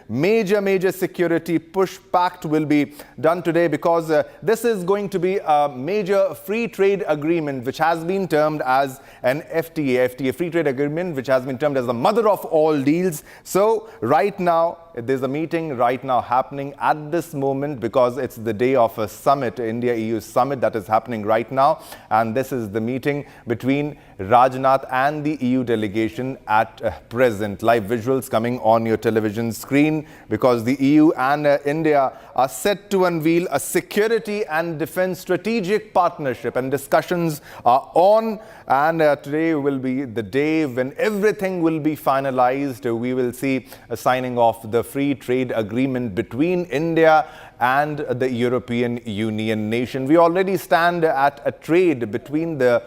major security push pact will be done today, because this is going to be a major free trade agreement which has been termed as an FTA, free trade agreement, which has been termed as the mother of all deals. So right now, there's a meeting right now happening at this moment, because it's the day of a summit, India-EU summit, that is happening right now. And this is the meeting between Rajnath and the EU delegation at present. Live visuals coming on your television screen, because the EU and India are set to unveil a security and defense strategic partnership, and discussions are on. And today will be the day when everything will be finalized. We will see a signing of the free trade agreement between India and the European Union nation. We already stand at a trade between the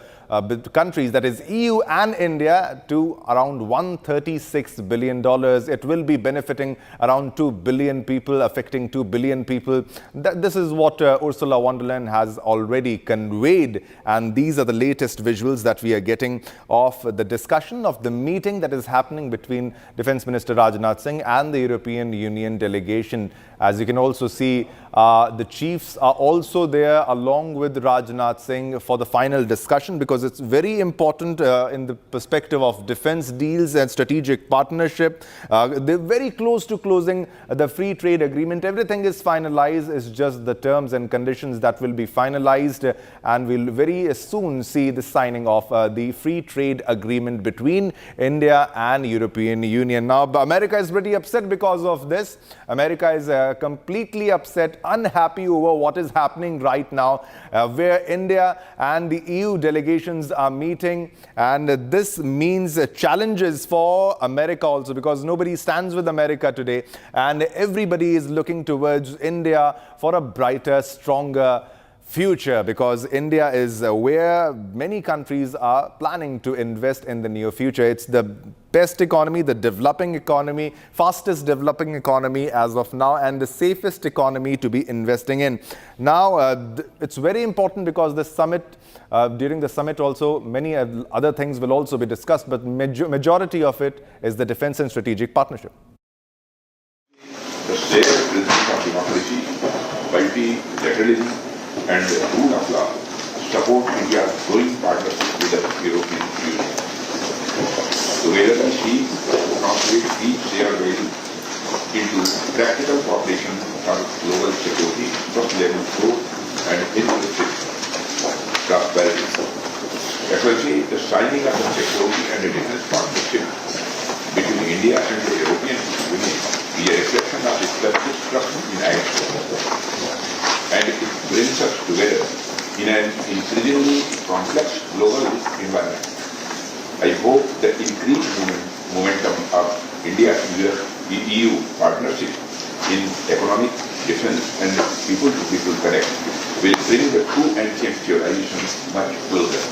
countries, that is EU and India, to around $136 billion. It will be benefiting around 2 billion people, affecting 2 billion people. This is what Ursula von der Leyen has already conveyed, and these are the latest visuals that we are getting of the discussion of the meeting that is happening between Defence Minister Rajnath Singh and the European Union delegation. As you can also see, the chiefs are also there along with Rajnath Singh for the final discussion, because it's very important in the perspective of defense deals and strategic partnership. They're very close to closing the free trade agreement. Everything is finalized. It's just the terms and conditions that will be finalized, and we'll very soon see the signing of the free trade agreement between India and European Union. Now, America is pretty upset because of this. America is completely upset, unhappy over what is happening right now, where India and the EU delegations are meeting. And this means challenges for America also, because nobody stands with America today, and everybody is looking towards India for a brighter, stronger future, because India is where many countries are planning to invest in the near future. It's the best economy, the developing economy, fastest developing economy as of now, and the safest economy to be investing in. Now, it's very important, because the summit, during the summit also, many other things will also be discussed, but majority of it is the defense and strategic partnership. The shared principle of democracy, multilateralism, and the rule of law support India's growing partnership with the European Union. Together, we seek to translate each shared value into practical cooperation for global security, sustainable growth, and inclusive prosperity. Especially the signing of the security and the defense partnership between India and the European Union is a reflection of established trust in action, and it brings us together in an increasingly complex global environment. I hope the increased momentum of India-EU partnership in economic, defense, and people-to-people connect will bring the two ancient civilizations much closer.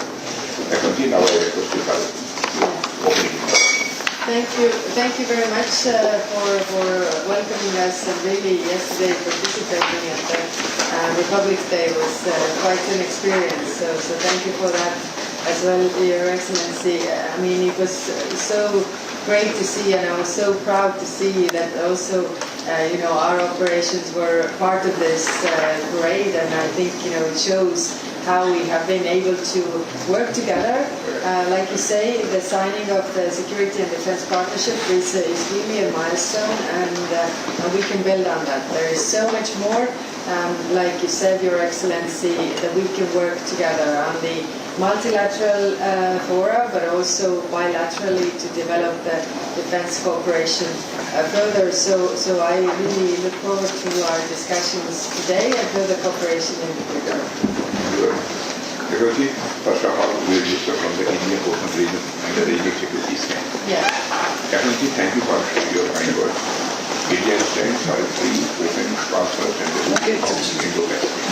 I continue now. I request you for opening. Thank you very much for welcoming us, and really yesterday participating at the Republic Day was quite an experience. So thank you for that as well, Your Excellency. I mean, it was so great to see, and I was so proud to see that also our operations were part of this parade, and I think it shows how we have been able to work together. Like you say, the signing of the Security and Defense Partnership is really a milestone, and we can build on that. There is so much more, like you said, Your Excellency, that we can work together on the multilateral fora, but also bilaterally to develop the defense cooperation further. So I really look forward to our discussions today and further cooperation in the future. First of all, we will discuss from the Indian Ocean region and the regional security stand. Yes. Excellency, thank you for your kind words. India stands for a free, open, prosperous, and democratic Indo-Pacific.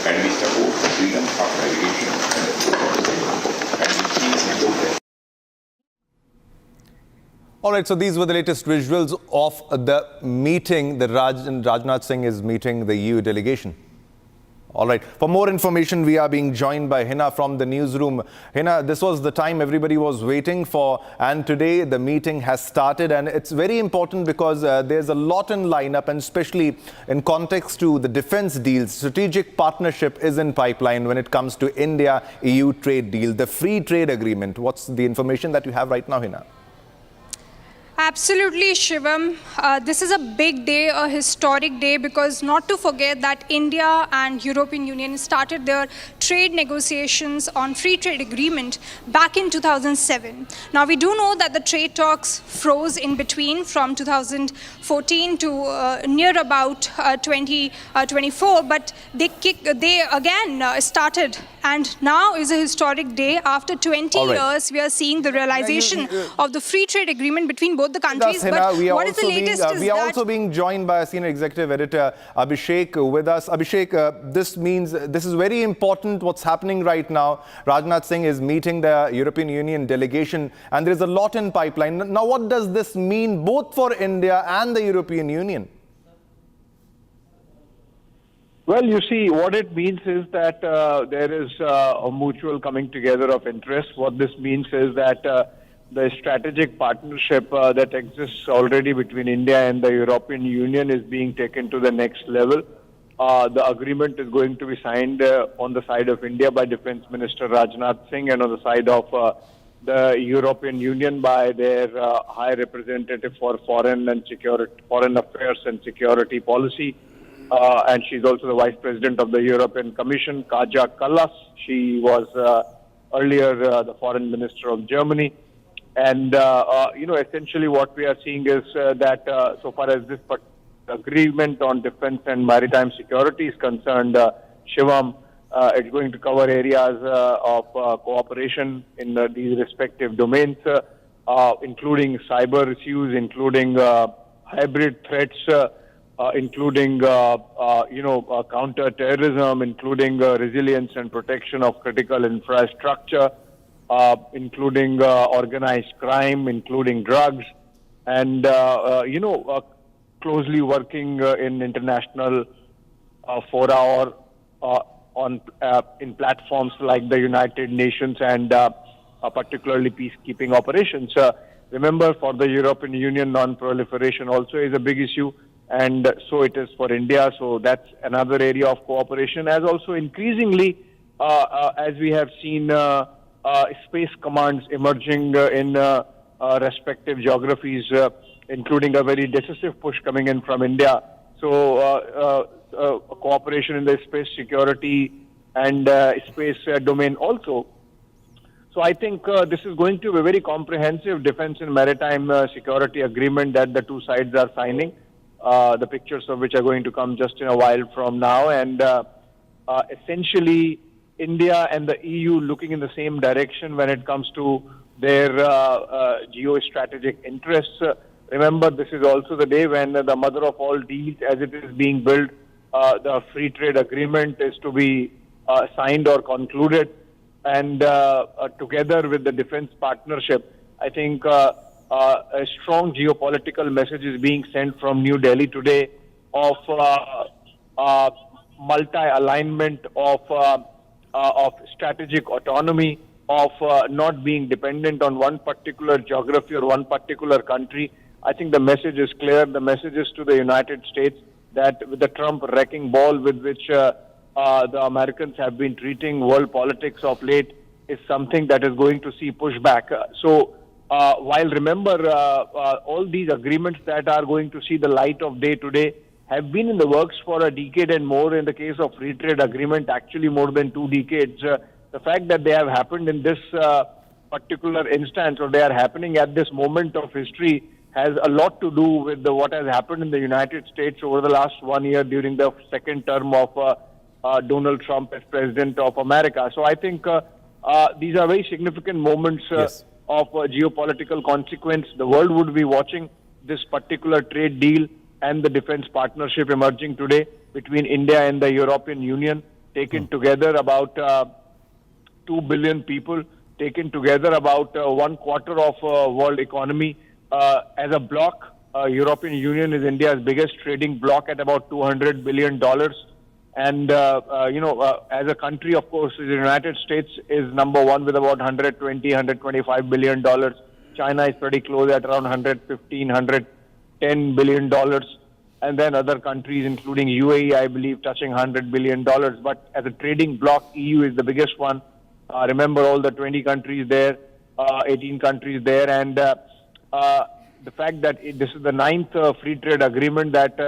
And we support the freedom of navigation and the Indo-Pacific. All right, so these were the latest visuals of the meeting. Rajnath Singh is meeting the EU delegation. All right. For more information, we are being joined by Hina from the newsroom. Hina, this was the time everybody was waiting for, and today the meeting has started, and it's very important because there's a lot in lineup, and especially in context to the defense deals. Strategic partnership is in pipeline when it comes to India-EU trade deal, the free trade agreement. What's the information that you have right now, Hina? Absolutely, Shivam. This is a big day, a historic day, because not to forget that India and European Union started their trade negotiations on free trade agreement back in 2007. Now, we do know that the trade talks froze in between from 2014 to near about 2024, but they again started, and now is a historic day. After 20 years, we are seeing the realization of the free trade agreement between both the countries. But what is the latest? We are also being joined by a senior executive editor, Abhishek, with us. Abhishek, this is very important what's happening right now. Rajnath Singh is meeting the European Union delegation, and there is a lot in pipeline. Now, what does this mean both for India and the European Union? Well, you see, what it means is that there is a mutual coming together of interests. What this means is that the strategic partnership that exists already between India and the European Union is being taken to the next level. The agreement is going to be signed on the side of India by Defense Minister Rajnath Singh, and on the side of the European Union by their High Representative for Foreign Affairs and Security Policy. And she's also the Vice President of the European Commission, Kaja Kallas. She was earlier the Foreign Minister of Germany. And, essentially what we are seeing is that so far as this agreement on defense and maritime security is concerned, Shivam, it's going to cover areas of cooperation in these respective domains, including cyber issues, including hybrid threats, including, counter-terrorism, including resilience and protection of critical infrastructure, including organized crime, including drugs, and, closely working in international fora or in platforms like the United Nations and particularly peacekeeping operations. Remember, for the European Union, non-proliferation also is a big issue, and so it is for India. So that's another area of cooperation, as also increasingly, as we have seen, space commands emerging in respective geographies, including a very decisive push coming in from India. So cooperation in the space security and space domain also. So I think this is going to be a very comprehensive defense and maritime security agreement that the two sides are signing, the pictures of which are going to come just in a while from now. And essentially, India and the EU looking in the same direction when it comes to their geostrategic interests. Remember, this is also the day when the mother of all deals, as it is being built, the free trade agreement is to be signed or concluded. And together with the defense partnership, I think a strong geopolitical message is being sent from New Delhi today of multi-alignment, of strategic autonomy, of not being dependent on one particular geography or one particular country. I think the message is clear. The message is to the United States that with the Trump wrecking ball with which the Americans have been treating world politics of late is something that is going to see pushback. So while remember, all these agreements that are going to see the light of day today have been in the works for a decade and more. In the case of free trade agreement, actually more than 2 decades. The fact that they have happened in this particular instance, or they are happening at this moment of history, has a lot to do with what has happened in the United States over the last 1 year during the second term of Donald Trump as President of America. So I think these are very significant moments of geopolitical consequence. The world would be watching this particular trade deal and the defense partnership emerging today between India and the European Union, taken together about 2 billion people, taken together about 1/4 of world economy. As a bloc, European Union is India's biggest trading bloc at about $200 billion. And, as a country, of course, the United States is number one with about $125 billion. China is pretty close at around $110 billion. And then other countries, including UAE, I believe, touching $100 billion. But as a trading bloc, EU is the biggest one. Remember all the 20 countries there, 18 countries there. And the fact that this is the 9th free trade agreement that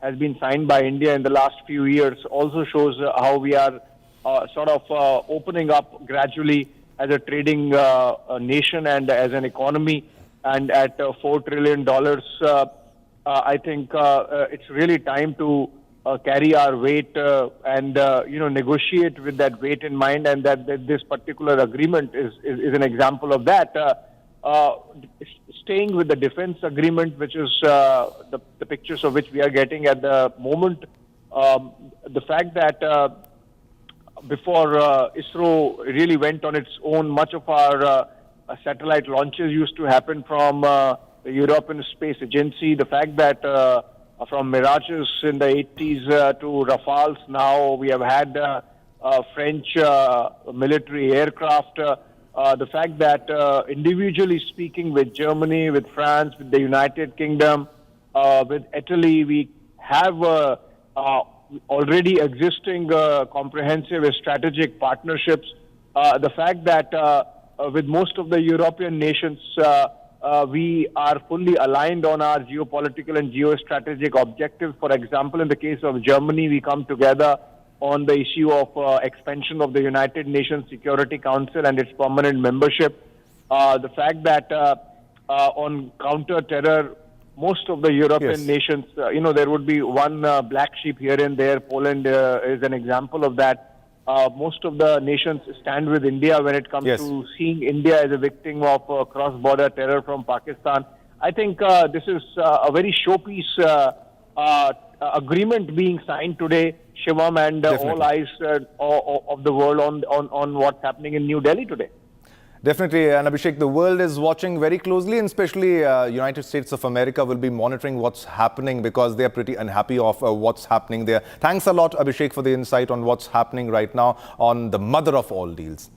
has been signed by India in the last few years also shows how we are opening up gradually as a trading nation and as an economy. And at $4 trillion, I think it's really time to carry our weight and negotiate with that weight in mind, and that this particular agreement is an example of that. Staying with the defense agreement, which is the pictures of which we are getting at the moment, the fact that before ISRO really went on its own, much of our satellite launches used to happen from the European Space Agency. The fact that from Mirages in the 80s to Rafales now, we have had French military aircraft. The fact that individually speaking with Germany, with France, with the United Kingdom, with Italy, we have already existing comprehensive strategic partnerships. The fact that with most of the European nations, we are fully aligned on our geopolitical and geostrategic objectives. For example, in the case of Germany, we come together on the issue of expansion of the United Nations Security Council and its permanent membership. The fact that on counter-terror, most of the European nations, there would be one black sheep here and there. Poland is an example of that. Most of the nations stand with India when it comes to seeing India as a victim of cross-border terror from Pakistan. I think this is a very showpiece agreement being signed today, Shivam, and all eyes of the world on what's happening in New Delhi today. Definitely, and Abhishek, the world is watching very closely, and especially United States of America will be monitoring what's happening because they are pretty unhappy of what's happening there. Thanks a lot, Abhishek, for the insight on what's happening right now on the mother of all deals.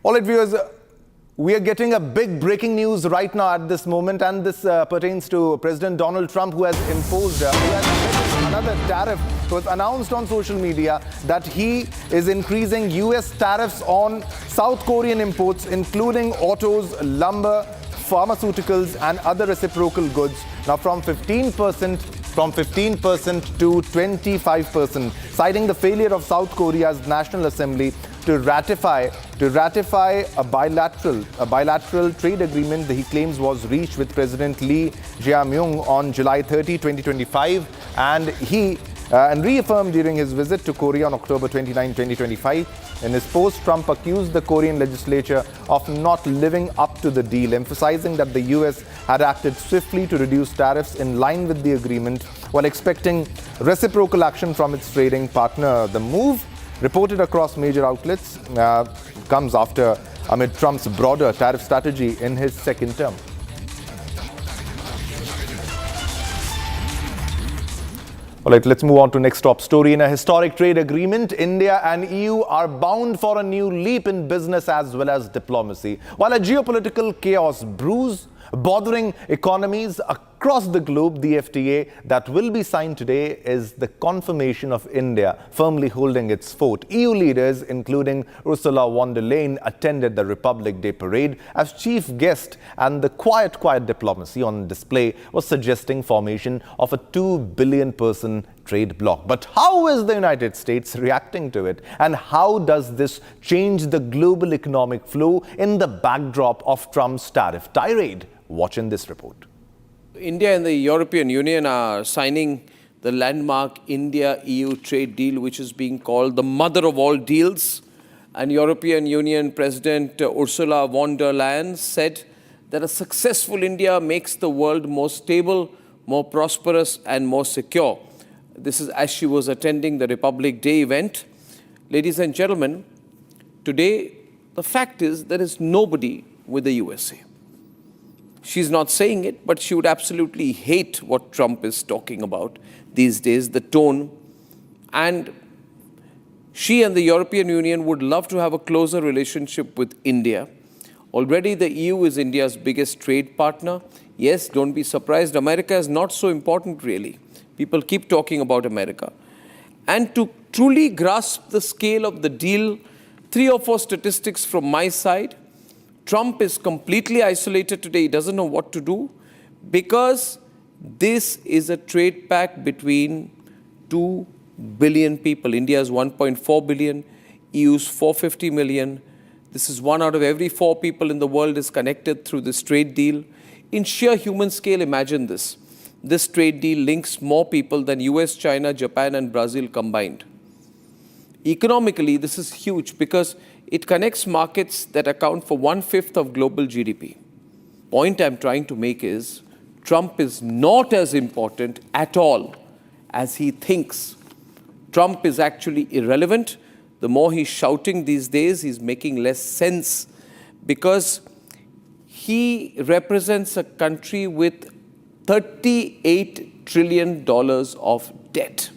All right, viewers, we are getting a big breaking news right now at this moment, and this pertains to President Donald Trump, who has imposed another tariff. It was announced on social media that he is increasing US tariffs on South Korean imports, including autos, lumber, pharmaceuticals and other reciprocal goods, now from 15% to 25%, citing the failure of South Korea's National Assembly to ratify a bilateral trade agreement that he claims was reached with President Lee Jae-myung on July 30, 2025, and reaffirmed during his visit to Korea on October 29, 2025. In his post, Trump accused the Korean legislature of not living up to the deal, emphasizing that the US had acted swiftly to reduce tariffs in line with the agreement while expecting reciprocal action from its trading partner. The move, reported across major outlets, comes amid Trump's broader tariff strategy in his second term. All right, let's move on to next top story. In a historic trade agreement, India and EU are bound for a new leap in business as well as diplomacy. While a geopolitical chaos brews, bothering economies across the globe, the FTA that will be signed today is the confirmation of India firmly holding its fort. EU leaders, including Ursula von der Leyen, attended the Republic Day parade as chief guest, and the quiet diplomacy on display was suggesting formation of a 2 billion person trade bloc. But how is the United States reacting to it? And how does this change the global economic flow in the backdrop of Trump's tariff tirade? Watch in this report. India and the European Union are signing the landmark India-EU trade deal, which is being called the mother of all deals. And European Union President Ursula von der Leyen said that a successful India makes the world more stable, more prosperous and more secure. This is as she was attending the Republic Day event. Ladies and gentlemen, today the fact is there is nobody with the USA. She's not saying it, but she would absolutely hate what Trump is talking about these days, the tone. And she and the European Union would love to have a closer relationship with India. Already the EU is India's biggest trade partner. Yes, don't be surprised, America is not so important really. People keep talking about America. And to truly grasp the scale of the deal, 3 or 4 statistics from my side. Trump is completely isolated today. He doesn't know what to do because this is a trade pact between 2 billion people. India is 1.4 billion, EU's 450 million. This is 1 out of every 4 people in the world is connected through this trade deal. In sheer human scale, imagine this. This trade deal links more people than US, China, Japan and Brazil combined. Economically, this is huge because it connects markets that account for 1/5 of global GDP. Point I'm trying to make is, Trump is not as important at all as he thinks. Trump is actually irrelevant. The more he's shouting these days, he's making less sense because he represents a country with $38 trillion of debt.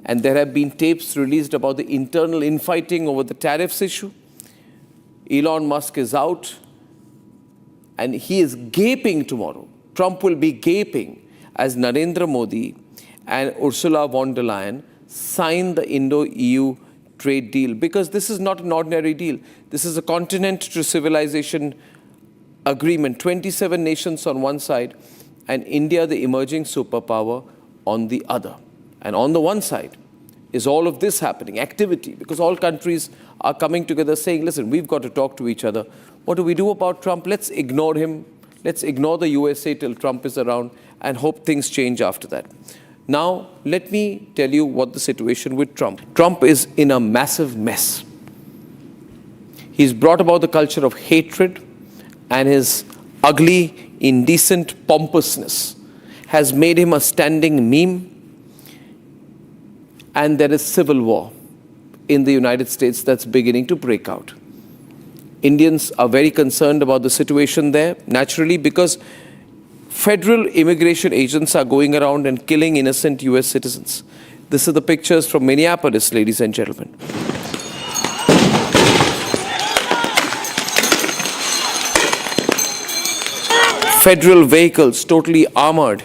And there have been tapes released about the internal infighting over the tariffs issue. Elon Musk is out and he is gaping tomorrow. Trump will be gaping as Narendra Modi and Ursula von der Leyen sign the Indo-EU trade deal, because this is not an ordinary deal. This is a continent to civilization agreement. 27 nations on one side and India, the emerging superpower, on the other. And on the one side is all of this happening, activity, because all countries are coming together saying, listen, we've got to talk to each other. What do we do about Trump? Let's ignore him. Let's ignore the USA till Trump is around and hope things change after that. Now, let me tell you what the situation with Trump. Trump is in a massive mess. He's brought about the culture of hatred, and his ugly, indecent pompousness has made him a standing meme. And there is civil war in the United States that's beginning to break out. Indians are very concerned about the situation there, naturally, because federal immigration agents are going around and killing innocent US citizens. This are the pictures from Minneapolis, ladies and gentlemen. Federal vehicles, totally armored,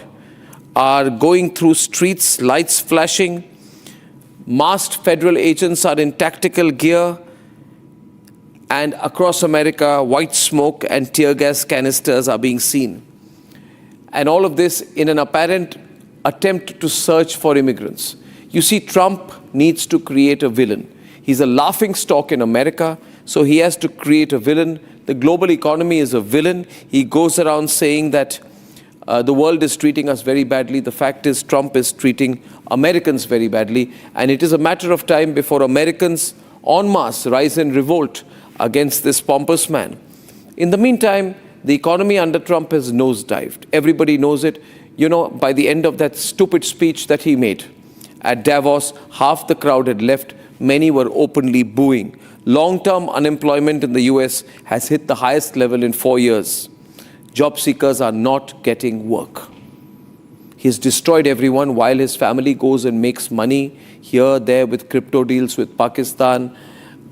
are going through streets, lights flashing. Masked federal agents are in tactical gear, and across America, white smoke and tear gas canisters are being seen. And all of this in an apparent attempt to search for immigrants. You see, Trump needs to create a villain. He's a laughing stock in America, so he has to create a villain. The global economy is a villain. He goes around saying that the world is treating us very badly. The fact is, Trump is treating Americans very badly. And it is a matter of time before Americans en masse rise in revolt against this pompous man. In the meantime, the economy under Trump has nosedived. Everybody knows it. You know, by the end of that stupid speech that he made at Davos, half the crowd had left. Many were openly booing. Long-term unemployment in the US has hit the highest level in 4 years. Job seekers are not getting work. He's destroyed everyone while his family goes and makes money here, there, with crypto deals with Pakistan,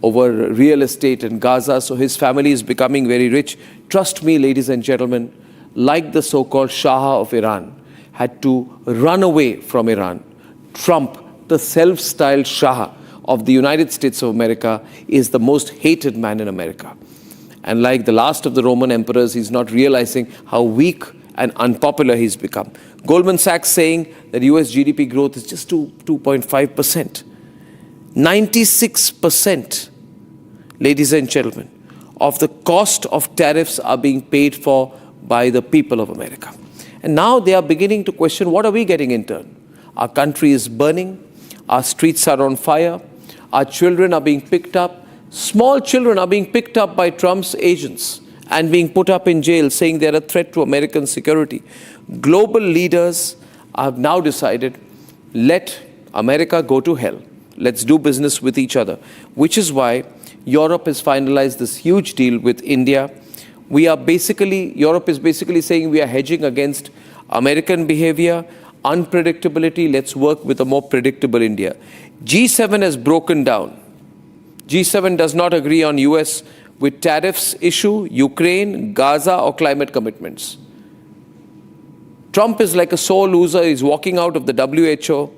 over real estate in Gaza. So his family is becoming very rich. Trust me, ladies and gentlemen, like the so-called Shah of Iran had to run away from Iran, Trump, the self-styled Shah of the United States of America, is the most hated man in America. And like the last of the Roman emperors, he's not realizing how weak and unpopular he's become. Goldman Sachs saying that US GDP growth is just 2.5%. 96%, ladies and gentlemen, of the cost of tariffs are being paid for by the people of America. And now they are beginning to question, what are we getting in turn? Our country is burning. Our streets are on fire. Our children are being picked up. Small children are being picked up by Trump's agents and being put up in jail, saying they're a threat to American security. Global leaders have now decided, let America go to hell. Let's do business with each other, which is why Europe has finalized this huge deal with India, Europe is basically saying we are hedging against American behavior, unpredictability. Let's work with a more predictable India. G7 has broken down. G7 does not agree on US with tariffs issue, Ukraine, Gaza, or climate commitments. Trump is like a sore loser. He's walking out of the WHO.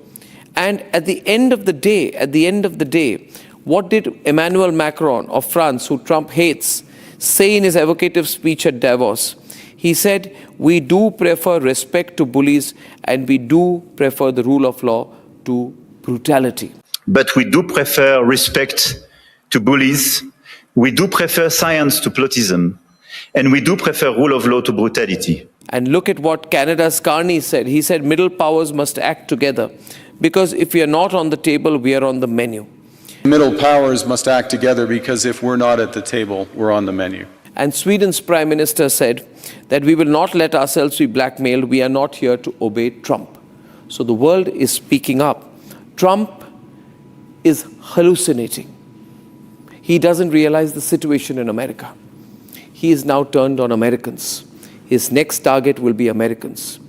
And at the end of the day, what did Emmanuel Macron of France, who Trump hates, say in his evocative speech at Davos? He said, we do prefer respect to bullies and we do prefer the rule of law to brutality. But we do prefer respect to bullies. We do prefer science to plotism. And we do prefer rule of law to brutality. And look at what Canada's Carney said. He said middle powers must act together because if we are not on the table, we are on the menu. Middle powers must act together because if we're not at the table, we're on the menu. And Sweden's Prime Minister said that we will not let ourselves be blackmailed. We are not here to obey Trump. So the world is speaking up. Trump is hallucinating. He doesn't realize the situation in America. He is now turned on Americans. His next target will be Americans.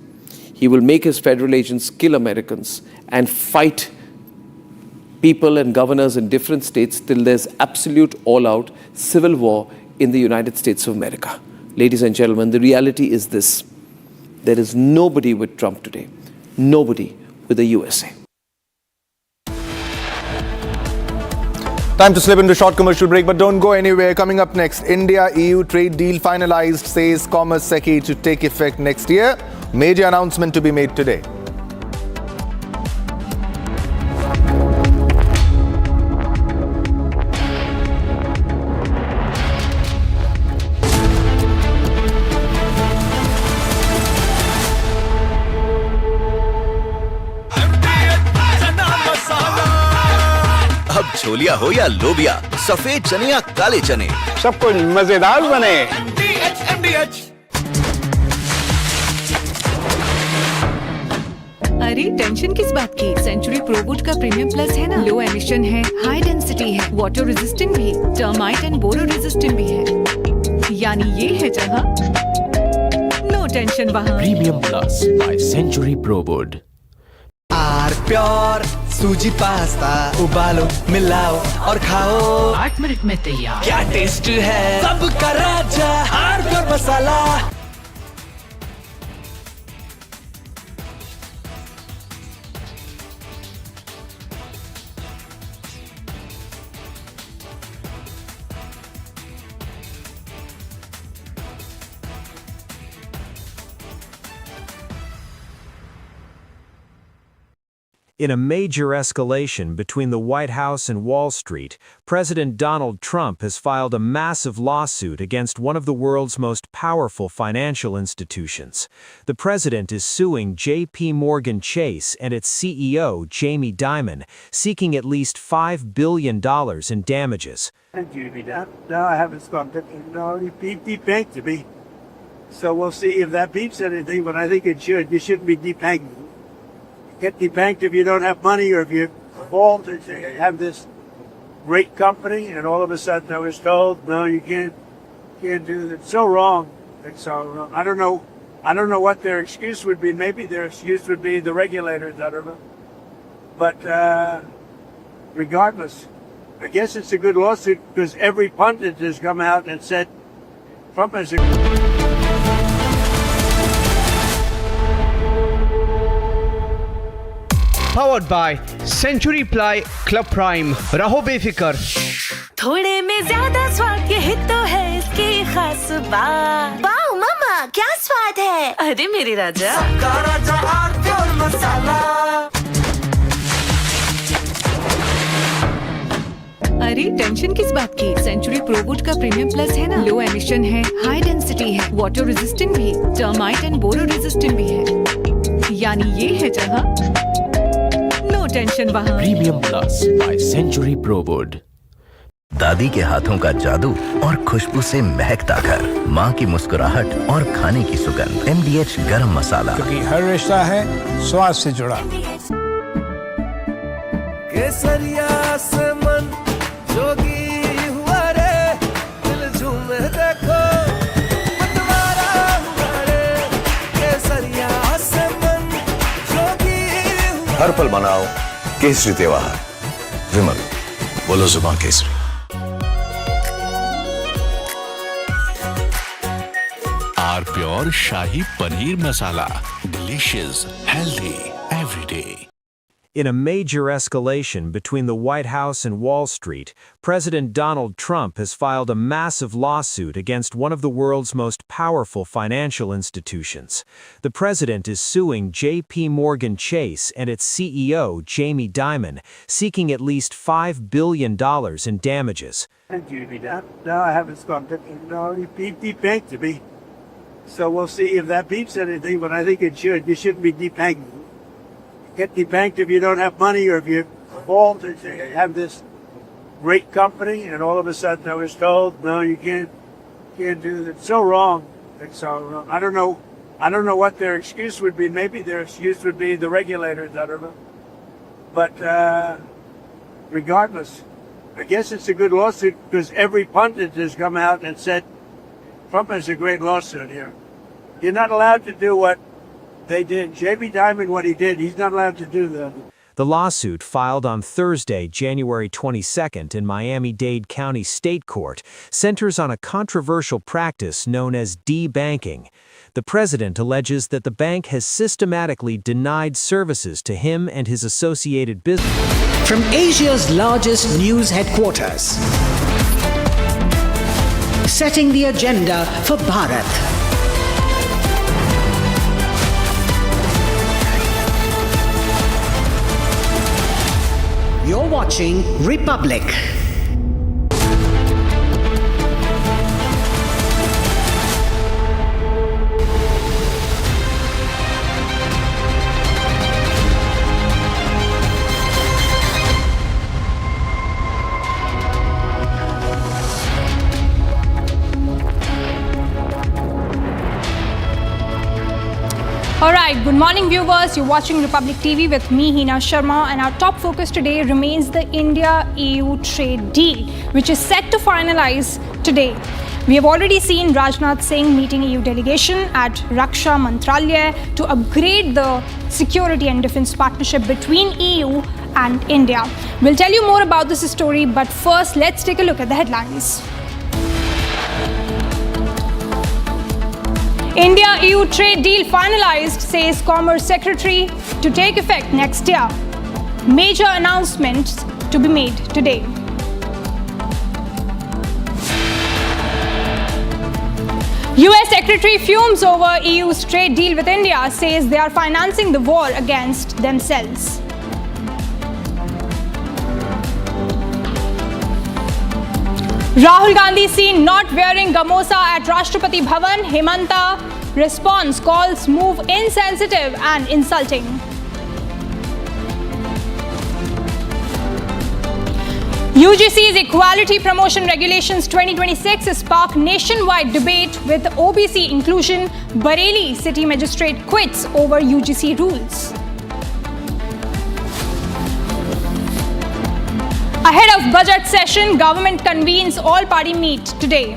He will make his federal agents kill Americans and fight people and governors in different states till there's absolute all-out civil war in the United States of America. Ladies and gentlemen, the reality is this. There is nobody with Trump today. Nobody with the USA. Time to slip into a short commercial break, but don't go anywhere. Coming up next, India-EU trade deal finalized, says Commerce Secretary, to take effect next year. Major announcement to be made today. अब छोलिया हो या लोबिया, सफेद चने या काले चने, सब कुछ मजेदार बने। अरे टेंशन किस बात की? सेंचुरी प्रोवुड का प्रीमियम प्लस है ना, लो एमिशन है, हाई डेंसिटी है, वाटर रेजिस्टेंट भी, टर्माइट एंड बोरो रेजिस्टेंट भी है। यानी ये है जहाँ नो टेंशन वहाँ। Premium plus by Century Prowood. R pure सूजी पास्ता उबालो मिलाओ और खाओ 8 मिनट में तैयार। क्या टेस्ट है सबका राजा आर प्योर मसाला। In a major escalation between the White House and Wall Street, President Donald Trump has filed a massive lawsuit against one of the world's most powerful financial institutions. The president is suing J.P. Morgan Chase and its CEO, Jamie Dimon, seeking at least $5 billion in damages. No, I haven't stopped it. No, he debanked to me. So we'll see if that beats anything, but I think it should. You shouldn't be debanking. Get debanked if you don't have money or if you're involved and you have this great company and all of a sudden I was told, no, you can't do that. It's so wrong. It's so wrong. I don't know what their excuse would be. Maybe their excuse would be the regulators, I don't know. But regardless, I guess it's a good lawsuit because every pundit has come out and said Trump is a... Powered by Century Ply Club Prime. रहो बेफिक्र। थोड़े में ज्यादा स्वाद ये तो है इसकी खास बात। वाओ मामा क्या स्वाद है? अरे मेरे राजा। सबका राजा आर प्योर मसाला। अरे टेंशन किस बात की? सेंचुरी प्रोवुड का प्रीमियम प्लस है ना, लो एमिशन है, हाई डेंसिटी है, वाटर रेजिस्टेंट भी, टर्माइट एंड बोरो रेजिस्टेंट भी है। यानी ये है जहाँ टेंशन वहाँ। Premium plus by Century Prowood. दादी के हाथों का जादू और खुशबू से महकता घर, माँ की मुस्कुराहट और खाने की सुगंध। MDH गरम मसाला, क्योंकि हर रिश्ता है स्वाद से जुड़ा। केसरिया से मन जोगी हुआ रे, दिल झूमे देखो हर पल मनाओ केसरी त्योहार। विमल, बोलो जुबान केसरी। Are pure shahi paneer masala, delicious, healthy every day. In a major escalation between the White House and Wall Street, President Donald Trump has filed a massive lawsuit against one of the world's most powerful financial institutions. The president is suing J.P. Morgan Chase and its CEO, Jamie Dimon, seeking at least $5 billion in damages. Thank you, no, I haven't stopped it. No, it beeped bank to me. So we'll see if that beeps anything, but I think it should. You shouldn't be debanked. Get debanked if you don't have money or if you fall to have this great company, and all of a sudden I was told, no, you can't do that. It's so wrong. It's so wrong. I don't know what their excuse would be. Maybe their excuse would be the regulators. I don't know. But regardless, I guess it's a good lawsuit because every pundit has come out and said Trump has a great lawsuit here. You're not allowed to do what they did. Jamie Dimon, what he did, he's not allowed to do that. The lawsuit, filed on Thursday, January 22nd in Miami-Dade County State Court, centers on a controversial practice known as debanking. The president alleges that the bank has systematically denied services to him and his associated business. From Asia's largest news headquarters, setting the agenda for Bharat. You're watching Republic. Alright, good morning viewers. You're watching Republic TV with me, Hina Sharma, and our top focus today remains the India-EU trade deal, which is set to finalize today. We have already seen Rajnath Singh meeting EU delegation at Raksha Mantralay to upgrade the security and defense partnership between EU and India. We'll tell you more about this story, but first let's take a look at the headlines. India-EU trade deal finalized, says Commerce Secretary, to take effect next year. Major announcements to be made today. US Secretary fumes over EU's trade deal with India, says they are financing the war against themselves. Rahul Gandhi seen not wearing gamosa at Rashtrapati Bhavan. Hemanta response, calls move insensitive and insulting. UGC's Equality Promotion Regulations 2026 sparked nationwide debate with OBC inclusion. Bareilly City Magistrate quits over UGC rules. Ahead of budget session, government convenes all-party meet today.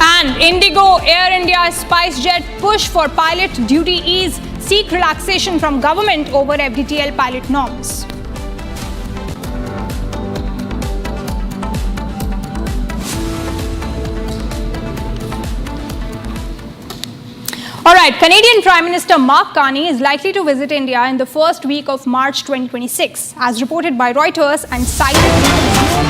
And Indigo, Air India, SpiceJet push for pilot duty ease, seek relaxation from government over FDTL pilot norms. Alright, Canadian Prime Minister Mark Carney is likely to visit India in the first week of March 2026, as reported by Reuters and cited in the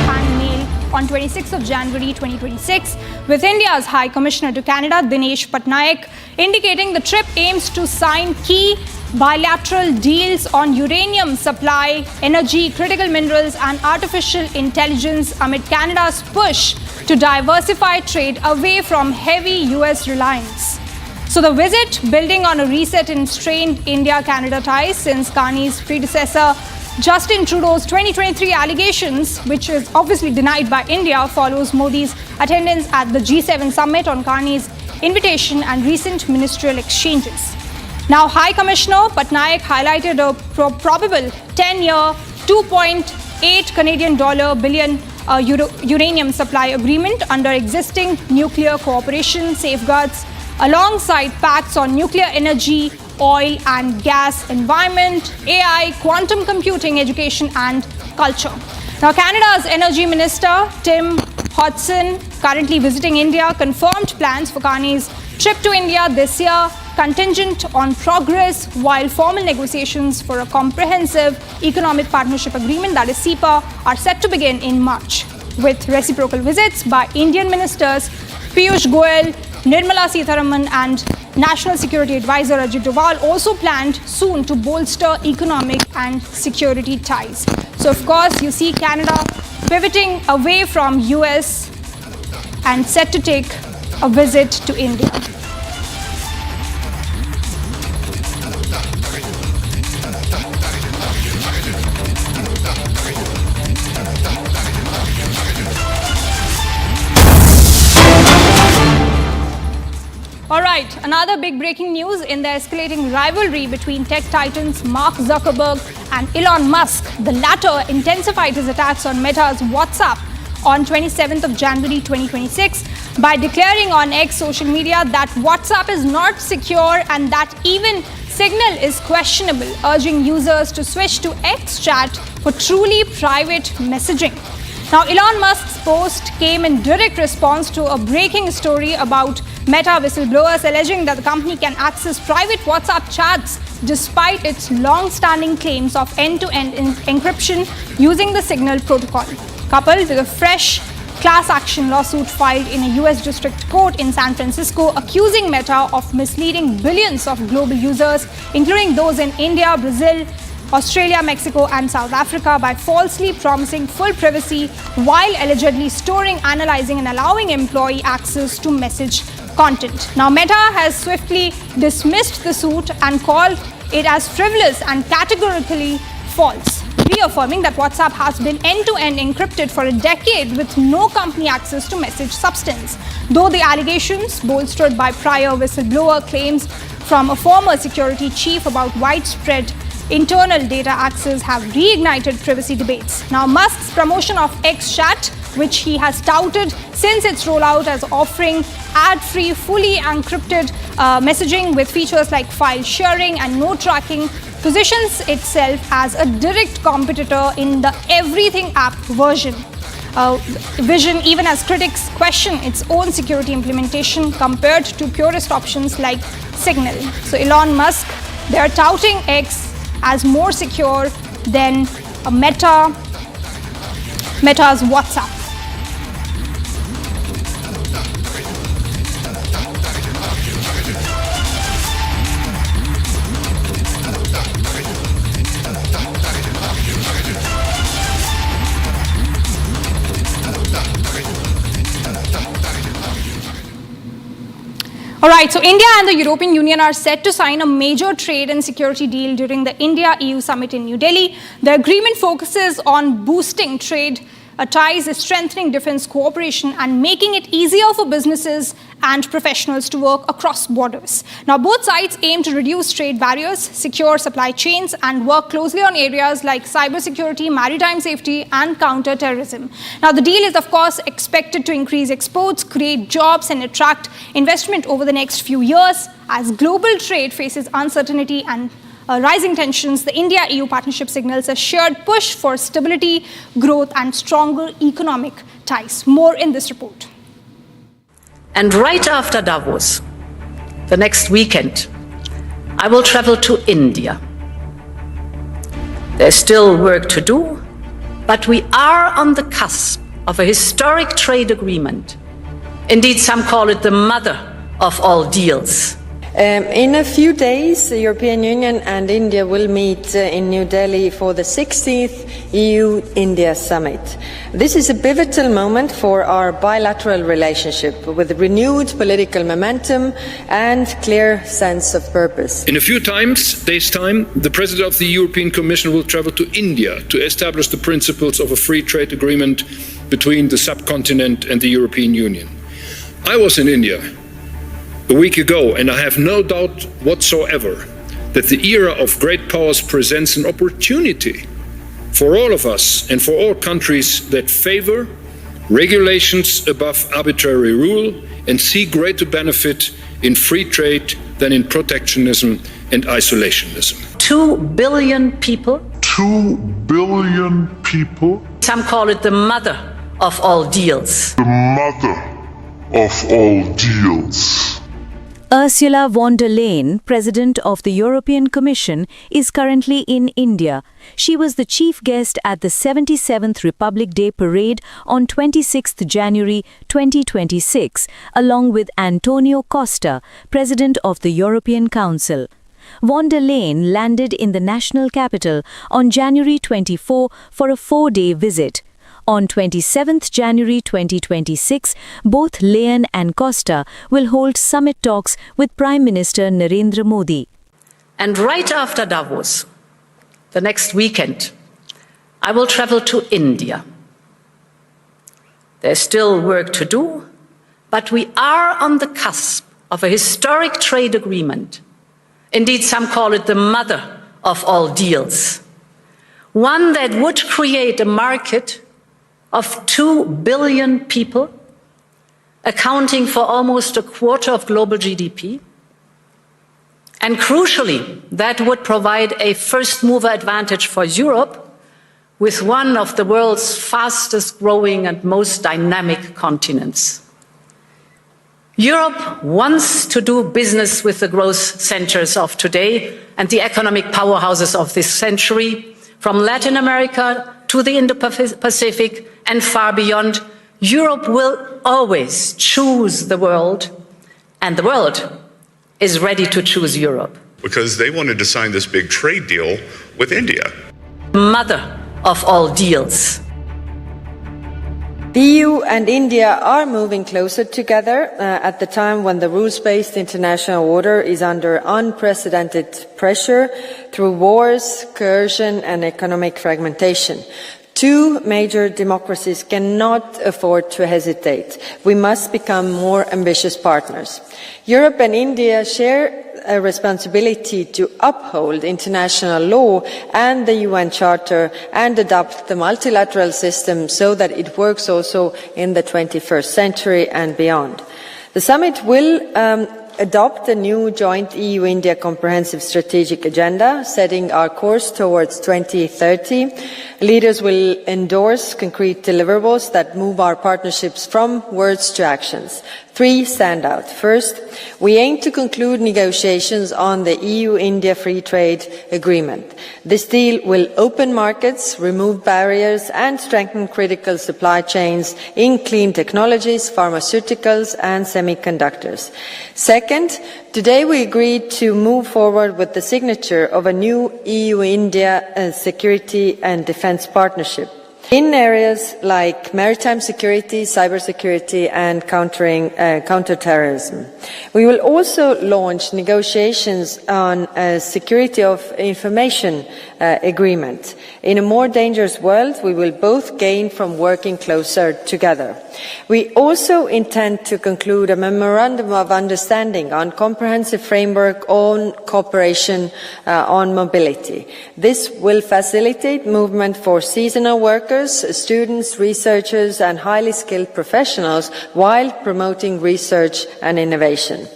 Pan Mail on 26th of January 2026, with India's High Commissioner to Canada, Dinesh Patnaik, indicating the trip aims to sign key bilateral deals on uranium supply, energy, critical minerals and artificial intelligence amid Canada's push to diversify trade away from heavy US reliance. So the visit, building on a reset in strained India-Canada ties since Carney's predecessor Justin Trudeau's 2023 allegations, which is obviously denied by India, follows Modi's attendance at the G7 summit on Carney's invitation and recent ministerial exchanges. Now, High Commissioner Patnaik highlighted a probable 10-year, $2.8 billion uranium supply agreement under existing nuclear cooperation safeguards alongside pacts on nuclear energy, oil and gas, environment, AI, quantum computing, education and culture. Now, Canada's Energy Minister, Tim Hodgson, currently visiting India, confirmed plans for Carney's trip to India this year, contingent on progress, while formal negotiations for a comprehensive economic partnership agreement, that is CEPA, are set to begin in March, with reciprocal visits by Indian ministers Piyush Goyal, Nirmala Sitharaman and National Security Advisor Ajit Doval also planned soon to bolster economic and security ties. So, of course, you see Canada pivoting away from US and set to take a visit to India. All right, another big breaking news in the escalating rivalry between tech titans Mark Zuckerberg and Elon Musk. The latter intensified his attacks on Meta's WhatsApp on 27th of January 2026 by declaring on X social media that WhatsApp is not secure and that even Signal is questionable, urging users to switch to X chat for truly private messaging. Now, Elon Musk's post came in direct response to a breaking story about Meta whistleblowers alleging that the company can access private WhatsApp chats despite its long-standing claims of end-to-end encryption using the Signal protocol, coupled with a fresh class action lawsuit filed in a US district court in San Francisco accusing Meta of misleading billions of global users, including those in India, Brazil, Australia, Mexico and South Africa, by falsely promising full privacy while allegedly storing, analyzing and allowing employee access to message content. Now, Meta has swiftly dismissed the suit and called it as frivolous and categorically false, reaffirming that WhatsApp has been end-to-end encrypted for a decade with no company access to message substance. Though the allegations, bolstered by prior whistleblower claims from a former security chief about widespread internal data access, have reignited privacy debates. Now, Musk's promotion of XChat, which he has touted since its rollout as offering ad-free, fully encrypted messaging with features like file sharing and note tracking, positions itself as a direct competitor in the Everything app vision, even as critics question its own security implementation compared to purist options like Signal. So Elon Musk, they are touting X as more secure than Meta's WhatsApp. All right, so India and the European Union are set to sign a major trade and security deal during the India-EU summit in New Delhi. The agreement focuses on boosting trade ties, strengthening defense cooperation and making it easier for businesses and professionals to work across borders. Now, both sides aim to reduce trade barriers, secure supply chains and work closely on areas like cybersecurity, maritime safety and counter-terrorism. Now, the deal is, of course, expected to increase exports, create jobs and attract investment over the next few years. As global trade faces uncertainty and rising tensions, the India-EU partnership signals a shared push for stability, growth and stronger economic ties. More in this report. And right after Davos, the next weekend, I will travel to India. There's still work to do, but we are on the cusp of a historic trade agreement. Indeed, some call it the mother of all deals. In a few days, the European Union and India will meet in New Delhi for the 16th EU-India summit. This is a pivotal moment for our bilateral relationship with renewed political momentum and clear sense of purpose. In a few days' time, the President of the European Commission will travel to India to establish the principles of a free trade agreement between the subcontinent and the European Union. I was in India a week ago, and I have no doubt whatsoever that the era of great powers presents an opportunity for all of us and for all countries that favor regulations above arbitrary rule and see greater benefit in free trade than in protectionism and isolationism. 2 billion people. 2 billion people. Some call it the mother of all deals. The mother of all deals. Ursula von der Leyen, President of the European Commission, is currently in India. She was the chief guest at the 77th Republic Day Parade on 26 January 2026, along with Antonio Costa, President of the European Council. Von der Leyen landed in the national capital on January 24 for a 4-day visit. On 27 January 2026, both Leyen and Costa will hold summit talks with Prime Minister Narendra Modi. And right after Davos, the next weekend, I will travel to India. There's still work to do, but we are on the cusp of a historic trade agreement. Indeed, some call it the mother of all deals. One that would create a market of 2 billion people, accounting for almost a quarter of global GDP. And crucially, that would provide a first-mover advantage for Europe, with one of the world's fastest growing and most dynamic continents. Europe wants to do business with the growth centers of today and the economic powerhouses of this century, from Latin America to the Indo-Pacific and far beyond. Europe will always choose the world, and the world is ready to choose Europe. Because they wanted to sign this big trade deal with India. Mother of all deals. The EU and India are moving closer together at the time when the rules-based international order is under unprecedented pressure through wars, coercion and economic fragmentation. Two major democracies cannot afford to hesitate. We must become more ambitious partners. Europe and India share a responsibility to uphold international law and the UN Charter and adopt the multilateral system so that it works also in the 21st century and beyond. The summit will adopt a new joint EU-India comprehensive strategic agenda, setting our course towards 2030. Leaders will endorse concrete deliverables that move our partnerships from words to actions. Three stand out. First, we aim to conclude negotiations on the EU-India Free Trade Agreement. This deal will open markets, remove barriers and strengthen critical supply chains in clean technologies, pharmaceuticals and semiconductors. Second, today we agreed to move forward with the signature of a new EU-India security and defence partnership in areas like maritime security, cybersecurity and counter-terrorism. We will also launch negotiations on a security of information agreement. In a more dangerous world, we will both gain from working closer together. We also intend to conclude a memorandum of understanding on comprehensive framework on cooperation on mobility. This will facilitate movement for seasonal workers, students, researchers and highly skilled professionals while promoting research and innovation.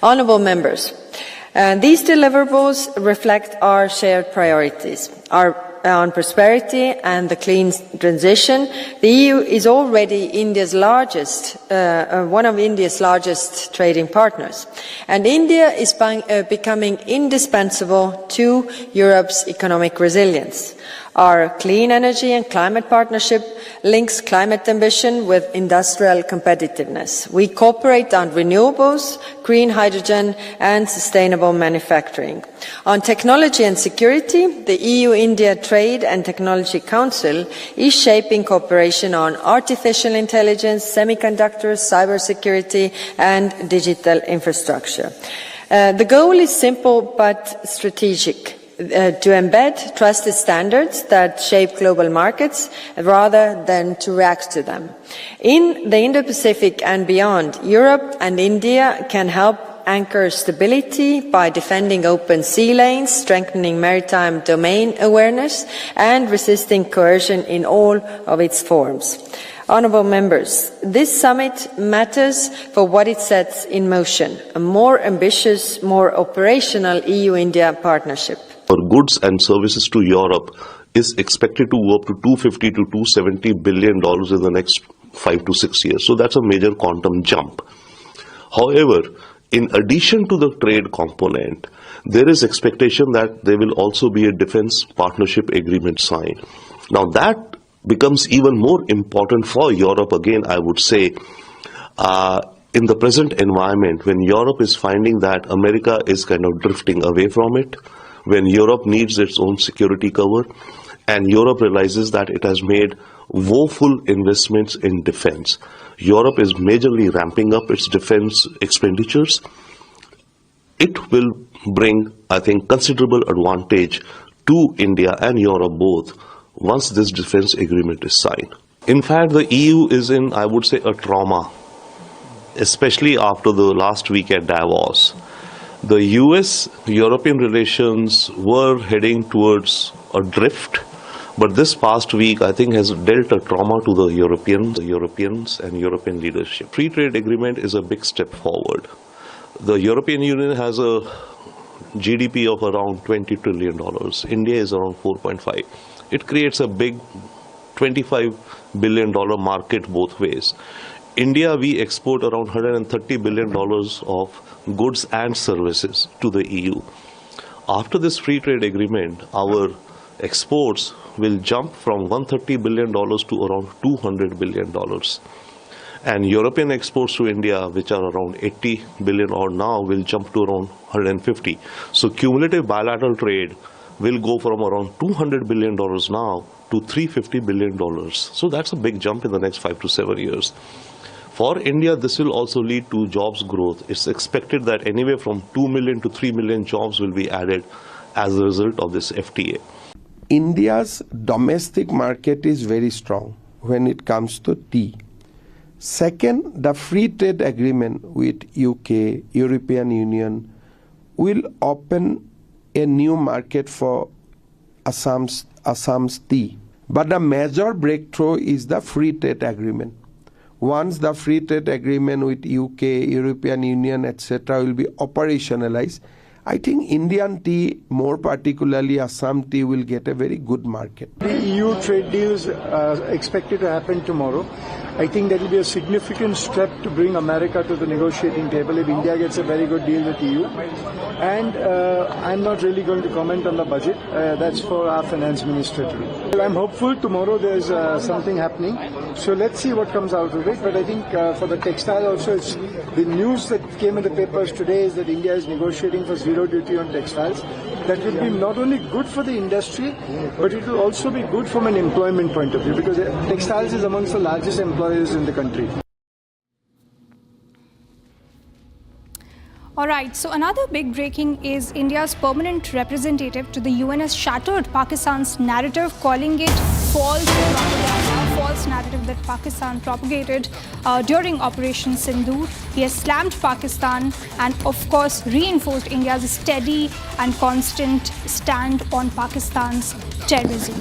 Honourable members, these deliverables reflect our shared priorities. On prosperity and the clean transition, the EU is already one of India's largest trading partners. And India is becoming indispensable to Europe's economic resilience. Our clean energy and climate partnership links climate ambition with industrial competitiveness. We cooperate on renewables, green hydrogen and sustainable manufacturing. On technology and security, the EU-India Trade and Technology Council is shaping cooperation on artificial intelligence, semiconductors, cybersecurity and digital infrastructure. The goal is simple but strategic. To embed trusted standards that shape global markets rather than to react to them. In the Indo-Pacific and beyond, Europe and India can help anchor stability by defending open sea lanes, strengthening maritime domain awareness, and resisting coercion in all of its forms. Honourable members, this summit matters for what it sets in motion, a more ambitious, more operational EU-India partnership. For goods and services to Europe is expected to go up to $250 to $270 billion in the next 5 to 6 years. So that's a major quantum jump. However, in addition to the trade component, there is expectation that there will also be a defense partnership agreement signed. Now that becomes even more important for Europe, again, I would say, in the present environment, when Europe is finding that America is kind of drifting away from it, when Europe needs its own security cover, and Europe realizes that it has made woeful investments in defense. Europe is majorly ramping up its defense expenditures. It will bring, I think, considerable advantage to India and Europe both once this defense agreement is signed. In fact, the EU is in, I would say, a trauma, especially after the last week at Davos. The US-European relations were heading towards a drift, but this past week, I think, has dealt a trauma to the Europeans and European leadership. Free trade agreement is a big step forward. The European Union has a GDP of around $20 trillion. India is around 4.5. It creates a big $25 billion market both ways. India, we export around $130 billion of goods and services to the EU. After this free trade agreement, our exports will jump from $130 billion to around $200 billion. And European exports to India, which are around 80 billion or now, will jump to around 150. So cumulative bilateral trade will go from around $200 billion now to $350 billion. So that's a big jump in the next 5 to 7 years. For India, this will also lead to jobs growth. It's expected that anywhere from 2 million to 3 million jobs will be added as a result of this FTA. India's domestic market is very strong when it comes to tea. Second, the free trade agreement with UK, European Union, will open a new market for Assam's tea. But the major breakthrough is the free trade agreement. Once the free trade agreement with UK, European Union, etc. will be operationalized, I think Indian tea, more particularly Assam tea, will get a very good market. The EU trade deal is expected to happen tomorrow. I think that will be a significant step to bring America to the negotiating table if India gets a very good deal with EU. And I'm not really going to comment on the budget. That's for our finance minister to do. Well, I'm hopeful tomorrow there's something happening. So let's see what comes out of it. But I think for the textile also, it's the news that came in the papers today is that India is negotiating for zero duty on textiles. That will be not only good for the industry, but it will also be good from an employment point of view, because textiles is amongst the largest employers in the country. All right, so another big breaking is India's permanent representative to the UN has shattered Pakistan's narrative, calling it false propaganda, false narrative that Pakistan propagated during Operation Sindoor. He has slammed Pakistan and, of course, reinforced India's steady and constant stand on Pakistan's terrorism.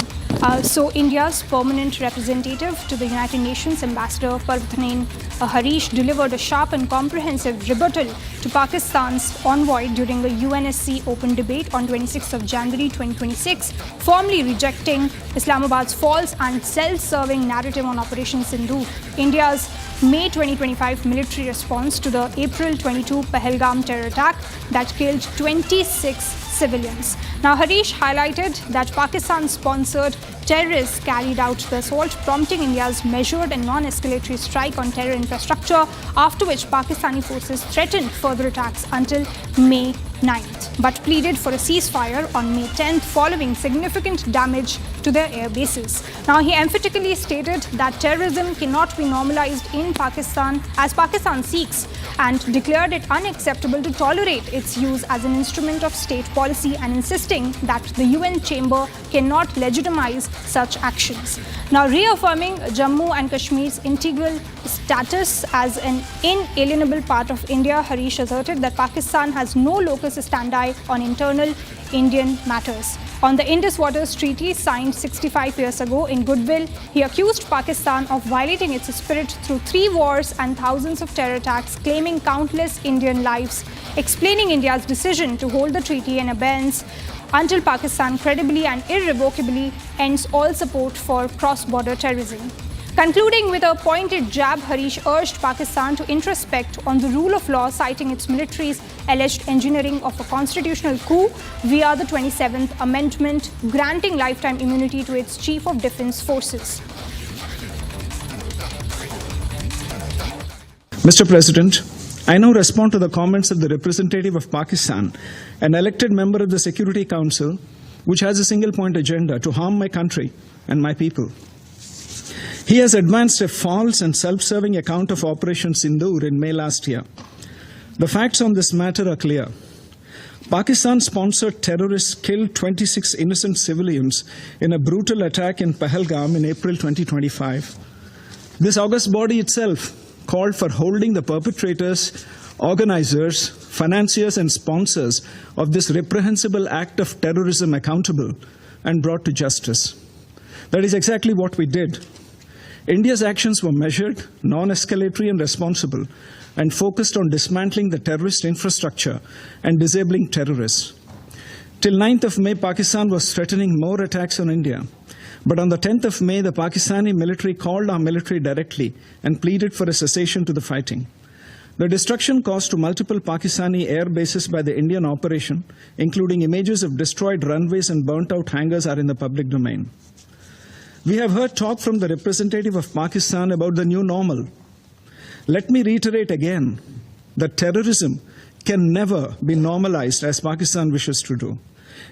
So India's permanent representative to the United Nations, Ambassador Parveen Harish, delivered a sharp and comprehensive rebuttal to Pakistan's envoy during a UNSC open debate on 26th of January 2026, formally rejecting Islamabad's false and self-serving narrative on Operation Sindoor, India's May 2025 military response to the April 22 Pahalgam terror attack that killed 26 civilians. Now, Harish highlighted that Pakistan-sponsored terrorists carried out the assault, prompting India's measured and non-escalatory strike on terror infrastructure, after which Pakistani forces threatened further attacks until May 9th, but pleaded for a ceasefire on May 10th following significant damage to their air bases. Now, he emphatically stated that terrorism cannot be normalized in Pakistan as Pakistan seeks, and declared it unacceptable to tolerate its use as an instrument of state policy, and insisting that the UN chamber cannot legitimize such actions. Now, reaffirming Jammu and Kashmir's integral status as an inalienable part of India, Harish asserted that Pakistan has no local focus his stand-eye on internal Indian matters. On the Indus Waters Treaty signed 65 years ago in goodwill, he accused Pakistan of violating its spirit through 3 wars and thousands of terror attacks, claiming countless Indian lives, explaining India's decision to hold the treaty in abeyance until Pakistan credibly and irrevocably ends all support for cross-border terrorism. Concluding with a pointed jab, Harish urged Pakistan to introspect on the rule of law, citing its military's alleged engineering of a constitutional coup via the 27th Amendment, granting lifetime immunity to its Chief of Defence Forces. Mr. President, I now respond to the comments of the representative of Pakistan, an elected member of the Security Council, which has a single-point agenda to harm my country and my people. He has advanced a false and self-serving account of Operation Sindoor in May last year. The facts on this matter are clear. Pakistan-sponsored terrorists killed 26 innocent civilians in a brutal attack in Pahalgam in April 2025. This august body itself called for holding the perpetrators, organizers, financiers and sponsors of this reprehensible act of terrorism accountable and brought to justice. That is exactly what we did. India's actions were measured, non-escalatory and responsible, and focused on dismantling the terrorist infrastructure and disabling terrorists. Till 9th of May, Pakistan was threatening more attacks on India. But on the 10th of May, the Pakistani military called our military directly and pleaded for a cessation to the fighting. The destruction caused to multiple Pakistani air bases by the Indian operation, including images of destroyed runways and burnt-out hangars, are in the public domain. We have heard talk from the representative of Pakistan about the new normal. Let me reiterate again that terrorism can never be normalized as Pakistan wishes to do.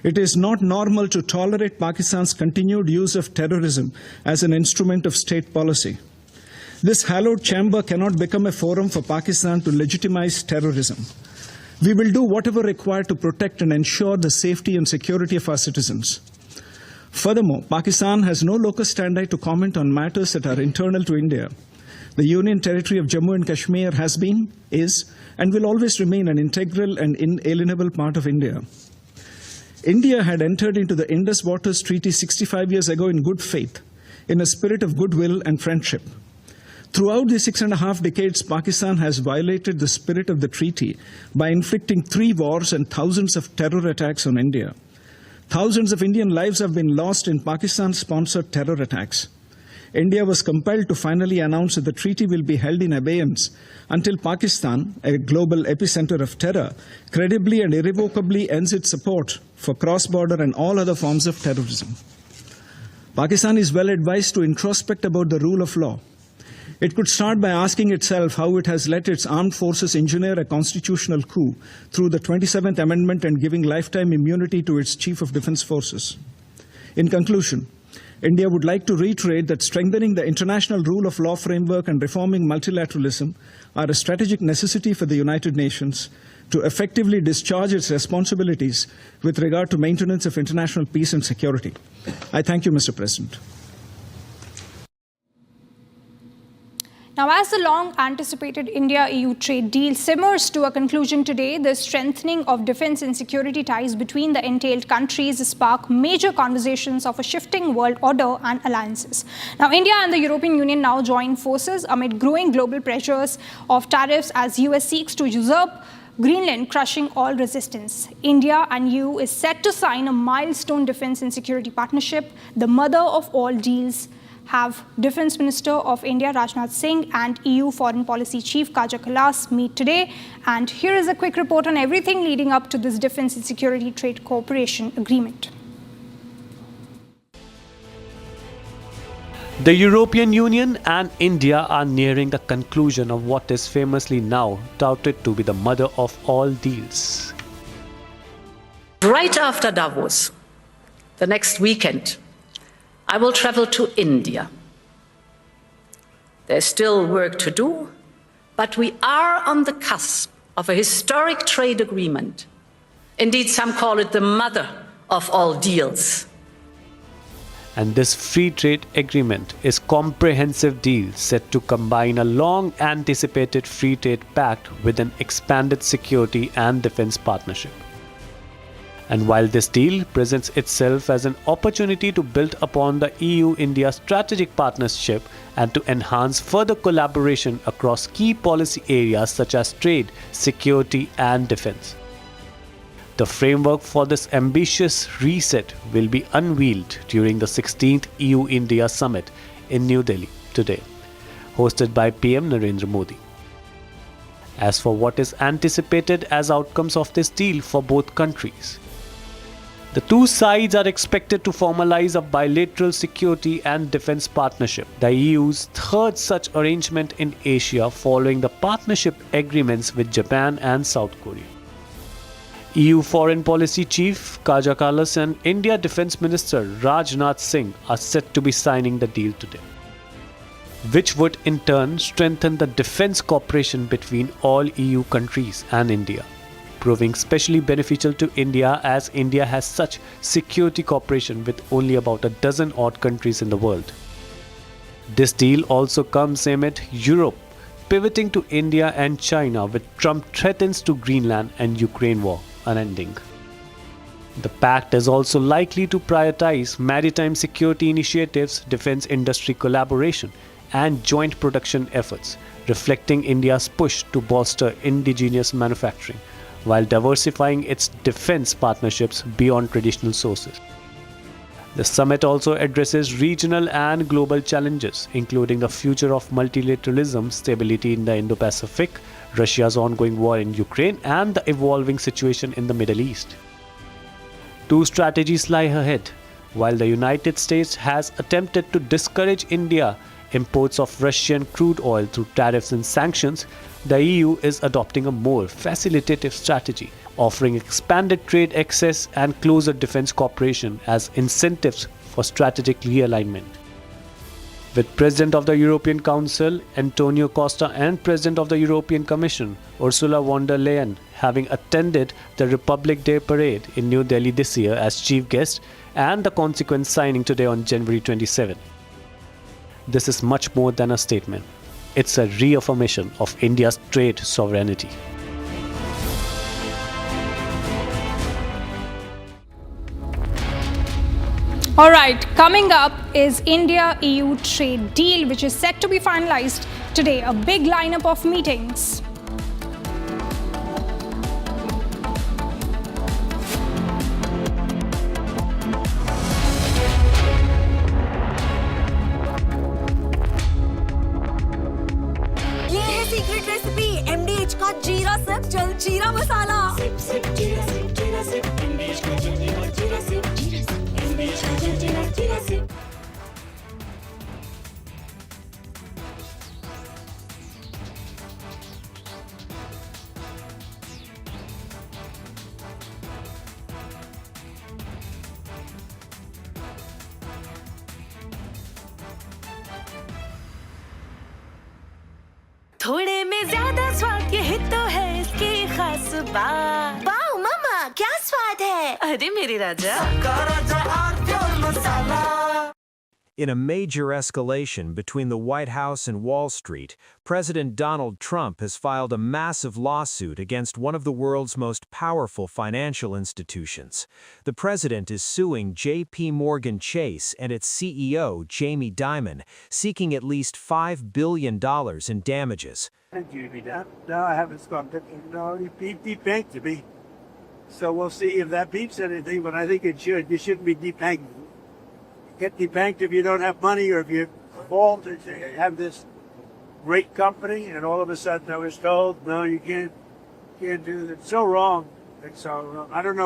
It is not normal to tolerate Pakistan's continued use of terrorism as an instrument of state policy. This hallowed chamber cannot become a forum for Pakistan to legitimize terrorism. We will do whatever required to protect and ensure the safety and security of our citizens. Furthermore, Pakistan has no locus standi to comment on matters that are internal to India. The Union Territory of Jammu and Kashmir has been, is, and will always remain an integral and inalienable part of India. India had entered into the Indus Waters Treaty 65 years ago in good faith, in a spirit of goodwill and friendship. Throughout the 6.5 decades, Pakistan has violated the spirit of the treaty by inflicting 3 wars and thousands of terror attacks on India. Thousands of Indian lives have been lost in Pakistan-sponsored terror attacks. India was compelled to finally announce that the treaty will be held in abeyance until Pakistan, a global epicenter of terror, credibly and irrevocably ends its support for cross-border and all other forms of terrorism. Pakistan is well advised to introspect about the rule of law. It could start by asking itself how it has let its armed forces engineer a constitutional coup through the 27th Amendment and giving lifetime immunity to its Chief of Defence Forces. In conclusion, India would like to reiterate that strengthening the international rule of law framework and reforming multilateralism are a strategic necessity for the United Nations to effectively discharge its responsibilities with regard to maintenance of international peace and security. I thank you, Mr. President. Now, as the long-anticipated India-EU trade deal simmers to a conclusion today, the strengthening of defence and security ties between the entailed countries spark major conversations of a shifting world order and alliances. Now, India and the European Union now join forces amid growing global pressures of tariffs as US seeks to usurp Greenland, crushing all resistance. India and EU is set to sign a milestone defence and security partnership, the mother of all deals. Have Defence Minister of India Rajnath Singh and EU Foreign Policy Chief Kaja Kallas meet today. And here is a quick report on everything leading up to this Defence and Security Trade Cooperation Agreement. The European Union and India are nearing the conclusion of what is famously now touted to be the mother of all deals. Right after Davos, the next weekend, I will travel to India. There's still work to do, but we are on the cusp of a historic trade agreement. Indeed, some call it the mother of all deals. And this free trade agreement is a comprehensive deal set to combine a long-anticipated free trade pact with an expanded security and defense partnership. And while this deal presents itself as an opportunity to build upon the EU-India strategic partnership and to enhance further collaboration across key policy areas such as trade, security and defense. The framework for this ambitious reset will be unveiled during the 16th EU-India Summit in New Delhi today, hosted by PM Narendra Modi. As for what is anticipated as outcomes of this deal for both countries, the two sides are expected to formalize a bilateral security and defense partnership, the EU's third such arrangement in Asia following the partnership agreements with Japan and South Korea. EU Foreign Policy Chief Kaja Kallas and India Defence Minister Rajnath Singh are set to be signing the deal today, which would in turn strengthen the defence cooperation between all EU countries and India, proving specially beneficial to India as India has such security cooperation with only about a dozen odd countries in the world. This deal also comes amid Europe pivoting to India and China with Trump threats to Greenland and Ukraine war unending. The pact is also likely to prioritize maritime security initiatives, defense industry collaboration, and joint production efforts, reflecting India's push to bolster indigenous manufacturing while diversifying its defense partnerships beyond traditional sources. The summit also addresses regional and global challenges, including the future of multilateralism, stability in the Indo-Pacific, Russia's ongoing war in Ukraine, and the evolving situation in the Middle East. Two strategies lie ahead. While the United States has attempted to discourage India imports of Russian crude oil through tariffs and sanctions, the EU is adopting a more facilitative strategy, offering expanded trade access and closer defense cooperation as incentives for strategic realignment. With President of the European Council Antonio Costa and President of the European Commission Ursula von der Leyen having attended the Republic Day parade in New Delhi this year as chief guest and the consequent signing today on January 27. This is much more than a statement. It's a reaffirmation of India's trade sovereignty. All right, coming up is India-EU trade deal, which is set to be finalized today. A big lineup of meetings. ये है secret recipe MDH का जीरा sip जल जीरा मसाला। Sip sip जीरा sip MDH का जल जीरा सिप MDH का जल जीरा सिप। थोड़े में ज्यादा स्वाद ये तो है इसकी खास बात। वाओ मम्मा क्या स्वाद है? अरे मेरे राजा। सबका राजा और प्योर मसाला। In a major escalation between the White House and Wall Street, President Donald Trump has filed a massive lawsuit against one of the world's most powerful financial institutions. The president is suing J.P. Morgan Chase and its CEO, Jamie Dimon, seeking at least $5 billion in damages. Thank you, no, I haven't stopped it. No, he debanked me. So we'll see if that beeps anything, but I think it should. You shouldn't be debanking. Get debanked if you don't have money or if you fall to have this great company, and all of a sudden I was told, no, you can't do that. It's so wrong. It's so wrong. I don't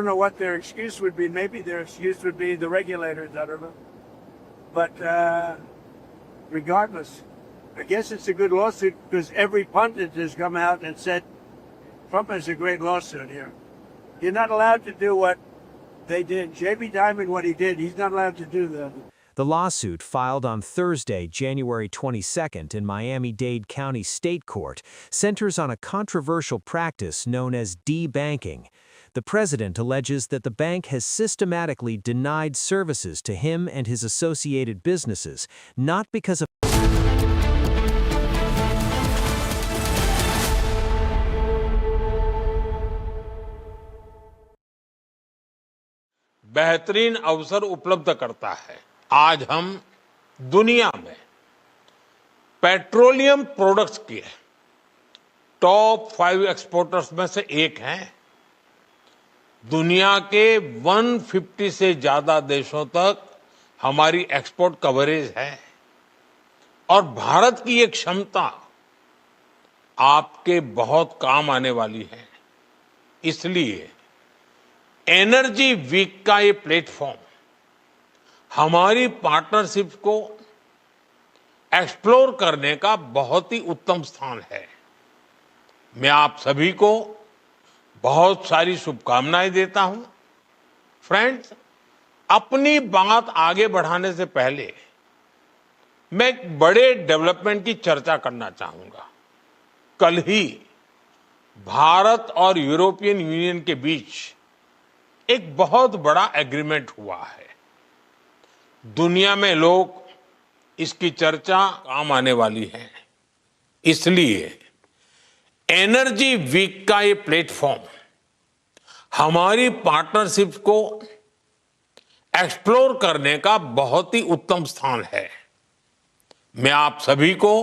know what their excuse would be. Maybe their excuse would be the regulators. I don't know. But regardless, I guess it's a good lawsuit because every pundit has come out and said Trump has a great lawsuit here. You're not allowed to do what they did. Jamie Dimon, what he did, he's not allowed to do that. The lawsuit, filed on Thursday, January 22nd in Miami-Dade County State Court, centers on a controversial practice known as debanking. The president alleges that the bank has systematically denied services to him and his associated businesses, not because of बेहतरीन अवसर उपलब्ध करता है। आज हम दुनिया में petroleum products के टॉप 5 एक्सपोर्टर्स में से एक हैं। दुनिया के 150 से ज्यादा देशों तक हमारी एक्सपोर्ट कवरेज है और भारत की ये क्षमता आपके बहुत काम आने वाली है। इसलिए एनर्जी वीक का ये प्लेटफॉर्म हमारी पार्टनरशिप को एक्सप्लोर करने का बहुत ही उत्तम स्थान है। मैं आप सभी को बहुत सारी शुभकामनाएं देता हूं। फ्रेंड्स, अपनी बात आगे बढ़ाने से पहले मैं एक बड़े डेवलपमेंट की चर्चा करना चाहूंगा। कल ही भारत और यूरोपियन यूनियन के बीच एक बहुत बड़ा एग्रीमेंट हुआ है। दुनिया में लोग इसकी चर्चा काम आने वाली है। इसलिए एनर्जी वीक का ये प्लेटफॉर्म हमारी पार्टनरशिप को एक्सप्लोर करने का बहुत ही उत्तम स्थान है। मैं आप सभी को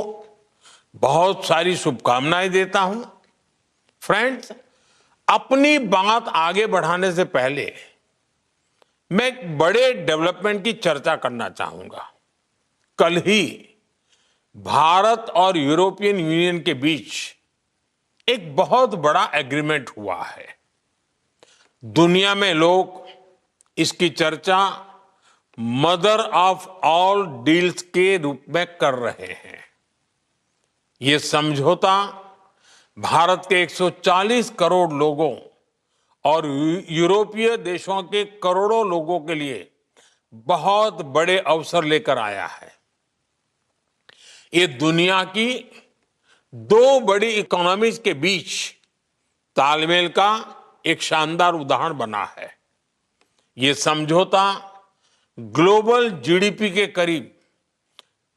बहुत सारी शुभकामनाएं देता हूं। फ्रेंड्स, अपनी बात आगे बढ़ाने से पहले मैं एक बड़े डेवलपमेंट की चर्चा करना चाहूंगा। कल ही भारत और यूरोपियन यूनियन के बीच एक बहुत बड़ा एग्रीमेंट हुआ है। दुनिया में लोग इसकी चर्चा मदर ऑफ ऑल डील्स के रूप में कर रहे हैं। ये समझौता भारत के 140 करोड़ लोगों और यूरोपीय देशों के करोड़ों लोगों के लिए बहुत बड़े अवसर लेकर आया है। ये दुनिया की 2 बड़ी इकोनॉमीज के बीच तालमेल का एक शानदार उदाहरण बना है। ये समझौता ग्लोबल जीडीपी के करीब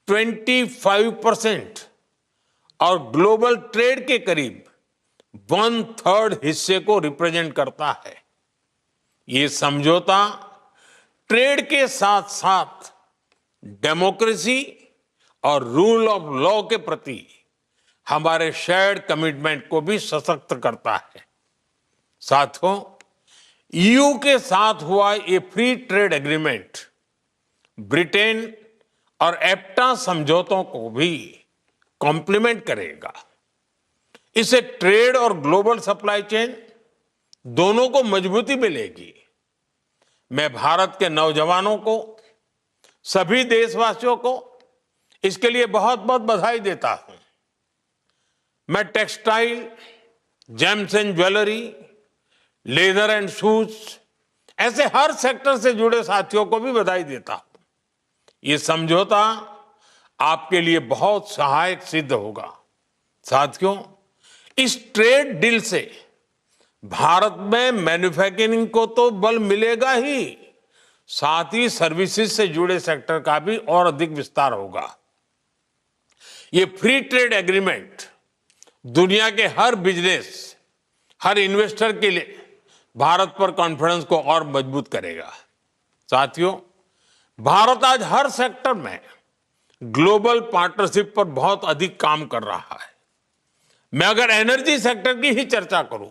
25% और ग्लोबल ट्रेड के करीब 1/3 हिस्से को रिप्रेजेंट करता है। ये समझौता ट्रेड के साथ साथ डेमोक्रेसी और रूल ऑफ लॉ के प्रति हमारे शेयर्ड कमिटमेंट को भी सशक्त करता है। साथियों, ईयू के साथ हुआ ये फ्री ट्रेड एग्रीमेंट ब्रिटेन और एप्टा समझौतों को भी कॉम्प्लीमेंट करेगा। इससे ट्रेड और ग्लोबल सप्लाई चेन दोनों को मजबूती मिलेगी। मैं भारत के नौजवानों को, सभी देशवासियों को इसके लिए बहुत बहुत बधाई देता हूं। मैं textile, James and jewellery, leather and shoes ऐसे हर सेक्टर से जुड़े साथियों को भी बधाई देता हूं। ये समझौता आपके लिए बहुत सहायक सिद्ध होगा। साथियों, इस ट्रेड डील से भारत में मैन्युफैक्चरिंग को तो बल मिलेगा ही, साथ ही सर्विसेज से जुड़े सेक्टर का भी और अधिक विस्तार होगा। ये फ्री ट्रेड एग्रीमेंट दुनिया के हर बिजनेस, हर इन्वेस्टर के लिए भारत पर कॉन्फिडेंस को और मजबूत करेगा। साथियों, भारत आज हर सेक्टर में ग्लोबल पार्टनरशिप पर बहुत अधिक काम कर रहा है। मैं अगर एनर्जी सेक्टर की ही चर्चा करूं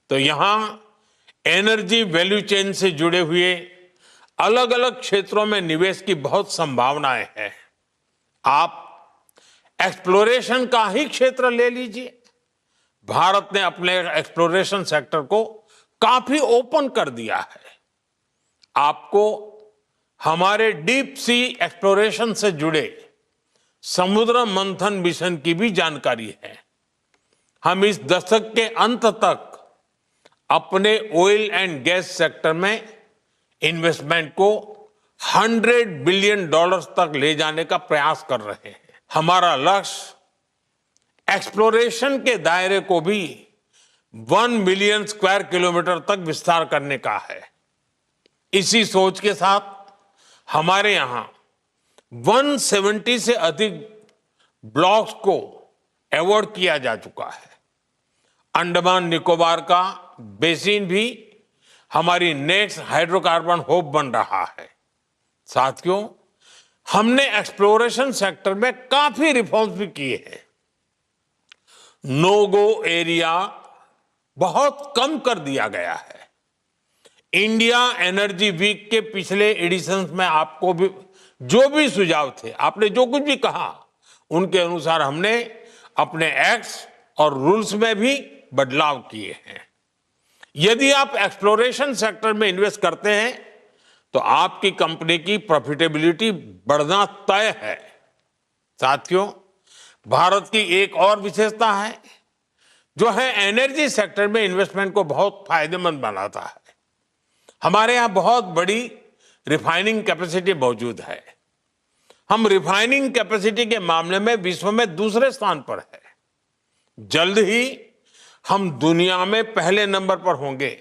तो यहां एनर्जी वैल्यू चेन से जुड़े हुए अलग अलग क्षेत्रों में निवेश की बहुत संभावनाएं हैं। आप एक्सप्लोरेशन का ही क्षेत्र ले लीजिए। भारत ने अपने एक्सप्लोरेशन सेक्टर को काफी ओपन कर दिया है। आपको हमारे डीप सी एक्सप्लोरेशन से जुड़े समुद्र मंथन मिशन की भी जानकारी है। हम इस दशक के अंत तक अपने ऑयल एंड गैस सेक्टर में इन्वेस्टमेंट को $100 बिलियन तक ले जाने का प्रयास कर रहे हैं। हमारा लक्ष्य एक्सप्लोरेशन के दायरे को भी 1 मिलियन स्क्वायर किलोमीटर तक विस्तार करने का है। इसी सोच के साथ हमारे यहां 170 से अधिक ब्लॉक्स को अवार्ड किया जा चुका है। अंडमान निकोबार का बेसिन भी हमारी नेक्स्ट हाइड्रोकार्बन होप बन रहा है। साथियों, हमने एक्सप्लोरेशन सेक्टर में काफी रिफॉर्म्स भी किए हैं। नो गो एरिया बहुत कम कर दिया गया है। इंडिया एनर्जी वीक के पिछले एडिशंस में आपको भी जो भी सुझाव थे, आपने जो कुछ भी कहा, उनके अनुसार हमने अपने एक्ट्स और रूल्स में भी बदलाव किए हैं। यदि आप एक्सप्लोरेशन सेक्टर में इन्वेस्ट करते हैं तो आपकी कंपनी की प्रॉफिटेबिलिटी बढ़ना तय है। साथियों, भारत की एक और विशेषता है जो है एनर्जी सेक्टर में इन्वेस्टमेंट को बहुत फायदेमंद बनाता है। हमारे यहां बहुत बड़ी रिफाइनिंग कैपेसिटी मौजूद है। हम रिफाइनिंग कैपेसिटी के मामले में विश्व में दूसरे स्थान पर है। जल्द ही हम दुनिया में पहले नंबर पर होंगे।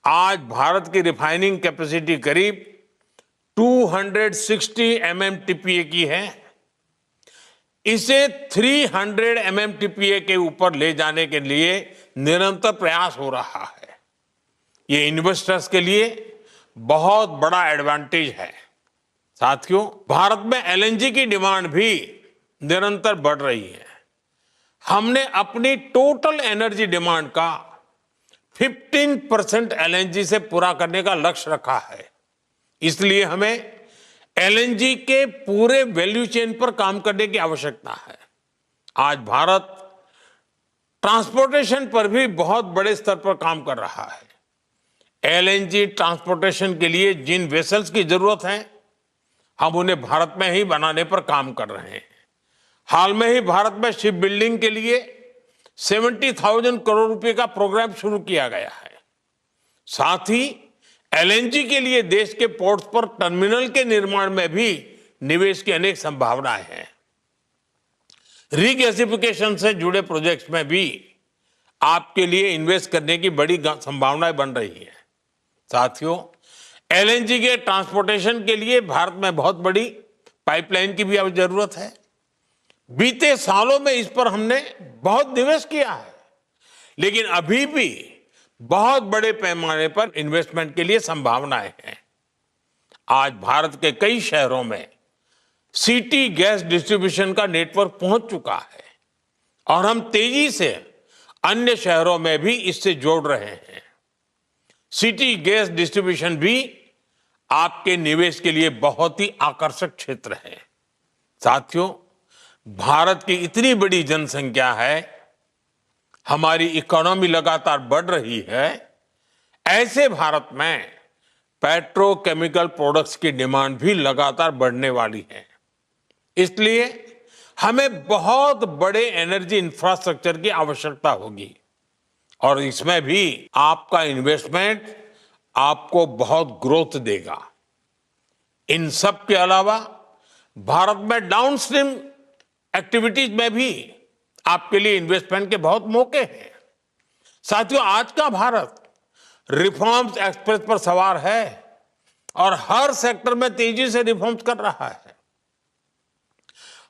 आज भारत की रिफाइनिंग कैपेसिटी करीब 260 MMTPA की है। इसे 300 MMTPA के ऊपर ले जाने के लिए निरंतर प्रयास हो रहा है। ये इन्वेस्टर्स के लिए बहुत बड़ा एडवांटेज है। साथियों, भारत में LNG की डिमांड भी निरंतर बढ़ रही है। हमने अपनी टोटल एनर्जी डिमांड का 15% LNG से पूरा करने का लक्ष्य रखा है। इसलिए हमें LNG के पूरे वैल्यू चेन पर काम करने की आवश्यकता है। आज भारत ट्रांसपोर्टेशन पर भी बहुत बड़े स्तर पर काम कर रहा है। LNG ट्रांसपोर्टेशन के लिए जिन वेसल्स की जरूरत है, हम उन्हें भारत में ही बनाने पर काम कर रहे हैं। हाल में ही भारत में शिप बिल्डिंग के लिए 70,000 करोड़ रुपए का प्रोग्राम शुरू किया गया है। साथ ही LNG के लिए देश के पोर्ट्स पर टर्मिनल के निर्माण में भी निवेश की अनेक संभावनाएं हैं। रीगैसिफिकेशन से जुड़े प्रोजेक्ट्स में भी आपके लिए इन्वेस्ट करने की बड़ी संभावनाएं बन रही हैं। साथियों, LNG के ट्रांसपोर्टेशन के लिए भारत में बहुत बड़ी पाइपलाइन की भी अब जरूरत है। बीते सालों में इस पर हमने बहुत निवेश किया है, लेकिन अभी भी बहुत बड़े पैमाने पर इन्वेस्टमेंट के लिए संभावनाएं हैं। आज भारत के कई शहरों में सिटी गैस डिस्ट्रीब्यूशन का नेटवर्क पहुंच चुका है और हम तेजी से अन्य शहरों में भी इससे जोड़ रहे हैं। सिटी गैस डिस्ट्रीब्यूशन भी आपके निवेश के लिए बहुत ही आकर्षक क्षेत्र है। साथियों, भारत की इतनी बड़ी जनसंख्या है, हमारी इकोनॉमी लगातार बढ़ रही है। ऐसे भारत में पेट्रोकेमिकल प्रोडक्ट्स की डिमांड भी लगातार बढ़ने वाली है। इसलिए हमें बहुत बड़े एनर्जी इंफ्रास्ट्रक्चर की आवश्यकता होगी और इसमें भी आपका इन्वेस्टमेंट आपको बहुत ग्रोथ देगा। इन सब के अलावा भारत में डाउनस्ट्रीम एक्टिविटीज में भी आपके लिए इन्वेस्टमेंट के बहुत मौके हैं। साथियों, आज का भारत रिफॉर्म्स एक्सप्रेस पर सवार है और हर सेक्टर में तेजी से रिफॉर्म्स कर रहा है।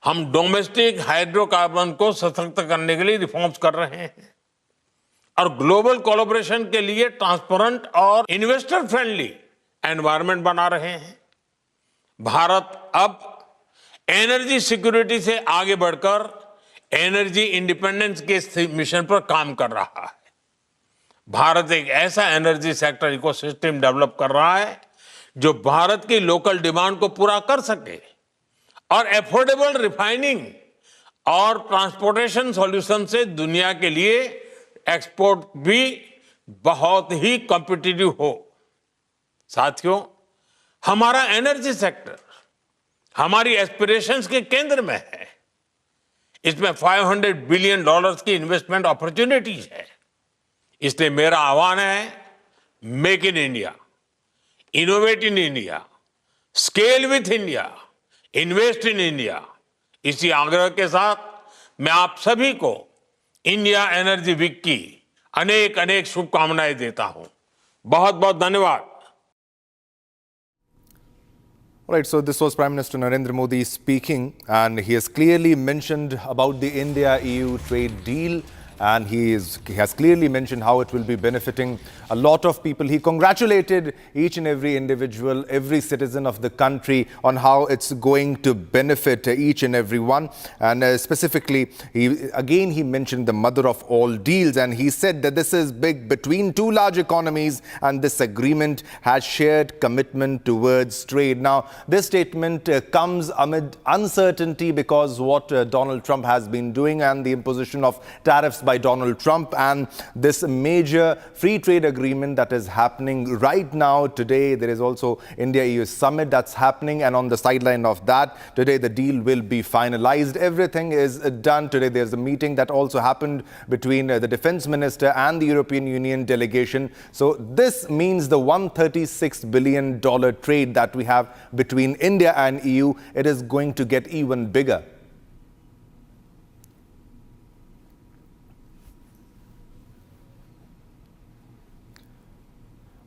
हम डोमेस्टिक हाइड्रोकार्बन को सशक्त करने के लिए रिफॉर्म्स कर रहे हैं और ग्लोबल कोलैबोरेशन के लिए ट्रांसपेरेंट और इन्वेस्टर फ्रेंडली एनवायरनमेंट बना रहे हैं। भारत अब एनर्जी सिक्योरिटी से आगे बढ़कर एनर्जी इंडिपेंडेंस के मिशन पर काम कर रहा है। भारत एक ऐसा एनर्जी सेक्टर इकोसिस्टम डेवलप कर रहा है जो भारत की लोकल डिमांड को पूरा कर सके और एफोर्डेबल रिफाइनिंग और ट्रांसपोर्टेशन सॉल्यूशन से दुनिया के लिए एक्सपोर्ट भी बहुत ही कॉम्पिटिटिव हो। साथियों, हमारा एनर्जी सेक्टर हमारी एस्पिरेशंस के केंद्र में है। इसमें $500 बिलियन की इन्वेस्टमेंट अपॉर्चुनिटीज है। इसलिए मेरा आह्वान है, make in India, innovate in India, scale with India, invest in India. इसी आग्रह के साथ मैं आप सभी को इंडिया एनर्जी वीक की अनेक अनेक शुभकामनाएं देता हूं। बहुत बहुत धन्यवाद। Right, so this was Prime Minister Narendra Modi speaking, and he has clearly mentioned about the India-EU trade deal and he has clearly mentioned how it will be benefiting a lot of people. He congratulated each and every individual, every citizen of the country on how it's going to benefit each and every one. And specifically, he mentioned the mother of all deals, and he said that this is big between two large economies, and this agreement has shared commitment towards trade. Now, this statement comes amid uncertainty because what Donald Trump has been doing and the imposition of tariffs by Donald Trump, and this major free trade agreement that is happening right now. Today, there is also India-EU summit that's happening, and on the sideline of that, today the deal will be finalized. Everything is done. Today, there's a meeting that also happened between the defense minister and the European Union delegation. So this means the $136 billion trade that we have between India and EU, it is going to get even bigger.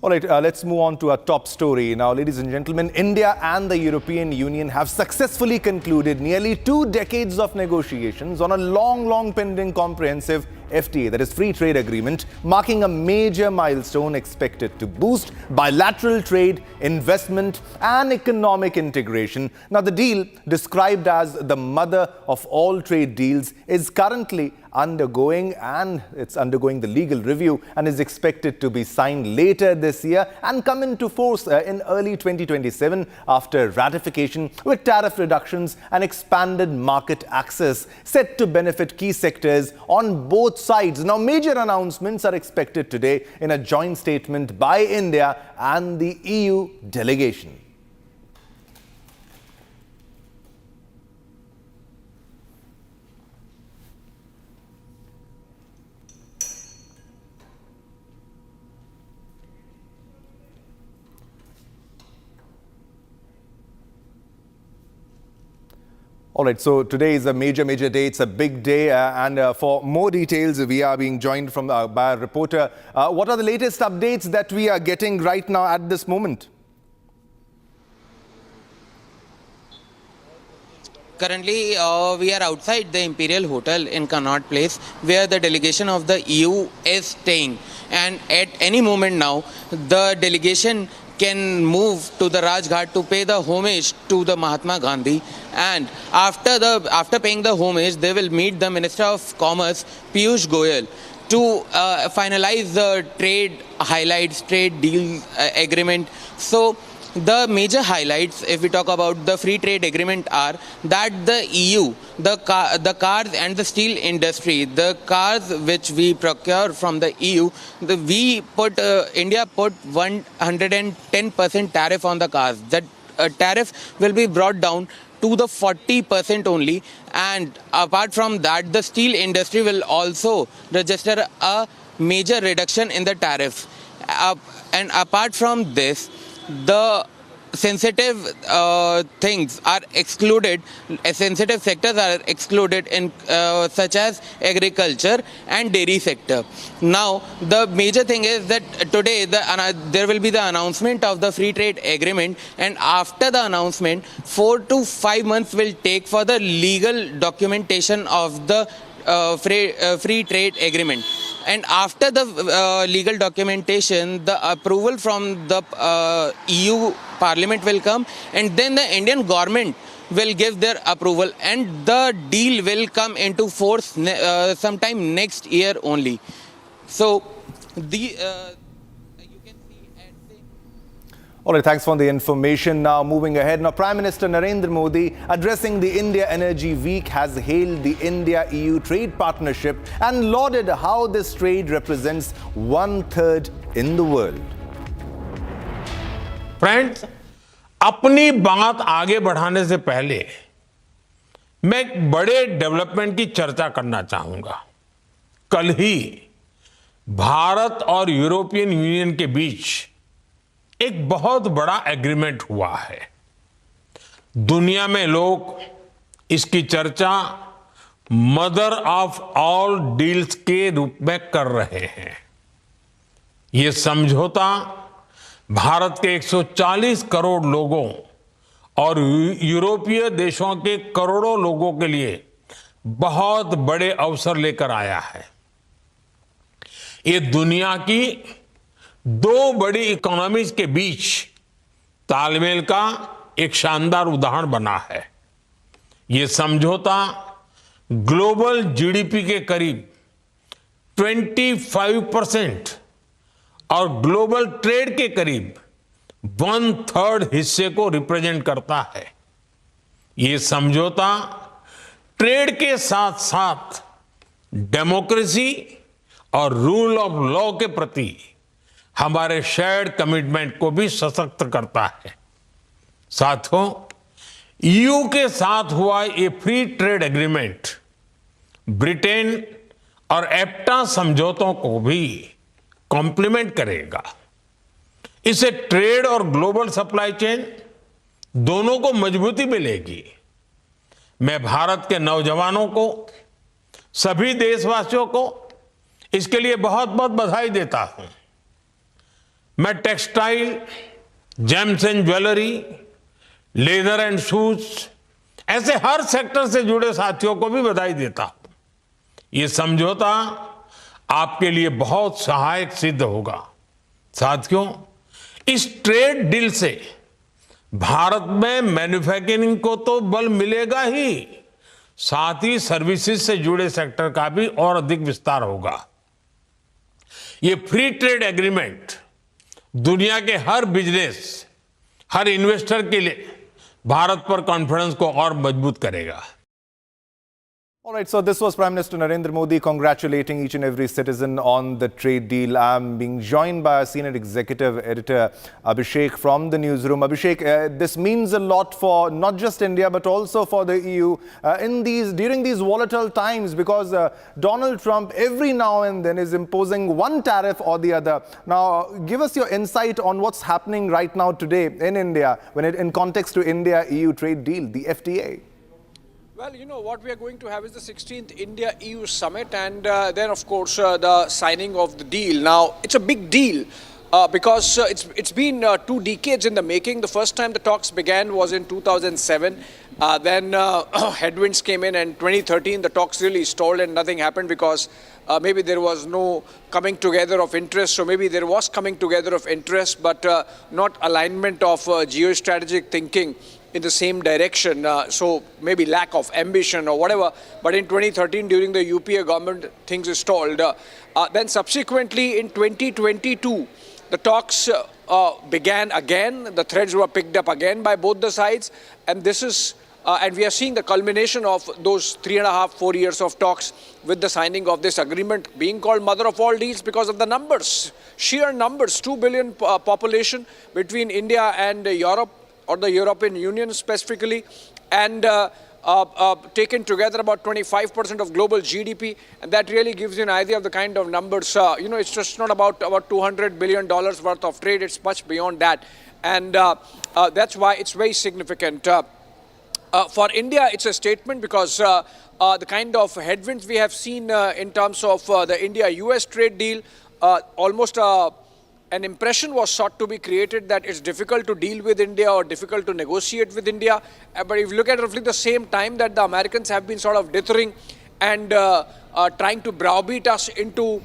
All right, let's move on to our top story. Now, ladies and gentlemen, India and the European Union have successfully concluded nearly 2 decades of negotiations on a long pending comprehensive FTA, that is free trade agreement, marking a major milestone expected to boost bilateral trade, investment and economic integration. Now, the deal, described as the mother of all trade deals, is currently undergoing the legal review and is expected to be signed later this year and come into force in early 2027 after ratification, with tariff reductions and expanded market access set to benefit key sectors on both sides. Now, major announcements are expected today in a joint statement by India and the EU delegation. All right, so today is a major day. It's a big day. And for more details, we are being joined by a reporter. What are the latest updates that we are getting right now at this moment? Currently, we are outside the Imperial Hotel in Connaught Place, where the delegation of the EU is staying. And at any moment now, the delegation can move to the Rajghat to pay the homage to the Mahatma Gandhi, and after paying the homage, they will meet the Minister of Commerce Piyush Goyal to finalize the trade highlights, trade deal agreement. So the major highlights, if we talk about the free trade agreement, are that the EU, the cars and the steel industry, the cars which we procure from the EU, India put 110% tariff on the cars. That tariff will be brought down to the 40% only, and apart from that, the steel industry will also register a major reduction in the tariff. And apart from this, the sensitive things are excluded, sensitive sectors are excluded in such as agriculture and dairy sector. Now, the major thing is that today there will be the announcement of the free trade agreement, and after the announcement, 4 to 5 months will take for the legal documentation of the free trade agreement. And after the legal documentation, the approval from the EU Parliament will come, and then the Indian government will give their approval, and the deal will come into force sometime next year only. So, all right, thanks for the information. Now, moving ahead. Now, Prime Minister Narendra Modi, addressing the India Energy Week, has hailed the India-EU trade partnership and lauded how this trade represents 1/3 in the world. Friends, अपनी बात आगे बढ़ाने से पहले मैं एक बड़े development की चर्चा करना चाहूंगा। कल ही भारत और यूरोपियन यूनियन के बीच एक बहुत बड़ा एग्रीमेंट हुआ है। दुनिया में लोग इसकी चर्चा मदर ऑफ ऑल डील्स के रूप में कर रहे हैं। ये समझौता भारत के 140 करोड़ लोगों और यूरोपीय देशों के करोड़ों लोगों के लिए बहुत बड़े अवसर लेकर आया है। ये दुनिया की दो बड़ी इकोनॉमीज के बीच तालमेल का एक शानदार उदाहरण बना है। ये समझौता ग्लोबल जीडीपी के करीब 25% और ग्लोबल ट्रेड के करीब 1/3 हिस्से को रिप्रेजेंट करता है। ये समझौता ट्रेड के साथ साथ डेमोक्रेसी और रूल ऑफ लॉ के प्रति हमारे शेयर्ड कमिटमेंट को भी सशक्त करता है। साथियों, ईयू के साथ हुआ ये फ्री ट्रेड एग्रीमेंट ब्रिटेन और एप्टा समझौतों को भी कॉम्प्लीमेंट करेगा। इससे ट्रेड और ग्लोबल सप्लाई चेन दोनों को मजबूती मिलेगी। मैं भारत के नौजवानों को, सभी देशवासियों को इसके लिए बहुत बहुत बधाई देता हूं। मैं textile, James and jewellery, leather and shoes ऐसे हर सेक्टर से जुड़े साथियों को भी बधाई देता हूं। ये समझौता आपके लिए बहुत सहायक सिद्ध होगा। साथियों, इस ट्रेड डील से भारत में मैन्युफैक्चरिंग को तो बल मिलेगा ही, साथ ही सर्विसेज से जुड़े सेक्टर का भी और अधिक विस्तार होगा। ये फ्री ट्रेड एग्रीमेंट दुनिया के हर बिजनेस, हर इन्वेस्टर के लिए भारत पर कॉन्फिडेंस को और मजबूत करेगा। All right, so this was Prime Minister Narendra Modi congratulating each and every citizen on the trade deal. I'm being joined by our senior executive editor, Abhishek, from the newsroom. Abhishek, this means a lot for not just India, but also for the EU during these volatile times, because Donald Trump every now and then is imposing one tariff or the other. Now, give us your insight on what's happening right now today in India, in context to India-EU trade deal, the FTA. Well, you know, what we are going to have is the 16th India-EU summit, and then, of course, the signing of the deal. Now, it's a big deal because it's been 2 decades in the making. The first time the talks began was in 2007. Then headwinds came in, and 2013 the talks really stalled and nothing happened because maybe there was no coming together of interest. So maybe there was coming together of interest, but not alignment of geostrategic thinking in the same direction, so maybe lack of ambition or whatever. But in 2013, during the UPA government, things stalled. Then subsequently in 2022, the talks began again. The threads were picked up again by both the sides, and this is and we are seeing the culmination of those 3.5-4 years of talks with the signing of this agreement, being called mother of all deals because of the numbers, sheer numbers. 2 billion population between India and Europe, or the European Union specifically, and taken together about 25% of global GDP, and that really gives you an idea of the kind of numbers. You know, it's just not about $200 billion worth of trade, it's much beyond that, and that's why it's very significant. For India, it's a statement because the kind of headwinds we have seen in terms of the India-US trade deal, almost an impression was sought to be created that it's difficult to deal with India or difficult to negotiate with India. But if you look at roughly the same time that the Americans have been sort of dithering and trying to browbeat us into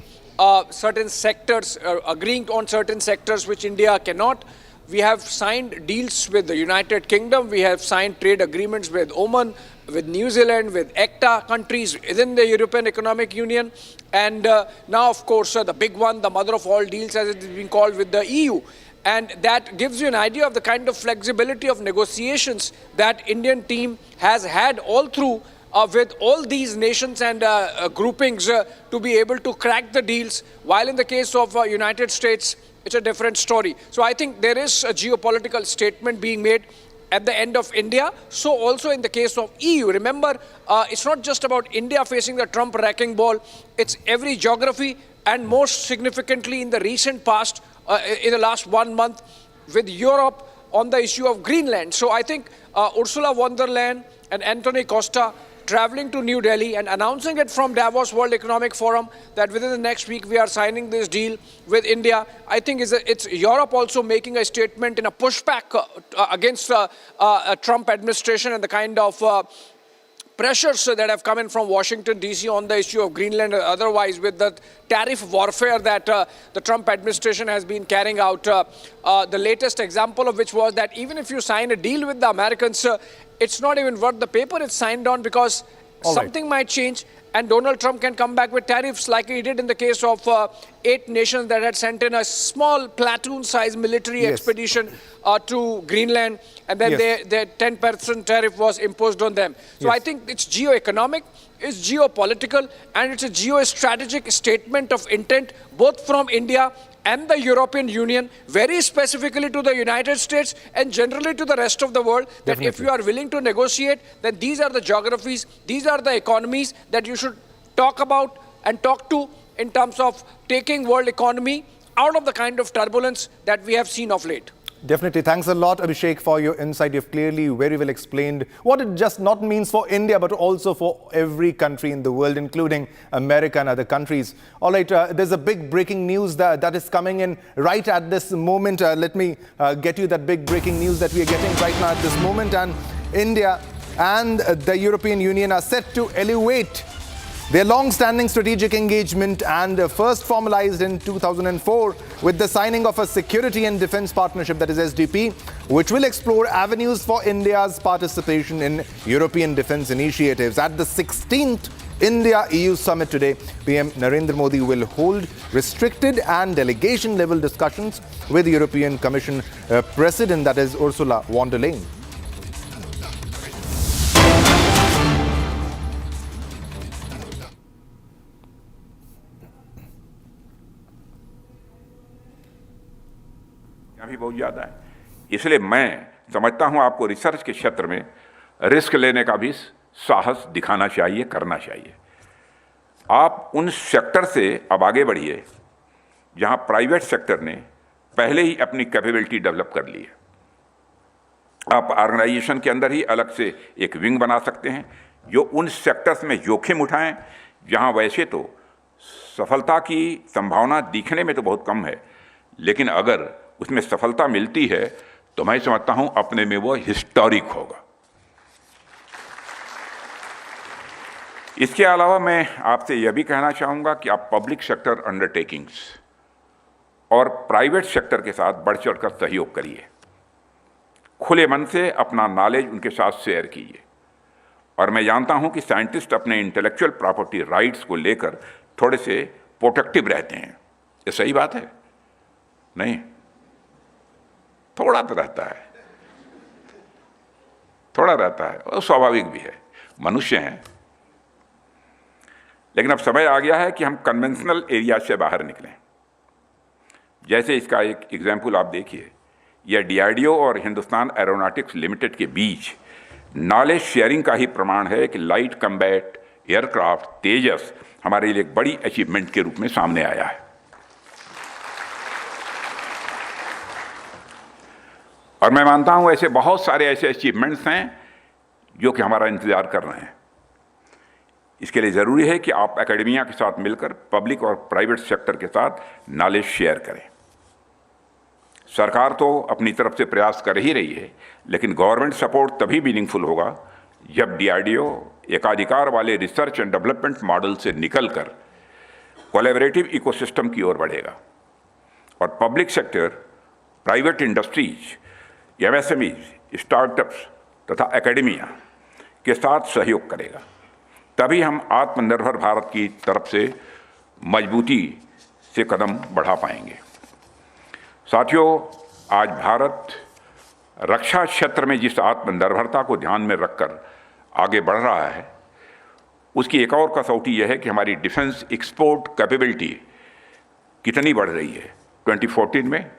certain sectors, agreeing on certain sectors which India cannot. We have signed deals with the United Kingdom. We have signed trade agreements with Oman, with New Zealand, with ECTA countries within the European Economic Union. And now, of course, the big one, the mother of all deals, as it is being called, with the EU. And that gives you an idea of the kind of flexibility of negotiations that Indian team has had all through with all these nations and groupings to be able to crack the deals, while in the case of United States, it's a different story. So I think there is a geopolitical statement being made at the end of India. So also in the case of EU, remember, it's not just about India facing the Trump wrecking ball, it's every geography, and most significantly in the recent past, in the last 1 month, with Europe on the issue of Greenland. So I think Ursula von der Leyen and Anthony Costa traveling to New Delhi and announcing it from Davos World Economic Forum that within the next week we are signing this deal with India. I think it's Europe also making a statement in a pushback against Trump administration and the kind of pressures that have come in from Washington, D.C. on the issue of Greenland and otherwise, with the tariff warfare that the Trump administration has been carrying out. The latest example of which was that even if you sign a deal with the Americans, it's not even worth the paper it's signed on, because something might change and Donald Trump can come back with tariffs like he did in the case of 8 nations that had sent in a small platoon-sized military expedition to Greenland, and then their 10% tariff was imposed on them. So I think it's geo-economic, it's geopolitical, and it's a geostrategic statement of intent, both from India and the European Union, very specifically to the United States and generally to the rest of the world, that if you are willing to negotiate, then these are the geographies, these are the economies that you should talk about and talk to in terms of taking world economy out of the kind of turbulence that we have seen of late. Definitely. Thanks a lot, Abhishek, for your insight. You've clearly very well explained what it just not means for India, but also for every country in the world, including America and other countries. All right, there's a big breaking news that is coming in right at this moment. Let me get you that big breaking news that we are getting right now at this moment. And India and the European Union are set to elevate their long-standing strategic engagement, and first formalized in 2004 with the signing of a security and defense partnership, that is SDP, which will explore avenues for India's participation in European defense initiatives. At the 16th India-EU summit today, PM Narendra Modi will hold restricted and delegation-level discussions with the European Commission President, that is Ursula von der Leyen. भी बहुत ज़्यादा है, इसलिए मैं समझता हूं आपको research के क्षेत्र में रिस्क लेने का भी साहस दिखाना चाहिए, करना चाहिए। आप उन सेक्टर से अब आगे बढ़िए जहां प्राइवेट सेक्टर ने पहले ही अपनी कैपेबिलिटी डेवलप कर ली है। आप ऑर्गेनाइजेशन के अंदर ही अलग से एक विंग बना सकते हैं जो उन सेक्टर्स में जोखिम उठाएं जहां वैसे तो सफलता की संभावना दिखने में तो बहुत कम है, लेकिन अगर उसमें सफलता मिलती है तो मैं समझता हूं अपने में वो हिस्टोरिक होगा। इसके अलावा मैं आपसे यह भी कहना चाहूँगा कि आप पब्लिक सेक्टर अंडरटेकिंग्स और प्राइवेट सेक्टर के साथ बढ़ चढ़कर सहयोग करिए, खुले मन से अपना नॉलेज उनके साथ शेयर कीजिए। और मैं जानता हूं कि साइंटिस्ट अपने इंटेलेक्चुअल प्रॉपर्टी राइट्स को लेकर थोड़े से प्रोटेक्टिव रहते हैं। ये सही बात है? नहीं, थोड़ा तो रहता है, थोड़ा रहता है, और स्वाभाविक भी है, मनुष्य हैं। लेकिन अब समय आ गया है कि हम कन्वेंशनल एरिया से बाहर निकलें। जैसे इसका एक एग्जाम्पल आप देखिए, यह डीआरडीओ और हिंदुस्तान एरोनॉटिक्स लिमिटेड के बीच नॉलेज शेयरिंग का ही प्रमाण है कि लाइट कम्बैट एयरक्राफ्ट तेजस हमारे लिए एक बड़ी अचीवमेंट के रूप में सामने आया है। और मैं मानता हूं ऐसे बहुत सारे ऐसे अचीवमेंट्स हैं जो कि हमारा इंतजार कर रहे हैं। इसके लिए ज़रूरी है कि आप एकेडमिया के साथ मिलकर पब्लिक और प्राइवेट सेक्टर के साथ नॉलेज शेयर करें। सरकार तो अपनी तरफ से प्रयास कर ही रही है, लेकिन गवर्नमेंट सपोर्ट तभी मीनिंगफुल होगा जब डीआरडीओ एकाधिकार वाले रिसर्च एंड डेवलपमेंट मॉडल से निकलकर कोलैबोरेटिव इकोसिस्टम की ओर बढ़ेगा और public sector, private industries, MSMEs, startups तथा एकेडमिया के साथ सहयोग करेगा। तभी हम आत्मनिर्भर भारत की तरफ से मजबूती से कदम बढ़ा पाएंगे। साथियों, आज भारत रक्षा क्षेत्र में जिस आत्मनिर्भरता को ध्यान में रखकर आगे बढ़ रहा है, उसकी एक और कसौटी यह है कि हमारी डिफेंस एक्सपोर्ट कैपेबिलिटी कितनी बढ़ रही है। 2014 में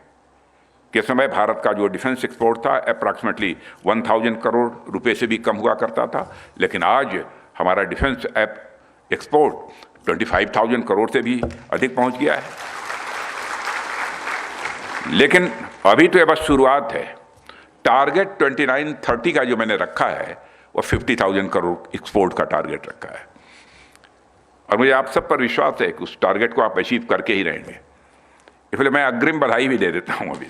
के समय भारत का जो डिफेंस एक्सपोर्ट था अप्रॉक्सीमेटली 1000 करोड़ रुपए से भी कम हुआ करता था, लेकिन आज हमारा डिफेंस एक्सपोर्ट 25,000 करोड़ से भी अधिक पहुंच गया है। लेकिन अभी तो यह बस शुरुआत है। टारगेट 2930 का जो मैंने रखा है वो 50,000 करोड़ एक्सपोर्ट का टारगेट रखा है, और मुझे आप सब पर विश्वास है कि उस टारगेट को आप अचीव करके ही रहेंगे। इसलिए मैं अग्रिम बधाई भी दे देता हूं अभी।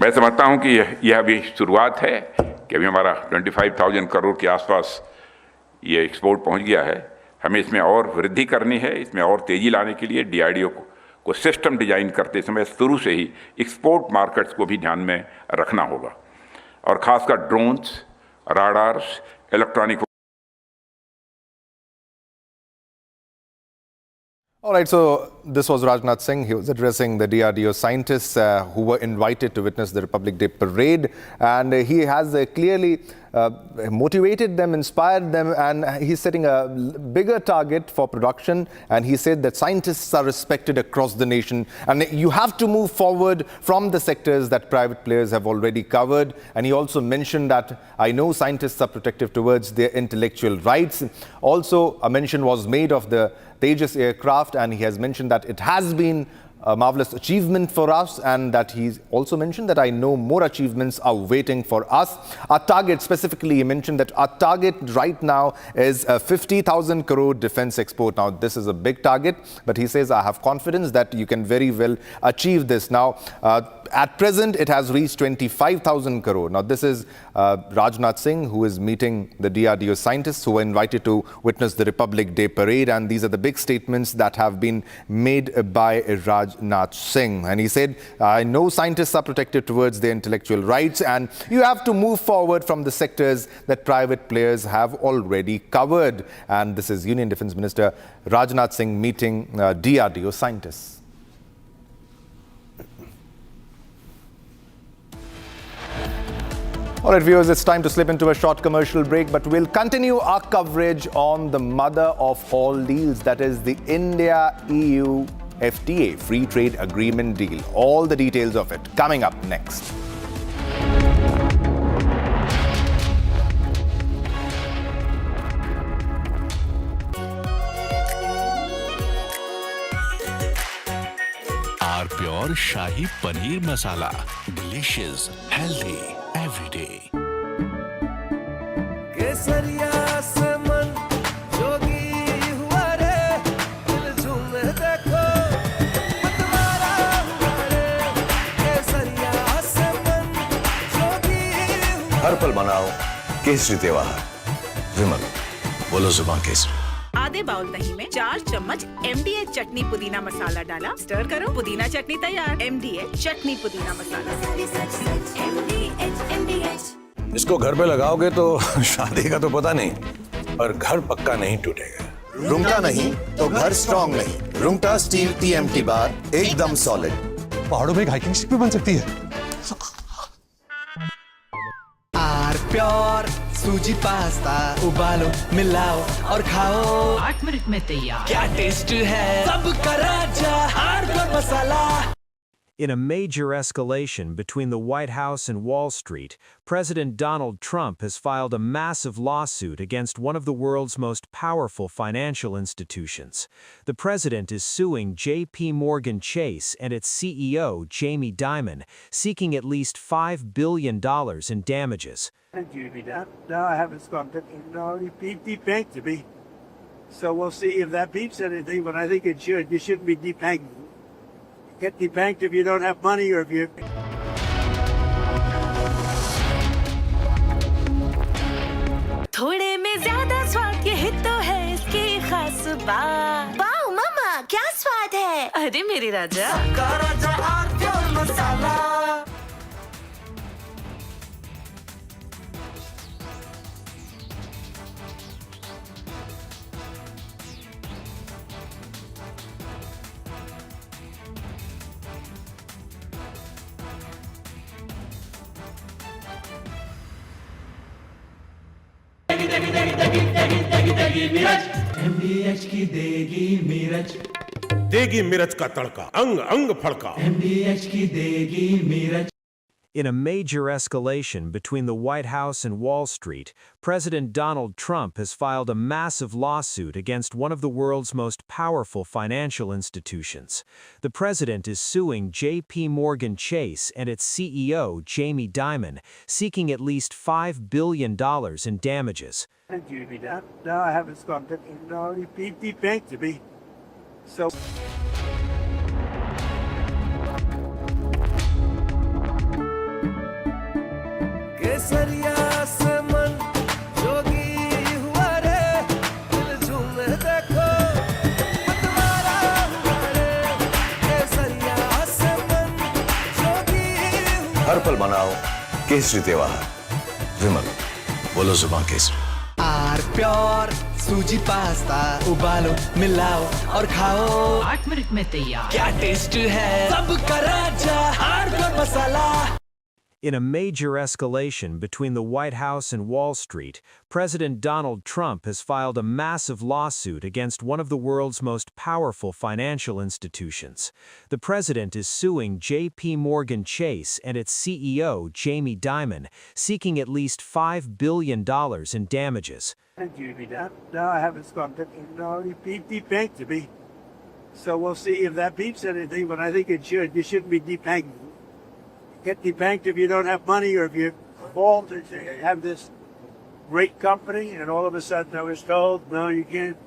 मैं समझता हूं कि यह अभी शुरुआत है कि अभी हमारा 25,000 करोड़ के आसपास ये एक्सपोर्ट पहुंच गया है। हमें इसमें और वृद्धि करनी है। इसमें और तेजी लाने के लिए DRDO को सिस्टम डिजाइन करते समय शुरू से ही एक्सपोर्ट मार्केट्स को भी ध्यान में रखना होगा और खासकर drones, radars, electronic. All right, so this was Rajnath Singh. He was addressing the DRDO scientists who were invited to witness the Republic Day parade, and he has clearly motivated them, inspired them, and he's setting a bigger target for production. And he said that scientists are respected across the nation, and you have to move forward from the sectors that private players have already covered. And he also mentioned that I know scientists are protective towards their intellectual rights. Also, a mention was made of the Tejas aircraft, and he has mentioned that it has been a marvelous achievement for us, and that he's also mentioned that I know more achievements are waiting for us. Our target, specifically, he mentioned that our target right now is a 50,000 crore defense export. Now, this is a big target, but he says, I have confidence that you can very well achieve this. Now, at present, it has reached 25,000 crore. Now, this is Rajnath Singh, who is meeting the DRDO scientists who were invited to witness the Republic Day parade. And these are the big statements that have been made by Rajnath Singh. And he said, I know scientists are protected towards their intellectual rights, and you have to move forward from the sectors that private players have already covered. And this is Union Defence Minister Rajnath Singh meeting DRDO scientists. All right, viewers, it's time to slip into a short commercial break, but we'll continue our coverage on the mother of all deals, that is the India-EU FTA, Free Trade Agreement deal. All the details of it coming up next. Our Pure Shahi Paneer Masala. Delicious, healthy. Every day. केसरिया से मन जोगी हुआ रे, दिल झूमे देखो मतवारा हुआ रे। केसरिया से मन जोगी हुआ। हर पल मनाओ केसरी त्योहार। विमल, बोलो जुबान केसरी। आधे बाउल दही में 4 चम्मच MDH चटनी पुदीना मसाला डाला, स्टर करो, पुदीना चटनी तैयार। MDH चटनी पुदीना मसाला। इसको घर पे लगाओगे तो शादी का तो पता नहीं, पर घर पक्का नहीं टूटेगा। रूंगटा नहीं तो घर स्ट्रॉन्ग नहीं। रूंगटा स्टील TMT बार एकदम सॉलिड। पहाड़ों में एक हाइकिंग स्टिक भी बन सकती है। आर प्योर सूजी पास्ता उबालो, मिलाओ और खाओ। 8 मिनट में तैयार। क्या टेस्ट है सबका राजा हार्डकोर मसाला। In a major escalation between the White House and Wall Street, President Donald Trump has filed a massive lawsuit against one of the world's most powerful financial institutions. The president is suing J.P. Morgan Chase and its CEO, Jamie Dimon, seeking at least $5 billion in damages. Thank you, no, I haven't gone to, no, he debanked to me. So we'll see if that beeps anything, but I think it should. You shouldn't be debanking. Get debanked if you don't have money or if you... थोड़े में ज्यादा स्वाद यही तो है इसकी खास बात। वाओ मामा, क्या स्वाद है? अरे मेरी राजा, सबका राजा और प्योर मसाला। MDH की देगी मिर्च, देगी मिर्च का तड़का, अंग अंग फड़का। MDH की देगी मिर्च। In a major escalation between the White House and Wall Street, President Donald Trump has filed a massive lawsuit against one of the world's most powerful financial institutions. The president is suing J.P. Morgan Chase and its CEO, Jamie Dimon, seeking at least $5 billion in damages. Thank you, no, I haven't gone to, no, he debanked to me. So... हर पल मनाओ केसरी त्योहार। विमल, बोलो जुबान केसरी। Are pure सूजी pasta उबालो मिलाओ और खाओ 8 मिनट में तैयार। क्या टेस्ट है सबका राजा आर प्योर मसाला। In a major escalation between the White House and Wall Street, President Donald Trump has filed a massive lawsuit against one of the world's most powerful financial institutions. The president is suing J.P. Morgan Chase and its CEO, Jamie Dimon, seeking at least $5 billion in damages. No, I haven't stopped it. No, he debanked me. So we'll see if that beeps anything, but I think it should. You shouldn't be debanking. Get debanked if you don't have money or if you're involved and you have this great company and all of a sudden I was told, no, you can't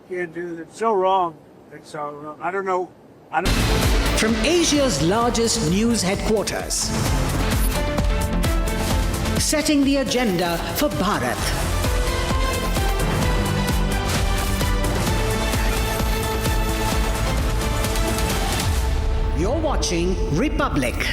do that. It's so wrong. It's so wrong. I don't know. From Asia's largest news headquarters, setting the agenda for Bharat. You're watching Republic.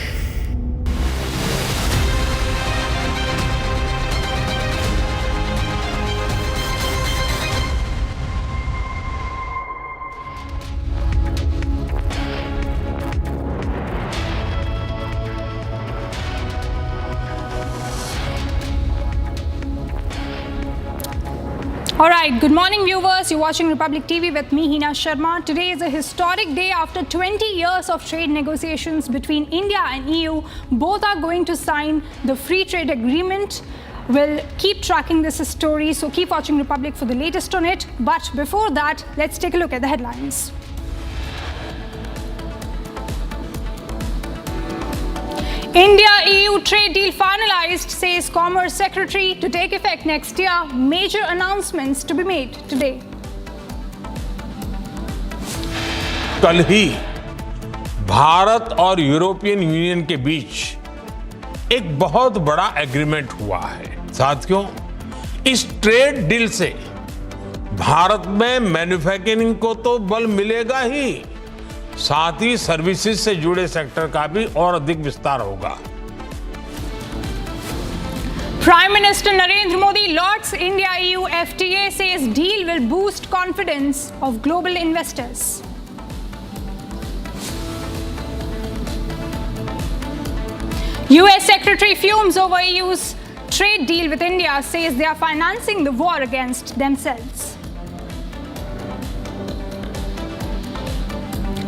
All right, good morning viewers. You're watching Republic TV with me, Hina Sharma. Today is a historic day after 20 years of trade negotiations between India and EU. Both are going to sign the free trade agreement. We'll keep tracking this story, so keep watching Republic for the latest on it. But before that, let's take a look at the headlines. India-EU trade deal finalized, says Commerce Secretary, to take effect next year. Major announcements to be made today. कल ही भारत और European union के बीच एक बहुत बड़ा agreement हुआ है। साथियों, इस ट्रेड डील से भारत में मैन्युफैक्चरिंग को तो बल मिलेगा ही, साथ ही सर्विसेज से जुड़े सेक्टर का भी और अधिक विस्तार होगा। Prime Minister Narendra Modi lauds India-EU FTA, says deal will boost confidence of global investors. US Secretary fumes over EU's trade deal with India, says they are financing the war against themselves.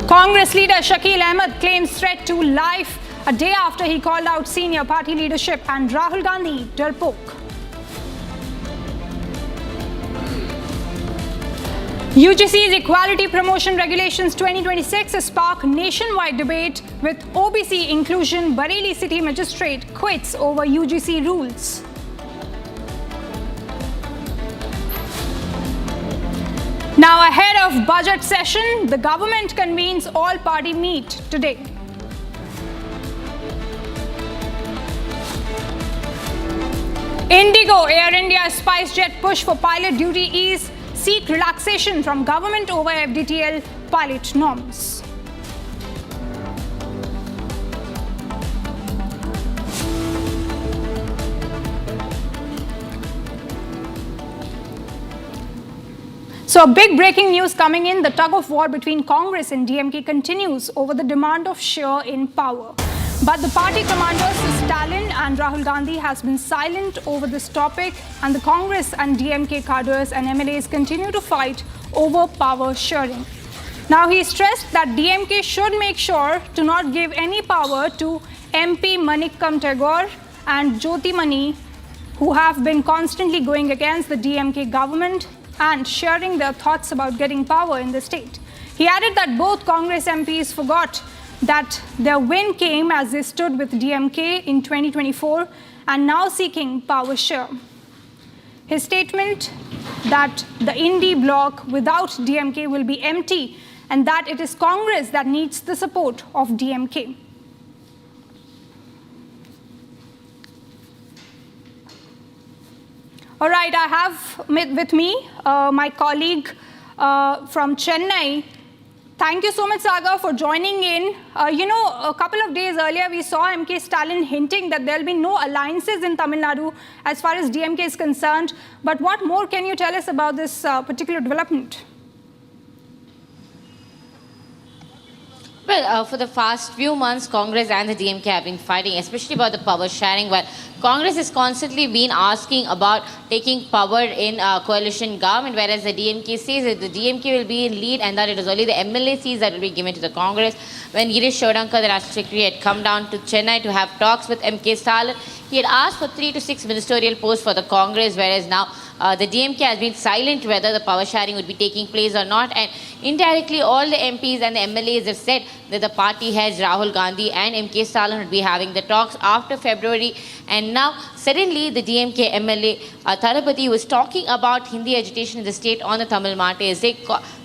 Congress leader Shakil Ahmed claims threat to life a day after he called out senior party leadership and Rahul Gandhi darpok. UGC's Equality Promotion Regulations 2026 spark nationwide debate with OBC inclusion. Bareilly City Magistrate quits over UGC rules. Now, ahead of budget session, the government convenes all-party meet today. Indigo, Air India's SpiceJet push for pilot duty ease, seek relaxation from government over FDTL pilot norms. So, big breaking news coming in. The tug of war between Congress and DMK continues over the demand of share in power. But the party commanders, Stalin and Rahul Gandhi, has been silent over this topic, and the Congress and DMK cadres and MLAs continue to fight over power sharing. Now, he stressed that DMK should make sure to not give any power to MP Manickam Tagore and Jyoti Mani, who have been constantly going against the DMK government and sharing their thoughts about getting power in the state. He added that both Congress MPs forgot that their win came as they stood with DMK in 2024 and now seeking power share. His statement that the Indi bloc without DMK will be empty and that it is Congress that needs the support of DMK. All right, I have with me my colleague from Chennai, Thank you so much, Saga, for joining in. A couple of days earlier, we saw MK Stalin hinting that there will be no alliances in Tamil Nadu as far as DMK is concerned. But what more can you tell us about this particular development? Well, for the past few months, Congress and the DMK have been fighting, especially about the power sharing, where Congress has constantly been asking about taking power in coalition government, whereas the DMK says that the DMK will be in lead and that it is only the MLA seats that will be given to the Congress. When Girish Shodhankar, the National Secretary, had come down to Chennai to have talks with MK Stalin, he had asked for 3 to 6 ministerial posts for the Congress, whereas now the DMK has been silent whether the power sharing would be taking place or not, and indirectly all the MPs and the MLAs have said that the party heads Rahul Gandhi and MK Stalin would be having the talks after February, and now suddenly the DMK MLA Thalapathy was talking about Hindi agitation in the state on the Tamil Martyrs. They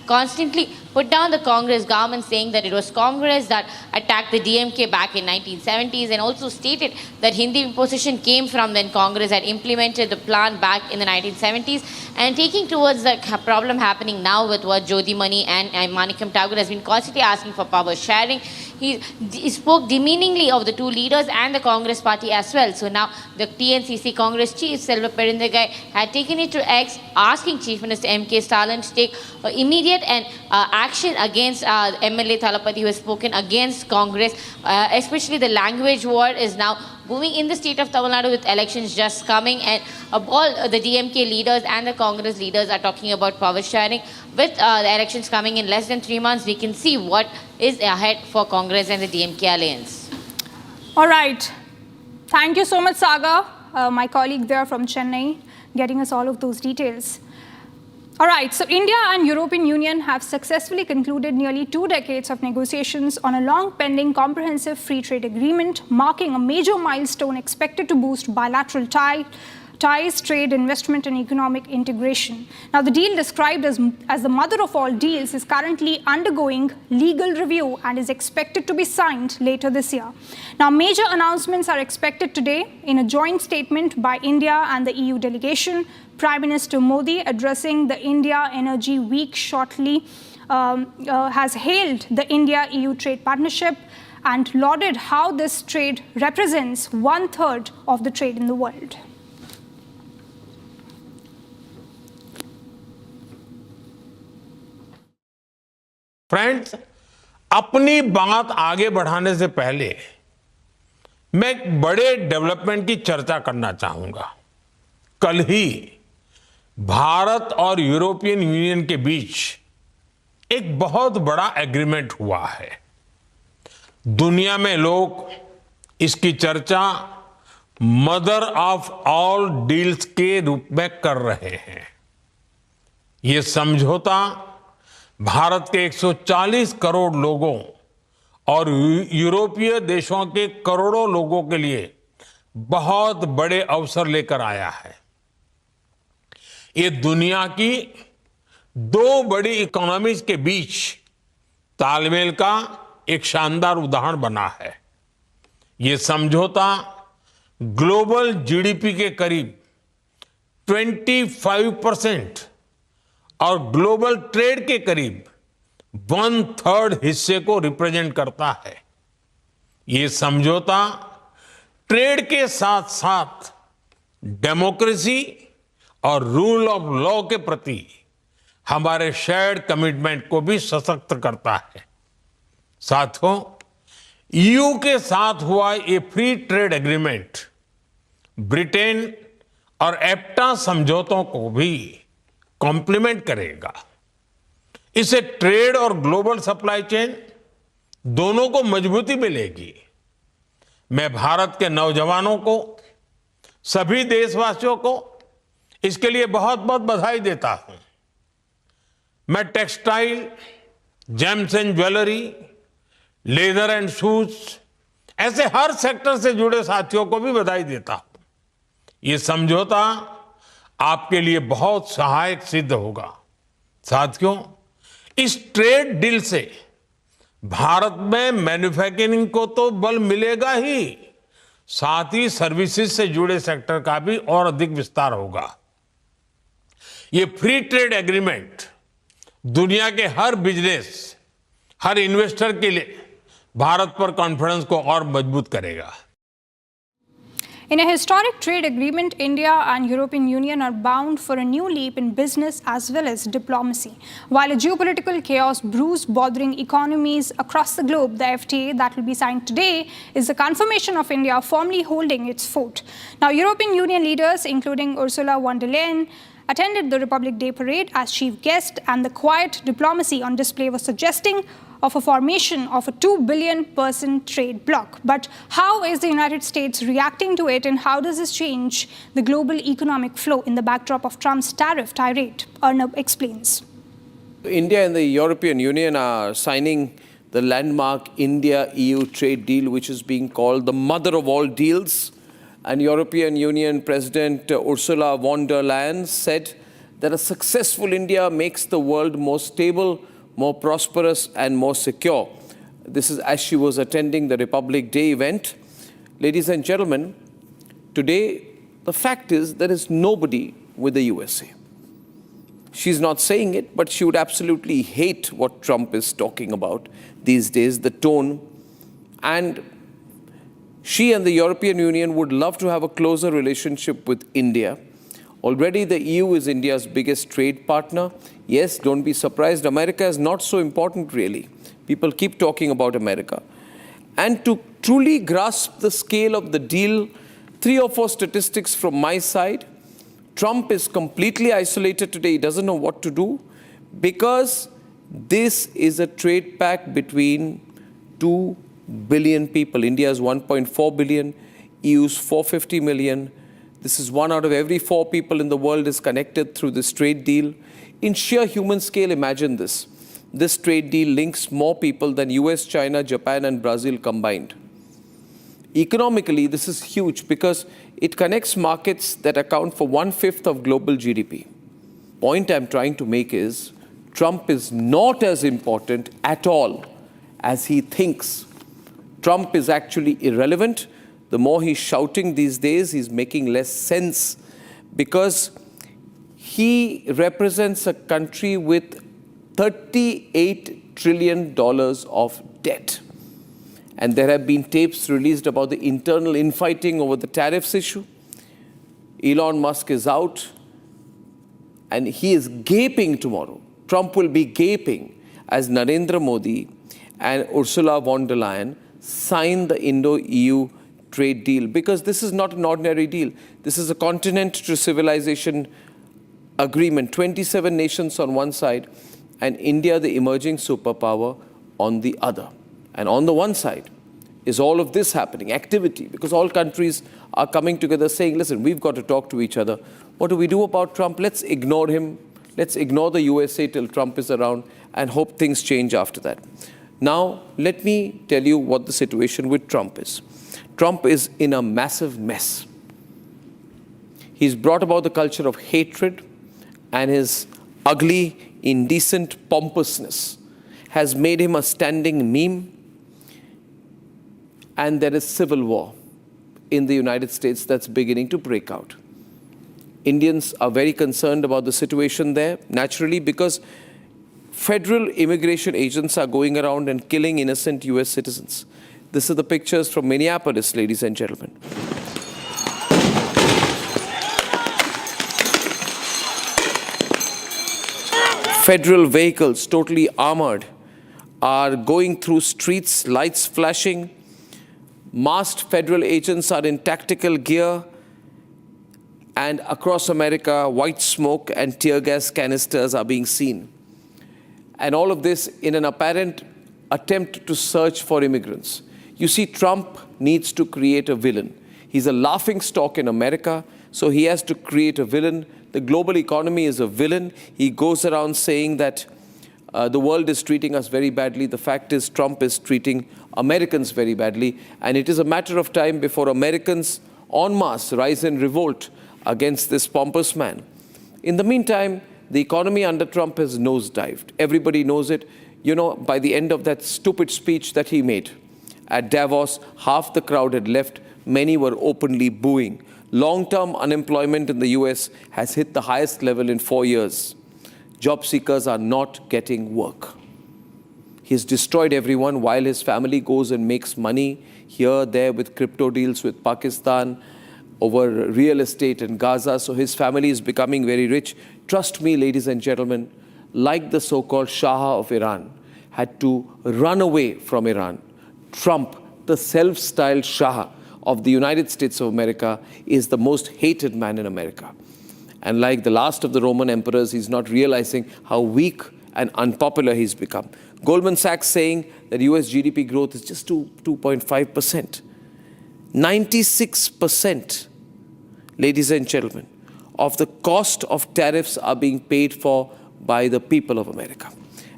constantly put down the Congress government, saying that it was Congress that attacked the DMK back in 1970s, and also stated that Hindi imposition came from when Congress had implemented the plan back in the 1970s, and taking towards the problem happening now with what Jyoti Mani and Manikam Tagore has been constantly asking for power sharing. He spoke demeaningly of the two leaders and the Congress party as well. So now the TNCC Congress chief, Selva Perendagai, had taken it to X, asking Chief Minister MK Stalin to take immediate and action against MLA Thalapathy, who has spoken against Congress. Especially the language war is now booming in the state of Tamil Nadu with elections just coming, and all the DMK leaders and the Congress leaders are talking about power sharing. With the elections coming in less than 3 months, we can see what is ahead for Congress and the DMK alliance. All right. Thank you so much, Saga, my colleague there from Chennai, getting us all of those details. All right, so India and European Union have successfully concluded nearly 2 decades of negotiations on a long-pending comprehensive free trade agreement, marking a major milestone expected to boost bilateral ties, trade, investment, and economic integration. Now, the deal, described as the mother of all deals, is currently undergoing legal review and is expected to be signed later this year. Now, major announcements are expected today in a joint statement by India and the EU delegation. Prime Minister Modi, addressing the India Energy Week shortly, has hailed the India-EU trade partnership and lauded how this trade represents 1/3 of the trade in the world. Friends, अपनी बात आगे बढ़ाने से पहले मैं एक बड़े development की चर्चा करना चाहूंगा। कल ही भारत और यूरोपियन यूनियन के बीच एक बहुत बड़ा एग्रीमेंट हुआ है। दुनिया में लोग इसकी चर्चा मदर ऑफ ऑल डील्स के रूप में कर रहे हैं। ये समझौता भारत के 140 करोड़ लोगों और यूरोपीय देशों के करोड़ों लोगों के लिए बहुत बड़े अवसर लेकर आया है। ये दुनिया की 2 बड़ी इकोनॉमीज के बीच तालमेल का एक शानदार उदाहरण बना है। ये समझौता ग्लोबल जीडीपी के करीब 25% और ग्लोबल ट्रेड के करीब 1/3 हिस्से को रिप्रेजेंट करता है। ये समझौता ट्रेड के साथ साथ डेमोक्रेसी और रूल ऑफ लॉ के प्रति हमारे शेयर्ड कमिटमेंट को भी सशक्त करता है। साथियों, ईयू के साथ हुआ ये फ्री ट्रेड एग्रीमेंट ब्रिटेन और एप्टा समझौतों को भी कॉम्प्लीमेंट करेगा। इससे ट्रेड और ग्लोबल सप्लाई चेन दोनों को मजबूती मिलेगी। मैं भारत के नौजवानों को, सभी देशवासियों को इसके लिए बहुत बहुत बधाई देता हूं। मैं textile, James and jewellery, leather and shoes, ऐसे हर सेक्टर से जुड़े साथियों को भी बधाई देता हूं। ये समझौता आपके लिए बहुत सहायक सिद्ध होगा। साथियों, इस ट्रेड डील से भारत में मैन्युफैक्चरिंग को तो बल मिलेगा ही, साथ ही सर्विसेज से जुड़े सेक्टर का भी और अधिक विस्तार होगा। ये फ्री ट्रेड एग्रीमेंट दुनिया के हर बिजनेस, हर इन्वेस्टर के लिए भारत पर कॉन्फिडेंस को और मजबूत करेगा। In a historic trade agreement, India and European Union are bound for a new leap in business as well as diplomacy. While a geopolitical chaos brews bothering economies across the globe, the FTA that will be signed today is the confirmation of India firmly holding its fort. Now, European Union leaders, including Ursula von der Leyen, attended the Republic Day parade as chief guest, and the quiet diplomacy on display was suggesting of a formation of a 2 billion person trade bloc. But how is the United States reacting to it, and how does this change the global economic flow in the backdrop of Trump's tariff tirade? Arnab explains. India and the European Union are signing the landmark India-EU trade deal, which is being called the mother of all deals. And European Union President Ursula von der Leyen said that a successful India makes the world more stable, more prosperous and more secure. This is as she was attending the Republic Day event. Ladies and gentlemen, today the fact is there is nobody with the USA. She's not saying it, but she would absolutely hate what Trump is talking about these days, the tone. And she and the European Union would love to have a closer relationship with India. Already the EU is India's biggest trade partner. Yes, don't be surprised, America is not so important really. People keep talking about America. And to truly grasp the scale of the deal, 3 or 4 statistics from my side. Trump is completely isolated today. He doesn't know what to do because this is a trade pact between 2 billion people. India is 1.4 billion, EU's 450 million. This is 1 out of every 4 people in the world is connected through this trade deal. In sheer human scale, imagine this. This trade deal links more people than US, China, Japan and Brazil combined. Economically, this is huge because it connects markets that account for 1/5 of global GDP. Point I'm trying to make is, Trump is not as important at all as he thinks. Trump is actually irrelevant. The more he's shouting these days, he's making less sense because he represents a country with $38 trillion of debt. And there have been tapes released about the internal infighting over the tariffs issue. Elon Musk is out and he is gaping tomorrow. Trump will be gaping as Narendra Modi and Ursula von der Leyen sign the Indo-EU trade deal, because this is not an ordinary deal. This is a continent to civilization agreement. 27 nations on one side and India, the emerging superpower, on the other. And on the one side is all of this happening, activity, because all countries are coming together saying, listen, we've got to talk to each other. What do we do about Trump? Let's ignore him. Let's ignore the USA till Trump is around and hope things change after that. Now, let me tell you what the situation with Trump is. Trump is in a massive mess. He's brought about the culture of hatred, and his ugly, indecent pompousness has made him a standing meme. And there is civil war in the United States that's beginning to break out. Indians are very concerned about the situation there, naturally, because federal immigration agents are going around and killing innocent US citizens. This are the pictures from Minneapolis, ladies and gentlemen. Federal vehicles, totally armored, are going through streets, lights flashing. Masked federal agents are in tactical gear. And across America, white smoke and tear gas canisters are being seen. And all of this in an apparent attempt to search for immigrants. You see, Trump needs to create a villain. He's a laughingstock in America, so he has to create a villain. The global economy is a villain. He goes around saying that the world is treating us very badly. The fact is, Trump is treating Americans very badly. And it is a matter of time before Americans en masse rise in revolt against this pompous man. In the meantime, the economy under Trump has nosedived. Everybody knows it. You know, by the end of that stupid speech that he made at Davos, half the crowd had left. Many were openly booing. Long-term unemployment in the US has hit the highest level in 4 years. Job seekers are not getting work. He's destroyed everyone while his family goes and makes money here, there with crypto deals with Pakistan, over real estate in Gaza. So his family is becoming very rich. Trust me, ladies and gentlemen, like the so-called Shah of Iran had to run away from Iran, Trump, the self-styled Shah of the United States of America, is the most hated man in America. And like the last of the Roman emperors, he's not realizing how weak and unpopular he's become. Goldman Sachs saying that US GDP growth is just 2.5%. 96%, ladies and gentlemen, of the cost of tariffs are being paid for by the people of America.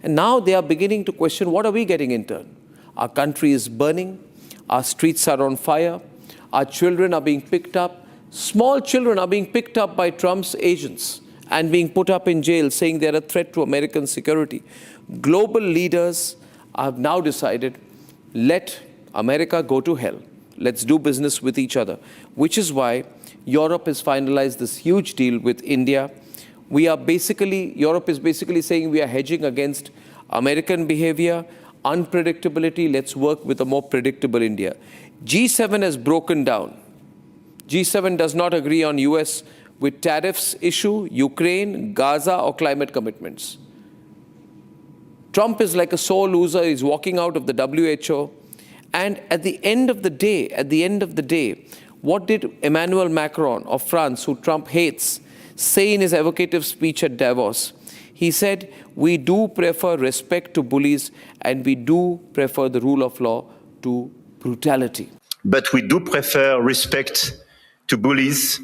And now they are beginning to question, what are we getting in turn? Our country is burning, our streets are on fire, our children are being picked up, small children are being picked up by Trump's agents and being put up in jail, saying they're a threat to American security. Global leaders have now decided, let America go to hell. Let's do business with each other, which is why Europe has finalized this huge deal with India. Europe is basically saying we are hedging against American behavior, unpredictability. Let's work with a more predictable India. G7 has broken down. G7 does not agree on US with tariffs issue, Ukraine, Gaza, or climate commitments. Trump is like a sore loser. He's walking out of the WHO. And at the end of the day, what did Emmanuel Macron of France, who Trump hates, say in his evocative speech at Davos? He said, we do prefer respect to bullies and we do prefer the rule of law to brutality. But we do prefer respect to bullies,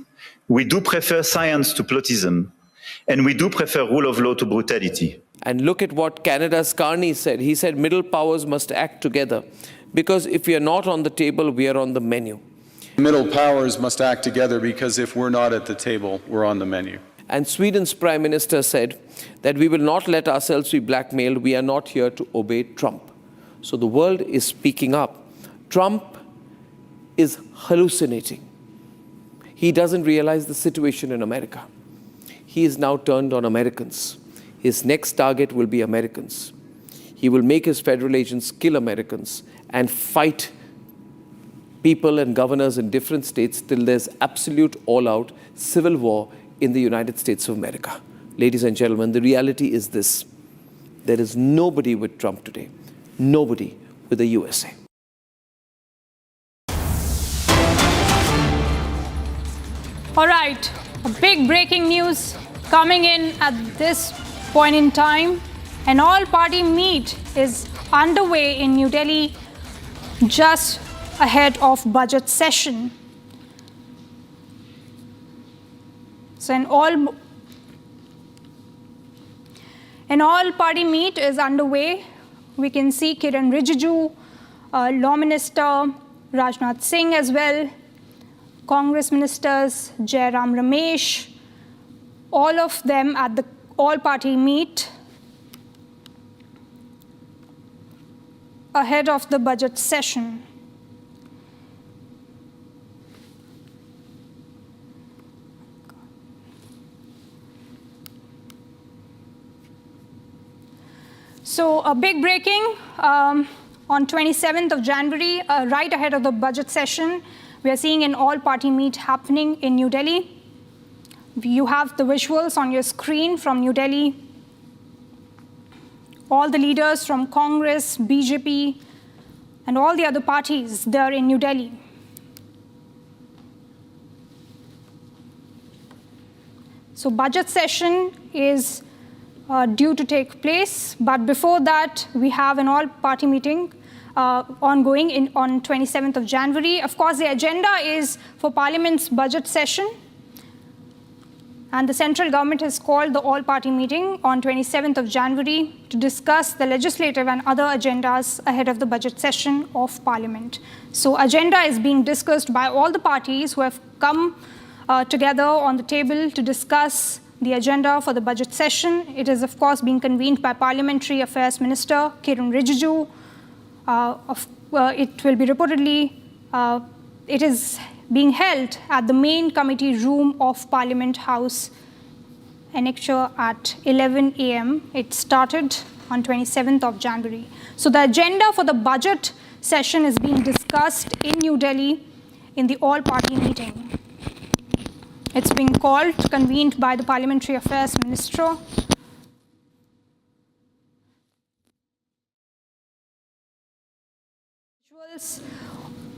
we do prefer science to plotism, and we do prefer rule of law to brutality. And look at what Canada's Carney said. He said middle powers must act together because if we are not on the table, we are on the menu. Middle powers must act together because if we're not at the table, we're on the menu. And Sweden's Prime Minister said that we will not let ourselves be blackmailed. We are not here to obey Trump. So the world is speaking up. Trump is hallucinating. He doesn't realize the situation in America. He is now turned on Americans. His next target will be Americans. He will make his federal agents kill Americans and fight people and governors in different states till there's absolute all-out civil war in the United States of America. Ladies and gentlemen, the reality is this. There is nobody with Trump today. Nobody with the USA. All right, a big breaking news coming in at this point in time. An all-party meet is underway in New Delhi just ahead of budget session. So an all-party meet is underway. We can see Kiran Rijiju, Law Minister Rajnath Singh as well, Congress Ministers Jairam Ramesh, all of them at the all-party meet ahead of the budget session. So a big breaking on 27th of January, right ahead of the budget session, we are seeing an all-party meet happening in New Delhi. You have the visuals on your screen from New Delhi. All the leaders from Congress, BJP, and all the other parties, they're in New Delhi. So budget session is due to take place, but before that, we have an all-party meeting ongoing on 27th of January. Of course, the agenda is for Parliament's budget session, and the central government has called the all-party meeting on 27th of January to discuss the legislative and other agendas ahead of the budget session of Parliament. So agenda is being discussed by all the parties who have come together on the table to discuss the agenda for the budget session. It is, of course, being convened by Parliamentary Affairs Minister Kiran Rijiju. It will be reportedly, it is being held at the main committee room of Parliament House, Annexure, at 11 a.m. It started on 27th of January. So the agenda for the budget session is being discussed in New Delhi in the all-party meeting. It's being convened by the Parliamentary Affairs Minister. Visuals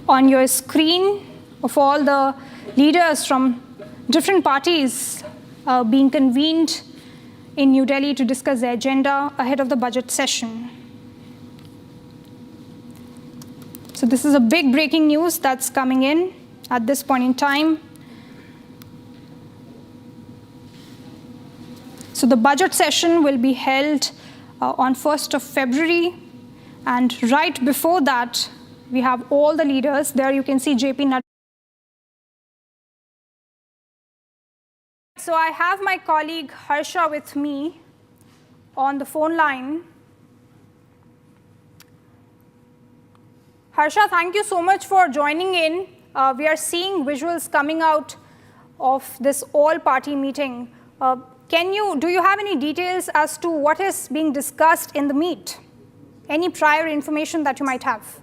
on your screen of all the leaders from different parties being convened in New Delhi to discuss the agenda ahead of the budget session. So this is a big breaking news that's coming in at this point in time. So the budget session will be held on 1st of February. And right before that, we have all the leaders. There you can see JP Nadda. So I have my colleague Harsha with me on the phone line. Harsha, thank you so much for joining in. We are seeing visuals coming out of this all-party meeting. Do you have any details as to what is being discussed in the meet? Any prior information that you might have?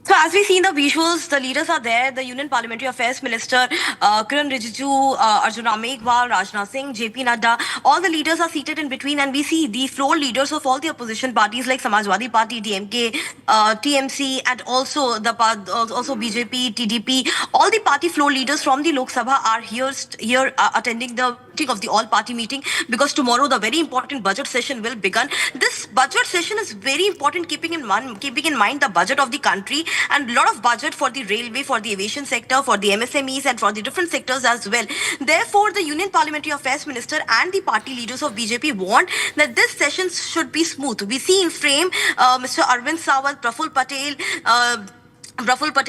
So as we see in the visuals, the leaders are there. The Union Parliamentary Affairs Minister, Kiran Rijiju, Arjuna Meghwal, Rajnath Singh, JP Nadda, all the leaders are seated in between, and we see the floor leaders of all the opposition parties like Samajwadi Party, DMK, TMC, and also BJP, TDP. All the party floor leaders from the Lok Sabha are here attending the meeting of the all-party meeting, because tomorrow the very important budget session will begin. This budget session is very important, keeping in mind the budget of the country, and a lot of budget for the railway, for the aviation sector, for the MSMEs, and for the different sectors as well. Therefore, the Union Parliamentary Affairs Minister and the party leaders of BJP want that this session should be smooth. We see in frame Mr. Arvind Sawant, Praful Patel,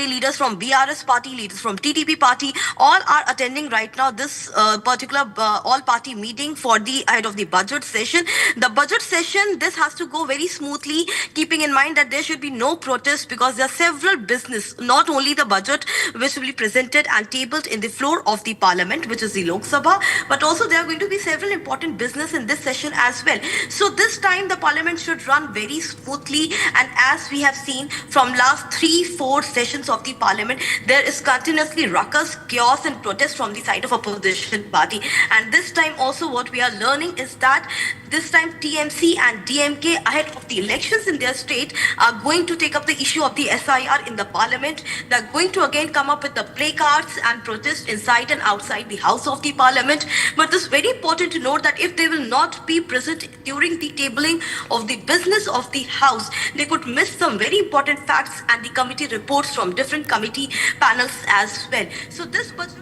leaders from BRS party, leaders from TDP party, all are attending right now this particular all-party meeting for the ahead of the budget session. The budget session, this has to go very smoothly, keeping in mind that there should be no protest, because there are several business, not only the budget which will be presented and tabled in the floor of the parliament, which is the Lok Sabha, but also there are going to be several important business in this session as well. So this time the parliament should run very smoothly, and as we have seen from last 3-4 sessions of the parliament, there is continuously ruckus, chaos and protest from the side of opposition party. And this time also what we are learning is that this time TMC and DMK, ahead of the elections in their state, are going to take up the issue of the SIR in the parliament. They are going to again come up with the placards and protest inside and outside the house of the parliament. But it's very important to note that if they will not be present during the tabling of the business of the house, they could miss some very important facts and the committee reports from different committee panels as well. So this budget.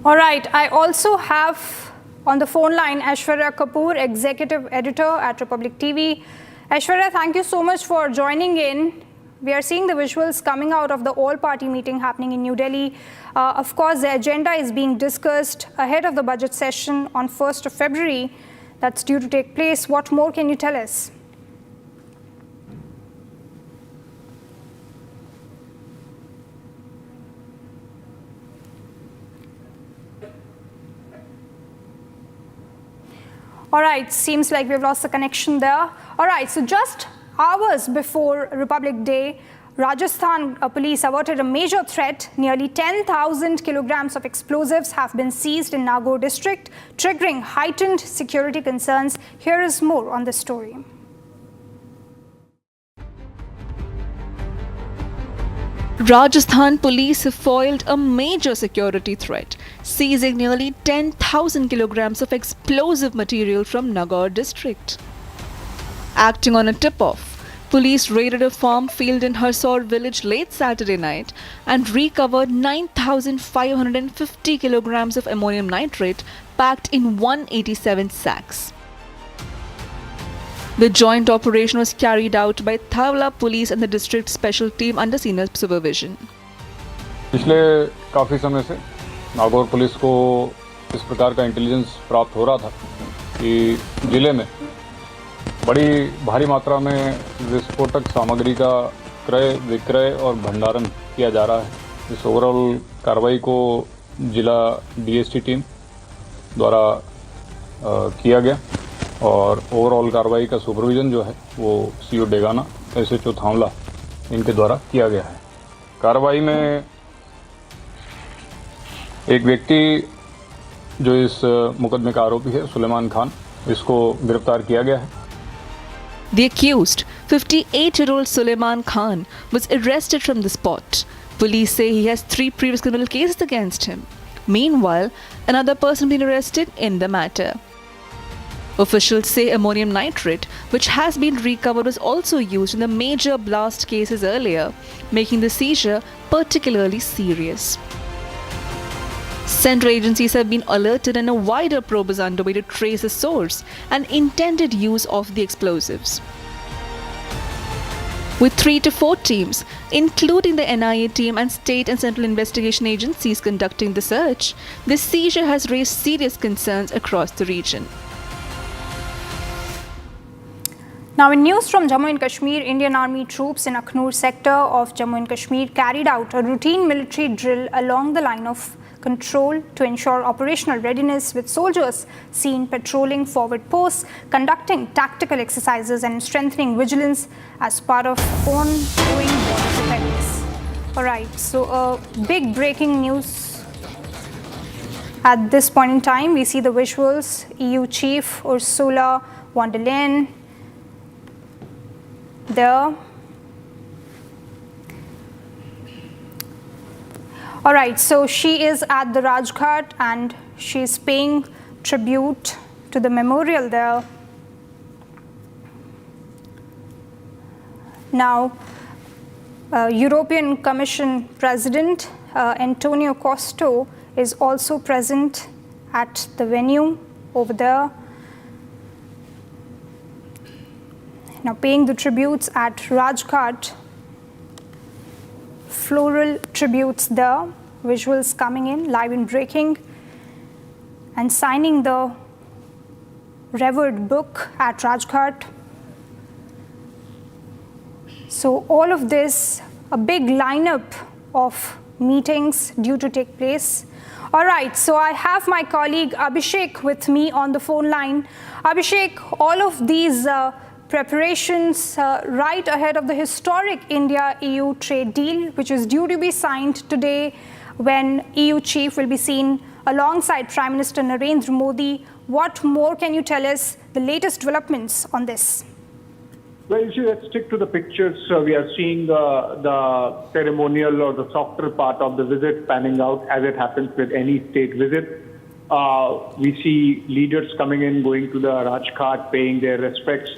All right, I also have on the phone line Aishwarya Kapoor, Executive Editor at Republic TV. Aishwarya, thank you so much for joining in. We are seeing the visuals coming out of the all-party meeting happening in New Delhi. Of course, the agenda is being discussed ahead of the budget session on 1st of February. That's due to take place. What more can you tell us? All right, seems like we've lost the connection there. All right, so just hours before Republic Day, Rajasthan police averted a major threat. Nearly 10,000 kilograms of explosives have been seized in Nagaur district, triggering heightened security concerns. Here is more on this story. Rajasthan police have foiled a major security threat, seizing nearly 10,000 kilograms of explosive material from Nagaur district. Acting on a tip-off, police raided a farm field in Harsor village late Saturday night and recovered 9,550 kilograms of ammonium nitrate packed in 187 sacks. The joint operation was carried out by Thavla Police and the district special team under senior supervision. पिछले काफ़ी समय से Nagaur police को इस प्रकार का intelligence प्राप्त हो रहा था कि जिले में बड़ी भारी मात्रा में विस्फोटक सामग्री का क्रय विक्रय और भंडारण किया जा रहा है। इस ओवरऑल कार्रवाई को जिला डीएसटी टीम द्वारा किया गया और ओवरऑल कार्रवाई का सुपरविजन जो है वो सीओ डेगाना, SHO थावला इनके द्वारा किया गया है। कार्रवाई में एक व्यक्ति जो इस मुकदमे का आरोपी है, सुलेमान खान, इसको गिरफ्तार किया गया है। The accused, 58-year-old Suleiman Khan, was arrested from the spot. Police say he has 3 previous criminal cases against him. Meanwhile, another person been arrested in the matter. Officials say ammonium nitrate, which has been recovered, was also used in the major blast cases earlier, making the seizure particularly serious. Central agencies have been alerted and a wider probe is underway to trace the source and intended use of the explosives. With 3 to 4 teams, including the NIA team and state and central investigation agencies conducting the search, this seizure has raised serious concerns across the region. Now, in news from Jammu and Kashmir, Indian Army troops in Akhnur sector of Jammu and Kashmir carried out a routine military drill along the line of control to ensure operational readiness, with soldiers seen patrolling forward posts, conducting tactical exercises and strengthening vigilance as part of ongoing border preparedness. Alright, so big breaking news at this point in time. We see the visuals, EU chief Ursula von der Leyen there. Alright, so she is at the Rajghat and she is paying tribute to the memorial there. Now, European Commission President Antonio Costa is also present at the venue over there. Now, paying the tributes at Rajghat. Floral tributes there, visuals coming in, live and breaking, and signing the revered book at Rajghat. So all of this, a big lineup of meetings due to take place. All right, so I have my colleague Abhishek with me on the phone line. Abhishek, all of these preparations right ahead of the historic India-EU trade deal, which is due to be signed today, when EU chief will be seen alongside Prime Minister Narendra Modi. What more can you tell us, the latest developments on this? Well, let's stick to the pictures. We are seeing the ceremonial or the softer part of the visit panning out, as it happens with any state visit. We see leaders coming in, going to the Rajghat, paying their respects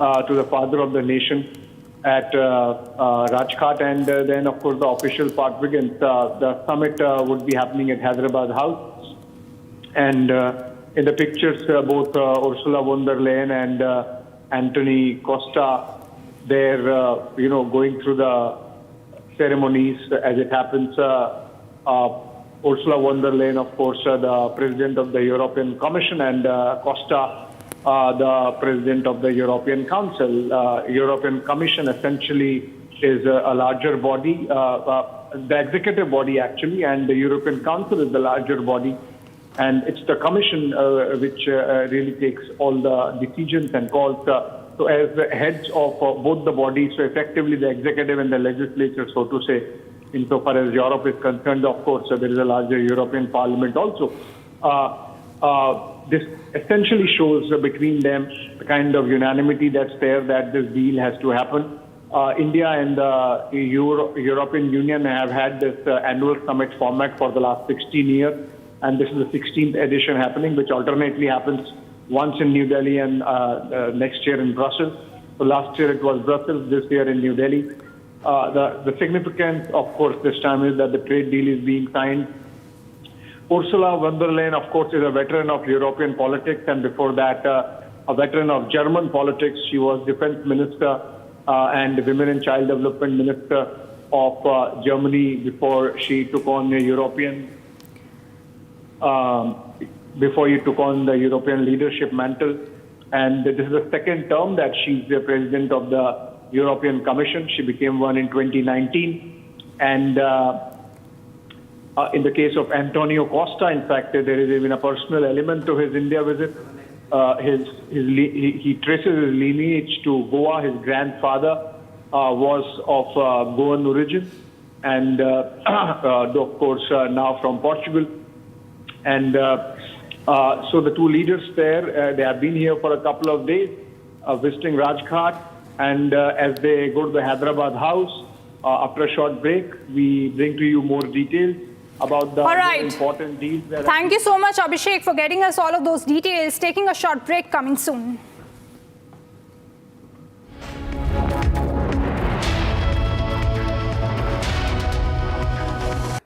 to the father of the nation at Rajghat, and then of course the official part begins. The summit would be happening at Hyderabad House, and in the pictures both Ursula von der Leyen and Anthony Costa, they're going through the ceremonies as it happens. Ursula von der Leyen, of course, the president of the European Commission, and Costa, the president of the European Council. European Commission essentially is a larger body, the executive body actually, and the European Council is the larger body. And it's the Commission which really takes all the decisions and calls. So as the heads of both the bodies, so effectively the executive and the legislature, so to say, insofar as Europe is concerned, of course, there is a larger European Parliament also. This essentially shows between them the kind of unanimity that's there, that this deal has to happen. India and the European Union have had this annual summit format for the last 16 years, and this is the 16th edition happening, which alternately happens once in New Delhi and next year in Brussels. So last year it was Brussels, this year in New Delhi. The significance, of course, this time is that the trade deal is being signed. Ursula von der Leyen, of course, is a veteran of European politics, and before that, a veteran of German politics. She was defense minister and women and child development minister of Germany before she took on the European leadership mantle. And this is the second term that she's the president of the European Commission. She became one in 2019. And in the case of Antonio Costa, in fact, there is even a personal element to his India visit. he traces his lineage to Goa. His grandfather was of Goan origin, and of course now from Portugal. And so the two leaders there, they have been here for a couple of days, visiting Rajghat, and as they go to the Hyderabad house, after a short break, we bring to you more details about the important deals. Thank you so much, Abhishek, for getting us all of those details. Taking a short break, coming soon.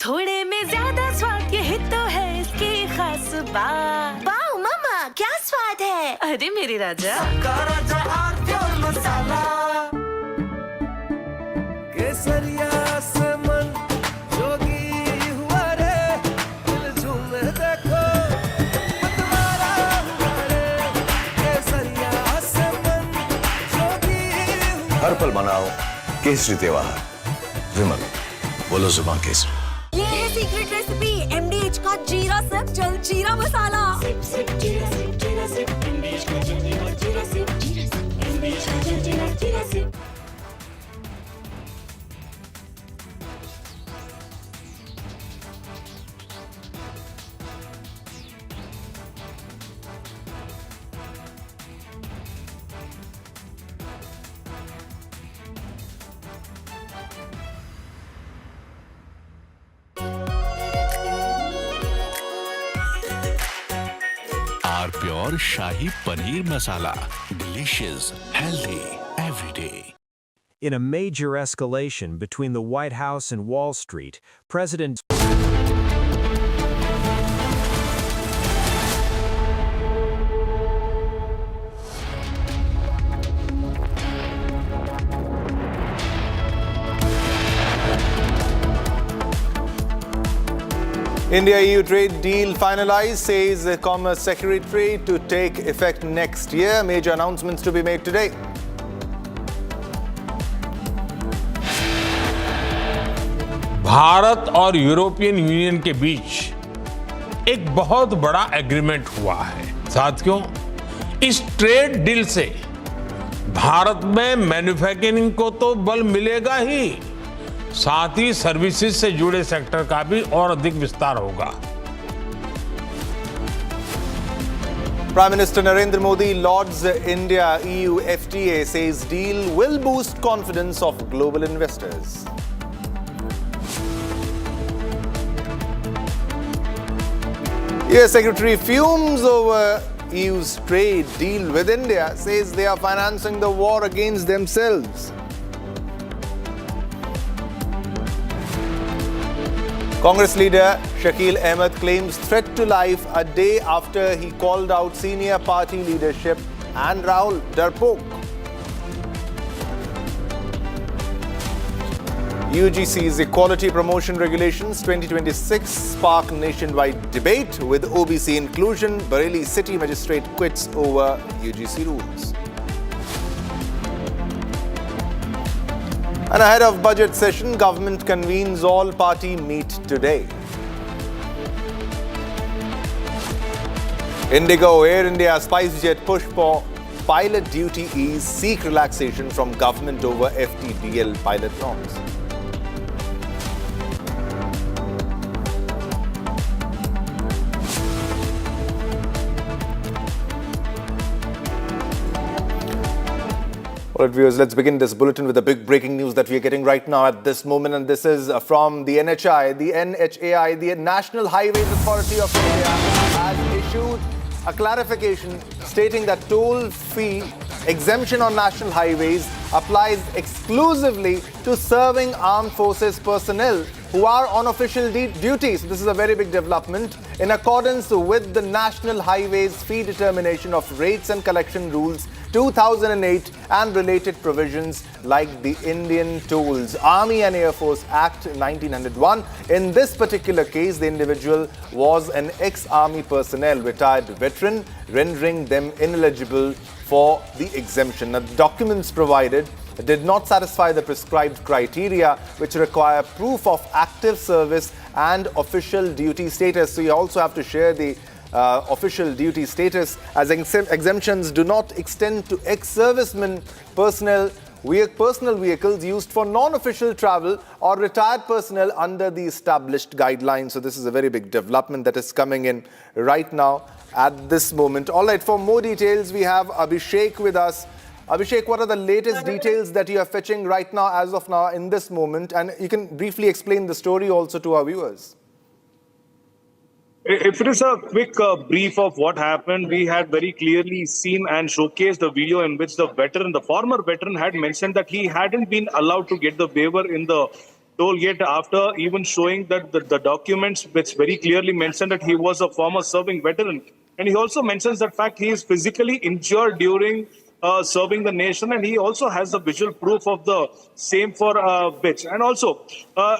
थोड़े में ज्यादा स्वाद यही तो है इसकी खास बात। वाओ मामा, क्या स्वाद है? अरे मेरे राजा, राजा और प्योर मसाला। केसरिया से मन जोगी हुआ रे, दिल झूमे देखो मतवारा हुआ रे। केसरिया से मन जोगी हुआ। हर पल मनाओ केसरी त्योहार। विमल, बोलो जुबान केसरी। ये है सीक्रेट रेसिपी MDH का जीरा सिप जल जीरा मसाला। सिप सिप जीरा सिप जीरा सिप MDH का जल जीरा सिप MDH का जल जीरा SIP. Pure Shahi Paneer Masala. Delicious, healthy, every day. In a major escalation between the White House and Wall Street, President India-EU trade deal finalized, says the Commerce Secretary, to take effect next year. Major announcements to be made today. Bharat और European union के बीच एक बहुत बड़ा agreement हुआ है। साथियों, इस trade deal से भारत में मैन्युफैक्चरिंग को तो बल मिलेगा ही, साथ ही सर्विसेज से जुड़े सेक्टर का भी और अधिक विस्तार होगा। Prime Minister Narendra Modi lauds India-EU FTA, says deal will boost confidence of global investors. US Secretary fumes over EU's trade deal with India, says they are financing the war against themselves. Congress leader Shakil Ahmed claims threat to life a day after he called out senior party leadership and Rahul Darpok. UGC's Equality Promotion Regulations 2026 spark nationwide debate with OBC inclusion. Bareilly City Magistrate quits over UGC rules. And ahead of budget session, government convenes all-party meet today. Indigo Air India SpiceJet push for pilot duty ease, seek relaxation from government over FTDL pilot norms. All right, viewers, let's begin this bulletin with the big breaking news that we are getting right now at this moment. And this is from the NHAI, the National Highways Authority of India has issued a clarification stating that toll fee exemption on national highways applies exclusively to serving armed forces personnel who are on official duties. This is a very big development in accordance with the National Highways Fee Determination of Rates and Collection Rules 2008 and related provisions like the Indian Tolls Army and Air Force Act 1901. In this particular case, the individual was an ex-army personnel, retired veteran, rendering them ineligible for the exemption. Now, the documents provided did not satisfy the prescribed criteria, which require proof of active service and official duty status. So you also have to share the official duty status, as exemptions do not extend to ex-servicemen, personal vehicles used for non-official travel or retired personnel under the established guidelines. So this is a very big development that is coming in right now at this moment. All right, for more details, we have Abhishek with us. Abhishek, what are the latest details that you are fetching right now, as of now, in this moment? And you can briefly explain the story also to our viewers. If it is a quick brief of what happened, we had very clearly seen and showcased the video in which the former veteran had mentioned that he hadn't been allowed to get the waiver in the toll gate after even showing that the documents which very clearly mentioned that he was a former serving veteran. And he also mentions that fact he is physically injured during serving the nation, and he also has the visual proof of the same for which. And also,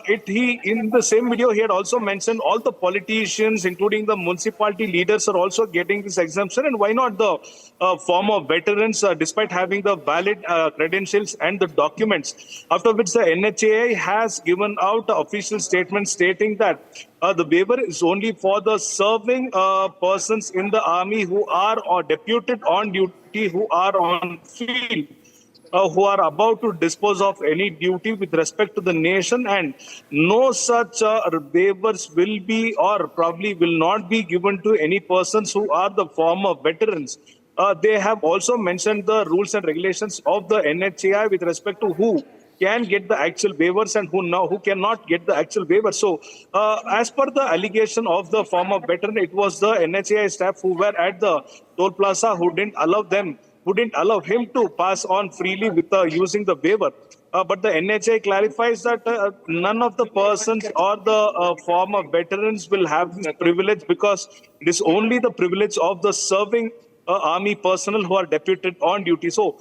in the same video, he had also mentioned all the politicians, including the municipality leaders, are also getting this exemption. And why not the former veterans, despite having the valid credentials and the documents? After which the NHAI has given out an official statement stating that the waiver is only for the serving persons in the army who are or deputed on duty, who are on field, who are about to dispose of any duty with respect to the nation, and no such waivers will be or probably will not be given to any persons who are the former veterans. They have also mentioned the rules and regulations of the NHAI with respect to who can get the actual waivers and who cannot get the actual waiver. So, as per the allegation of the former veteran, it was the NHAI staff who were at the toll plaza who didn't allow him to pass on freely with using the waiver. But the NHAI clarifies that none of the persons or the former veterans will have this privilege, because it is only the privilege of the serving army personnel who are deputed on duty. So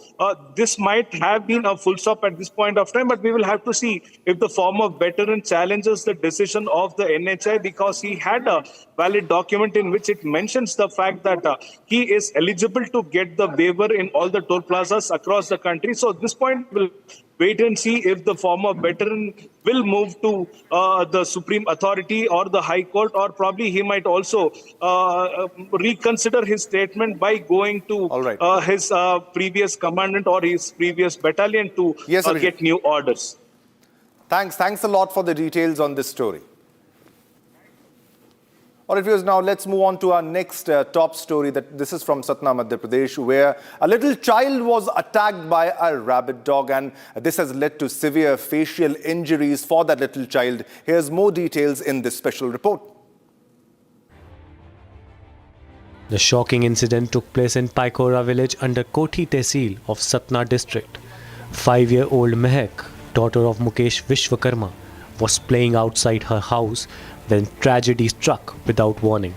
this might have been a full stop at this point of time, but we will have to see if the former veteran challenges the decision of the NHI, because he had a valid document in which it mentions the fact that he is eligible to get the waiver in all the toll plazas across the country. So at this point, we'll wait and see if the former veteran will move to the Supreme Authority or the High Court, or probably he might also reconsider his statement by going to his previous commandant or his previous battalion to get new orders. Thanks a lot for the details on this story. All right, viewers, now let's move on to our next top story. This is from Satna, Madhya Pradesh, where a little child was attacked by a rabid dog, and this has led to severe facial injuries for that little child. Here's more details in this special report. The shocking incident took place in Paikora village under Koti Tehsil of Satna district. 5-year-old Mehak, daughter of Mukesh Vishwakarma, was playing outside her house when tragedy struck without warning.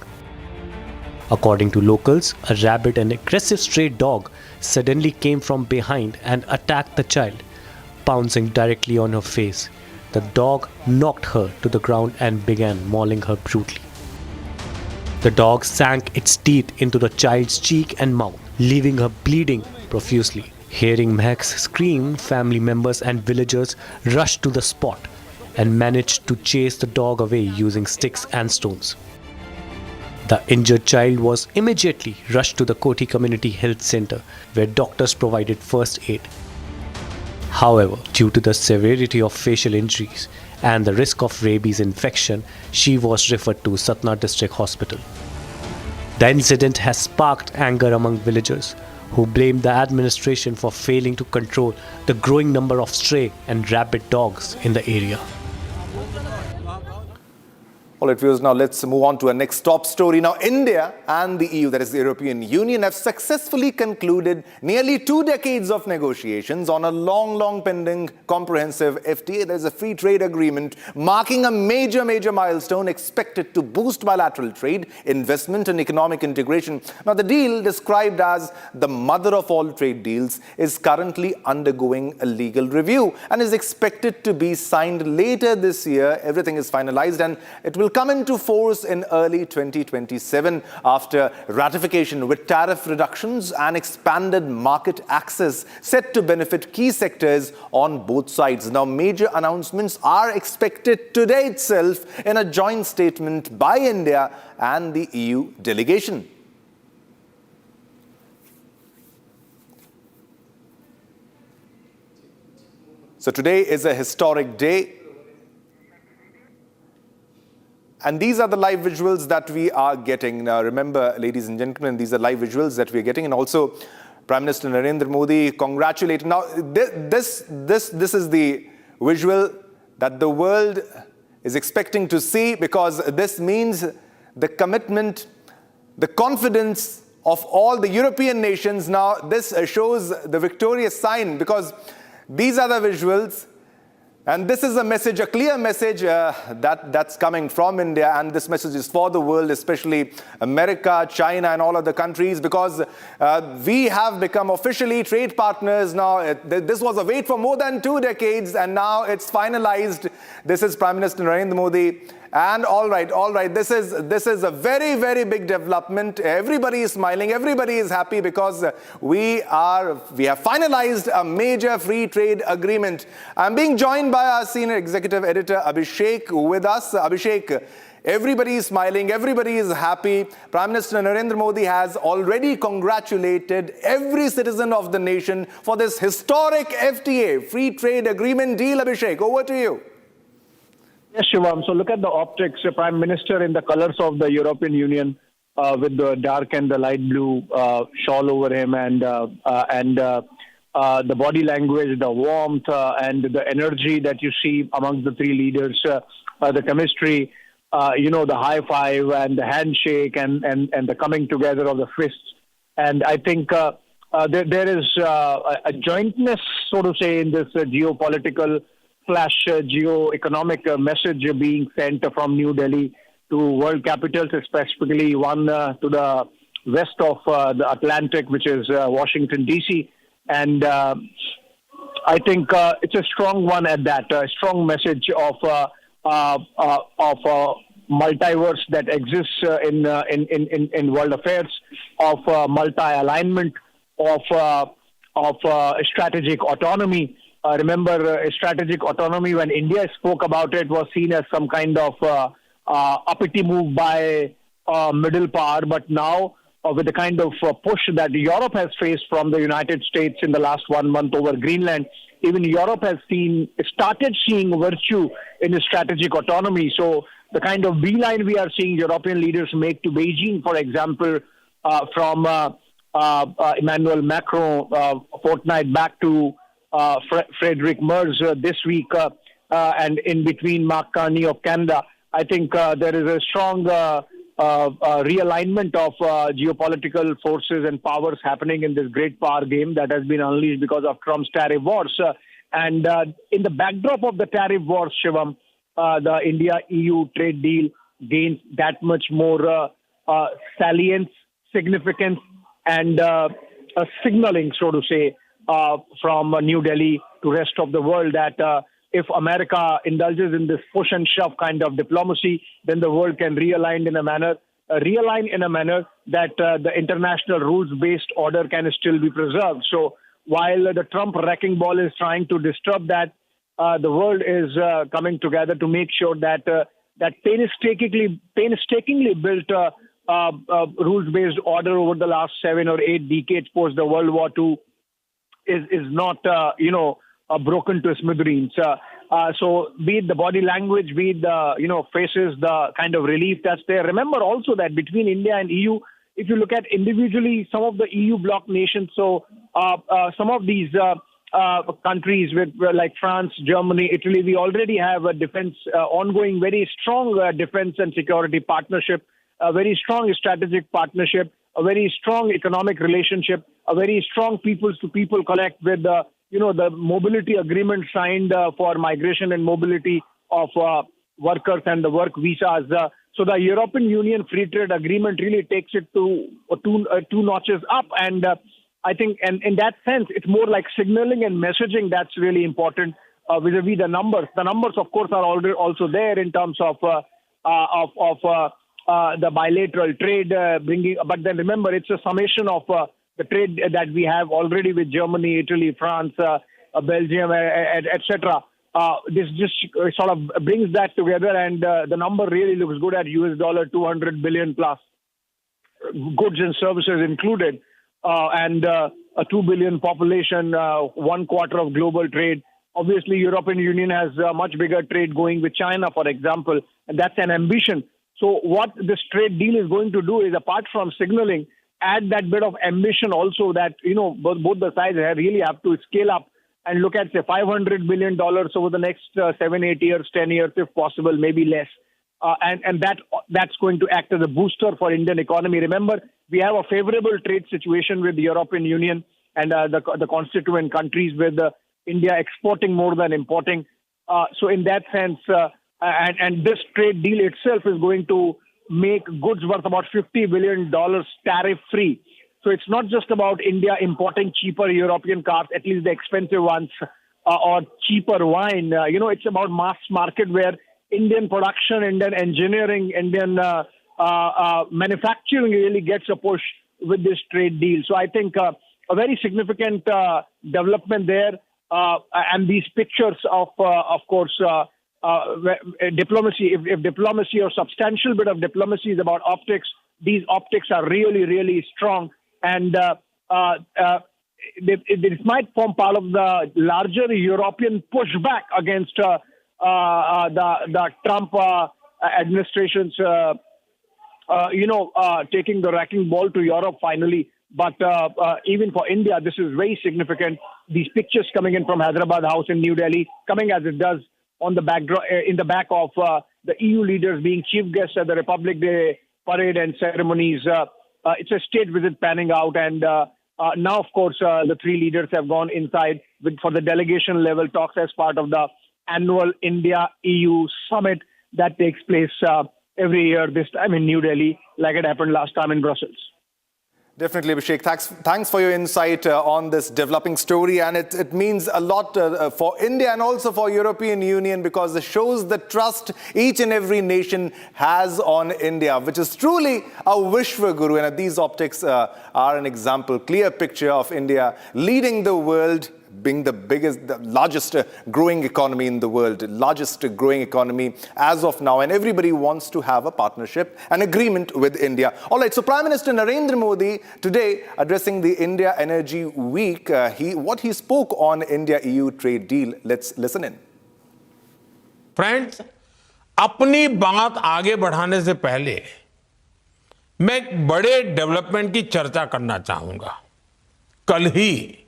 According to locals, a rabid and aggressive stray dog suddenly came from behind and attacked the child, pouncing directly on her face. The dog knocked her to the ground and began mauling her brutally. The dog sank its teeth into the child's cheek and mouth, leaving her bleeding profusely. Hearing Mehak's scream, family members and villagers rushed to the spot and managed to chase the dog away using sticks and stones. The injured child was immediately rushed to the Koti Community Health Center, where doctors provided first aid. However, due to the severity of facial injuries and the risk of rabies infection, she was referred to Satna District Hospital. The incident has sparked anger among villagers, who blamed the administration for failing to control the growing number of stray and rabid dogs in the area. All right, viewers, now let's move on to our next top story. Now, India and the EU, that is the European Union, have successfully concluded nearly 2 decades of negotiations on a long pending comprehensive FTA. There's a free trade agreement marking a major milestone expected to boost bilateral trade, investment and economic integration. Now, the deal, described as the mother of all trade deals, is currently undergoing a legal review and is expected to be signed later this year. Everything is finalized and it will will come into force in early 2027 after ratification, with tariff reductions and expanded market access set to benefit key sectors on both sides. Now, major announcements are expected today itself in a joint statement by India and the EU delegation. So today is a historic day. And these are the live visuals that we are getting. Now, remember, ladies and gentlemen, these are live visuals that we are getting. And also, Prime Minister Narendra Modi congratulated. Now, this is the visual that the world is expecting to see, because this means the commitment, the confidence of all the European nations. Now, this shows the victorious sign, because these are the visuals. And this is a message, a clear message that's coming from India. And this message is for the world, especially America, China, and all other countries, because we have become officially trade partners now. This was a wait for more than 2 decades, and now it's finalized. This is Prime Minister Narendra Modi. And all right, this is a very, very big development. Everybody is smiling, everybody is happy, because we have finalized a major free trade agreement. I'm being joined by our senior executive editor Abhishek with us. Abhishek, everybody is smiling, everybody is happy. Prime Minister Narendra Modi has already congratulated every citizen of the nation for this historic FTA, free trade agreement deal. Abhishek, over to you. Yes, Shivam. So look at the optics. The Prime Minister in the colors of the European Union, with the dark and the light blue shawl over him, and the body language, the warmth, and the energy that you see amongst the three leaders, the chemistry, the high five and the handshake, and the coming together of the fists. And I think there is a jointness, so to say, in this geopolitical / geo-economic message being sent from New Delhi to world capitals, specifically one to the west of the Atlantic, which is Washington, D.C. And I think it's a strong one at that, a strong message of multiverse that exists in world affairs, of multi-alignment, of strategic autonomy. Remember, strategic autonomy, when India spoke about it, was seen as some kind of uppity move by middle power. But now, with the kind of push that Europe has faced from the United States in the last 1 month over Greenland, even Europe has started seeing virtue in strategic autonomy. So the kind of beeline we are seeing European leaders make to Beijing, for example, from Emmanuel Macron a fortnight back to Frederick Merz this week, and in between Mark Carney of Canada, I think there is a strong realignment of geopolitical forces and powers happening in this great power game that has been unleashed because of Trump's tariff wars. And in the backdrop of the tariff wars, Shivam, the India-EU trade deal gains that much more salience, significance, and signaling, so to say, from New Delhi to rest of the world, that if America indulges in this push and shove kind of diplomacy, then the world can realign in a manner that the international rules-based order can still be preserved. So while the Trump wrecking ball is trying to disturb that, the world is coming together to make sure that that painstakingly built rules-based order over the last 7 or 8 decades post the World War II is not, broken to smithereens. So be it the body language, be it the, faces, the kind of relief that's there. Remember also that between India and EU, if you look at individually some of the EU bloc nations, so some of these countries with like France, Germany, Italy, we already have a defense, ongoing very strong defense and security partnership, a very strong strategic partnership, a very strong economic relationship, a very strong people-to-people connect with the mobility agreement signed for migration and mobility of workers and the work visas. So the European Union Free Trade Agreement really takes it to two notches up. And I think, and in that sense, it's more like signaling and messaging that's really important vis-a-vis the numbers. The numbers, of course, are already also there in terms of the bilateral trade bringing. But then remember, it's a summation of the trade that we have already with Germany, Italy, France, Belgium, etc. This just sort of brings that together, and the number really looks good at $200 billion plus, goods and services included, and a 2 billion population, 1/4 of global trade. Obviously, European Union has much bigger trade going with China, for example, and that's an ambition. So what this trade deal is going to do is, apart from signaling, add that bit of ambition also that, both the sides really have to scale up and look at, say, $500 billion over the next 7, 8 years, 10 years, if possible, maybe less. And that's going to act as a booster for Indian economy. Remember, we have a favorable trade situation with the European Union and the constituent countries, with India exporting more than importing. So in that sense, and this trade deal itself is going to make goods worth about $50 billion tariff-free. So it's not just about India importing cheaper European cars, at least the expensive ones, or cheaper wine. It's about mass market where Indian production, Indian engineering, Indian manufacturing really gets a push with this trade deal. So I think a very significant development there. And these pictures of course, diplomacy, if diplomacy or substantial bit of diplomacy is about optics, these optics are really, really strong. And it might form part of the larger European pushback against the Trump administration's, taking the wrecking ball to Europe finally. But even for India, this is very significant. These pictures coming in from Hyderabad House in New Delhi, coming as it does on the backdrop, in the back of the EU leaders being chief guests at the Republic Day parade and ceremonies. It's a state visit panning out, and now, of course, the three leaders have gone inside for the delegation level talks as part of the annual India-EU summit that takes place every year, this time in New Delhi, like it happened last time in Brussels. Definitely, Abhishek. Thanks for your insight on this developing story. And it means a lot for India and also for European Union, because it shows the trust each and every nation has on India, which is truly a Vishwaguru. And these optics are an example, clear picture of India leading the world, being the largest growing economy in the world, largest growing economy as of now. And everybody wants to have a partnership, an agreement with India. All right, so Prime Minister Narendra Modi today addressing the India Energy Week, what he spoke on India-EU trade deal. Let's listen in. Friends, अपनी बात आगे बढ़ाने से पहले मैं एक बड़े development की चर्चा करना चाहूंगा। कल ही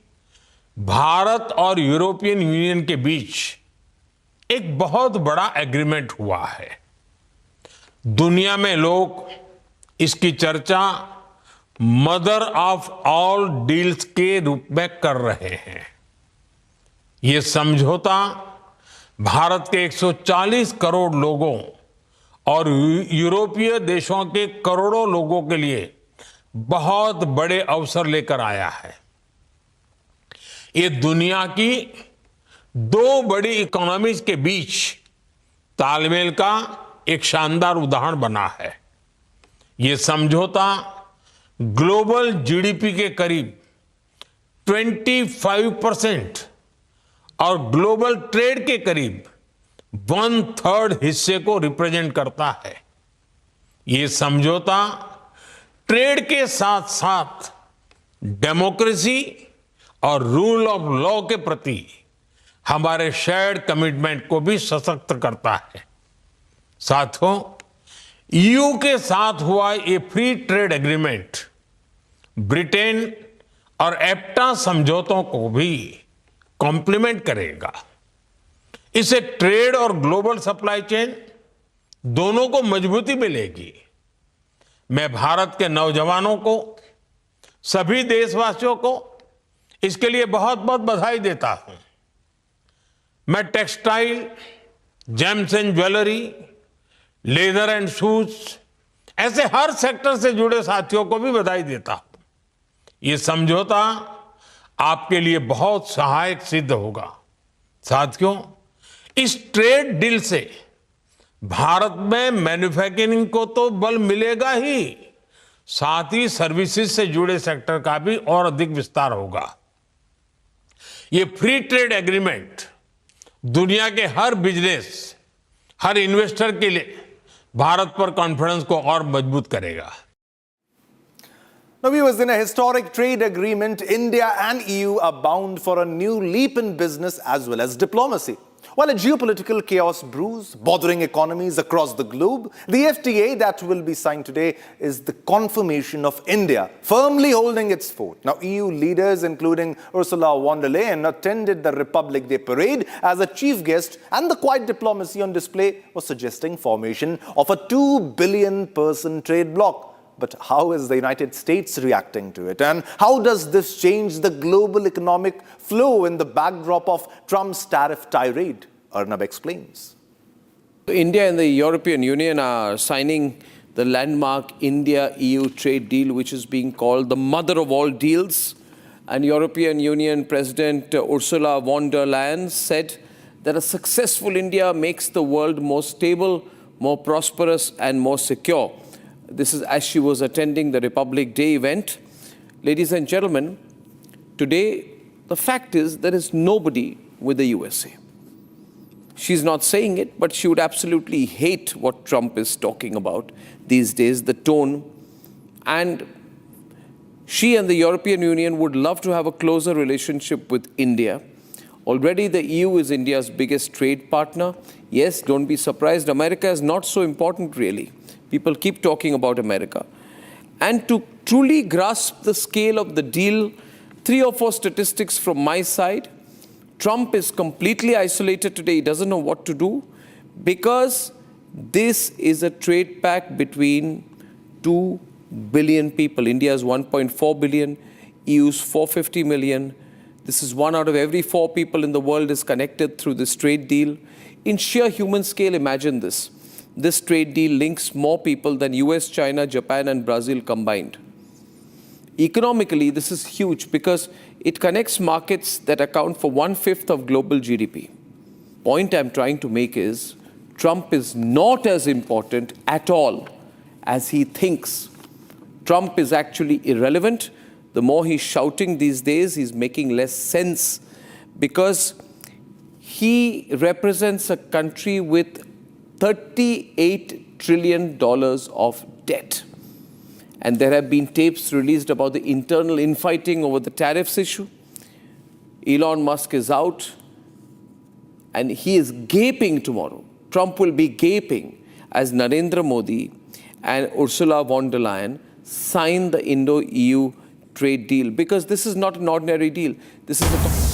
भारत और यूरोपियन यूनियन के बीच एक बहुत बड़ा एग्रीमेंट हुआ है। दुनिया में लोग इसकी चर्चा मदर ऑफ ऑल डील्स के रूप में कर रहे हैं। ये समझौता भारत के 140 करोड़ लोगों और यूरोपीय देशों के करोड़ों लोगों के लिए बहुत बड़े अवसर लेकर आया है। ये दुनिया की दो बड़ी इकोनॉमीज के बीच तालमेल का एक शानदार उदाहरण बना है। ये समझौता ग्लोबल जीडीपी के करीब 25% और ग्लोबल ट्रेड के करीब 1/3 हिस्से को रिप्रेजेंट करता है। ये समझौता ट्रेड के साथ साथ डेमोक्रेसी और रूल ऑफ लॉ के प्रति हमारे शेयर्ड कमिटमेंट को भी सशक्त करता है। साथियों, ईयू के साथ हुआ ये फ्री ट्रेड एग्रीमेंट ब्रिटेन और एप्टा समझौतों को भी कॉम्प्लीमेंट करेगा। इससे ट्रेड और ग्लोबल सप्लाई चेन दोनों को मजबूती मिलेगी। मैं भारत के नौजवानों को, सभी देशवासियों को इसके लिए बहुत बहुत बधाई देता हूं। मैं textile, James and jewellery, leather and shoes, ऐसे हर सेक्टर से जुड़े साथियों को भी बधाई देता हूं। ये समझौता आपके लिए बहुत सहायक सिद्ध होगा। साथियों, इस ट्रेड डील से भारत में मैन्युफैक्चरिंग को तो बल मिलेगा ही, साथ ही सर्विसेज से जुड़े सेक्टर का भी और अधिक विस्तार होगा। ये फ्री ट्रेड एग्रीमेंट दुनिया के हर बिजनेस, हर इन्वेस्टर के लिए भारत पर कॉन्फिडेंस को और मजबूत करेगा। Now, viewers, in a historic trade agreement, India and EU are bound for a new leap in business as well as diplomacy. While a geopolitical chaos brews, bothering economies across the globe, the FTA that will be signed today is the confirmation of India firmly holding its fort. Now, EU leaders, including Ursula Vanderleyen, attended the Republic Day parade as a chief guest, and the quiet diplomacy on display was suggesting formation of a 2 billion person trade bloc. But how is the United States reacting to it? And how does this change the global economic flow in the backdrop of Trump's tariff tirade? Arnab explains. India and the European Union are signing the landmark India-EU trade deal, which is being called the mother of all deals. And European Union President Ursula von der Leyen said that a successful India makes the world more stable, more prosperous, and more secure. This is as she was attending the Republic Day event. Ladies and gentlemen, today the fact is there is nobody with the USA. She's not saying it, but she would absolutely hate what Trump is talking about these days, the tone. And she and the European Union would love to have a closer relationship with India. Already the EU is India's biggest trade partner. Yes, don't be surprised, America is not so important really. People keep talking about America. And to truly grasp the scale of the deal, 3 or 4 statistics from my side. Trump is completely isolated today. He doesn't know what to do because this is a trade pact between 2 billion people. India is 1.4 billion, EU's 450 million. This is 1 out of every 4 people in the world is connected through this trade deal. In sheer human scale, imagine this. This trade deal links more people than US, China, Japan, and Brazil combined. Economically, this is huge because it connects markets that account for 1/5 of global GDP. Point I'm trying to make is Trump is not as important at all as he thinks. Trump is actually irrelevant. The more he's shouting these days, he's making less sense because he represents a country with $38 trillion of debt. And there have been tapes released about the internal infighting over the tariffs issue. Elon Musk is out and he is gaping tomorrow. Trump will be gaping as Narendra Modi and Ursula von der Leyen sign the Indo-EU trade deal because this is not an ordinary deal. This is a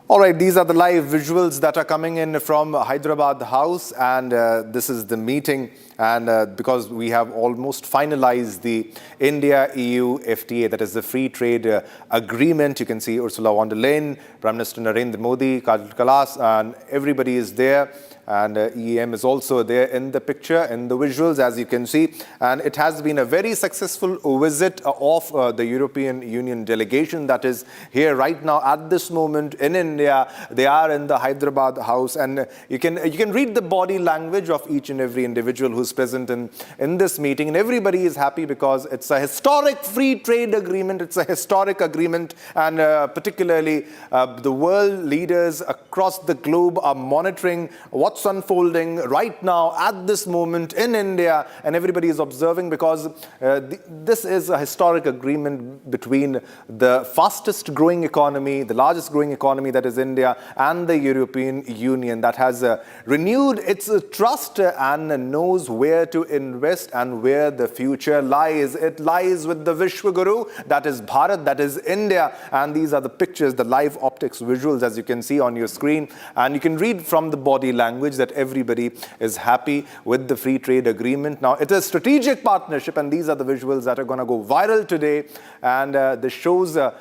All right, these are the live visuals that are coming in from Hyderabad House, and this is the meeting. And because we have almost finalized the India-EU FTA, that is the free trade agreement, you can see Ursula von der Leyen, Prime Minister Narendra Modi, Kallas, and everybody is there. And EM is also there in the picture, in the visuals, as you can see. And it has been a very successful visit of the European Union delegation that is here right now at this moment in India. They are in the Hyderabad House, and you can read the body language of each and every individual who's present in this meeting. And everybody is happy because it's a historic free trade agreement. It's a historic agreement, and particularly the world leaders across the globe are monitoring what's unfolding right now at this moment in India, and everybody is observing because this is a historic agreement between the fastest growing economy, the largest growing economy, that is India, and the European Union that has renewed its trust and knows where to invest and where the future lies. It lies with the Vishwaguru, that is Bharat, that is India, and these are the pictures, the live optics visuals as you can see on your screen, and you can read from the body language that everybody is happy with the free trade agreement. Now, it is a strategic partnership, and these are the visuals that are going to go viral today. And this shows the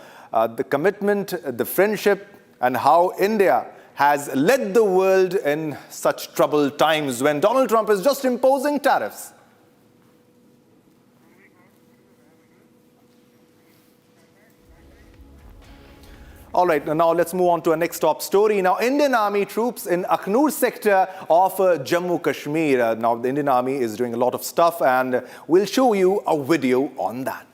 commitment, the friendship, and how India has led the world in such troubled times when Donald Trump is just imposing tariffs. All right, now let's move on to our next top story. Now, Indian Army troops in Akhnur sector of Jammu Kashmir. Now, the Indian Army is doing a lot of stuff, and we'll show you a video on that.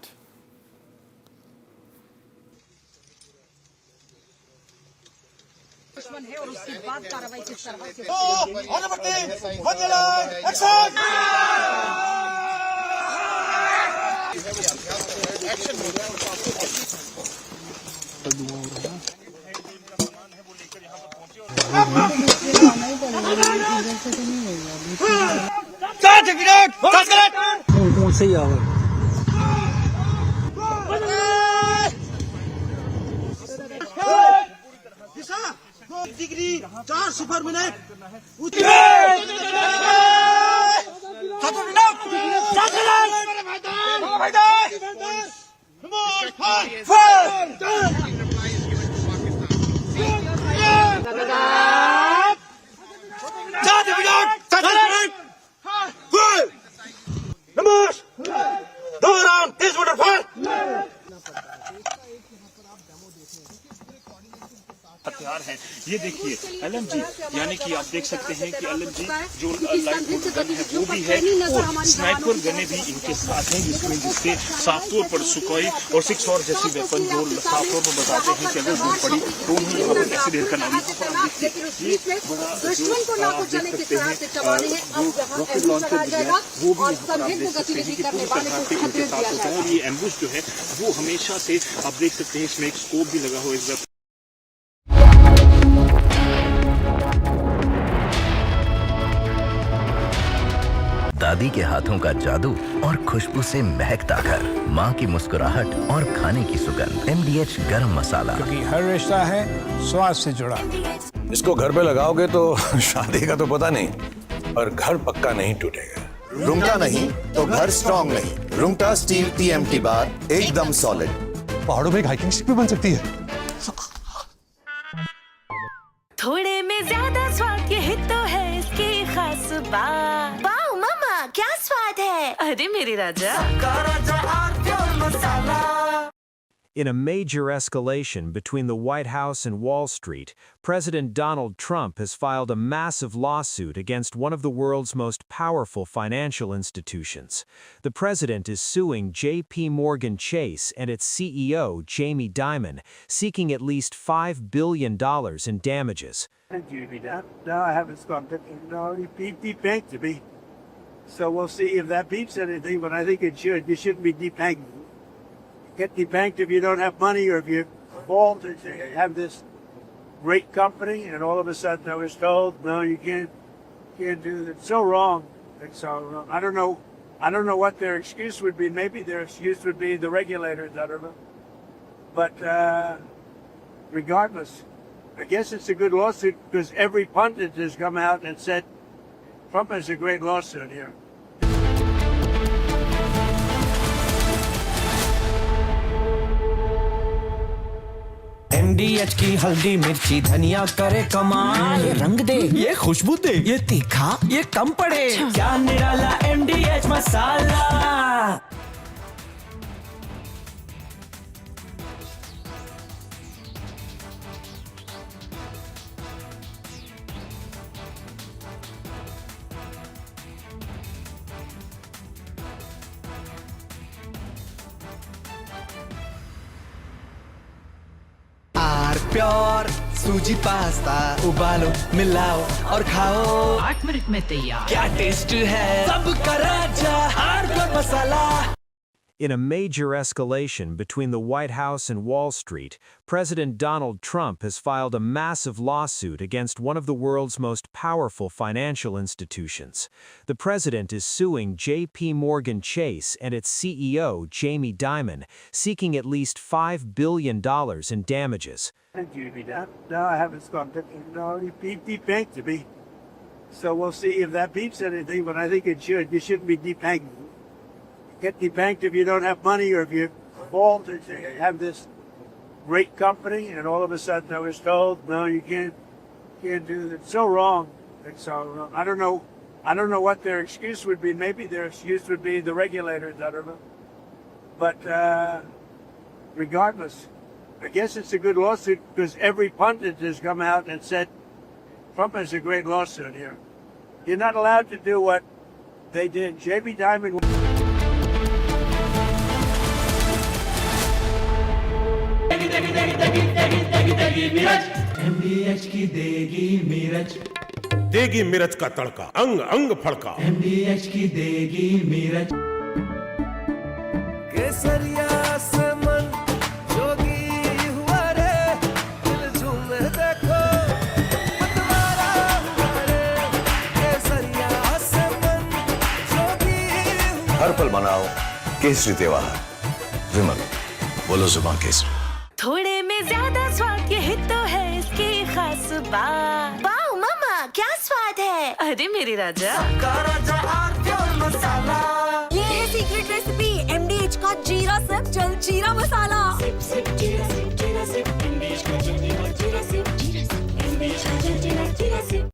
हथियार है। ये देखिए LMG, यानी कि आप देख सकते हैं कि LMG जो लाइट गन है वो भी है, और स्नाइपर गने भी इनके साथ हैं, जिससे साफ तौर पर सुकोई और 6 और जैसी वेपन जो साफ तौर पर बताते हैं कि अगर जरूरत पड़ी तो उन्हें यहाँ पर ऐसे ढेर करना। ये बड़ा जो आप देख सकते हैं जो रॉकेट लॉन्चर है वो भी यहाँ पर आप देख सकते हैं कि पूरी तरह से इनके साथ होता है। और ये एम्बुश जो है वो हमेशा से आप देख सकते हैं इसमें एक स्कोप भी लगा हुआ है। दादी के हाथों का जादू और खुशबू से महकता घर, माँ की मुस्कुराहट और खाने की सुगंध। MDH गरम मसाला, क्योंकि हर रिश्ता है स्वाद से जुड़ा। इसको घर पे लगाओगे तो शादी का तो पता नहीं, पर घर पक्का नहीं टूटेगा। रूंगटा नहीं तो घर स्ट्रॉन्ग नहीं। रूंगटा स्टील TMT बार एकदम सॉलिड। पहाड़ों में हाइकिंग शिप भी बन सकती है। थोड़े में ज्यादा स्वाद, यही तो है इसकी खास बात। वाओ मामा, क्या स्वाद है। अरे मेरे राजा, In a major escalation between the White House and Wall Street, President Donald Trump has filed a massive lawsuit against one of the world's most powerful financial institutions. The president is suing J.P. Morgan Chase and its CEO, Jamie Dimon, seeking at least $5 billion in damages. No, I haven't got it. No, he debanked me. So we'll see if that beeps anything, but I think it should. You shouldn't be debanking. Get debanked if you don't have money, or if you fall to have this great company, and all of a sudden I was told, no, you can't do that. It's so wrong. It's so wrong. I don't know what their excuse would be. Maybe their excuse would be the regulators. I don't know. But regardless, I guess it's a good lawsuit because every pundit has come out and said Trump has a great lawsuit here. MDH की हल्दी मिर्ची धनिया करे कमाल। ये रंग दे, ये खुशबू दे, ये तीखा, ये कम पड़े। क्या निराला MDH मसाला। प्योर सूजी पास्ता उबालो, मिलाओ और खाओ। 8 मिनट में तैयार। क्या टेस्ट है, सबका राजा हार्डकोर मसाला। In a major escalation between the White House and Wall Street, President Donald Trump has filed a massive lawsuit against one of the world's most powerful financial institutions. The president is suing J.P. Morgan Chase and its CEO, Jamie Dimon, seeking at least $5 billion in damages. No, I haven't got it. No, he debanked me. So we'll see if that beeps anything, but I think it should. You shouldn't be debanking. Get debanked if you don't have money, or if you fall to have this great company, and all of a sudden I was told, no, you can't do that. It's so wrong. It's so wrong. I don't know what their excuse would be. Maybe their excuse would be the regulators. I don't know. But regardless, I guess it's a good lawsuit because every pundit has come out and said Trump has a great lawsuit here. You're not allowed to do what they did. Jamie Dimon. MDH की देगी मीरज, देगी मिर्च का तड़का, अंग अंग फड़का। MDH की देगी मीरज। केसरिया से मन जोगी हुआ रे, दिल झूमे देखो मतवारा हुआ रे। केसरिया से मन जोगी हुआ। हर पल मनाओ केसरी त्योहार। विमल, बोलो जुबान केसरी। थोड़े में ज्यादा स्वाद, यही तो है इसकी खास बात। वाओ मामा, क्या स्वाद है? अरे मेरे राजा, मसाला। ये है सीक्रेट रेसिपी MDH का जीरा सिप जल जीरा मसाला। सिप सिप जीरा सिप जीरा सिप MDH का जल जीरा सिप जीरा सिप MDH का जल जीरा sip.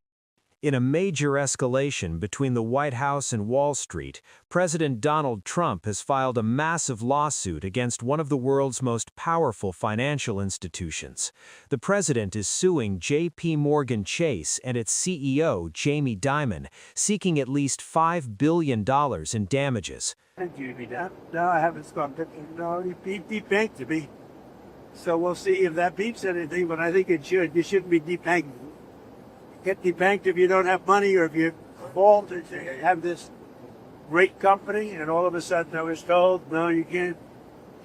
In a major escalation between the White House and Wall Street, President Donald Trump has filed a massive lawsuit against one of the world's most powerful financial institutions. The president is suing J.P. Morgan Chase and its CEO, Jamie Dimon, seeking at least $5 billion in damages. No, I haven't stopped it. No, he debanked me. So we'll see if that beats anything, but I think it should. You shouldn't be debanking. Get debanked if you don't have money or if you fall to have this great company, and all of a sudden I was told, no, you can't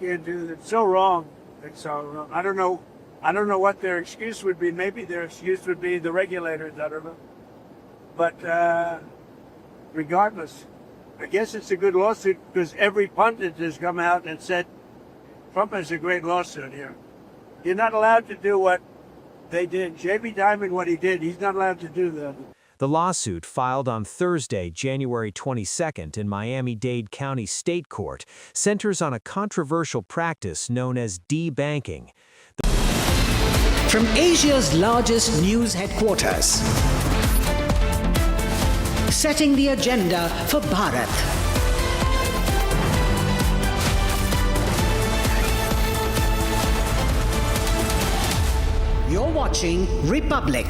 do that. It's so wrong. It's so wrong. I don't know what their excuse would be. Maybe their excuse would be the regulators. I don't know. But regardless, I guess it's a good lawsuit because every pundit has come out and said Trump has a great lawsuit here. You're not allowed to do what they did. Jamie Dimon, what he did, he's not allowed to do that. The lawsuit, filed on Thursday, January 22nd in Miami-Dade County State Court, centers on a controversial practice known as debanking. From Asia's largest news headquarters, setting the agenda for Bharat. You're watching Republic.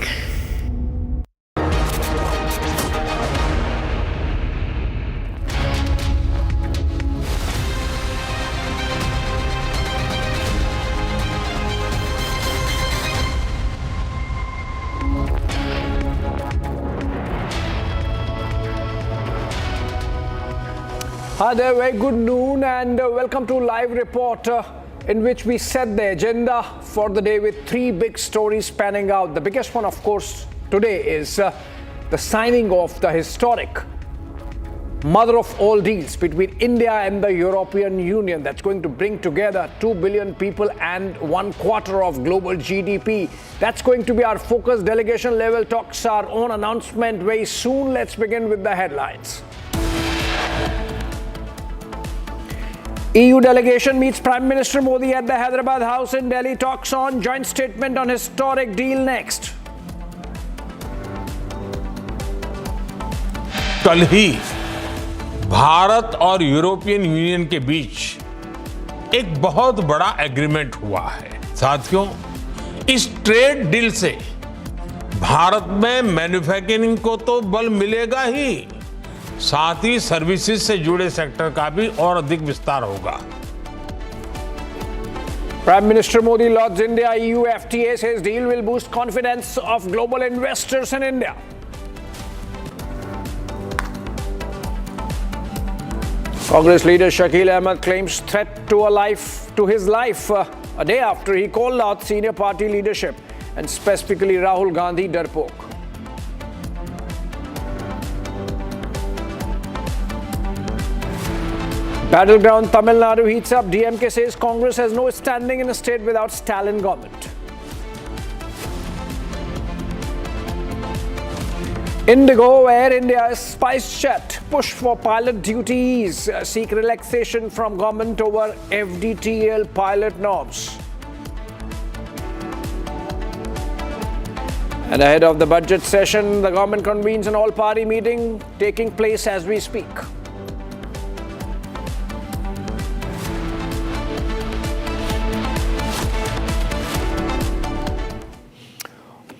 Hi there, very good noon and welcome to Live Report, in which we set the agenda for the day with three big stories panning out. The biggest one, of course, today is the signing of the historic mother of all deals between India and the European Union. That's going to bring together 2 billion people and 1/4 of global GDP. That's going to be our focus. Delegation level talks are on announcement very soon. Let's begin with the headlines. EU delegation meets Prime Minister Modi at the Hyderabad House in Delhi. Talks on joint statement on historic deal next. कल ही भारत और European union के बीच एक बहुत बड़ा agreement हुआ है। साथियों, इस ट्रेड डील से भारत में मैन्युफैक्चरिंग को तो बल मिलेगा ही, साथ ही सर्विसेज से जुड़े सेक्टर का भी और अधिक विस्तार होगा। Prime Minister Modi lauds India-EU FTA, says deal will boost confidence of global investors in India. Congress leader Shakil Ahmed claims threat to his life a day after he called out senior party leadership and specifically Rahul Gandhi darpok. Battleground Tamil Nadu heats up. DMK says Congress has no standing in a state without Stalin government. Indigo, Air India's spice jet push for pilot duties, seek relaxation from government over FDTL pilot norms. And ahead of the budget session, the government convenes an all-party meeting taking place as we speak.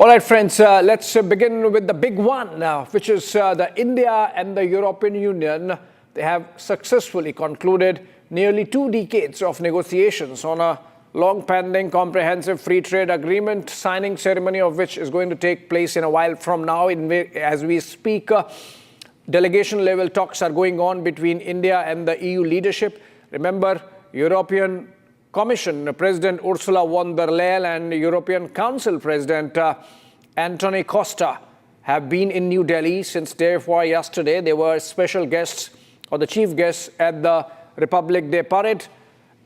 All right, friends, let's begin with the big one, which is the India and the European Union. They have successfully concluded nearly 2 decades of negotiations on a long-pending comprehensive free trade agreement, signing ceremony of which is going to take place in a while from now. As we speak, delegation level talks are going on between India and the EU leadership. Remember, European Commission President Ursula von der Leyen and European Council President Antonio Costa have been in New Delhi since day before yesterday. They were special guests or the chief guests at the Republic Day Parade.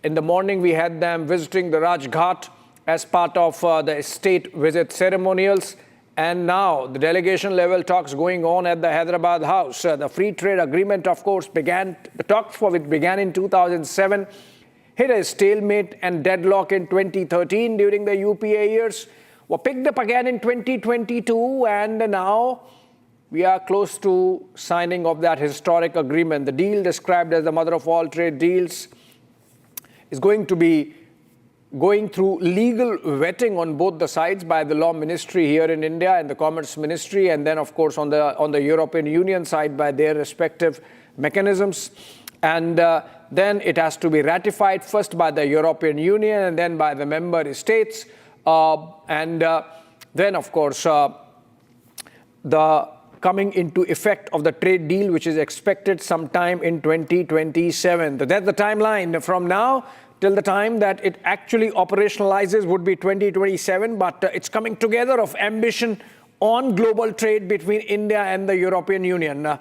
In the morning, we had them visiting the Raj Ghat as part of the state visit ceremonials. And now the delegation level talks going on at the Hyderabad House. The free trade agreement, of course, the talks for which began in 2007, hit a stalemate and deadlock in 2013 during the UPA years, were picked up again in 2022, and now we are close to signing of that historic agreement. The deal, described as the mother of all trade deals, is going to be going through legal vetting on both the sides by the Law Ministry here in India and the Commerce Ministry, and then, of course, on the European Union side by their respective mechanisms. And then it has to be ratified first by the European Union and then by the member states. Then, of course, the coming into effect of the trade deal, which is expected sometime in 2027. That's the timeline. From now till the time that it actually operationalizes would be 2027, but it's coming together of ambition on global trade between India and the European Union.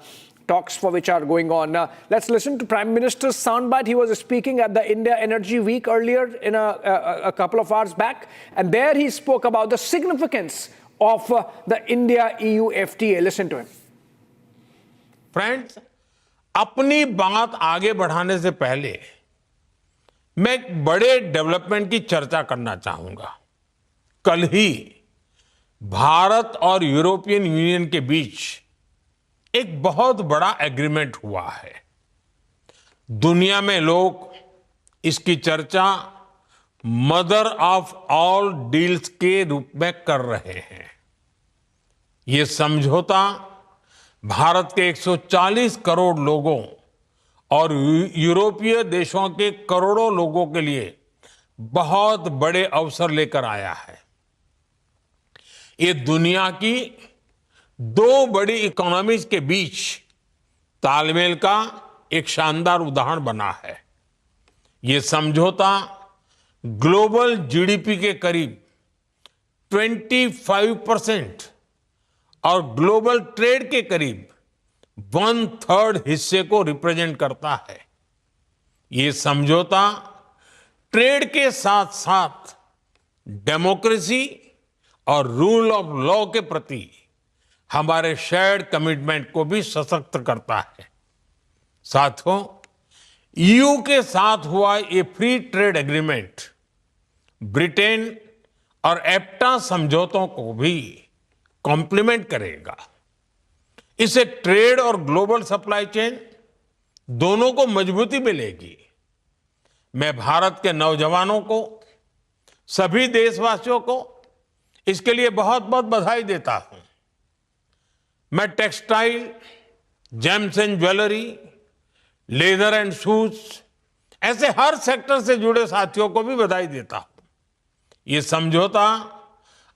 Talks for which are going on. Let's listen to Prime Minister's soundbite. He was speaking at the India Energy Week earlier in a couple of hours back, and there he spoke about the significance of the India-EU FTA. Listen to him. Friends, अपनी बात आगे बढ़ाने से पहले मैं एक बड़े development की चर्चा करना चाहूंगा। कल ही भारत और यूरोपियन यूनियन के बीच एक बहुत बड़ा एग्रीमेंट हुआ है। दुनिया में लोग इसकी चर्चा मदर ऑफ ऑल डील्स के रूप में कर रहे हैं। ये समझौता भारत के 140 करोड़ लोगों और यूरोपीय देशों के करोड़ों लोगों के लिए बहुत बड़े अवसर लेकर आया है। ये दुनिया की 2 बड़ी इकोनॉमीज के बीच तालमेल का एक शानदार उदाहरण बना है। ये समझौता ग्लोबल जीडीपी के करीब 25% और ग्लोबल ट्रेड के करीब 1/3 हिस्से को रिप्रेजेंट करता है। ये समझौता ट्रेड के साथ साथ डेमोक्रेसी और रूल ऑफ लॉ के प्रति हमारे शेयर्ड कमिटमेंट को भी सशक्त करता है। साथियों, ईयू के साथ हुआ ये फ्री ट्रेड एग्रीमेंट ब्रिटेन और एप्टा समझौतों को भी कॉम्प्लीमेंट करेगा। इससे ट्रेड और ग्लोबल सप्लाई चेन दोनों को मजबूती मिलेगी। मैं भारत के नौजवानों को, सभी देशवासियों को इसके लिए बहुत बहुत बधाई देता हूं। मैं textile, James and jewellery, leather and shoes, ऐसे हर सेक्टर से जुड़े साथियों को भी बधाई देता हूं। ये समझौता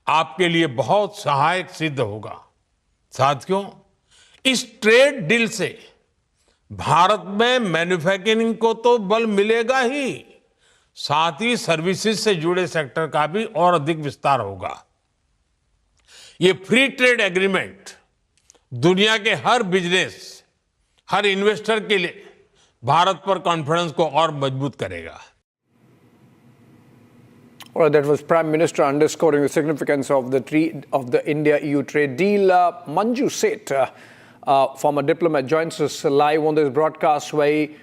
आपके लिए बहुत सहायक सिद्ध होगा। साथियों, इस ट्रेड डील से भारत में मैन्युफैक्चरिंग को तो बल मिलेगा ही, साथ ही सर्विसेज से जुड़े सेक्टर का भी और अधिक विस्तार होगा। ये फ्री ट्रेड एग्रीमेंट दुनिया के हर बिजनेस, हर इन्वेस्टर के लिए भारत पर कॉन्फिडेंस को और मजबूत करेगा। Well, that was Prime Minister underscoring the significance of the India-EU trade deal. Manju Seth, former diplomat, joins us live on this broadcast. Very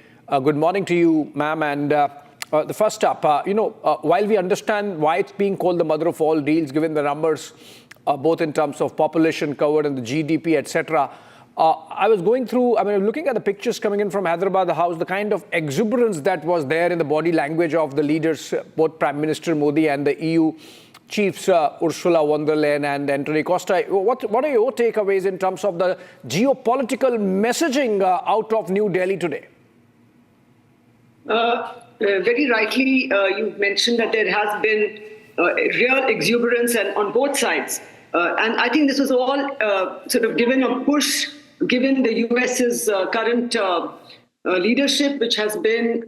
good morning to you, ma'am. And the first up, while we understand why it's being called the mother of all deals, given the numbers, both in terms of population covered and the GDP, etc., I was going through, looking at the pictures coming in from Hyderabad House, the kind of exuberance that was there in the body language of the leaders, both Prime Minister Modi and the EU chiefs Ursula von der Leyen and Antonio Costa. What are your takeaways in terms of the geopolitical messaging out of New Delhi today? Very rightly, you mentioned that there has been real exuberance on both sides. And I think this was all sort of given a push, given the US's current leadership, which has been,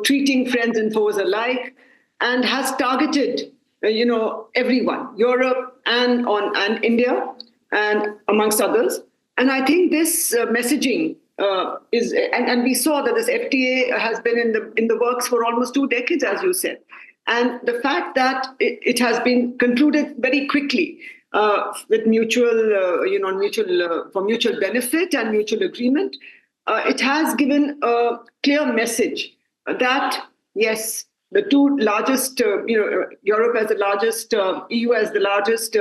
treating friends and foes alike, and has targeted, everyone, Europe and India, and amongst others. And I think this messaging is, and we saw that this FTA has been in the works for almost 2 decades, as you said. And the fact that it has been concluded very quickly with for mutual benefit and mutual agreement, it has given a clear message that, yes, the two largest, Europe as the largest, EU as the largest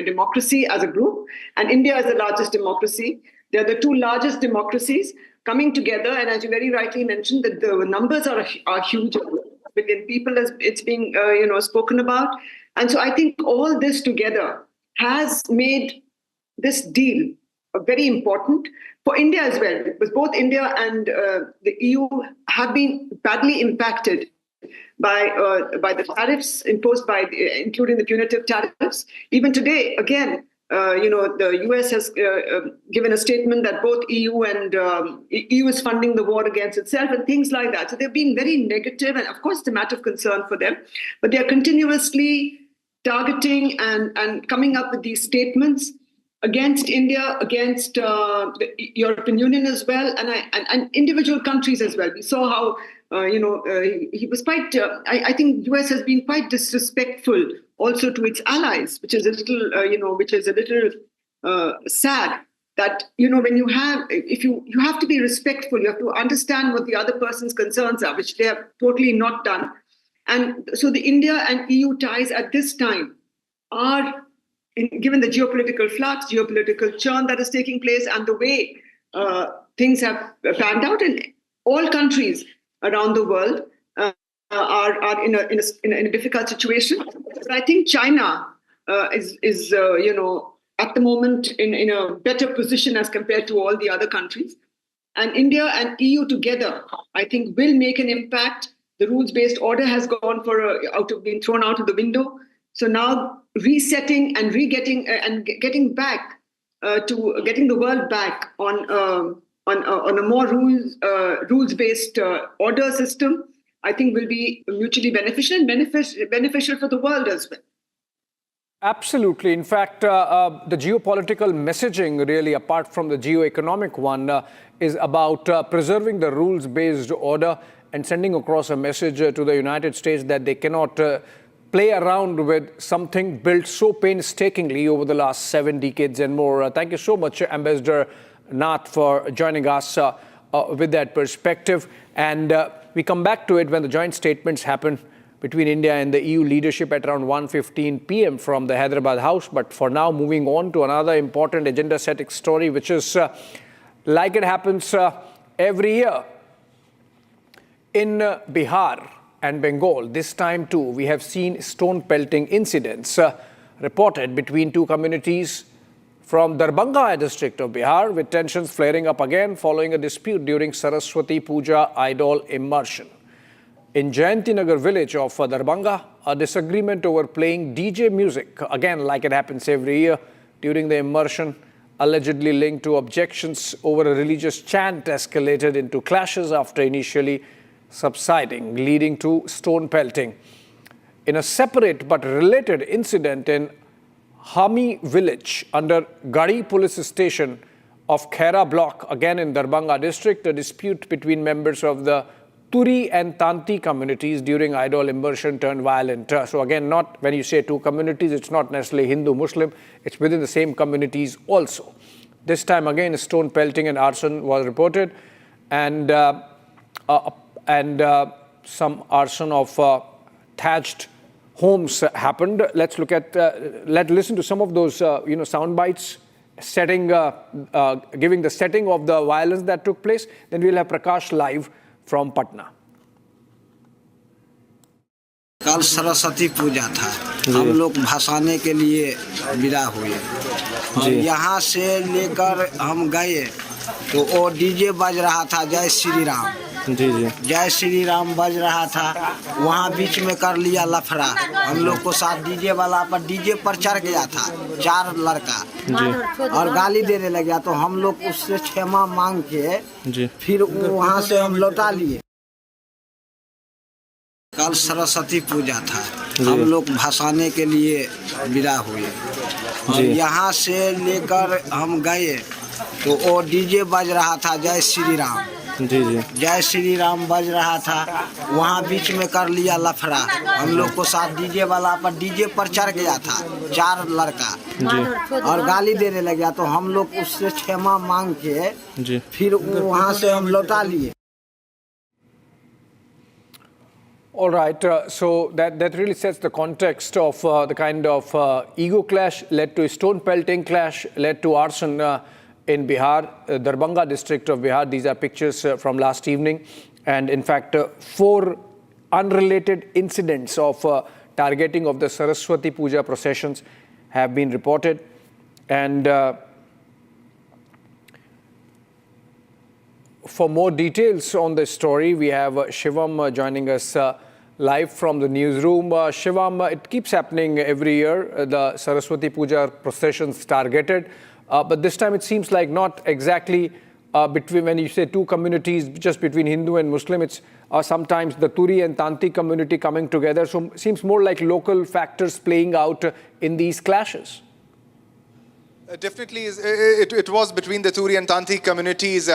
democracy as a group, and India as the largest democracy. They are the two largest democracies coming together. And as you very rightly mentioned, that the numbers are huge. Billion people, as it's being spoken about. And so I think all this together has made this deal very important for India as well, because both India and the EU have been badly impacted by the tariffs imposed including the punitive tariffs. Even today, again, the US has given a statement that both EU and EU is funding the war against itself and things like that. So they've been very negative, and of course it's a matter of concern for them. But they are continuously targeting and coming up with these statements against India, against the European Union as well, and individual countries as well. We saw how he was quite. I think US has been quite disrespectful also to its allies, which is a little, sad. That when you have, if you have to be respectful, you have to understand what the other person's concerns are, which they have totally not done. And so the India and EU ties at this time are, given the geopolitical flux, geopolitical churn that is taking place, and the way things have panned out in all countries around the world, are in a difficult situation. But I think China is at the moment in a better position as compared to all the other countries. And India and EU together, I think, will make an impact. The rules-based order has gone been thrown out of the window. So now resetting and getting back to getting the world back on a more rules-based order system, I think will be mutually beneficial and beneficial for the world as well. Absolutely. In fact, the geopolitical messaging, really, apart from the geo-economic one, is about preserving the rules-based order and sending across a message to the United States that they cannot play around with something built so painstakingly over the last 7 decades and more. Thank you so much, Ambassador Nath, for joining us with that perspective. And we come back to it when the joint statements happen between India and the EU leadership at around 1:15 p.m. from the Hyderabad House. But for now, moving on to another important agenda-setting story, which is like it happens every year in Bihar and Bengal. This time too, we have seen stone pelting incidents reported between two communities from Darbhanga district of Bihar, with tensions flaring up again following a dispute during Saraswati Puja idol immersion. In Jayantinagar village of Darbhanga, a disagreement over playing DJ music, again like it happens every year during the immersion, allegedly linked to objections over a religious chant, escalated into clashes after initially subsiding, leading to stone pelting. In a separate but related incident in Hami village under Gadi police station of Khaira block, again in Darbhanga district, a dispute between members of the Turi and Tanti communities during idol immersion turned violent. So again, not when you say two communities, it's not necessarily Hindu-Muslim, it's within the same communities also. This time again, stone pelting and arson was reported, and some arson of thatched homes happened. Let's look at, let's listen to some of those, sound bites, giving the setting of the violence that took place. Then we'll have Prakash live from Patna. कल सरस्वती पूजा था हम लोग भसाने के लिए विदा हुए और यहाँ से लेकर हम गए तो वो डीजे बज रहा था जय श्री राम। जय श्री राम बज रहा था, वहाँ बीच में कर लिया लफड़ा। हम लोग को साथ डीजे वाला पर डीजे पर चढ़ गया था 4 लड़का और गाली देने लग गया, तो हम लोग उससे क्षमा मांग के फिर वहाँ से हम लौटा लिए। कल सरस्वती पूजा था, हम लोग भसाने के लिए विदा हुए और यहाँ से लेकर हम गए तो वो डीजे बज रहा था जय श्री राम। जय श्री राम बज रहा था, वहाँ बीच में कर लिया लफड़ा। हम लोग को साथ डीजे वाला पर डीजे पर चढ़ गया था 4 लड़का और गाली देने लग गया, तो हम लोग उससे क्षमा मांग के फिर वहाँ से हम लौटा लिए। All right, so that really sets the context of the kind of ego clash led to stone pelting clash, led to arson in Bihar, Darbhanga district of Bihar. These are pictures from last evening. And in fact, 4 unrelated incidents of targeting of the Saraswati Puja processions have been reported. And for more details on this story, we have Shivam joining us live from the newsroom. Shivam, it keeps happening every year, the Saraswati Puja processions targeted. But this time it seems like not exactly between, when you say 2 communities, just between Hindu and Muslim, it's sometimes the Turi and Tanti community coming together. So it seems more like local factors playing out in these clashes. Definitely, it was between the Turi and Tanti communities.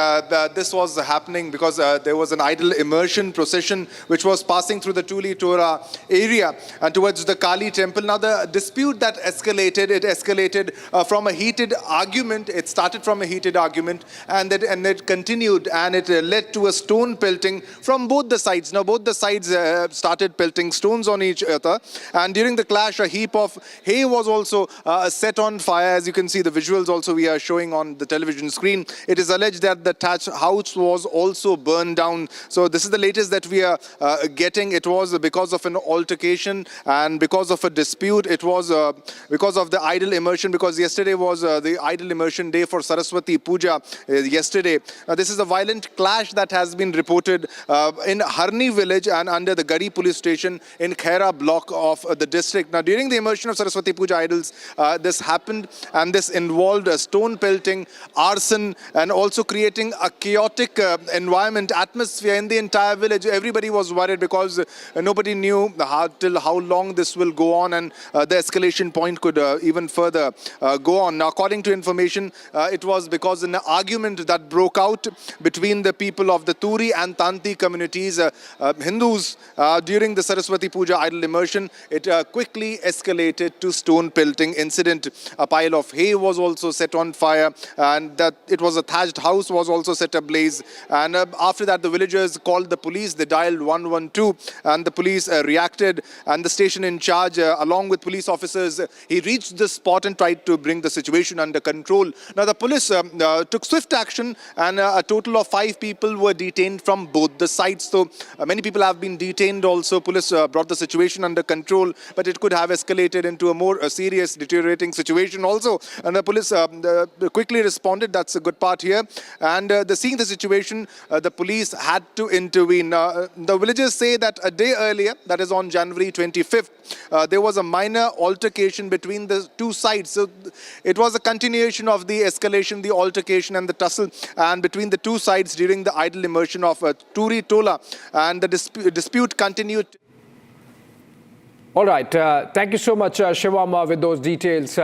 This was happening because there was an idol immersion procession which was passing through the Tuli Tora area and towards the Kali temple. Now, the dispute that escalated from a heated argument. It started from a heated argument and it continued, and it led to a stone pelting from both the sides. Now, both the sides started pelting stones on each other, and during the clash, a heap of hay was also set on fire. As you can see, the visuals also we are showing on the television screen. It is alleged that the thatch house was also burned down. So this is the latest that we are getting. It was because of an altercation and because of a dispute. It was because of the idol immersion, because yesterday was the idol immersion day for Saraswati Puja yesterday. This is a violent clash that has been reported in Harni village and under the Gadi police station in Khaira block of the district. Now, during the immersion of Saraswati Puja idols, this happened, and this involved stone pelting, arson, and also creating a chaotic environment, atmosphere in the entire village. Everybody was worried because nobody knew till how long this will go on, and the escalation point could even further go on. Now, according to information, it was because an argument that broke out between the people of the Turi and Tanti communities, Hindus, during the Saraswati Puja idol immersion. It quickly escalated to stone pelting incident. A pile of hay was also set on fire, and that it was a thatched house was also set ablaze. And after that, the villagers called the police. They dialed 112, and the police reacted. And the station in charge, along with police officers, he reached the spot and tried to bring the situation under control. Now, the police took swift action, and a total of 5 people were detained from both the sides. So many people have been detained also. Police brought the situation under control, but it could have escalated into a more serious, deteriorating situation also. And the police quickly responded. That's a good part here. And seeing the situation, the police had to intervene. The villagers say that a day earlier, that is on January 25th, there was a minor altercation between the 2 sides. So it was a continuation of the escalation, the altercation and the tussle and between the 2 sides during the idol immersion of Turi Tola. And the dispute continued. All right. Thank you so much, Shivam, with those details.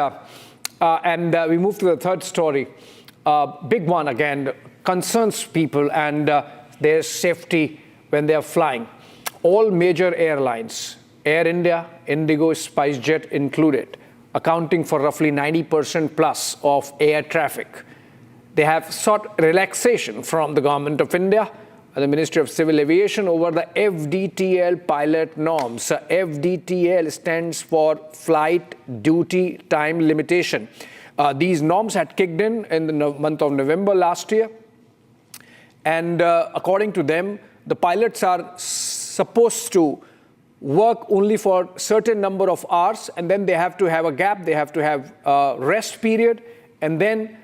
And we move to the third story. Big one again, concerns people and their safety when they are flying. All major airlines, Air India, Indigo, SpiceJet included, accounting for roughly 90% plus of air traffic. They have sought relaxation from the Government of India and the Ministry of Civil Aviation over the FDTL pilot norms. FDTL stands for Flight Duty Time Limitation. These norms had kicked in the month of November last year. And according to them, the pilots are supposed to work only for certain number of hours, and then they have to have a gap, they have to have a rest period, and then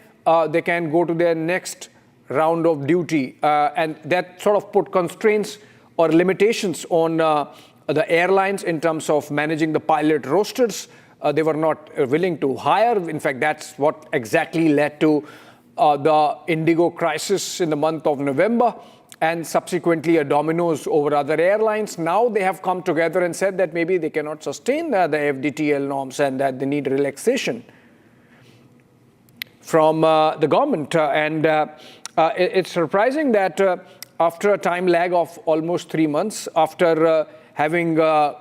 they can go to their next round of duty. And that sort of put constraints or limitations on the airlines in terms of managing the pilot rosters. They were not willing to hire. In fact, that's what exactly led to the Indigo crisis in the month of November, and subsequently a dominoes over other airlines. Now they have come together and said that maybe they cannot sustain the FDTL norms and that they need relaxation from the government. It's surprising that after a time lag of almost 3 months, after having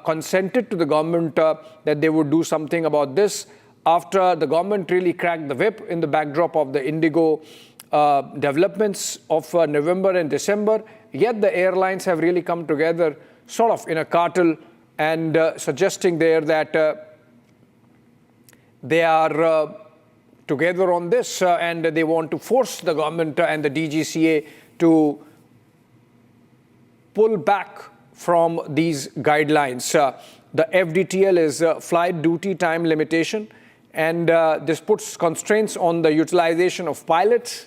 consented to the government that they would do something about this, after the government really cracked the whip in the backdrop of the Indigo developments of November and December, yet the airlines have really come together sort of in a cartel and suggesting there that they are together on this and they want to force the government and the DGCA to pull back from these guidelines. The FDTL is flight duty time limitation, and this puts constraints on the utilization of pilots.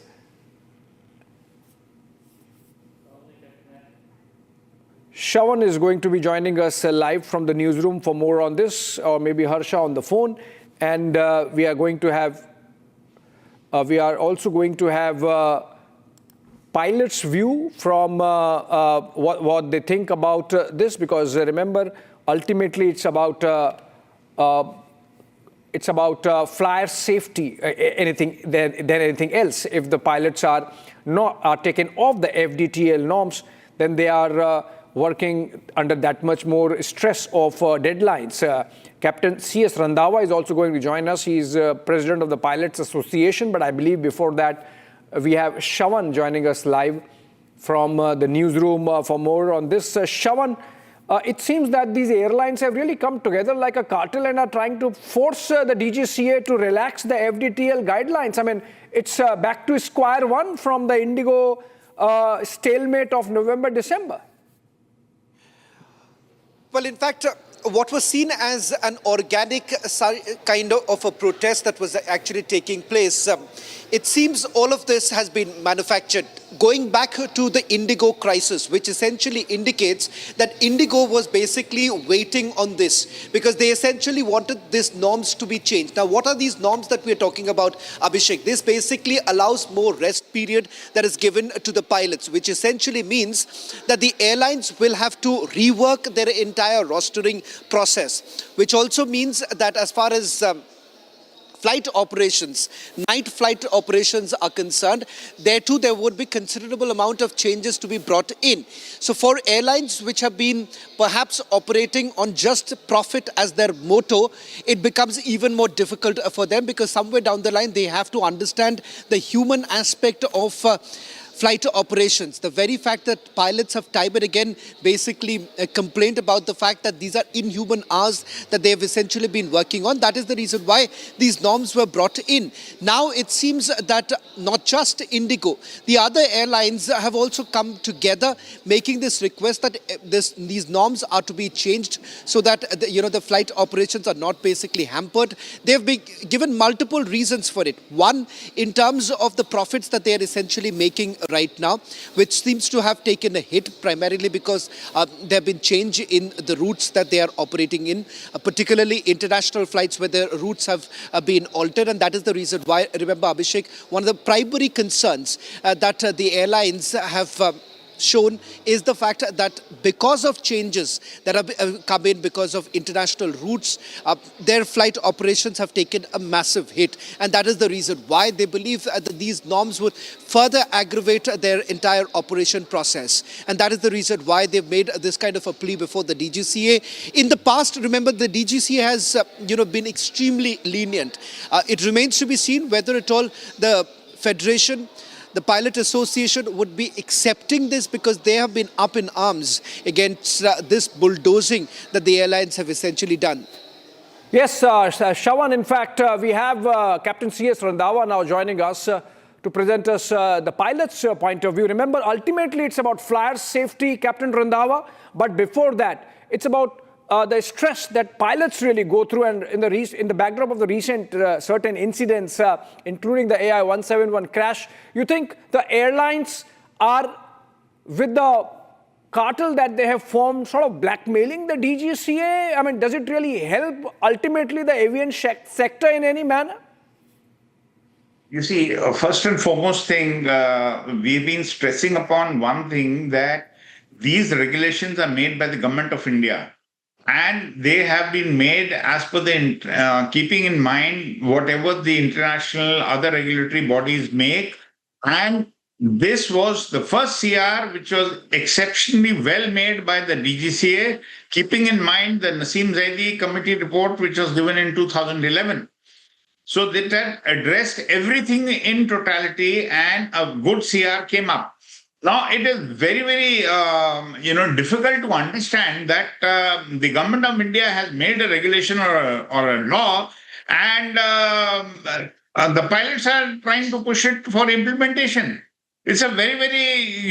Shravan is going to be joining us live from the newsroom for more on this, or maybe Harsha on the phone. And we are also going to have pilots' view from what they think about this, because remember, ultimately it's about flyer safety, anything than anything else. If the pilots are taken off the FDTL norms, then they are working under that much more stress of deadlines. Captain C.S. Randhawa is also going to join us. He's president of the Pilots Association, but I believe before that we have Shravan joining us live from the newsroom for more on this. Shravan, it seems that these airlines have really come together like a cartel and are trying to force the DGCA to relax the FDTL guidelines. I mean, it's back to square one from the Indigo stalemate of November, December. Well, in fact, what was seen as an organic kind of a protest that was actually taking place, it seems all of this has been manufactured. Going back to the Indigo crisis, which essentially indicates that Indigo was basically waiting on this because they essentially wanted these norms to be changed. Now, what are these norms that we're talking about, Abhishek? This basically allows more rest period that is given to the pilots, which essentially means that the airlines will have to rework their entire rostering process, which also means that as far as flight operations, night flight operations are concerned, there too there would be considerable amount of changes to be brought in. So for airlines which have been perhaps operating on just profit as their motto, it becomes even more difficult for them, because somewhere down the line they have to understand the human aspect of flight operations. The very fact that pilots have time and again basically complained about the fact that these are inhuman hours that they have essentially been working on. That is the reason why these norms were brought in. Now it seems that not just Indigo, the other airlines have also come together making this request that these norms are to be changed so that the flight operations are not basically hampered. They have been given multiple reasons for it. One, in terms of the profits that they are essentially making right now, which seems to have taken a hit primarily because there have been change in the routes that they are operating in, particularly international flights where the routes have been altered. And that is the reason why, remember Abhishek, one of the primary concerns that the airlines have shown is the fact that because of changes that have come in because of international routes, their flight operations have taken a massive hit. And that is the reason why they believe that these norms would further aggravate their entire operation process. And that is the reason why they've made this kind of a plea before the DGCA. In the past, remember, the DGCA has been extremely lenient. It remains to be seen whether at all the Federation, the Pilot Association would be accepting this, because they have been up in arms against this bulldozing that the airlines have essentially done. Yes, Shravan, in fact, we have Captain C.S. Randhawa now joining us to present us the pilot's point of view. Remember, ultimately it's about flyer safety, Captain Randhawa, but before that, it's about the stress that pilots really go through, and in the backdrop of the recent certain incidents, including the AI 171 crash, you think the airlines are, with the cartel that they have formed, sort of blackmailing the DGCA? I mean, does it really help ultimately the aviation sector in any manner? You see, first and foremost thing, we've been stressing upon one thing, that these regulations are made by the government of India. And they have been made as per the keeping in mind whatever the international other regulatory bodies make. And this was the first CR which was exceptionally well made by the DGCA, keeping in mind the Naseem Zaidi committee report which was given in 2011. So that had addressed everything in totality, and a good CR came up. Now, it is very, very, difficult to understand that the government of India has made a regulation or a law, and the pilots are trying to push it for implementation. It's a very, very,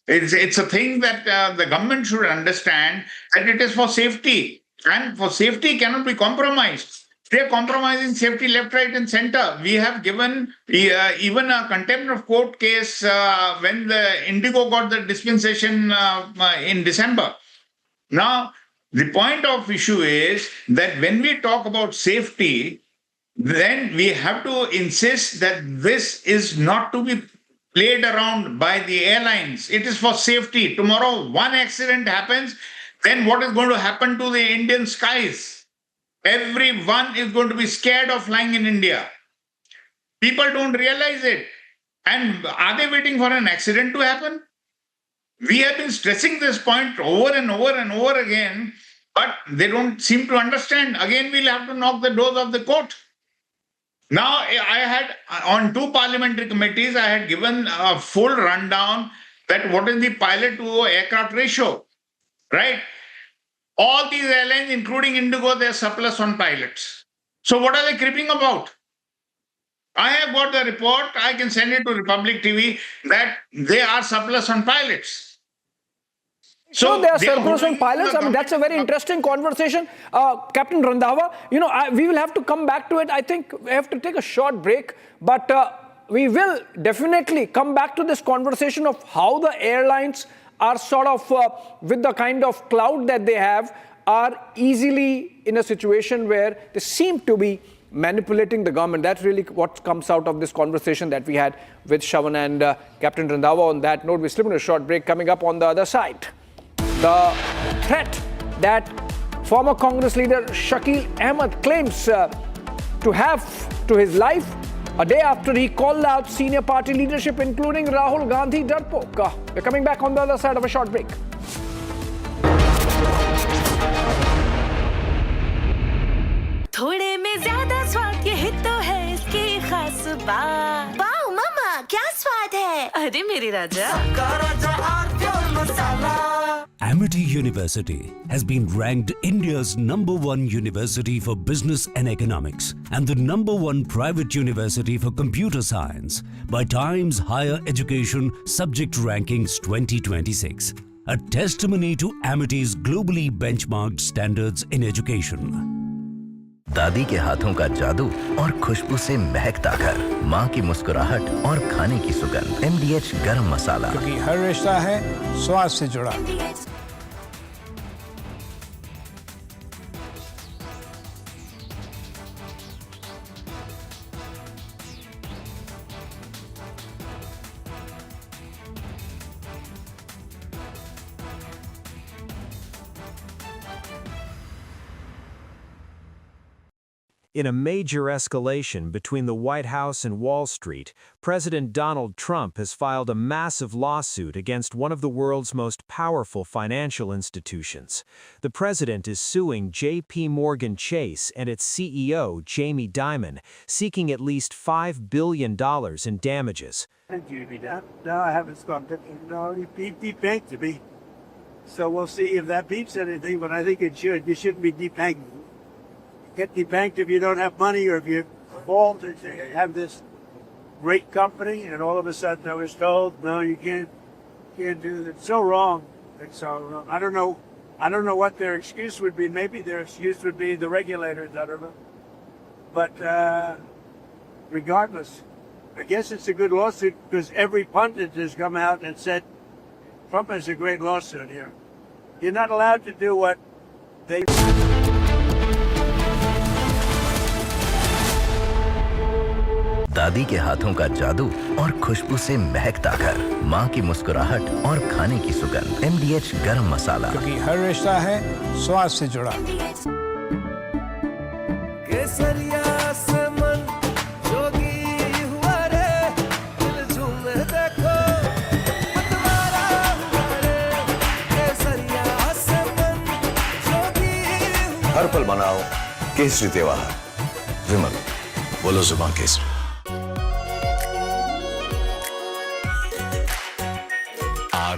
it's a thing that the government should understand, that it is for safety, and for safety cannot be compromised. They're compromising safety left, right, and center. We have given even a contempt of court case when the Indigo got the dispensation in December. Now, the point of issue is that when we talk about safety, then we have to insist that this is not to be played around by the airlines. It is for safety. Tomorrow, one accident happens, then what is going to happen to the Indian skies? Everyone is going to be scared of flying in India. People don't realize it. And are they waiting for an accident to happen? We have been stressing this point over and over and over again, but they don't seem to understand. Again, we'll have to knock the doors of the court. Now, I had, on 2 parliamentary committees, I had given a full rundown that what is the pilot to aircraft ratio, right? All these airlines, including Indigo, they're surplus on pilots. So what are they creeping about? I have got the report. I can send it to Republic TV that they are surplus on pilots. So they are surplus on pilots. I mean, that's a very interesting conversation. Captain Randhawa, we will have to come back to it. I think we have to take a short break, but we will definitely come back to this conversation of how the airlines are sort of, with the kind of clout that they have, are easily in a situation where they seem to be manipulating the government. That's really what comes out of this conversation that we had with Shravan and Captain Randhawa. On that note, we slip in a short break. Coming up on the other side, the threat that former Congress leader Shakil Ahmed claims to have to his life a day after he called out senior party leadership, including Rahul Gandhi Darpok. We're coming back on the other side of a short break. थोड़े में ज्यादा स्वाद ये तो है इसकी खास बात। वाओ मामा, क्या स्वाद है? अरे मेरे राजा। Amity University has been ranked India's #1 university for business and economics and the #1 private university for computer science by Times Higher Education Subject Rankings 2026, a testimony to Amity's globally benchmarked standards in education. दादी के हाथों का जादू और खुशबू से महकता घर, माँ की मुस्कुराहट और खाने की सुगंध, MDH गरम मसाला, क्योंकि हर रिश्ता है स्वाद से जुड़ा। In a major escalation between the White House and Wall Street, President Donald Trump has filed a massive lawsuit against one of the world's most powerful financial institutions. The president is suing J.P. Morgan Chase and its CEO, Jamie Dimon, seeking at least $5 billion in damages. No, I haven't stopped it. No, he debanked to me. So we'll see if that beeps anything, but I think it should. You shouldn't be debanking. Get debanked if you don't have money or if you fall to have this great company, and all of a sudden I was told, no, you can't do that. It's so wrong. It's so wrong. I don't know I don't know what their excuse would be. Maybe their excuse would be the regulators, I don't know. But regardless, I guess it's a good lawsuit because every pundit has come out and said Trump has a great lawsuit here. You're not allowed to do what they... दादी के हाथों का जादू और खुशबू से महकता घर, माँ की मुस्कुराहट और खाने की सुगंध, MDH गरम मसाला, क्योंकि हर रिश्ता है स्वाद से जुड़ा। केसरिया से मन जोगी हुआ रे, दिल झूमे देखो मतवारा हुआ रे। केसरिया से मन जोगी हुआ। हर पल मनाओ केसरी त्योहार। विमल, बोलो जुबान Kesari.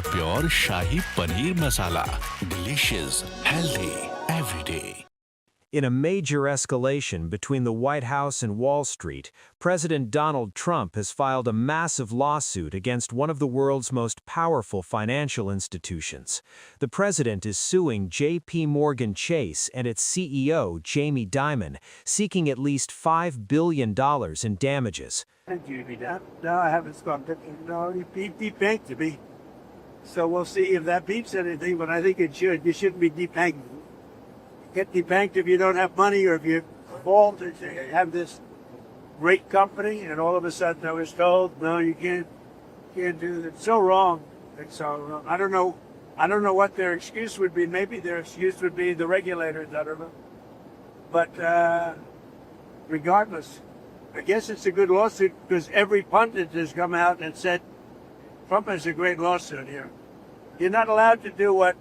Pure shahi paneer masala, delicious, healthy, every day. In a major escalation between the White House and Wall Street, President Donald Trump has filed a massive lawsuit against one of the world's most powerful financial institutions. The president is suing J.P. Morgan Chase and its CEO, Jamie Dimon, seeking at least $5 billion in damages. Thank you. No, I haven't stopped it. No, he debanked to me. So we'll see if that beats anything, but I think it should. You shouldn't be debanked. You get debanked if you don't have money or if you fall to have this great company, and all of a sudden I was told, no, you can't do that. It's so wrong. It's so wrong. I don't know what their excuse would be. Maybe their excuse would be the regulators, I don't know. But regardless, I guess it's a good lawsuit because every pundit has come out and said Trump has a great lawsuit here. You're not allowed to do what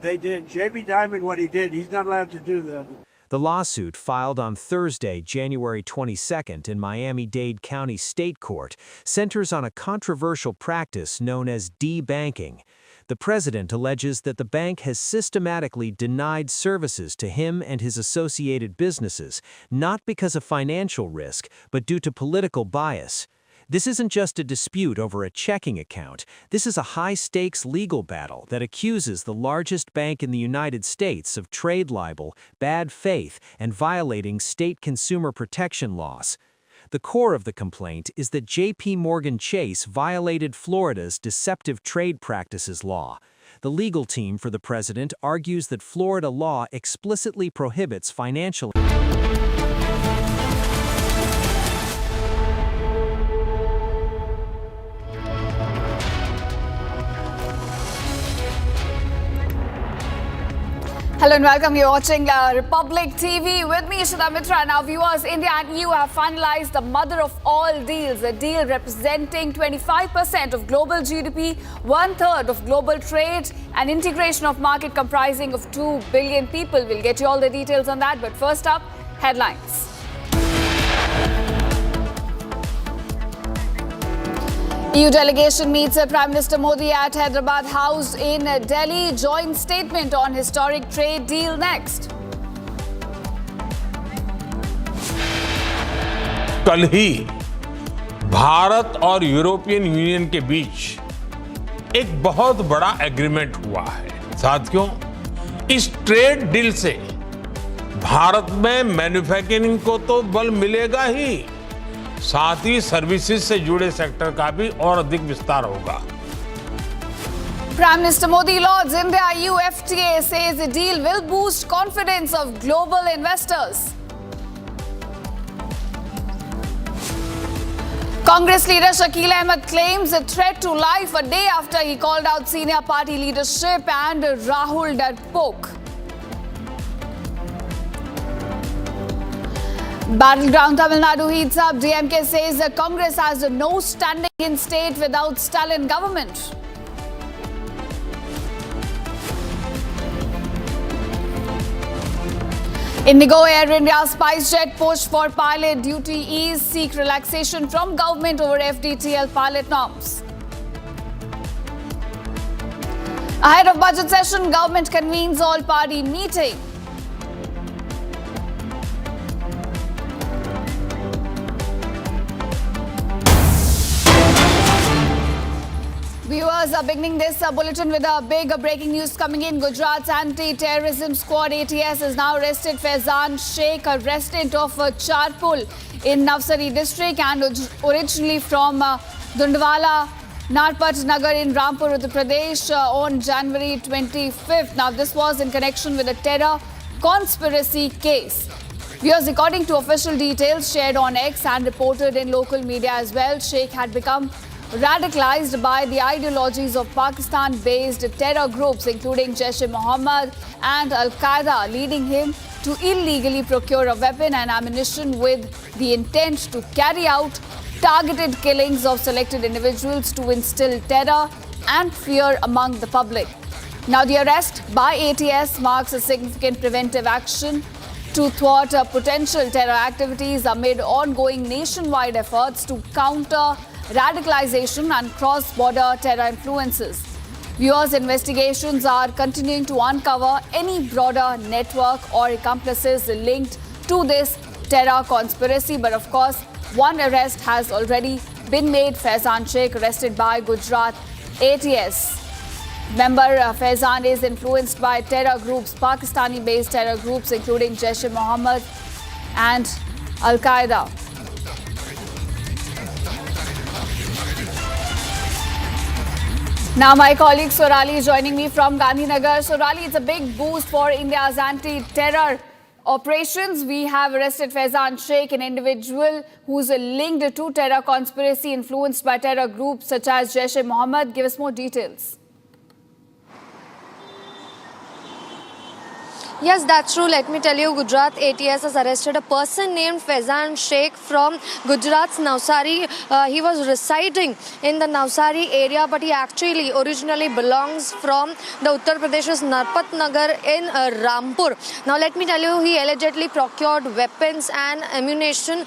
they did. Jamie Dimon, what he did, he's not allowed to do that. The lawsuit, filed on Thursday, January 22nd in Miami-Dade County State Court, centers on a controversial practice known as debanking. The president alleges that the bank has systematically denied services to him and his associated businesses, not because of financial risk, but due to political bias. This isn't just a dispute over a checking account. This is a high-stakes legal battle that accuses the largest bank in the United States of trade libel, bad faith, and violating state consumer protection laws. The core of the complaint is that J.P. Morgan Chase violated Florida's deceptive trade practices law. The legal team for the president argues that Florida law explicitly prohibits financial... Hello and welcome. You're watching Republic TV with me, Ishita Mitra. Now, viewers, India and EU have finalized the mother of all deals, a deal representing 25% of global GDP, 1/3 of global trade, and integration of market comprising of 2 billion people. We'll get you all the details on that. But first up, headlines. EU delegation meets Prime Minister Modi at Hyderabad House in Delhi. Joint statement on historic trade deal next. कल ही भारत और European union के बीच एक बहुत बड़ा agreement हुआ है। साथियों, इस ट्रेड डील से भारत में मैन्युफैक्चरिंग को तो बल मिलेगा ही, साथ ही सर्विसेज से जुड़े सेक्टर का भी और अधिक विस्तार होगा। Prime Minister Modi lauds India-EU FTA, says the deal will boost confidence of global investors. Congress leader Shakil Ahmed claims a threat to life a day after he called out senior party leadership and Rahul Darpok. Battleground Tamil Nadu heats up. DMK says that Congress has no standing in state without Stalin government. Indigo Air India SpiceJet push for pilot duty ease, seek relaxation from government over FDTL pilot norms. Ahead of budget session, government convenes all-party meeting. Viewers are beginning this bulletin with a big breaking news coming in. Gujarat's anti-terrorism squad ATS has now arrested Faizan Sheikh, a resident of Charpul in Navsari district and originally from Dundwala, Narpat Nagar in Rampur, Uttar Pradesh on January 25th. Now, this was in connection with a terror conspiracy case. Viewers, according to official details shared on X and reported in local media as well, Sheikh had become radicalized by the ideologies of Pakistan-based terror groups including Jaish-e-Mohammed and Al-Qaeda, leading him to illegally procure a weapon and ammunition with the intent to carry out targeted killings of selected individuals to instill terror and fear among the public. Now, the arrest by ATS marks a significant preventive action to thwart potential terror activities amid ongoing nationwide efforts to counter radicalization and cross-border terror influences. Viewers, investigations are continuing to uncover any broader network or accomplices linked to this terror conspiracy. But of course, one arrest has already been made. Faizan Sheikh arrested by Gujarat ATS. Remember, Faizan is influenced by terror groups, Pakistani-based terror groups including Jaish-e-Mohammed and Al-Qaeda. Now, my colleague Sorali is joining me from Gandhinagar. Sorali, it's a big boost for India's anti-terror operations. We have arrested Faizan Sheikh, an individual who's linked to terror conspiracy influenced by terror groups such as Jaish-e-Mohammed. Give us more details. Yes, that's true. Let me tell you, Gujarat ATS has arrested a person named Faizan Sheikh from Gujarat's Navsari. He was residing in the Navsari area, but he actually originally belongs from the Uttar Pradesh's Narpat Nagar in Rampur. Now, let me tell you, he allegedly procured weapons and ammunition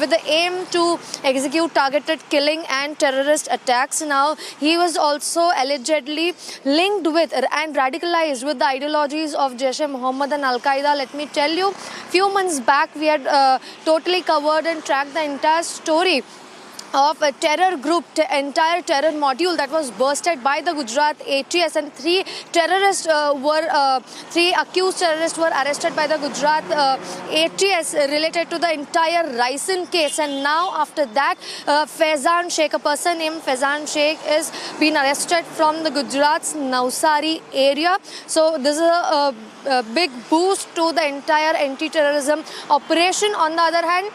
with the aim to execute targeted killing and terrorist attacks. Now, he was also allegedly linked with and radicalized with the ideologies of Jaish-e-Mohammed and Al-Qaeda. Let me tell you, few months back we had totally covered and tracked the entire story of a terror group, entire terror module that was bursted by the Gujarat ATS, and three accused terrorists were arrested by the Gujarat ATS related to the entire Raisen case. And now after that, Faizan Sheikh, a person named Faizan Sheikh, is being arrested from the Gujarat's Navsari area. So this is a big boost to the entire anti-terrorism operation. On the other hand,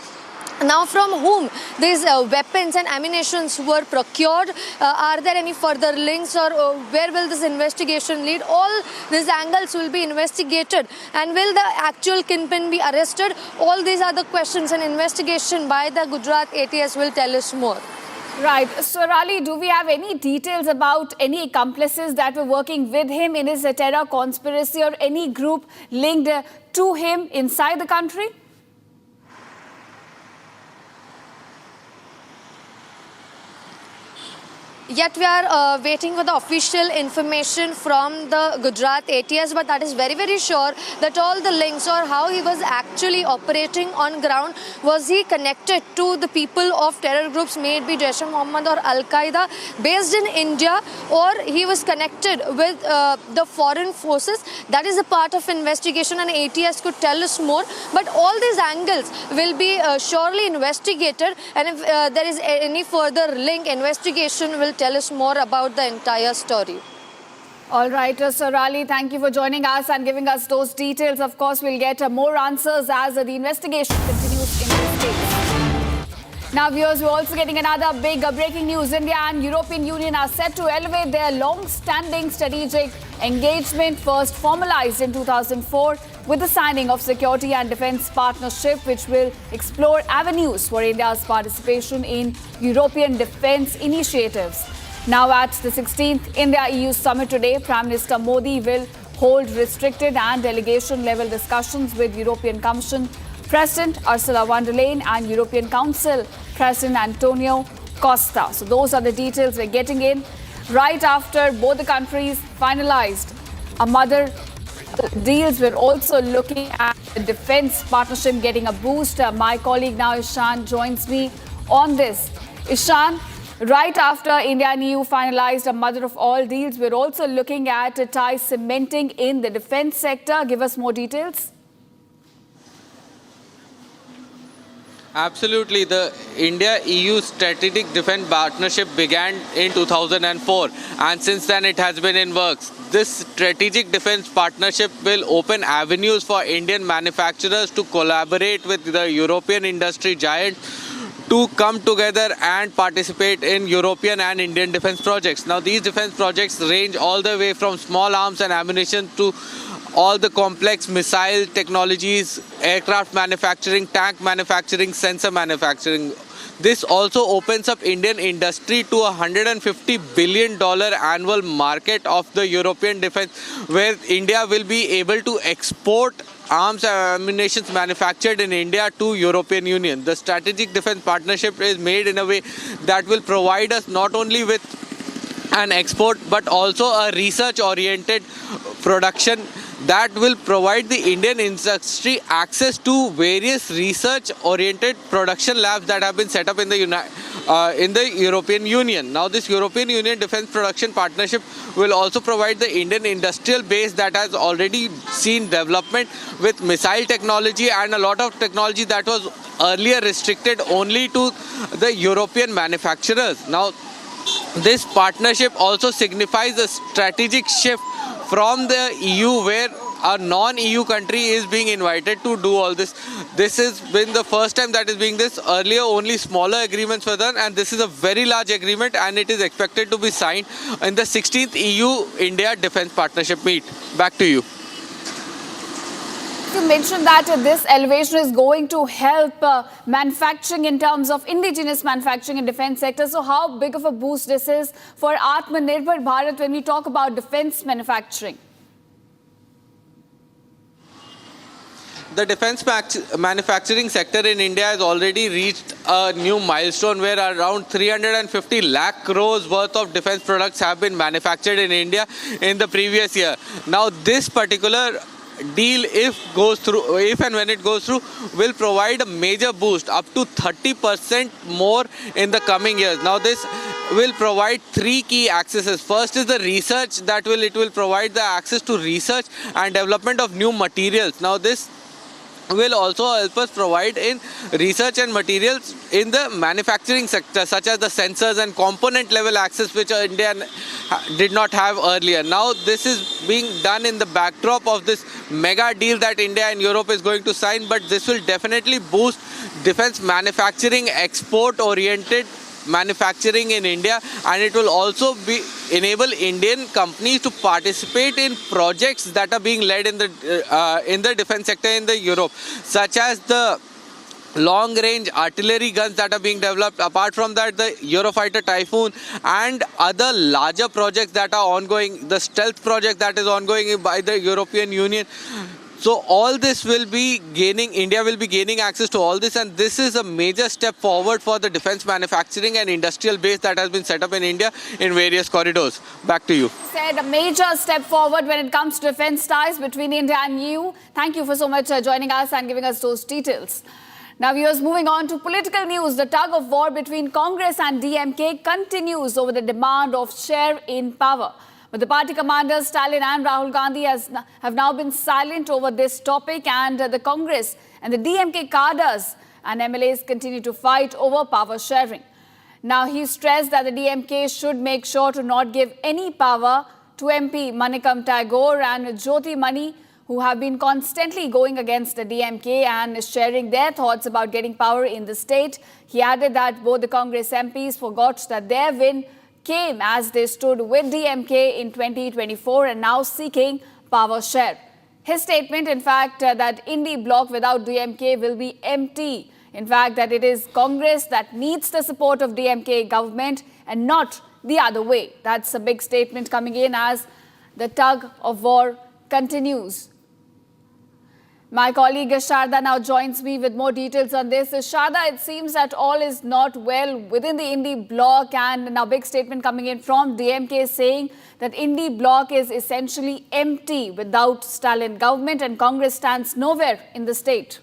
now, from whom these weapons and ammunitions were procured? Are there any further links, or where will this investigation lead? All these angles will be investigated. And will the actual kingpin be arrested? All these are the questions. An investigation by the Gujarat ATS will tell us more. Right. Sorali, do we have any details about any accomplices that were working with him in his terror conspiracy, or any group linked to him inside the country? Yet we are waiting for the official information from the Gujarat ATS, but that is very, very sure that all the links or how he was actually operating on ground, was he connected to the people of terror groups, may it be Jaish-e-Mohammed or Al-Qaeda, based in India, or he was connected with the foreign forces. That is a part of investigation, and ATS could tell us more. But all these angles will be surely investigated, and if there is any further link, investigation will tell us more about the entire story. All right, Sorali, thank you for joining us and giving us those details. Of course, we'll get more answers as the investigation continues in this case. Now, viewers, we're also getting another big breaking news. India and European Union are set to elevate their long-standing strategic engagement, first formalized in 2004 with the signing of Security and Defence Partnership, which will explore avenues for India's participation in European defence initiatives. Now, at the 16th India-EU Summit today, Prime Minister Modi will hold restricted and delegation-level discussions with European Commission President Ursula Vanderleyen and European Council President Antonio Costa. So those are the details we're getting in right after both the countries finalized a mother deals. We're also looking at the defense partnership getting a boost. My colleague now, Ishan, joins me on this. Ishan, Right after India and EU finalized a mother of all deals, we're also looking at ties cementing in the defense sector. Give us more details. Absolutely. The India-EU strategic defense partnership began in 2004 and since then it has been in works. This strategic defense partnership will open avenues for Indian manufacturers to collaborate with the European industry giant to come together and participate in European and Indian defense projects. Now, these defense projects range all the way from small arms and ammunition to all the complex missile technologies, aircraft manufacturing, tank manufacturing, sensor manufacturing. This also opens up Indian industry to a $150 billion annual market of the European defense, where India will be able to export arms and ammunition manufactured in India to European Union. The strategic defense partnership is made in a way that will provide us not only with an export but also a research-oriented production that will provide the Indian industry access to various research-oriented production labs that have been set up in the European Union. Now, this European Union Defence Production Partnership will also provide the Indian industrial base that has already seen development with missile technology and a lot of technology that was earlier restricted only to the European manufacturers. Now, this partnership also signifies a strategic shift from the EU, where a non-EU country is being invited to do all this. This has been the first time that is being this. Earlier, only smaller agreements were done, and this is a very large agreement, and it is expected to be signed in the 16th EU-India Defence Partnership meet. Back to you. You mentioned that this elevation is going to help manufacturing in terms of indigenous manufacturing in defense sector. So how big of a boost this is for Atmanirbhar Bharat when we talk about defense manufacturing? The defense manufacturing sector in India has already reached a new milestone where around 350 lakh crores worth of defense products have been manufactured in India in the previous year. Now, this particular deal, if and when it goes through, will provide a major boost up to 30% more in the coming years. Now, this will provide three key accesses. First is the research it will provide the access to research and development of new materials. Now, this will also help us provide in research and materials in the manufacturing sector, such as the sensors and component level access, which India did not have earlier. Now, this is being done in the backdrop of this mega deal that India and Europe is going to sign, but this will definitely boost defense manufacturing, export-oriented manufacturing in India, and it will also enable Indian companies to participate in projects that are being led in the defense sector in the Europe, such as the long-range artillery guns that are being developed. Apart from that, the Eurofighter Typhoon and other larger projects that are ongoing, the stealth project that is ongoing by the European Union. So all this will be gaining, India will be gaining access to all this, and this is a major step forward for the defense manufacturing and industrial base that has been set up in India in various corridors. Back to you. Said a major step forward when it comes to defense ties between India and EU. Thank you for so much joining us and giving us those details. Now, viewers, moving on to political news. The tug of war between Congress and DMK continues over the demand of share in power. But the party commanders Stalin and Rahul Gandhi have now been silent over this topic, and the Congress and the DMK cadres and MLAs continue to fight over power sharing. Now, he stressed that the DMK should make sure to not give any power to MP Manikam Tagore and Jyoti Mani, who have been constantly going against the DMK and sharing their thoughts about getting power in the state. He added that both the Congress MPs forgot that their win came as they stood with DMK in 2024 and now seeking power share. His statement, in fact, that Indie bloc without DMK will be empty. In fact, that it is Congress that needs the support of DMK government and not the other way. That's a big statement coming in as the tug of war continues. My colleague Sharda now joins me with more details on this. Sharda, it seems that all is not well within the Indie bloc, and now big statement coming in from DMK saying that Indie bloc is essentially empty without Stalin government and Congress stands nowhere in the state.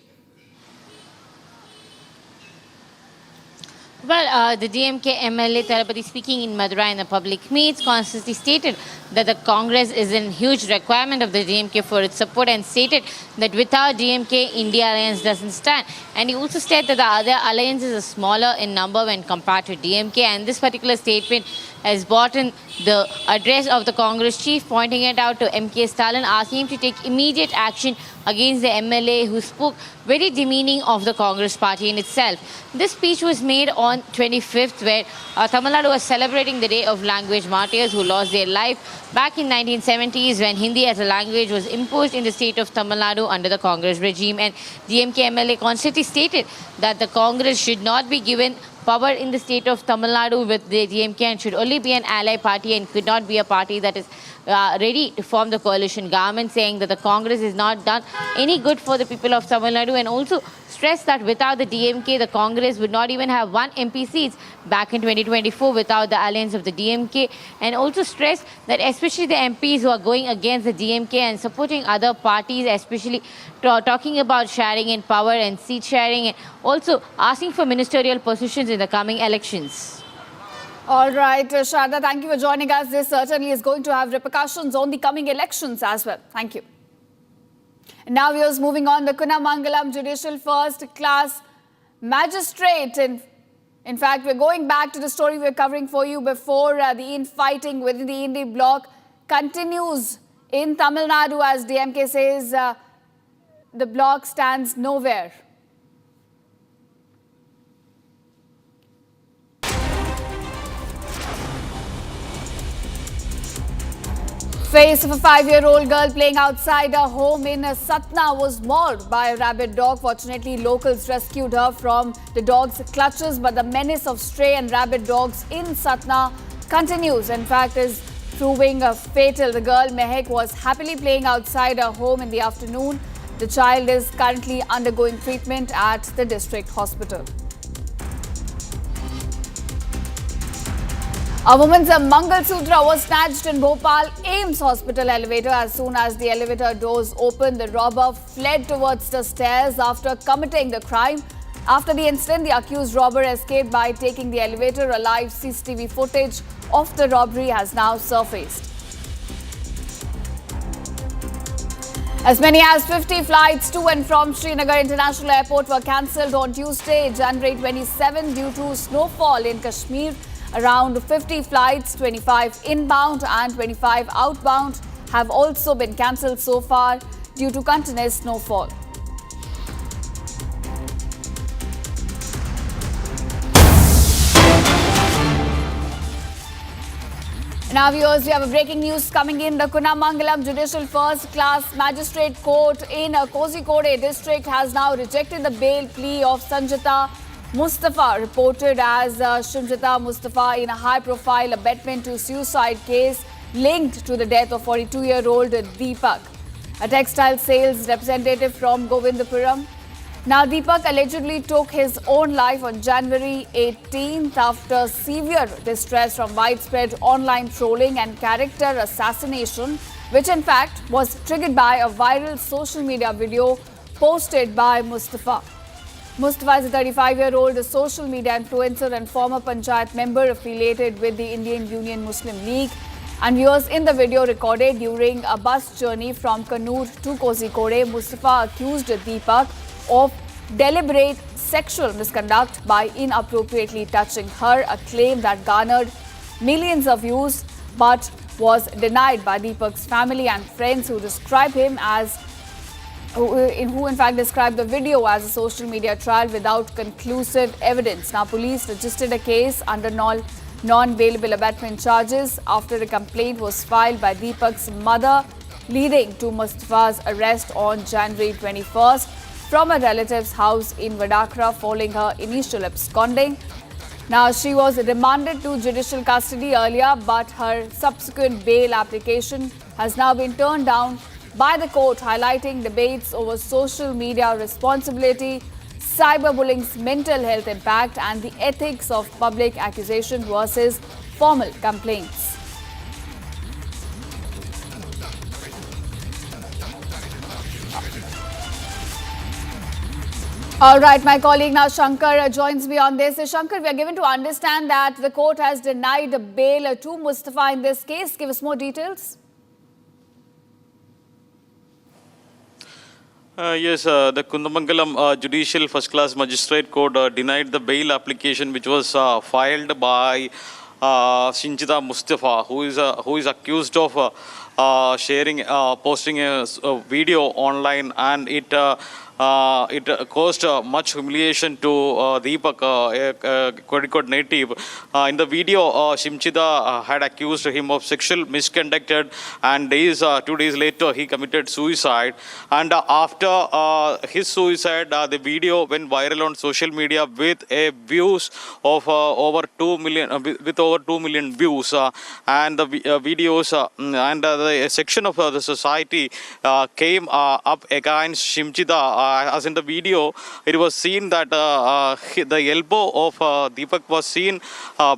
Well, the DMK MLA Tharapathy, speaking in Madurai in a public meet, constantly stated that the Congress is in huge requirement of the DMK for its support and stated that without DMK, India alliance doesn't stand. And he also said that the other alliances are smaller in number when compared to DMK, and this particular statement has brought in the address of the Congress chief, pointing it out to MK Stalin, asking him to take immediate action against the MLA who spoke very demeaning of the Congress party in itself. This speech was made on 25th, where Tamil Nadu was celebrating the Day of Language Martyrs who lost their life back in 1970s when Hindi as a language was imposed in the state of Tamil Nadu under the Congress regime. And DMK MLA constantly stated that the Congress should not be given power in the state of Tamil Nadu with the DMK and should only be an ally party and could not be a party that is ready to form the coalition government, saying that the Congress has not done any good for the people of Tamil Nadu, and also stressed that without the DMK, the Congress would not even have 1 MP seats back in 2024 without the alliance of the DMK, and also stressed that especially the MPs who are going against the DMK and supporting other parties, especially talking about sharing in power and seat sharing, and also asking for ministerial positions in the coming elections. All right, Sharda, thank you for joining us. This certainly is going to have repercussions on the coming elections as well. Thank you. And now we are moving on. The Kunamangalam Judicial First Class Magistrate. In fact, we're going back to the story we were covering for you before. The infighting within the India bloc continues in Tamil Nadu as DMK says the bloc stands nowhere. Face of a 5-year-old girl playing outside her home in Satna was mauled by a rabid dog. Fortunately, locals rescued her from the dog's clutches, but the menace of stray and rabid dogs in Satna continues. In fact, is proving fatal. The girl, Mehek, was happily playing outside her home in the afternoon. The child is currently undergoing treatment at the district hospital. A woman's Mangal Sutra was snatched in Bhopal AIMS hospital elevator. As soon as the elevator doors opened, the robber fled towards the stairs after committing the crime. After the incident, the accused robber escaped by taking the elevator. A live CCTV footage of the robbery has now surfaced. As many as 50 flights to and from Srinagar International Airport were cancelled on Tuesday, January 27, due to snowfall in Kashmir. Around 50 flights, 25 inbound and 25 outbound, have also been cancelled so far due to continuous snowfall. Now viewers, we have a breaking news coming in. The Kunamangalam Judicial First Class Magistrate Court in Kozhikode district has now rejected the bail plea of Sanjita Mustafa, reported as Sanjita Mustafa in a high-profile abetment to suicide case linked to the death of 42-year-old Deepak, a textile sales representative from Govindapuram. Now, Deepak allegedly took his own life on January 18th after severe distress from widespread online trolling and character assassination, which in fact was triggered by a viral social media video posted by Mustafa. Mustafa is a 35-year-old social media influencer and former Panchayat member affiliated with the Indian Union Muslim League. And viewers, in the video recorded during a bus journey from Kannur to Kozhikode, Mustafa accused Deepak of deliberate sexual misconduct by inappropriately touching her, a claim that garnered millions of views but was denied by Deepak's family and friends who describe him as who in fact described the video as a social media trial without conclusive evidence. Now, police registered a case under non-bailable abetment charges after a complaint was filed by Deepak's mother, leading to Mustafa's arrest on January 21st from a relative's house in Vadakra following her initial absconding. Now, she was remanded to judicial custody earlier, but her subsequent bail application has now been turned down by the court, highlighting debates over social media responsibility, cyberbullying's mental health impact, and the ethics of public accusation versus formal complaints. All right, my colleague now Shankar joins me on this. Shankar, we are given to understand that the court has denied bail to Mustafa in this case. Give us more details. Yes, the Kundamangalam Judicial First Class Magistrate Court denied the bail application which was filed by Shinjida Mustafa, who is accused of posting a video online, and it caused much humiliation to Deepak, a Kozhikode native. In the video, Shimchida had accused him of sexual misconduct, and 2 days later he committed suicide. And after his suicide, the video went viral on social media with views of over 2 million, with over 2 million views. And the videos and the section of the society came up against Shimchida. As in the video, it was seen that the elbow of Deepak was seen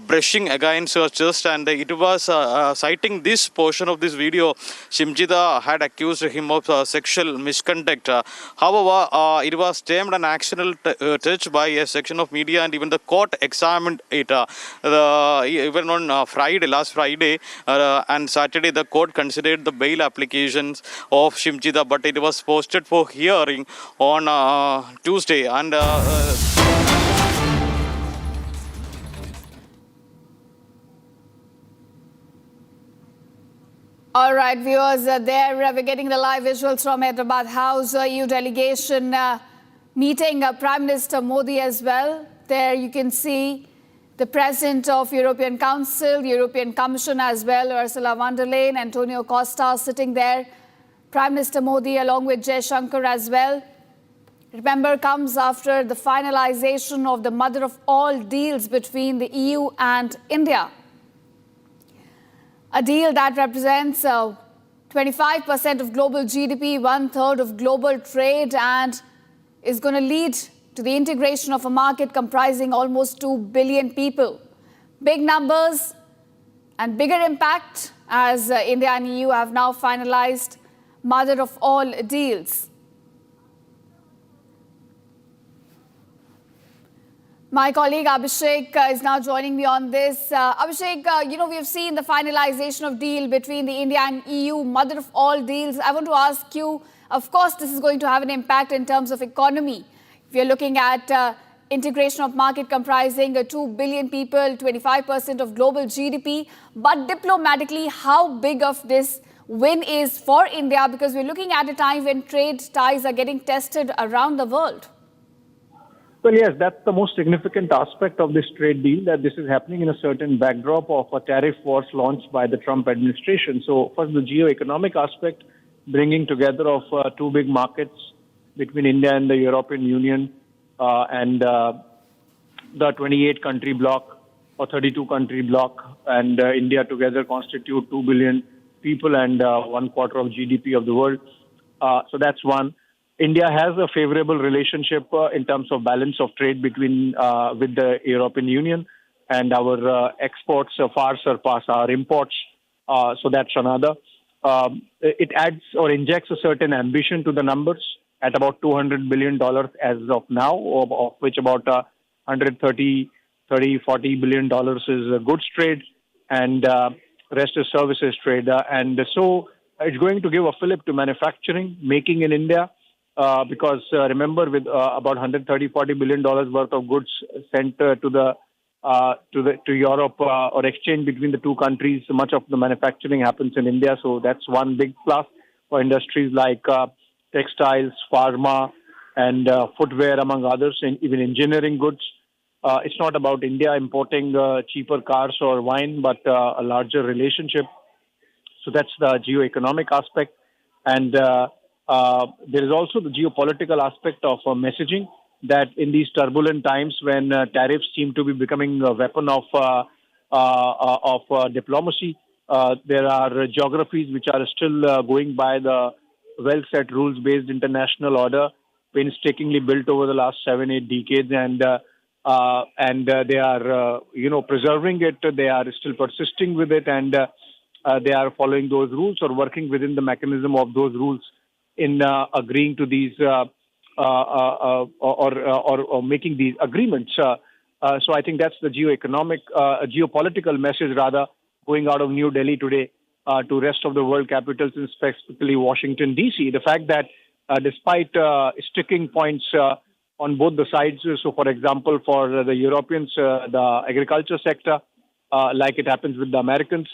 brushing against her chest, and it was citing this portion of this video. Shimchida had accused him of sexual misconduct. However, it was termed an accidental touch by a section of media, and even the court examined it. Even on last Friday and Saturday, the court considered the bail applications of Shimchida, but it was posted for hearing on Tuesday. And All right, viewers, there we're getting the live visuals from Hyderabad House. EU delegation meeting Prime Minister Modi as well. There you can see the President of European Council, European Commission as well, Ursula Vanderleyen, Antonio Costa sitting there. Prime Minister Modi along with Jai Shankar as well. Remember, comes after the finalization of the mother of all deals between the EU and India. A deal that represents 25% of global GDP, 1/3 of global trade, and is going to lead to the integration of a market comprising almost 2 billion people. Big numbers and bigger impact as India and EU have now finalized mother of all deals. My colleague Abhishek is now joining me on this. Abhishek, we have seen the finalization of deal between the India and EU, mother of all deals. I want to ask you, of course, this is going to have an impact in terms of economy. We are looking at integration of market comprising 2 billion people, 25% of global GDP. But diplomatically, how big of this win is for India? Because we're looking at a time when trade ties are getting tested around the world. Well, yes, that's the most significant aspect of this trade deal, that this is happening in a certain backdrop of a tariff wars launched by the Trump administration. So first, the geo-economic aspect, bringing together of two big markets between India and the European Union and the 28-country bloc or 32-country bloc, and India together constitute 2 billion people and 1/4 of GDP of the world. So that's one. India has a favorable relationship in terms of balance of trade between with the European Union, and our exports far surpass our imports. So that's another. It adds or injects a certain ambition to the numbers at about $200 billion as of now, of which about 130, 40 billion dollars is goods trade, and rest is services trade. And so it's going to give a fillip to manufacturing, making in India. Because remember, with about 130-40 billion dollars worth of goods sent to Europe or exchange between the two countries, much of the manufacturing happens in India. So that's one big plus for industries like textiles, pharma, and footwear, among others, and even engineering goods. It's not about India importing cheaper cars or wine, but a larger relationship. So that's the geo-economic aspect, and there is also the geopolitical aspect of messaging, that in these turbulent times when tariffs seem to be becoming a weapon of diplomacy, there are geographies which are still going by the well-set rules-based international order, painstakingly built over the last 7-8 decades, and they are preserving it. They are still persisting with it, and they are following those rules or working within the mechanism of those rules in agreeing to these or making these agreements. So I think that's the geopolitical message rather going out of New Delhi today to rest of the world capitals, and specifically Washington DC. The fact that despite sticking points on both the sides, so for example, for the Europeans, the agriculture sector, like it happens with the Americans,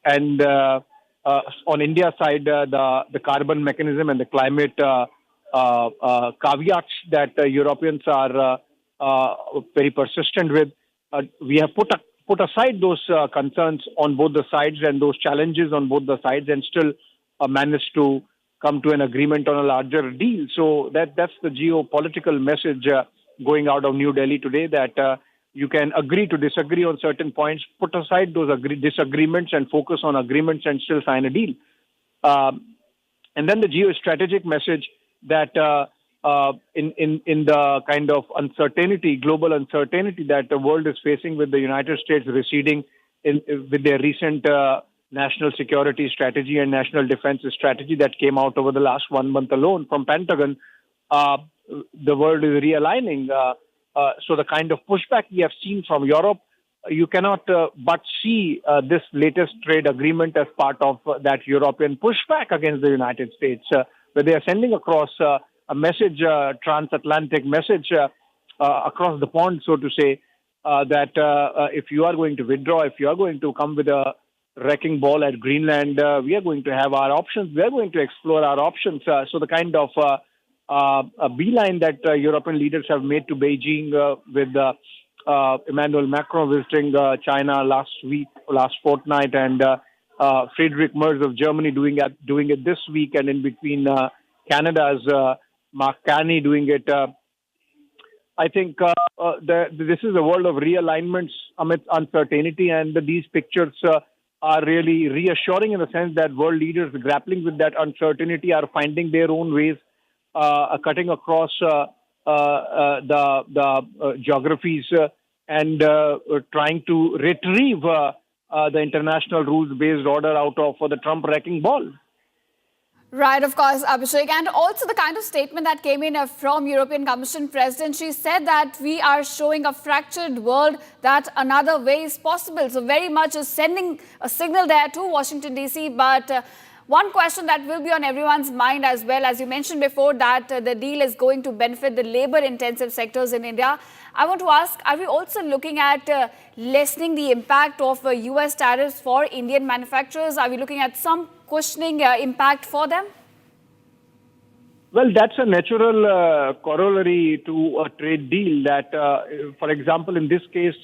and on India's side, the carbon mechanism and the climate caveats that Europeans are very persistent with. We have put aside those concerns on both the sides and those challenges on both the sides, and still managed to come to an agreement on a larger deal. So that's the geopolitical message going out of New Delhi today, that you can agree to disagree on certain points, put aside those disagreements and focus on agreements and still sign a deal. And then the geostrategic message that in the kind of uncertainty, global uncertainty that the world is facing with the United States receding with their recent national security strategy and national defense strategy that came out over the last 1 month alone from Pentagon, the world is realigning. So the kind of pushback we have seen from Europe, you cannot but see this latest trade agreement as part of that European pushback against the United States, where they are sending across a message, transatlantic message across the pond, so to say, that if you are going to withdraw, if you are going to come with a wrecking ball at Greenland, we are going to have our options. We are going to explore our options. So the kind of a beeline that European leaders have made to Beijing with Emmanuel Macron visiting China last fortnight, and Friedrich Merz of Germany doing it this week, and in between Canada's Mark Carney doing it. I think this is a world of realignments amidst uncertainty, and these pictures are really reassuring in the sense that world leaders grappling with that uncertainty are finding their own ways, cutting across the geographies and trying to retrieve the international rules-based order out of the Trump wrecking ball. Right, of course, Abhishek. And also the kind of statement that came in from European Commission President, she said that we are showing a fractured world, that another way is possible. So very much is sending a signal there to Washington DC. But one question that will be on everyone's mind as well, as you mentioned before, that the deal is going to benefit the labor-intensive sectors in India. I want to ask, are we also looking at lessening the impact of US tariffs for Indian manufacturers? Are we looking at some cushioning impact for them? Well, that's a natural corollary to a trade deal that, for example, in this case,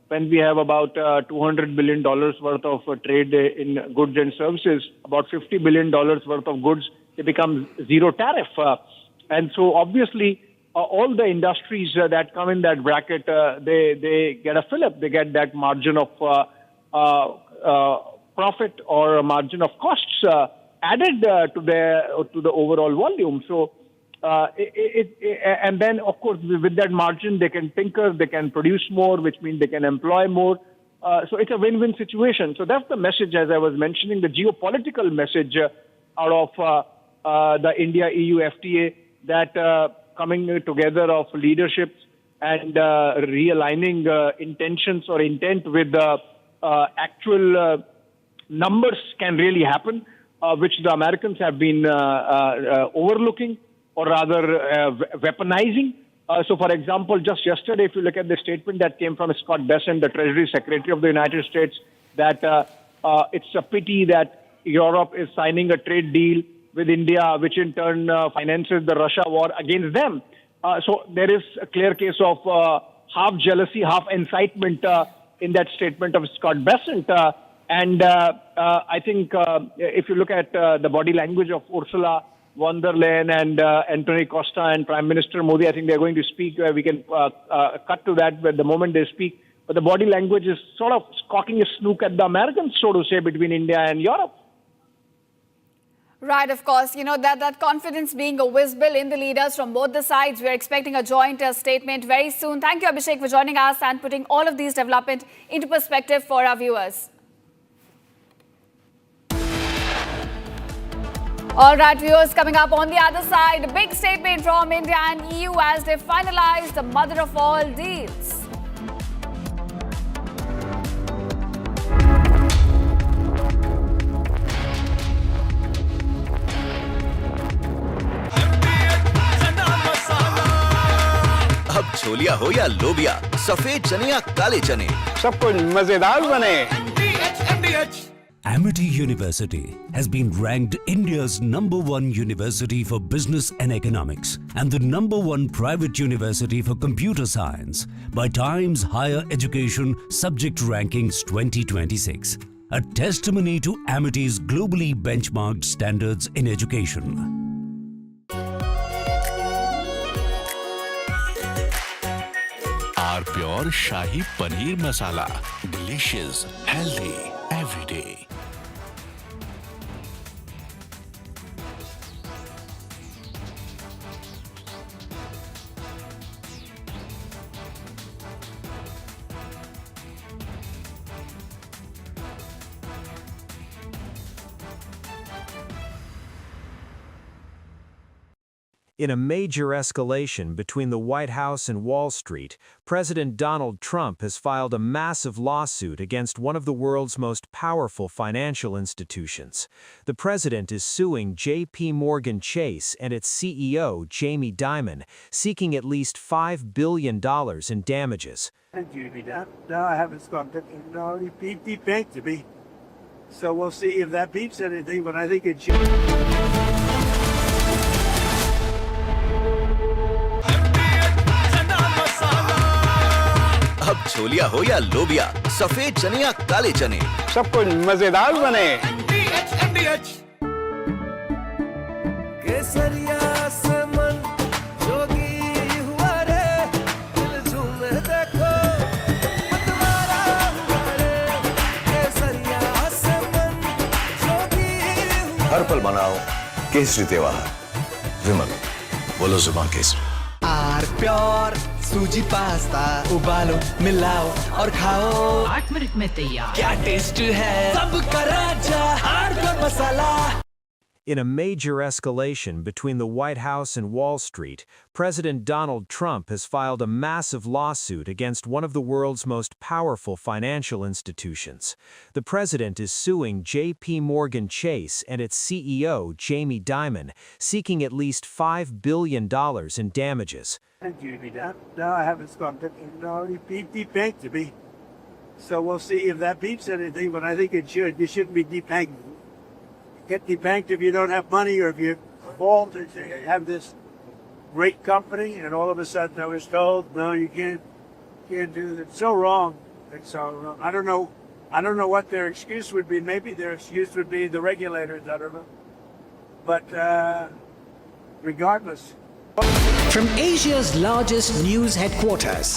when we have about $200 billion worth of trade in goods and services, about $50 billion worth of goods, it becomes zero tariff. And so obviously, all the industries that come in that bracket, they get a fillip. They get that margin of profit or a margin of costs added to the overall volume. So, and then of course with that margin they can tinker, they can produce more, which means they can employ more. So it's a win-win situation. So that's the message, as I was mentioning, the geopolitical message out of the India-EU FTA, that coming together of leadership and realigning intentions or intent with the actual numbers can really happen, which the Americans have been overlooking or rather weaponizing. So, for example, just yesterday, if you look at the statement that came from Scott Bessent, the Treasury Secretary of the United States, that it's a pity that Europe is signing a trade deal with India, which in turn finances the Russia war against them. So there is a clear case of half jealousy, half incitement in that statement of Scott Bessent. And I think if you look at the body language of Ursula von der Leyen and Anthony Costa and Prime Minister Modi, I think they're going to speak. We can cut to that the moment they speak. But the body language is sort of cocking a snook at the Americans, so to say, between India and Europe. Right, of course. You know, that confidence being a visible in the leaders from both the sides. We're expecting a joint statement very soon. Thank you, Abhishek, for joining us and putting all of these developments into perspective for our viewers. All right, viewers, coming up on the other side, a big statement from India and EU as they finalize the mother of all deals. अब छोलिया हो या लोबिया, सफेद चने या काले चने, सब कुछ मजेदार बने। Amity University has been ranked India's #1 university for business and economics and the #1 private university for computer science by Times Higher Education Subject Rankings 2026, a testimony to Amity's globally benchmarked standards in education. Our pure Shahi Paneer Masala. Delicious, healthy, every day. In a major escalation between the White House and Wall Street, President Donald Trump has filed a massive lawsuit against one of the world's most powerful financial institutions. The president is suing J.P. Morgan Chase and its CEO, Jamie Dimon, seeking at least $5 billion in damages. No, I haven't got it. No, he beeped to me. So we'll see if that beeps anything, but I think it should. अब छोलिया हो या लोबिया, सफेद चने या काले चने, सब कुछ मजेदार बने। केसरिया से मन जोगी हुआ रे, दिल झूमे देखो मतवारा हुआ रे। केसरिया से मन जोगी हुआ। हर पल मनाओ केसरी त्योहार। विमल, बोलो जुबान केसरी। आर प्योर सूजी पास्ता उबालो मिलाओ और खाओ 8 मिनट में तैयार। क्या टेस्ट है सबका राजा हार्डकोर मसाला। In a major escalation between the White House and Wall Street, President Donald Trump has filed a massive lawsuit against one of the world's most powerful financial institutions. The president is suing J.P. Morgan Chase and its CEO, Jamie Dimon, seeking at least $5 billion in damages. No, I haven't got it. No, he beeped to me. So we'll see if that beeps anything, but I think it should. You shouldn't be debanked. Get debanked if you don't have money or if you fall to have this great company, and all of a sudden I was told, no, you can't do that. It's so wrong. It's so wrong. I don't know what their excuse would be. Maybe their excuse would be the regulators. I don't know. But regardless. From Asia's largest news headquarters,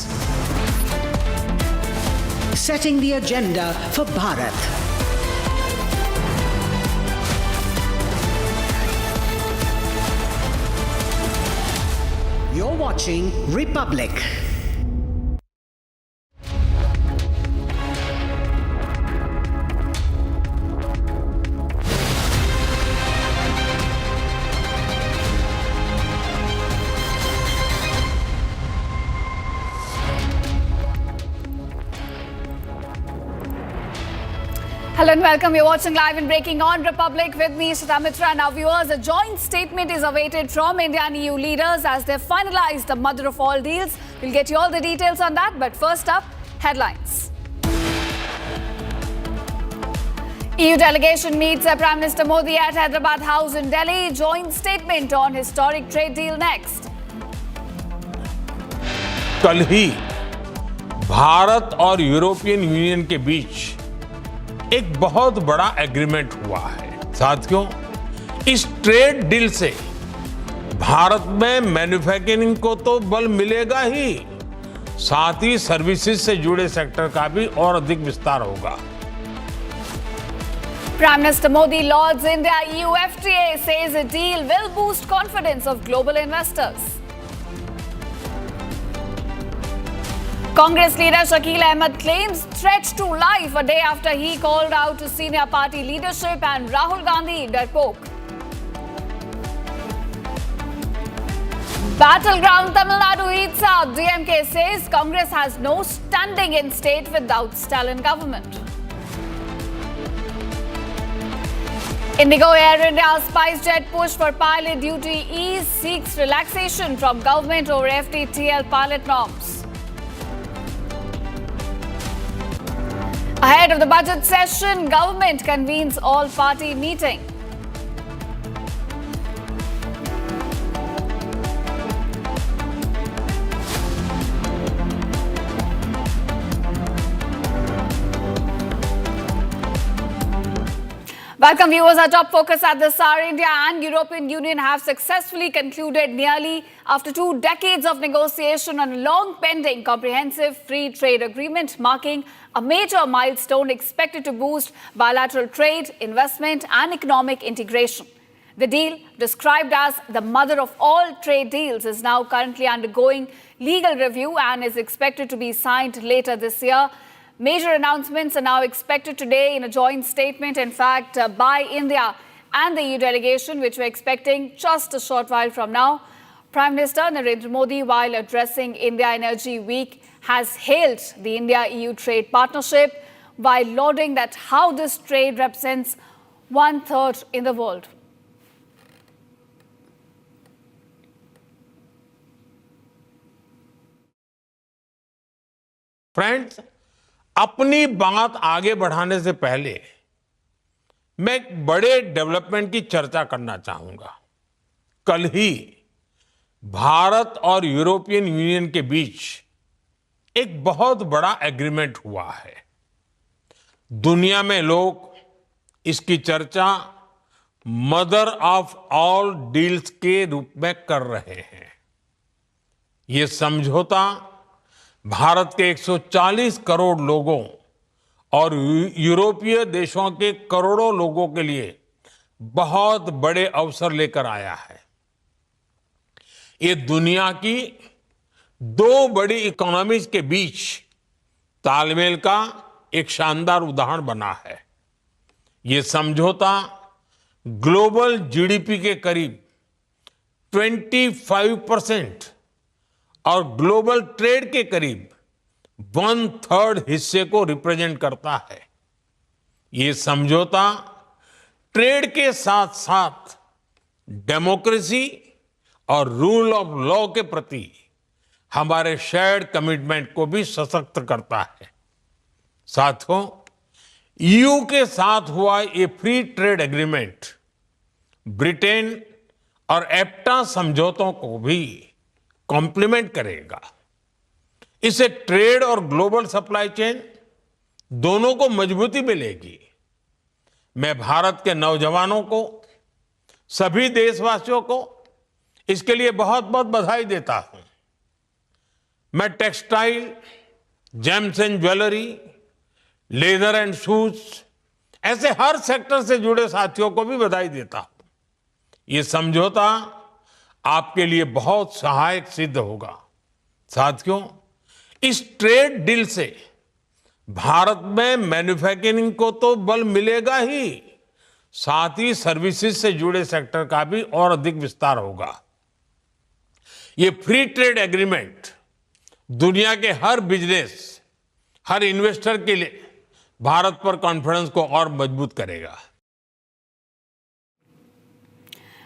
setting the agenda for Bharat. You're watching Republic. Hello and welcome. You're watching live and breaking on Republic with me, Shweta Mitra. Now, viewers, a joint statement is awaited from India and EU leaders as they finalize the mother of all deals. We'll get you all the details on that. But first up, headlines. EU delegation meets Prime Minister Modi at Hyderabad House in Delhi. Joint statement on historic trade deal next. कल ही भारत और European union के बीच एक बहुत बड़ा agreement हुआ है। साथियों, इस ट्रेड डील से भारत में मैन्युफैक्चरिंग को तो बल मिलेगा ही, साथ ही सर्विसेज से जुड़े सेक्टर का भी और अधिक विस्तार होगा। Prime Minister Modi lauds India-EU FTA, says a deal will boost confidence of global investors. Congress leader Shakil Ahmed claims threat to life a day after he called out to senior party leadership and Rahul Gandhi darpoke. Battleground Tamil Nadu heats up. DMK says Congress has no standing in state without Stalin government. Indigo Air India's SpiceJet push for pilot duty ease seeks relaxation from government over FTTL pilot norms. Ahead of the budget session, government convenes all-party meeting. Welcome viewers. Our top focus at this hour. India and European Union have successfully concluded nearly after 2 decades of negotiation on a long pending comprehensive free trade agreement, marking a major milestone expected to boost bilateral trade, investment and economic integration. The deal, described as the mother of all trade deals, is now currently undergoing legal review and is expected to be signed later this year. Major announcements are now expected today in a joint statement, in fact, by India and the EU delegation, which we're expecting just a short while from now. Prime Minister Narendra Modi, while addressing India Energy Week, has hailed the India-EU trade partnership while lauding that how this trade represents 1/3 in the world. Friends, अपनी बात आगे बढ़ाने से पहले मैं एक बड़े development की चर्चा करना चाहूंगा। कल ही भारत और यूरोपियन यूनियन के बीच एक बहुत बड़ा एग्रीमेंट हुआ है। दुनिया में लोग इसकी चर्चा मदर ऑफ ऑल डील्स के रूप में कर रहे हैं। ये समझौता भारत के 140 करोड़ लोगों और यूरोपीय देशों के करोड़ों लोगों के लिए बहुत बड़े अवसर लेकर आया है। ये दुनिया की 2 बड़ी इकोनॉमीज के बीच तालमेल का एक शानदार उदाहरण बना है। ये समझौता ग्लोबल जीडीपी के करीब 25% और ग्लोबल ट्रेड के करीब 1/3 हिस्से को रिप्रेजेंट करता है। ये समझौता ट्रेड के साथ साथ डेमोक्रेसी और रूल ऑफ लॉ के प्रति हमारे शेयर्ड कमिटमेंट को भी सशक्त करता है। साथियों, ईयू के साथ हुआ ये फ्री ट्रेड एग्रीमेंट ब्रिटेन और एफ्टा समझौतों को भी कॉम्प्लीमेंट करेगा। इससे ट्रेड और ग्लोबल सप्लाई चेन दोनों को मजबूती मिलेगी। मैं भारत के नौजवानों को, सभी देशवासियों को इसके लिए बहुत बहुत बधाई देता हूं। मैं textile, James and jewellery, leather and shoes, ऐसे हर सेक्टर से जुड़े साथियों को भी बधाई देता हूं। ये समझौता आपके लिए बहुत सहायक सिद्ध होगा। साथियों, इस ट्रेड डील से भारत में मैन्युफैक्चरिंग को तो बल मिलेगा ही, साथ ही सर्विसेज से जुड़े सेक्टर का भी और अधिक विस्तार होगा। ये फ्री ट्रेड एग्रीमेंट दुनिया के हर बिजनेस, हर इन्वेस्टर के लिए भारत पर कॉन्फिडेंस को और मजबूत करेगा।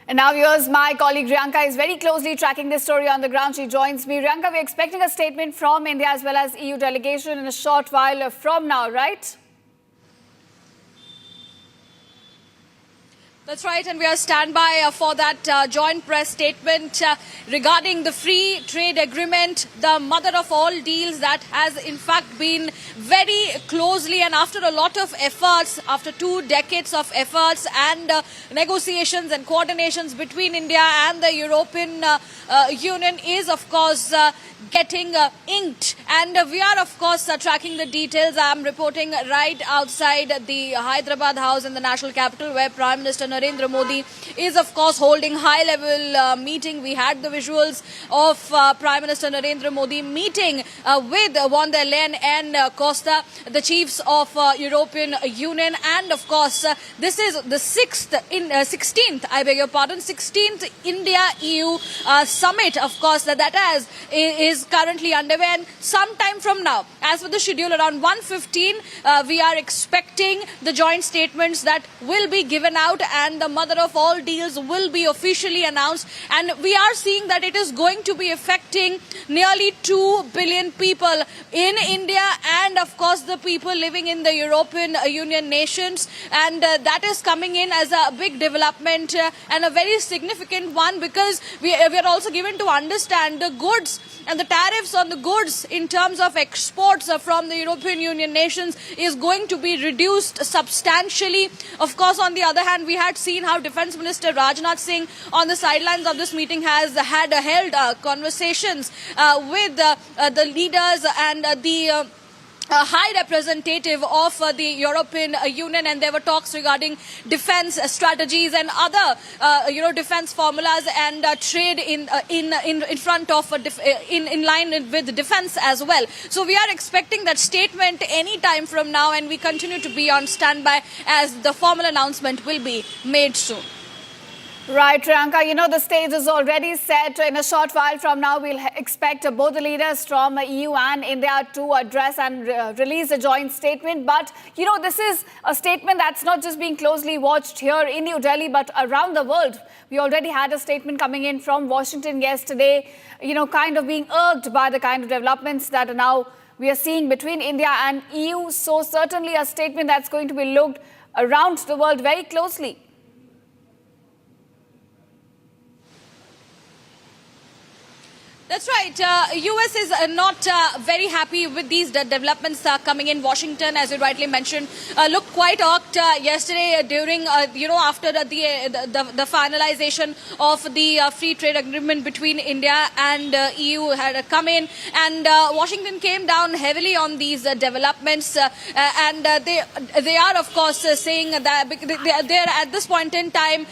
And now, viewers, my colleague Riyanka is very closely tracking this story on the ground. She joins me. Riyanka, we're expecting a statement from India as well as EU delegation in a short while from now, right? That's right, and we are standby for that joint press statement regarding the free trade agreement, the mother of all deals that has in fact been very closely and after a lot of efforts, after 2 decades of efforts and negotiations and coordinations between India and the European Union is of course getting inked, and we are of course tracking the details. I am reporting right outside the Hyderabad house in the national capital where Prime Minister Narendra Modi is, of course, holding high-level meeting. We had the visuals of Prime Minister Narendra Modi meeting with Vanderleyen and Costa, the chiefs of European Union. And, of course, this is the 16th India-EU summit, of course, that is currently underway. And sometime from now, as for the schedule, around 1:15, we are expecting the joint statements that will be given out, and the mother of all deals will be officially announced. And we are seeing that it is going to be affecting nearly 2 billion people in India and, of course, the people living in the European Union nations. And that is coming in as a big development and a very significant one, because we are also given to understand the goods and the tariffs on the goods in terms of exports from the European Union nations is going to be reduced substantially. Of course, on the other hand, we had seen how Defence Minister Rajnath Singh on the sidelines of this meeting has held conversations with the leaders and the high representative of the European Union, and there were talks regarding defence strategies and other defence formulas and trade in front of in line with defence as well. So we are expecting that statement any time from now, and we continue to be on standby as the formal announcement will be made soon. Right, Priyanka, the stage is already set. In a short while from now, we'll expect both the leaders from EU and India to address and release a joint statement. But, this is a statement that's not just being closely watched here in New Delhi, but around the world. We already had a statement coming in from Washington yesterday, kind of being irked by the kind of developments that are now we are seeing between India and EU. So certainly a statement that's going to be looked around the world very closely. That's right. US is not very happy with these developments coming in. Washington, as you rightly mentioned, looked quite irked yesterday during, after the finalization of the free trade agreement between India and EU had come in. And Washington came down heavily on these developments. And they are, of course, saying that they are at this point in time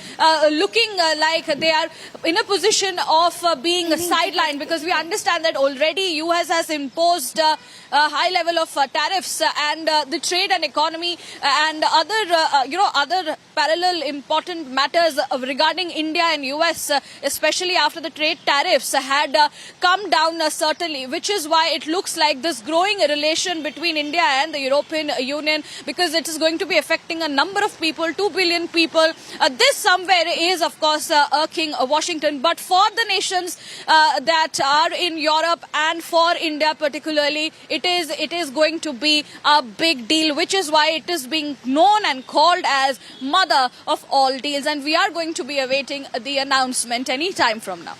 looking like they are in a position of being sidelined, because we understand that already US has imposed a high level of tariffs, and the trade and economy and other parallel important matters regarding India and US, especially after the trade tariffs had come down certainly, which is why it looks like this growing relation between India and the European Union, because it is going to be affecting a number of people, 2 billion people. This somewhere is, of course, irking Washington. But for the nations that are in Europe and for India particularly, it is going to be a big deal, which is why it is being known and called as mother of all deals. And we are going to be awaiting the announcement any time from now.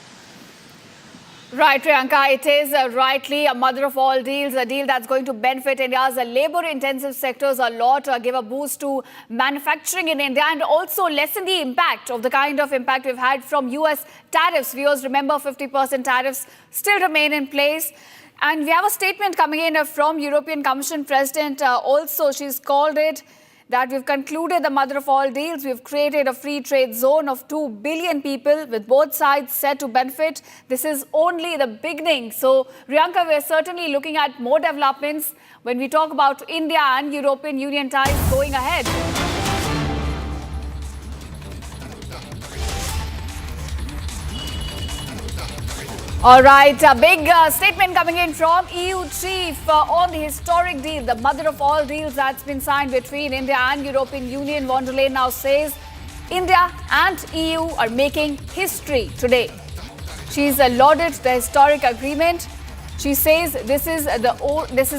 Right, Priyanka, it is rightly a mother of all deals, a deal that's going to benefit India's labour-intensive sectors a lot, give a boost to manufacturing in India, and also lessen the impact of the kind of impact we've had from US tariffs. Viewers, remember 50% tariffs still remain in place. And we have a statement coming in from European Commission President also. She's called it that we've concluded the mother of all deals. We've created a free trade zone of 2 billion people with both sides set to benefit. This is only the beginning. So, Priyanka, we're certainly looking at more developments when we talk about India and European Union ties going ahead. All right, a big statement coming in from EU chief on the historic deal, the mother of all deals that's been signed between India and European Union. Vanderleyen now says India and EU are making history today. She's lauded the historic agreement. She says this is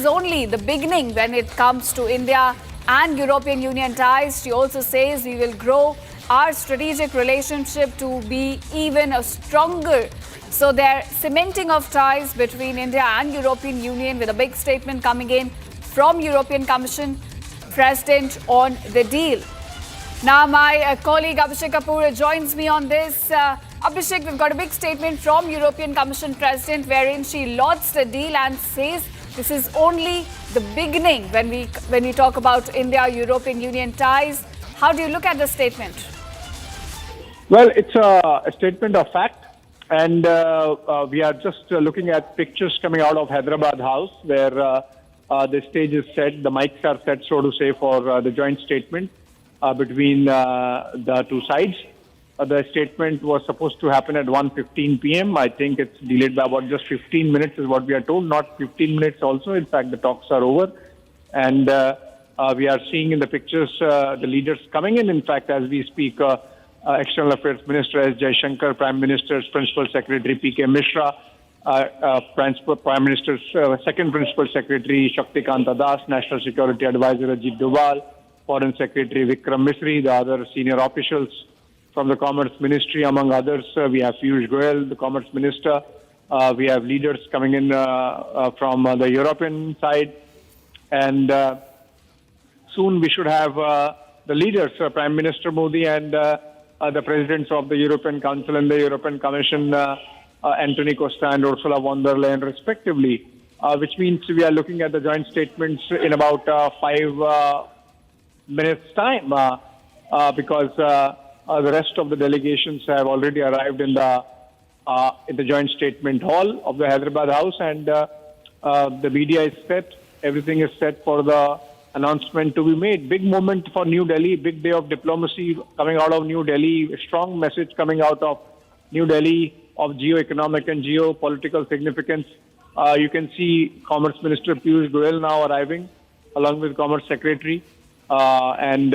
only the beginning when it comes to India and European Union ties. She also says we will grow our strategic relationship to be even stronger. So they're cementing of ties between India and European Union with a big statement coming in from European Commission President on the deal. Now my colleague Abhishek Kapoor joins me on this. Abhishek, we've got a big statement from European Commission President wherein she lauds the deal and says this is only the beginning when we talk about India-European Union ties. How do you look at the statement? Well, it's a statement of fact. And we are just looking at pictures coming out of Hyderabad House where the stage is set, the mics are set, so to say, for the joint statement between the two sides. The statement was supposed to happen at 1:15 p.m. I think it's delayed by about just 15 minutes is what we are told, not 15 minutes also. In fact, the talks are over. And we are seeing in the pictures the leaders coming in. In fact, as we speak, External Affairs Minister S. Jaishankar, Prime Minister's Principal Secretary P.K. Mishra, Prime Minister's Second Principal Secretary Shaktikanta Das, National Security Advisor Ajit Doval, Foreign Secretary Vikram Misri, the other senior officials from the Commerce Ministry, among others. We have Piyush Goyal, the Commerce Minister. We have leaders coming in from the European side. And soon we should have the leaders, Prime Minister Modi and the presidents of the European Council and the European Commission, Anthony Costa and Ursula von der Leyen, respectively, which means we are looking at the joint statements in about 5 minutes' time, because the rest of the delegations have already arrived in the joint statement hall of the Hyderabad House, and the media is set. Everything is set for the announcement to be made. Big moment for New Delhi, big day of diplomacy coming out of New Delhi, a strong message coming out of New Delhi of geo-economic and geopolitical significance. You can see Commerce Minister Piyush Goyal now arriving along with Commerce Secretary. And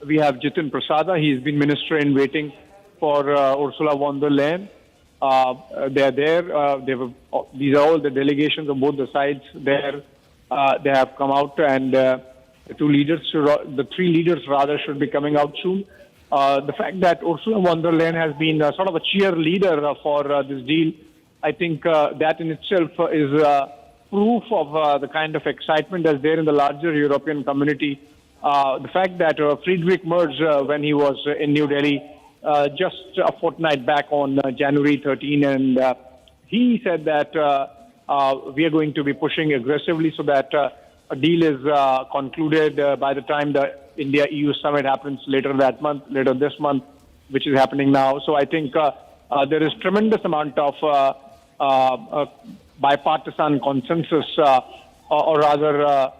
we have Jitin Prasada. He's been minister in waiting for Ursula von der Leyen. They are there. These are all the delegations of both the sides there. They have come out, and the three leaders rather should be coming out soon. The fact that Ursula von der Leyen has been sort of a cheerleader for this deal, I think that in itself is proof of the kind of excitement that's there in the larger European community. The fact that Friedrich Merz, when he was in New Delhi just a fortnight back on January 13, and he said that we are going to be pushing aggressively so that a deal is concluded by the time the India-EU summit happens later this month, which is happening now. So I think there is tremendous amount of bipartisan consensus, or rather,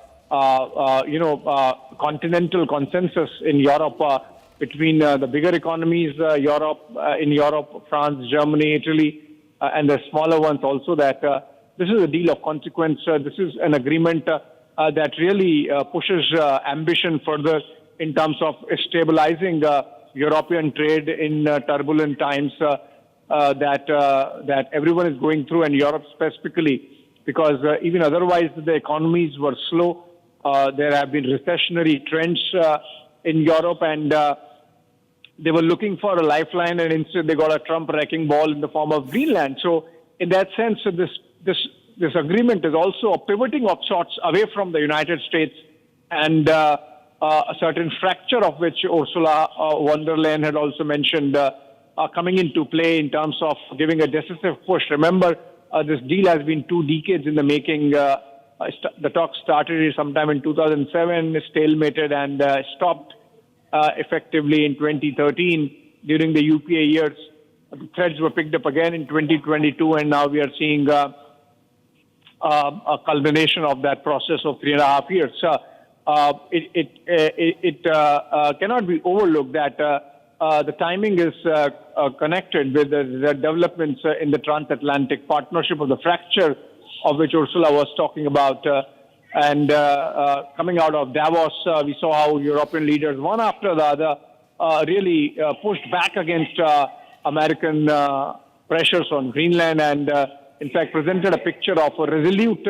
continental consensus in Europe between the bigger economies, in Europe, France, Germany, Italy, and the smaller ones also, that this is a deal of consequence. This is an agreement that really pushes ambition further in terms of stabilizing European trade in turbulent times that everyone is going through, and Europe specifically, because even otherwise the economies were slow. There have been recessionary trends in Europe, and they were looking for a lifeline, and instead they got a Trump wrecking ball in the form of Greenland. So in that sense, this agreement is also a pivoting of sorts away from the United States, and a certain fracture of which Ursula von der Leyen had also mentioned coming into play in terms of giving a decisive push. Remember, this deal has been 2 decades in the making. The talks started sometime in 2007, stalemated, and stopped effectively in 2013 during the UPA years. The threads were picked up again in 2022, and now we are seeing a culmination of that process of 3.5 years. It cannot be overlooked that the timing is connected with the developments in the transatlantic partnership, of the fracture of which Ursula was talking about. And coming out of Davos, we saw how European leaders, one after the other, really pushed back against American pressures on Greenland, and in fact presented a picture of a resolute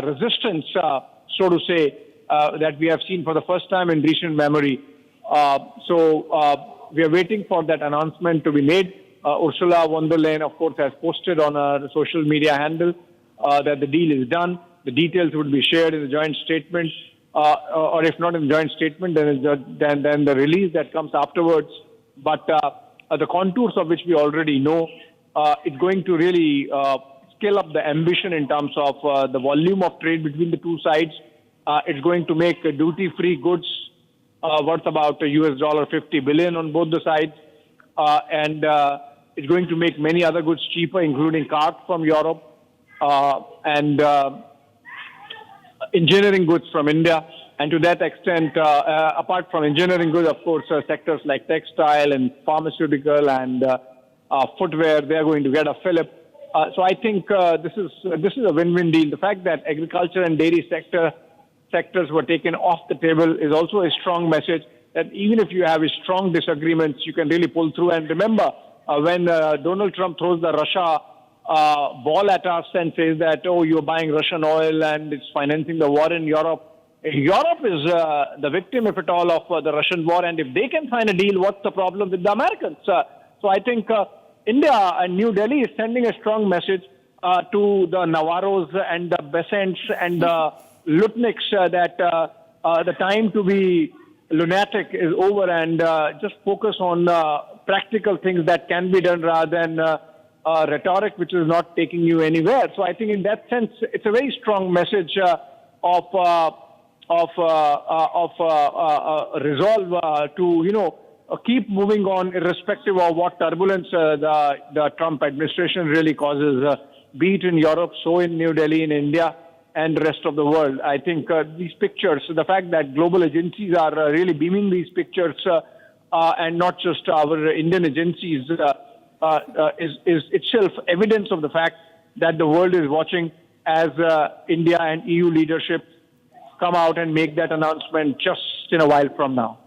resistance, so to say, that we have seen for the first time in recent memory. So we are waiting for that announcement to be made. Ursula von der Leyen, of course, has posted on her social media handle that the deal is done. The details would be shared in the joint statement, or if not in the joint statement, then the release that comes afterwards. But the contours of which we already know, it's going to really scale up the ambition in terms of the volume of trade between the two sides. It's going to make duty-free goods worth about $50 billion on both the sides. And it's going to make many other goods cheaper, including cars from Europe and engineering goods from India. And to that extent, apart from engineering goods, of course, sectors like textile and pharmaceutical and footwear, they are going to get a fillip. So I think this is a win-win deal. The fact that agriculture and dairy sectors were taken off the table is also a strong message that even if you have strong disagreements, you can really pull through. And remember, when Donald Trump throws the Russia ball at us and says that, oh, you're buying Russian oil and it's financing the war in Europe. Europe is the victim, if at all, of the Russian war. And if they can find a deal, what's the problem with the Americans? So I think India and New Delhi is sending a strong message to the Navarros and the Besants and the Lutniks that the time to be lunatic is over and just focus on practical things that can be done rather than rhetoric which is not taking you anywhere. So I think in that sense, it's a very strong message of resolve to, keep moving on irrespective of what turbulence the Trump administration really causes, be it in Europe, so in New Delhi, in India, and the rest of the world. I think these pictures, the fact that global agencies are really beaming these pictures and not just our Indian agencies is itself evidence of the fact that the world is watching as India and EU leadership come out and make that announcement just in a while from now.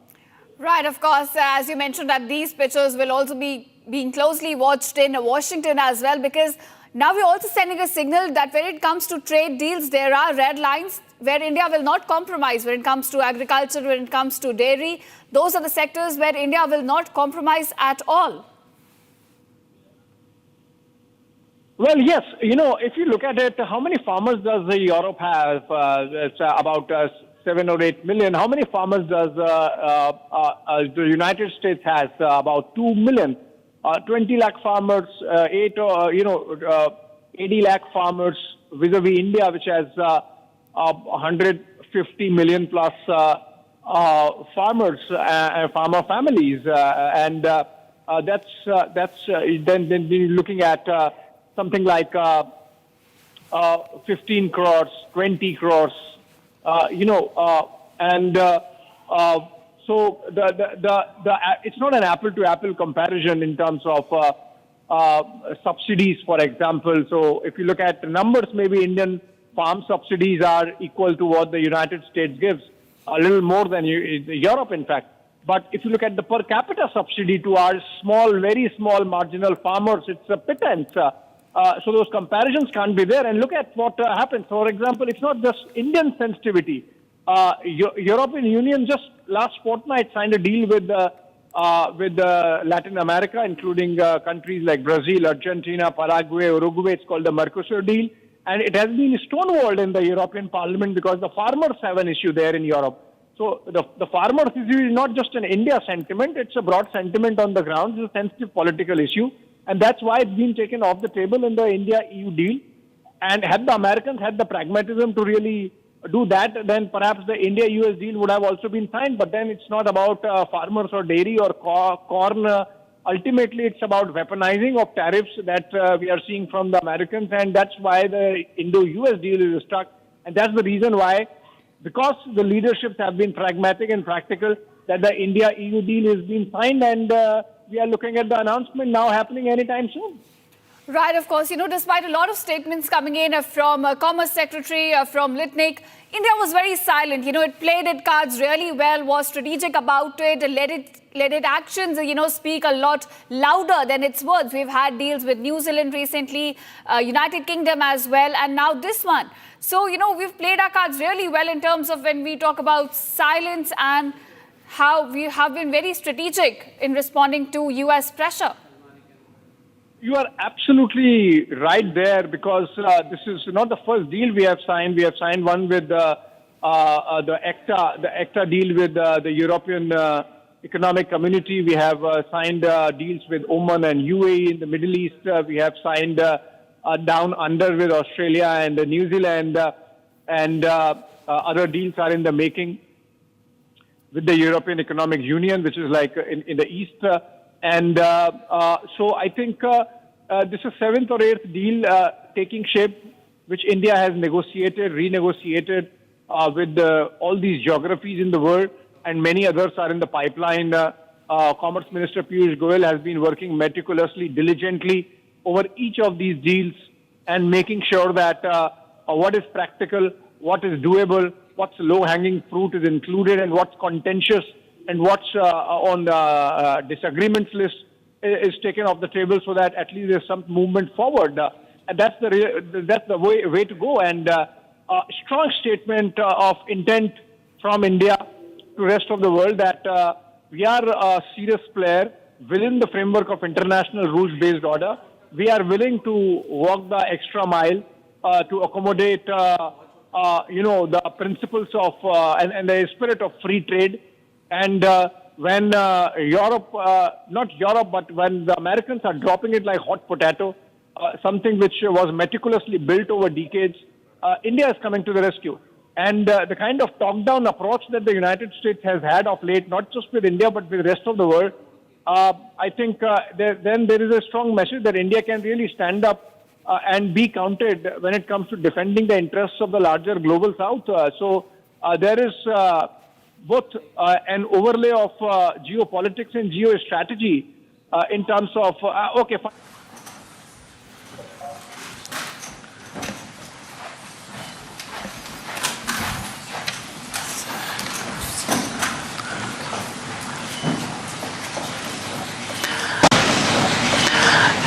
Right, of course, as you mentioned, that these pictures will also be being closely watched in Washington as well, because now we're also sending a signal that when it comes to trade deals, there are red lines where India will not compromise. When it comes to agriculture, when it comes to dairy, those are the sectors where India will not compromise at all. Well, yes. If you look at it, how many farmers does Europe have? It's about 7 or 8 million. How many farmers does the United States has? About 2 million. 20 lakh farmers, 80 lakh farmers vis-a-vis India, which has 150 million plus farmers, farmer families. And that's then you're looking at something like 15 crores, 20 crores, so it's not an apple-to-apple comparison in terms of subsidies, for example. So if you look at the numbers, maybe Indian farm subsidies are equal to what the United States gives, a little more than Europe, in fact. But if you look at the per capita subsidy to our small, very small marginal farmers, it's a pittance. So those comparisons can't be there. And look at what happens. For example, it's not just Indian sensitivity. European Union just last fortnight signed a deal with Latin America, including countries like Brazil, Argentina, Paraguay, Uruguay. It's called the Mercosur deal. And it has been stonewalled in the European Parliament because the farmers have an issue there in Europe. So the farmers issue is not just an India sentiment. It's a broad sentiment on the ground. It's a sensitive political issue. And that's why it's been taken off the table in the India-EU deal. And had the Americans had the pragmatism to really do that, then perhaps the India-US deal would have also been signed. But then it's not about farmers or dairy or corn. Ultimately, it's about weaponizing of tariffs that we are seeing from the Americans. And that's why the Indo-US deal is stuck. And that's the reason why, because the leaderships have been pragmatic and practical, that the India-EU deal is being signed. And we are looking at the announcement now happening anytime soon. Right, of course. Despite a lot of statements coming in from Commerce Secretary, from Litnik, India was very silent. It played its cards really well, was strategic about it, let its actions, speak a lot louder than its words. We've had deals with New Zealand recently, United Kingdom as well, and now this one. So, we've played our cards really well in terms of when we talk about silence and how we have been very strategic in responding to US pressure. You are absolutely right there, because this is not the first deal we have signed. We have signed one with the ECTA deal with the European Economic Community. We have signed deals with Oman and UAE in the Middle East. We have signed down under with Australia and New Zealand, and other deals are in the making. with the European Economic Union, which is like in the East. So I think this is 7th or 8th deal taking shape, which India has negotiated, renegotiated with all these geographies in the world, and many others are in the pipeline. Commerce Minister Piyush Goyal has been working meticulously, diligently over each of these deals and making sure that what is practical, what is doable, what's low-hanging fruit is included, and what's contentious and what's on the disagreements list is taken off the table, so that at least there's some movement forward. And that's the way to go. And a strong statement of intent from India to rest of the world that we are a serious player within the framework of international rules-based order. We are willing to walk the extra mile to accommodate, the principles of and the spirit of free trade. And when Europe, not Europe, but when the Americans are dropping it like hot potato, something which was meticulously built over decades, India is coming to the rescue. And the kind of top-down approach that the United States has had of late, not just with India, but with the rest of the world, I think then there is a strong message that India can really stand up and be counted when it comes to defending the interests of the larger global South. So there is both an overlay of geopolitics and geostrategy in terms of, okay, fine.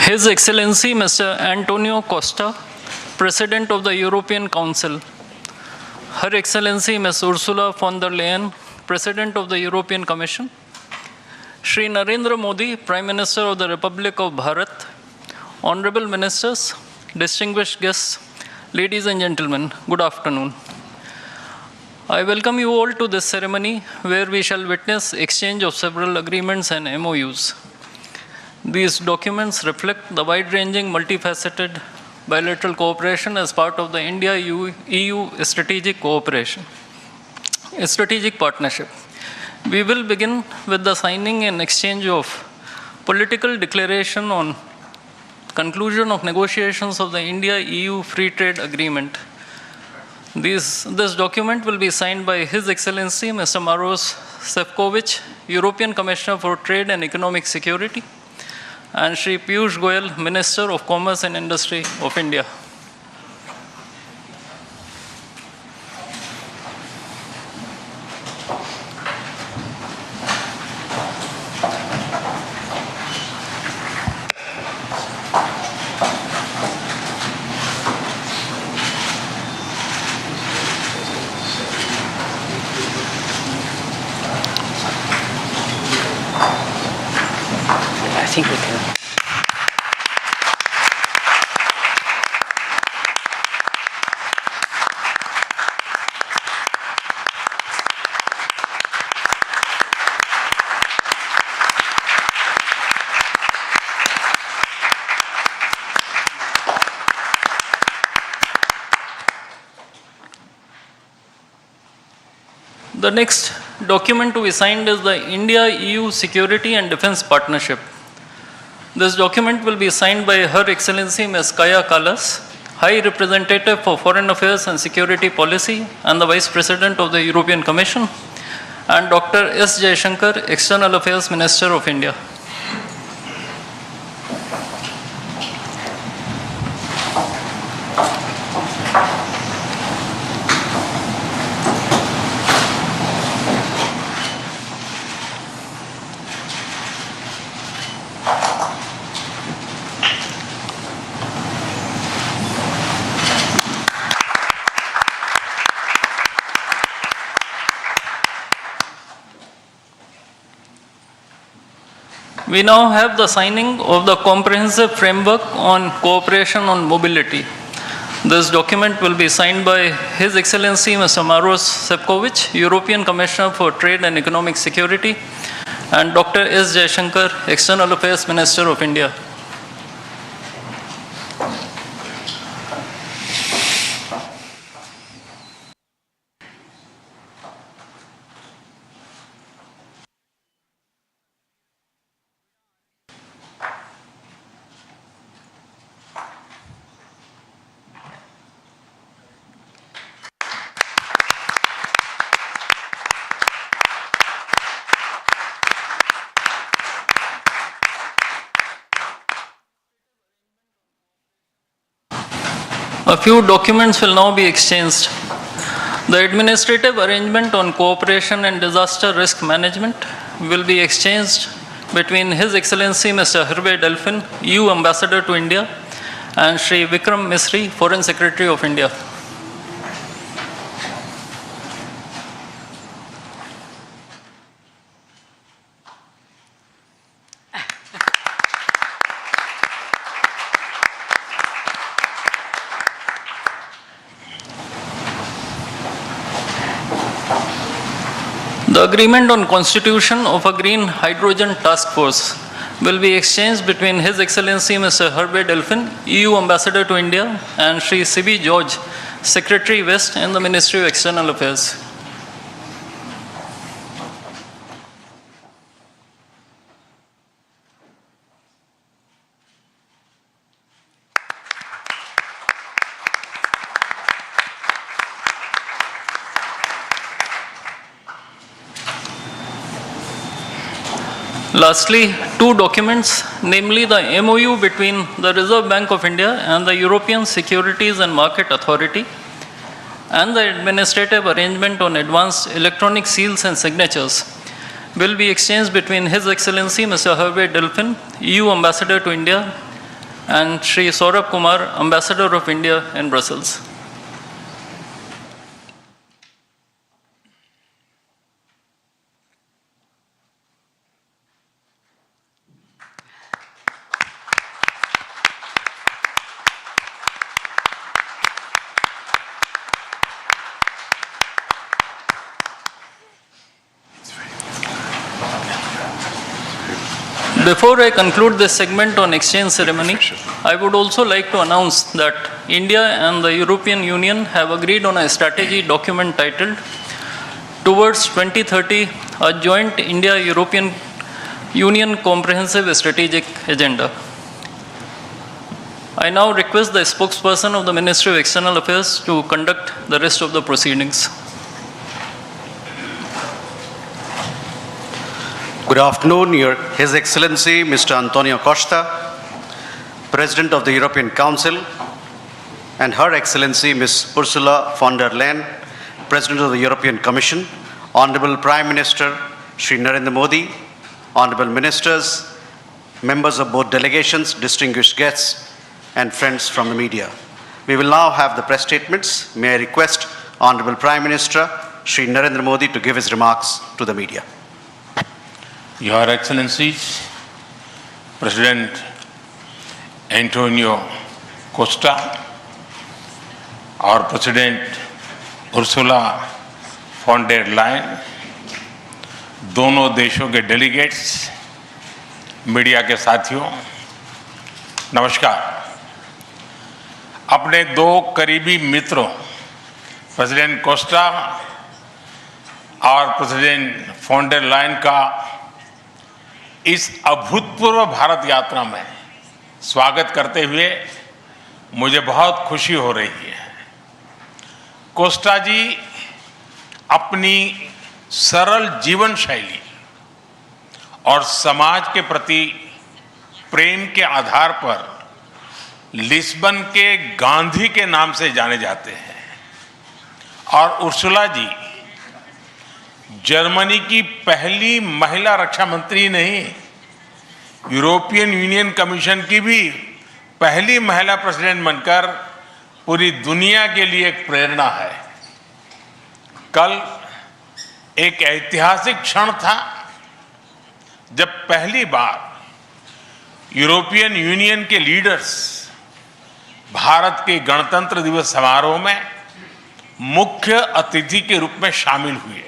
His Excellency Mr. Antonio Costa, President of the European Council, Her Excellency Ms. Ursula von der Leyen, President of the European Commission, Shri Narendra Modi, Prime Minister of the Republic of Bharat, Honorable Ministers, distinguished guests, ladies and gentlemen, good afternoon. I welcome you all to this ceremony where we shall witness exchange of several agreements and MOUs. These documents reflect the wide-ranging, multifaceted bilateral cooperation as part of the India-EU strategic cooperation, a strategic partnership. We will begin with the signing and exchange of political declaration on conclusion of negotiations of the India-EU Free Trade Agreement. This document will be signed by His Excellency Mr. Maros Sefcovic, European Commissioner for Trade and Economic Security, and Shri Piyush Goyal, Minister of Commerce and Industry of India. I think we can. The next document to be signed is the India-EU Security and Defence Partnership. This document will be signed by Her Excellency Ms. Kaja Kallas, High Representative for Foreign Affairs and Security Policy and the Vice President of the European Commission, and Dr. S. Jaishankar, External Affairs Minister of India. We now have the signing of the Comprehensive Framework on Cooperation on Mobility. This document will be signed by His Excellency Mr. Maros Sefcovic, European Commissioner for Trade and Economic Security, and Dr. S. Jaishankar, External Affairs Minister of India. A few documents will now be exchanged. The administrative arrangement on cooperation and disaster risk management will be exchanged between His Excellency Mr. Hervé Delphin, EU Ambassador to India, and Shri Vikram Misri, Foreign Secretary of India. The agreement on constitution of a green hydrogen task force will be exchanged between His Excellency Mr. Hervé Delphin, EU Ambassador to India, and Shri C.B. George, Secretary West in the Ministry of External Affairs. Lastly, two documents, namely the MOU between the Reserve Bank of India and the European Securities and Market Authority, and the administrative arrangement on advanced electronic seals and signatures, will be exchanged between His Excellency Mr. Hervé Delphin, EU Ambassador to India, and Shri Saurabh Kumar, Ambassador of India in Brussels. Before I conclude this segment on exchange ceremony, I would also like to announce that India and the European Union have agreed on a strategy document titled Towards 2030, a joint India-European Union comprehensive strategic agenda. I now request the spokesperson of the Ministry of External Affairs to conduct the rest of the proceedings. Good afternoon, His Excellency Mr. Antonio Costa, President of the European Council, and Her Excellency Ms. Ursula von der Leyen, President of the European Commission, Honorable Prime Minister Shri Narendra Modi, Honorable Ministers, members of both delegations, distinguished guests, and friends from the media. We will now have the press statements. May I request Honorable Prime Minister Shri Narendra Modi to give his remarks to the media. Your Excellencies, President Antonio Costa, our President Ursula von der Leyen, दोनों देशों के delegates, media के साथियों, नमस्कार। अपने दो करीबी मित्रों, प्रेसिडेंट कोस्टा और प्रेसिडेंट von der Leyen का इस अभूतपूर्व भारत यात्रा में स्वागत करते हुए मुझे बहुत खुशी हो रही है। कोस्टा जी अपनी सरल जीवन शैली और समाज के प्रति प्रेम के आधार पर लिस्बन के गांधी के नाम से जाने जाते हैं और उर्सुला जी जर्मनी की पहली महिला रक्षा मंत्री नहीं, यूरोपियन यूनियन कमीशन की भी पहली महिला प्रेसिडेंट बनकर पूरी दुनिया के लिए एक प्रेरणा है। कल एक ऐतिहासिक क्षण था जब पहली बार यूरोपियन यूनियन के लीडर्स भारत के गणतंत्र दिवस समारोह में मुख्य अतिथि के रूप में शामिल हुए।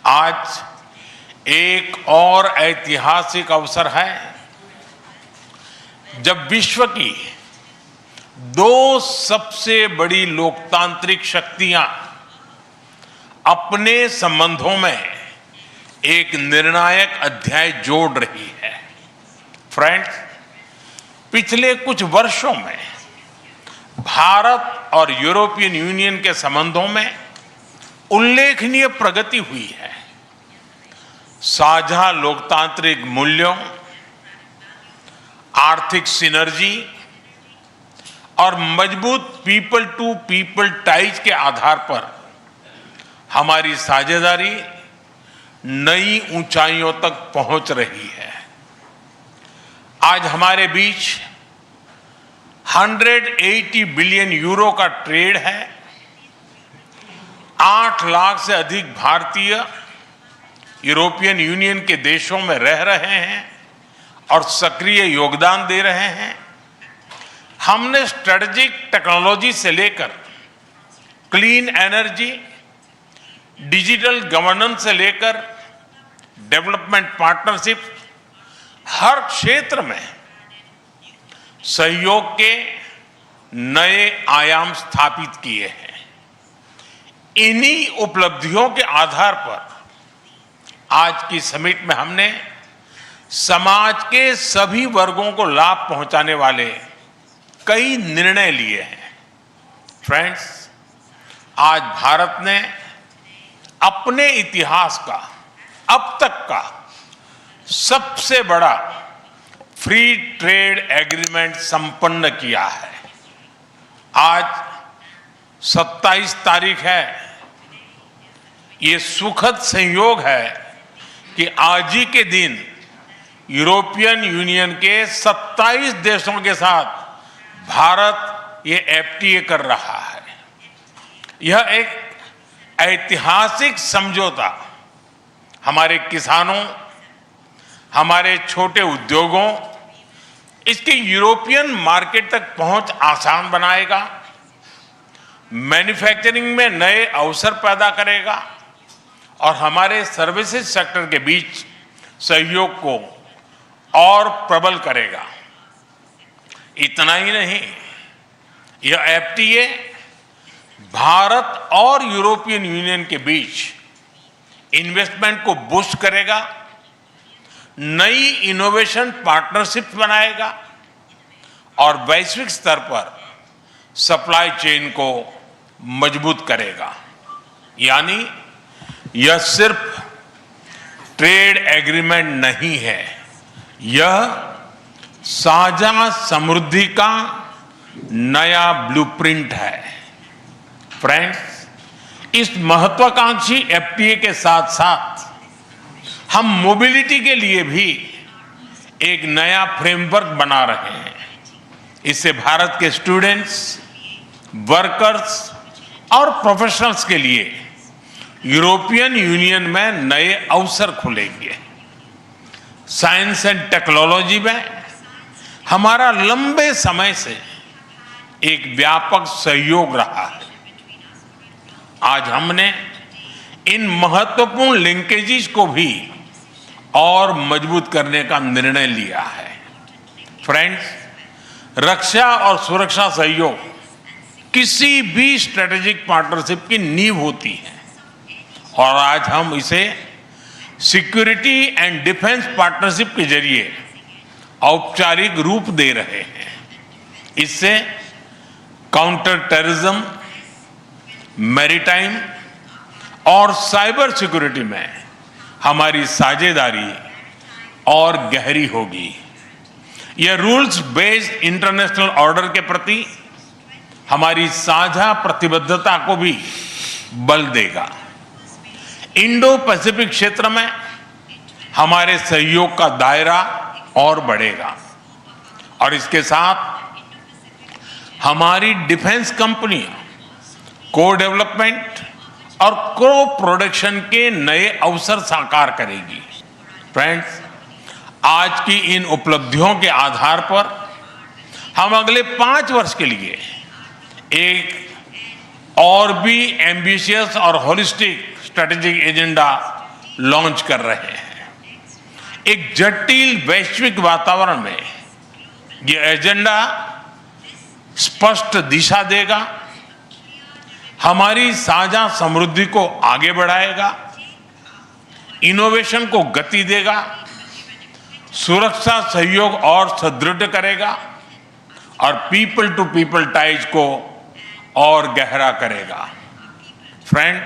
आज एक और ऐतिहासिक अवसर है जब विश्व की दो सबसे बड़ी लोकतांत्रिक शक्तियां अपने संबंधों में एक निर्णायक अध्याय जोड़ रही है। फ्रेंड्स, पिछले कुछ वर्षों में भारत और यूरोपियन यूनियन के संबंधों में उल्लेखनीय प्रगति हुई है। साझा लोकतांत्रिक मूल्यों, आर्थिक सिनर्जी, और मजबूत पीपल टू पीपल टाइज के आधार पर हमारी साझेदारी नई ऊंचाइयों तक पहुंच रही है। आज हमारे बीच 180 बिलियन यूरो का ट्रेड है। 8 लाख से अधिक भारतीय यूरोपियन यूनियन के देशों में रह रहे हैं और सक्रिय योगदान दे रहे हैं। हमने स्ट्रेटेजिक टेक्नोलॉजी से लेकर क्लीन एनर्जी, डिजिटल गवर्नेंस से लेकर डेवलपमेंट पार्टनरशिप, हर क्षेत्र में सहयोग के नए आयाम स्थापित किए हैं। इन्हीं उपलब्धियों के आधार पर आज की समिट में हमने समाज के सभी वर्गों को लाभ पहुंचाने वाले कई निर्णय लिए हैं। फ्रेंड्स, आज भारत ने अपने इतिहास का अब तक का सबसे बड़ा फ्री ट्रेड एग्रीमेंट संपन्न किया है। आज 27 तारीख है। ये सुखद संयोग है कि आज ही के दिन यूरोपियन यूनियन के 27 देशों के साथ भारत ये एफटीए कर रहा है। यह एक ऐतिहासिक समझौता हमारे किसानों, हमारे छोटे उद्योगों, इसके यूरोपियन मार्केट तक पहुंच आसान बनाएगा, मैन्युफैक्चरिंग में नए अवसर पैदा करेगा और हमारे सर्विसेज सेक्टर के बीच सहयोग को और प्रबल करेगा। इतना ही नहीं, यह एफटीए भारत और यूरोपियन यूनियन के बीच इन्वेस्टमेंट को बूस्ट करेगा, नई इनोवेशन पार्टनरशिप बनाएगा और वैश्विक स्तर पर सप्लाई चेन को मजबूत करेगा। यानी यह सिर्फ ट्रेड एग्रीमेंट नहीं है, यह साझा समृद्धि का नया ब्लूप्रिंट है। फ्रेंड्स, इस महत्वाकांक्षी एफटीए के साथ साथ हम मोबिलिटी के लिए भी एक नया फ्रेमवर्क बना रहे हैं। इससे भारत के स्टूडेंट्स, वर्कर्स और प्रोफेशनल्स के लिए यूरोपियन यूनियन में नए अवसर खुलेंगे। साइंस एंड टेक्नोलॉजी में हमारा लंबे समय से एक व्यापक सहयोग रहा है। आज हमने इन महत्वपूर्ण लिंकेजेस को भी और मजबूत करने का निर्णय लिया है। फ्रेंड्स, रक्षा और सुरक्षा सहयोग किसी भी स्ट्रेटेजिक पार्टनरशिप की नींव होती है और आज हम इसे सिक्योरिटी एंड डिफेंस पार्टनरशिप के जरिए औपचारिक रूप दे रहे हैं। इससे काउंटर टेररिज्म, मैरीटाइम और साइबर सिक्योरिटी में हमारी साझेदारी और गहरी होगी। यह रूल्स बेस्ड इंटरनेशनल ऑर्डर के प्रति हमारी साझा प्रतिबद्धता को भी बल देगा। इंडो पैसिफिक क्षेत्र में हमारे सहयोग का दायरा और बढ़ेगा और इसके साथ हमारी डिफेंस कंपनियां को डेवलपमेंट और को प्रोडक्शन के नए अवसर साकार करेगी। फ्रेंड्स, आज की इन उपलब्धियों के आधार पर हम अगले 5 वर्ष के लिए एक और भी एम्बिशियस और होलिस्टिक स्ट्रेटेजिक एजेंडा लॉन्च कर रहे हैं। एक जटिल वैश्विक वातावरण में यह एजेंडा स्पष्ट दिशा देगा, हमारी साझा समृद्धि को आगे बढ़ाएगा, इनोवेशन को गति देगा, सुरक्षा सहयोग और सुदृढ़ करेगा और पीपल टू पीपल टाइज को और गहरा करेगा। फ्रेंड,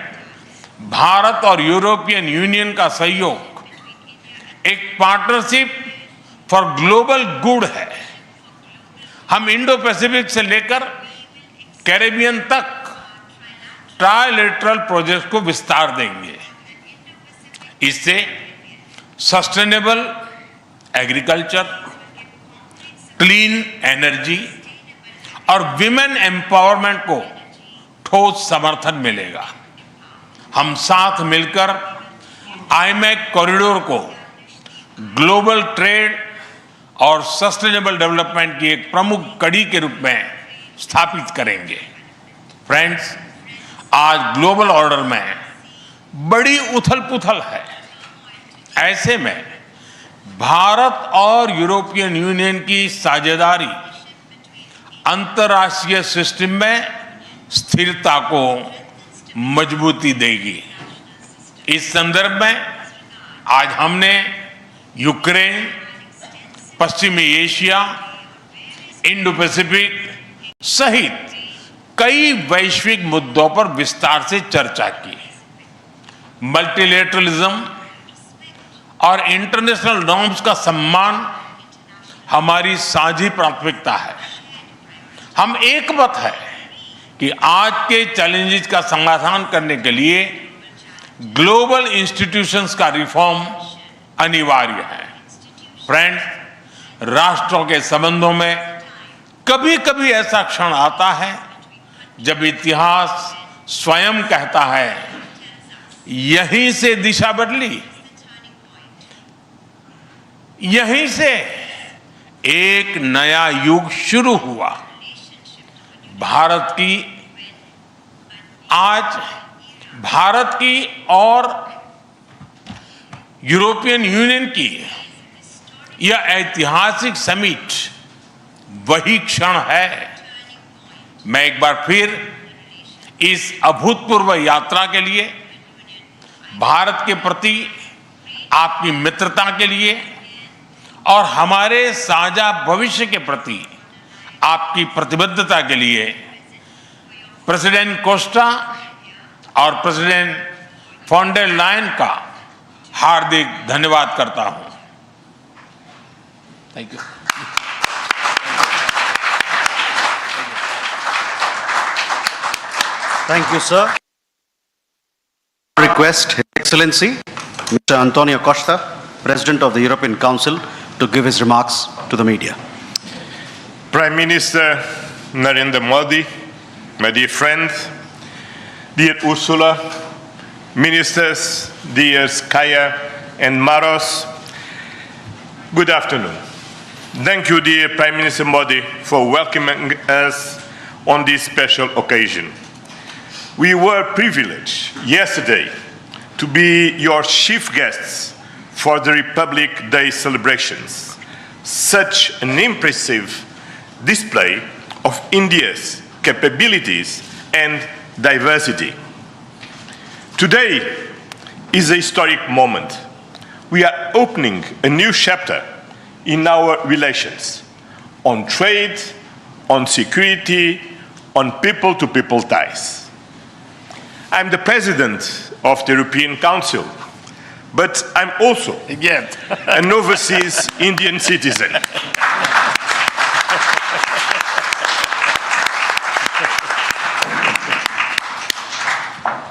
भारत और यूरोपियन यूनियन का सहयोग एक पार्टनरशिप फॉर ग्लोबल गुड है। हम इंडो पैसिफिक से लेकर कैरेबियन तक ट्राइलेटरल प्रोजेक्ट को विस्तार देंगे। इससे सस्टेनेबल एग्रीकल्चर, क्लीन एनर्जी और विमेन एम्पावरमेंट को ठोस समर्थन मिलेगा। हम साथ मिलकर आईमैक कॉरिडोर को ग्लोबल ट्रेड और सस्टेनेबल डेवलपमेंट की एक प्रमुख कड़ी के रूप में स्थापित करेंगे। फ्रेंड्स, आज ग्लोबल ऑर्डर में बड़ी उथल-पुथल है। ऐसे में भारत और यूरोपियन यूनियन की साझेदारी अंतर्राष्ट्रीय सिस्टम में स्थिरता को मजबूती देगी। इस संदर्भ में आज हमने यूक्रेन, पश्चिमी एशिया, इंडो पैसिफिक सहित कई वैश्विक मुद्दों पर विस्तार से चर्चा की। मल्टीलेटरलिज्म और इंटरनेशनल नॉर्म्स का सम्मान हमारी साझी प्राथमिकता है। हम एकमत है कि आज के चैलेंजेस का समाधान करने के लिए ग्लोबल इंस्टीट्यूशंस का रिफॉर्म अनिवार्य है। फ्रेंड्स, राष्ट्रों के संबंधों में कभी-कभी ऐसा क्षण आता है जब इतिहास स्वयं कहता है, यहीं से दिशा बदली, यहीं से एक नया युग शुरू हुआ। भारत की और यूरोपियन यूनियन की यह ऐतिहासिक समिट वही क्षण है। मैं एक बार फिर इस अभूतपूर्व यात्रा के लिए, भारत के प्रति आपकी मित्रता के लिए और हमारे साझा भविष्य के प्रति आपकी प्रतिबद्धता के लिए प्रेसिडेंट कोस्टा और प्रेसिडेंट वॉन्डरलायन का हार्दिक धन्यवाद करता हूं। Thank you. Thank you, sir. Request His Excellency Mr. Antonio Costa, President of the European Council, to give his remarks to the media. Prime Minister Narendra Modi, my dear friends, dear Ursula, ministers, dear Kaja and Maros, good afternoon. Thank you, dear Prime Minister Modi, for welcoming us on this special occasion. We were privileged yesterday to be your chief guests for the Republic Day celebrations. Such an impressive display of India's capabilities and diversity. Today is a historic moment. We are opening a new chapter in our relations on trade, on security, on people-to-people ties. I'm the President of the European Council, but I'm also an overseas Indian citizen.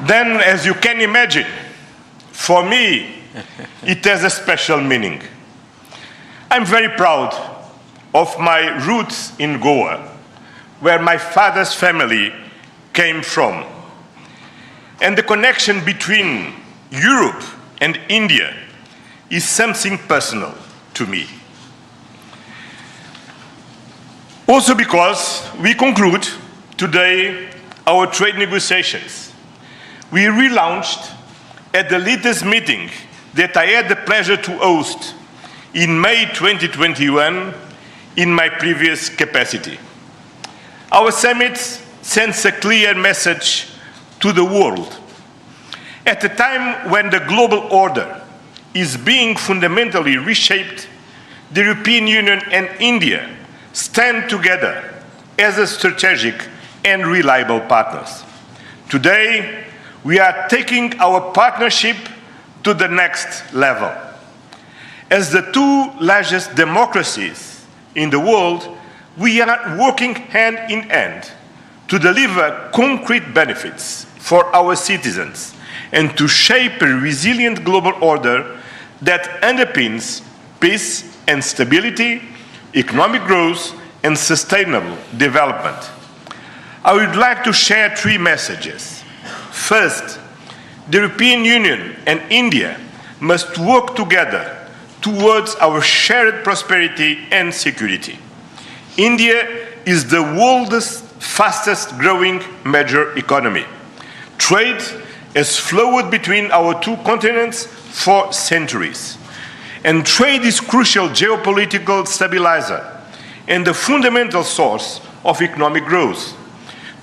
Then, as you can imagine, for me, it has a special meaning. I'm very proud of my roots in Goa, where my father's family came from. And the connection between Europe and India is something personal to me. Also because we conclude today our trade negotiations. We relaunched at the latest meeting that I had the pleasure to host in May 2021 in my previous capacity. Our summit sends a clear message to the world. At a time when the global order is being fundamentally reshaped, the European Union and India stand together as a strategic and reliable partners. Today, we are taking our partnership to the next level. As the two largest democracies in the world, we are working hand in hand to deliver concrete benefits for our citizens and to shape a resilient global order that underpins peace and stability, economic growth, and sustainable development. I would like to share three messages. First, the European Union and India must work together towards our shared prosperity and security. India is the world's fastest growing major economy. Trade has flowed between our two continents for centuries. And trade is crucial geopolitical stabilizer and the fundamental source of economic growth.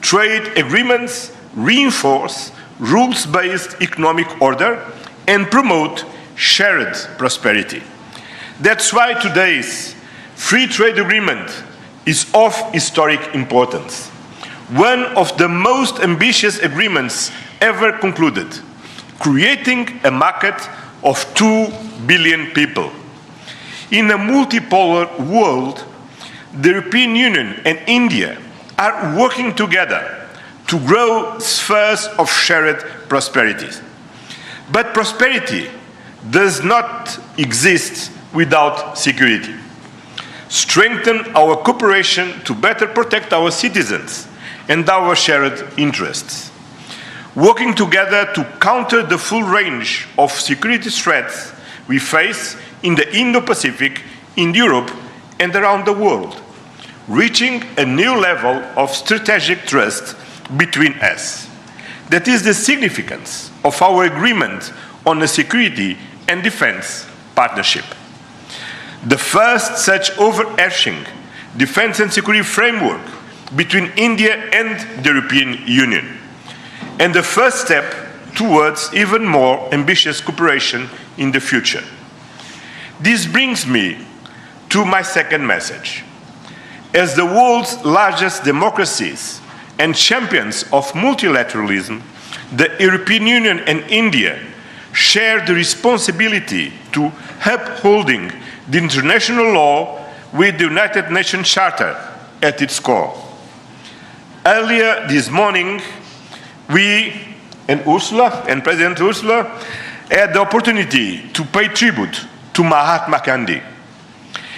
Trade agreements reinforce rules-based economic order and promote shared prosperity. That's why today's free trade agreement is of historic importance, one of the most ambitious agreements ever concluded, creating a market of 2 billion people. In a multipolar world, the European Union and India are working together to grow spheres of shared prosperity. But prosperity does not exist without security. Strengthen our cooperation to better protect our citizens and our shared interests. Working together to counter the full range of security threats we face in the Indo-Pacific, in Europe, and around the world, reaching a new level of strategic trust between us. That is the significance of our agreement on a security and defense partnership. The first such overarching defense and security framework between India and the European Union, and the first step towards even more ambitious cooperation in the future. This brings me to my second message. As the world's largest democracies and champions of multilateralism, the European Union and India share the responsibility to upholding the international law with the United Nations Charter at its core. Earlier this morning, we and Ursula, and President Ursula, had the opportunity to pay tribute to Mahatma Gandhi.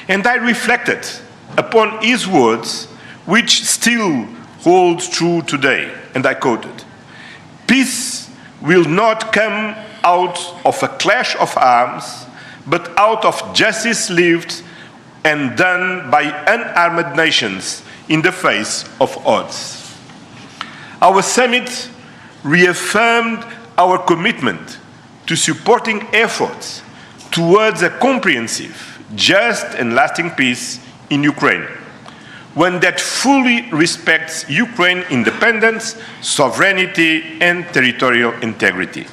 And I reflected upon his words, which still hold true today, and I quoted, "Peace will not come out of a clash of arms, but out of justice lived and done by unarmed nations in the face of odds." Our summit reaffirmed our commitment to supporting efforts towards a comprehensive, just and lasting peace in Ukraine, one that fully respects Ukraine's independence, sovereignty, and territorial integrity.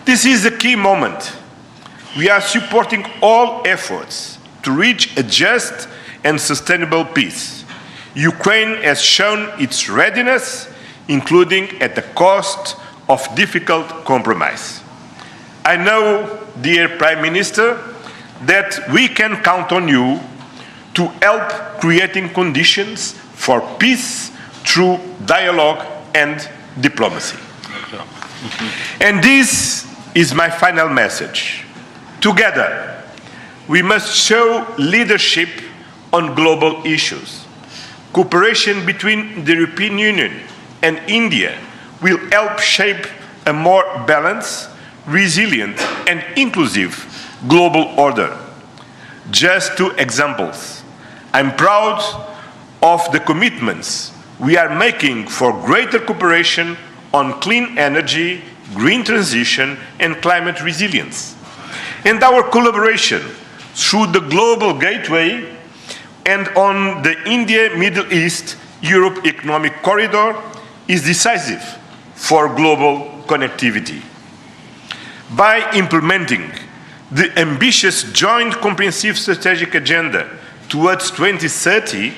This is a key moment. We are supporting all efforts to reach a just and sustainable peace. Ukraine has shown its readiness, including at the cost of difficult compromise. I know, dear Prime Minister, that we can count on you to help creating conditions for peace through dialogue and diplomacy. And this is my final message. Together, we must show leadership on global issues. Cooperation between the European Union and India will help shape a more balanced, resilient, and inclusive global order. Just two examples. I'm proud of the commitments we are making for greater cooperation on clean energy, green transition, and climate resilience. And our collaboration through the Global Gateway and on the India-Middle East-Europe Economic Corridor is decisive for global connectivity. By implementing the ambitious Joint Comprehensive Strategic Agenda towards 2030,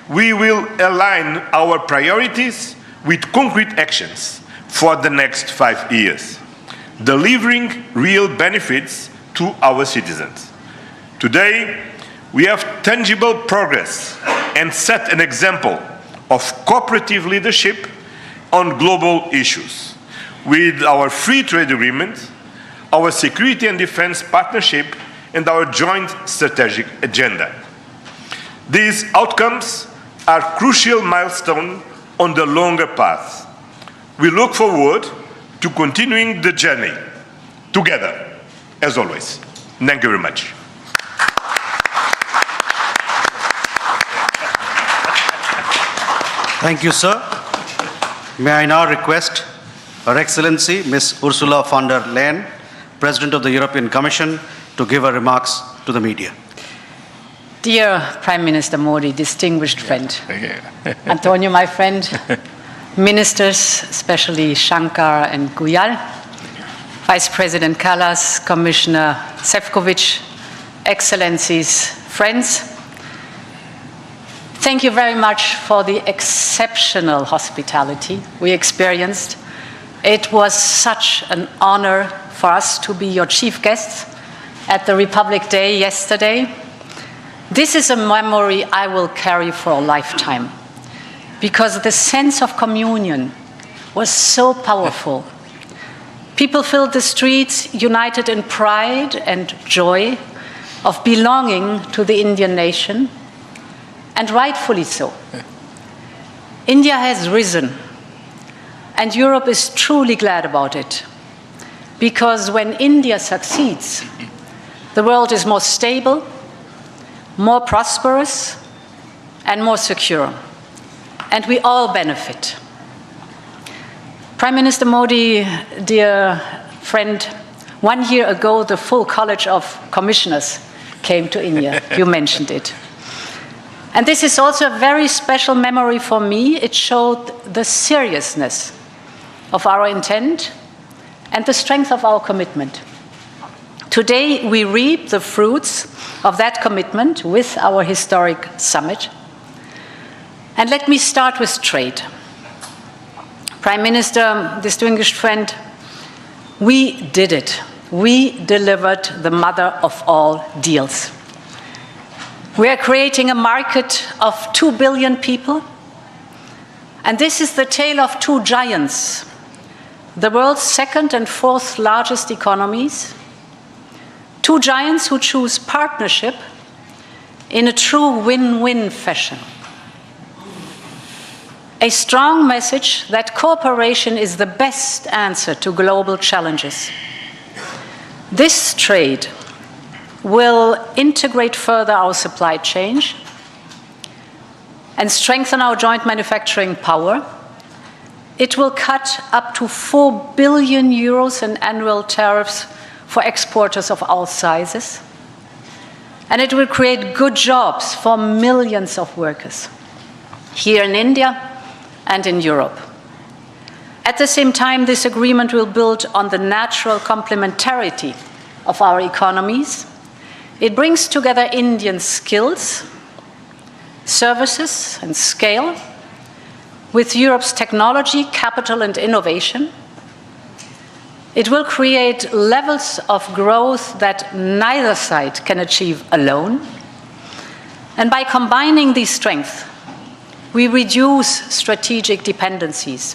we will align our priorities with concrete actions for the next 5 years, delivering real benefits to our citizens. Today, we have tangible progress and set an example of cooperative leadership on global issues. With our free trade agreement, our security and defense partnership, and our joint strategic agenda. These outcomes are crucial milestones on the longer path. We look forward to continuing the journey together, as always. Thank you very much. Thank you, sir. May I now request Her Excellency Ms. Ursula von der Leyen, President of the European Commission, to give her remarks to the media. Dear Prime Minister Modi, distinguished friend, Antonio, my friend, ministers, especially Shankar and Guyal, Vice President Kallas, Commissioner Šefčovič, Excellencies, friends, thank you very much for the exceptional hospitality we experienced. It was such an honor for us to be your chief guests at the Republic Day yesterday. This is a memory I will carry for a lifetime, because the sense of communion was so powerful. People filled the streets united in pride and joy of belonging to the Indian nation, and rightfully so. India has risen, and Europe is truly glad about it, because when India succeeds, the world is more stable, more prosperous, and more secure, and we all benefit. Prime Minister Modi, dear friend, 1 year ago the full College of Commissioners came to India. You mentioned it. And this is also a very special memory for me. It showed the seriousness of our intent and the strength of our commitment. Today we reap the fruits of that commitment with our historic summit. And let me start with trade. Prime Minister, distinguished friend, we did it. We delivered the mother of all deals. We are creating a market of 2 billion people. And this is the tale of two giants, the world's second and fourth largest economies. Two giants who choose partnership in a true win-win fashion. A strong message that cooperation is the best answer to global challenges. This trade will integrate further our supply chain and strengthen our joint manufacturing power. It will cut up to 4 billion euros in annual tariffs for exporters of all sizes. And it will create good jobs for millions of workers here in India and in Europe. At the same time, this agreement will build on the natural complementarity of our economies. It brings together Indian skills, services, and scale with Europe's technology, capital, and innovation. It will create levels of growth that neither side can achieve alone. And by combining these strengths, we reduce strategic dependencies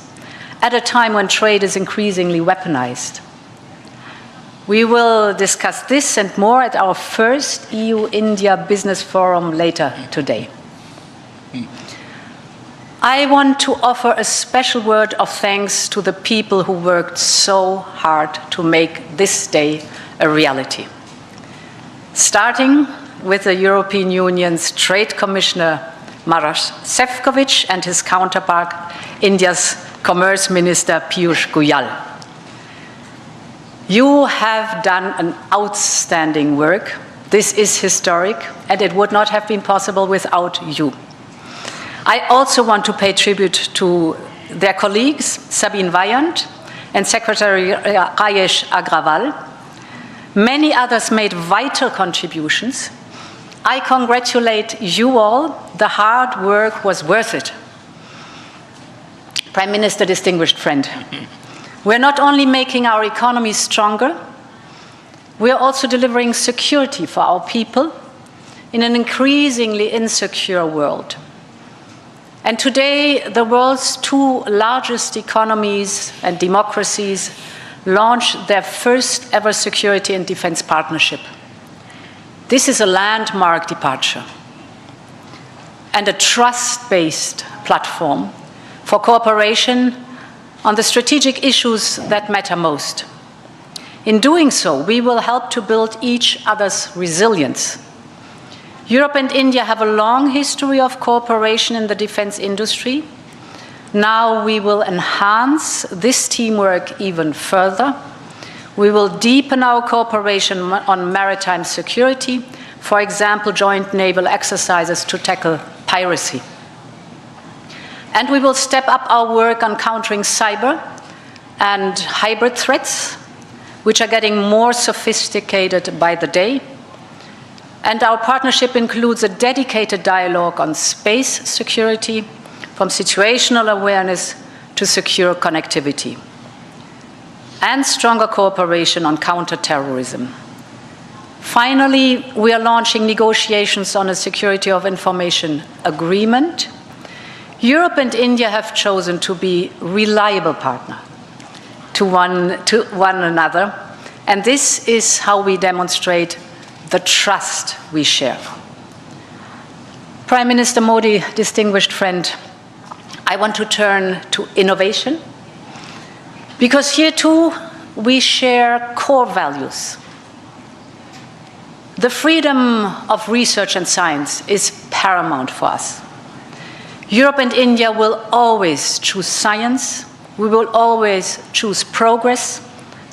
at a time when trade is increasingly weaponized. We will discuss this and more at our first EU-India Business Forum later today. I want to offer a special word of thanks to the people who worked so hard to make this day a reality. Starting with the European Union's Trade Commissioner Maroš Šefčovič and his counterpart, India's Commerce Minister Piyush Goyal. You have done an outstanding work. This is historic, and it would not have been possible without you. I also want to pay tribute to their colleagues, Sabine Weyand and Secretary Rajesh Agrawal. Many others made vital contributions. I congratulate you all. The hard work was worth it. Prime Minister, distinguished friend, we're not only making our economy stronger, we are also delivering security for our people in an increasingly insecure world. And today, the world's two largest economies and democracies launched their first ever security and defense partnership. This is a landmark departure and a trust-based platform for cooperation on the strategic issues that matter most. In doing so, we will help to build each other's resilience. Europe and India have a long history of cooperation in the defense industry. Now we will enhance this teamwork even further. We will deepen our cooperation on maritime security, for example, joint naval exercises to tackle piracy. And we will step up our work on countering cyber and hybrid threats, which are getting more sophisticated by the day. And our partnership includes a dedicated dialogue on space security, from situational awareness to secure connectivity, and stronger cooperation on counterterrorism. Finally, we are launching negotiations on a security of information agreement. Europe and India have chosen to be reliable partners to one another, and this is how we demonstrate the trust we share. Prime Minister Modi, distinguished friend, I want to turn to innovation, because here too we share core values. The freedom of research and science is paramount for us. Europe and India will always choose science. We will always choose progress,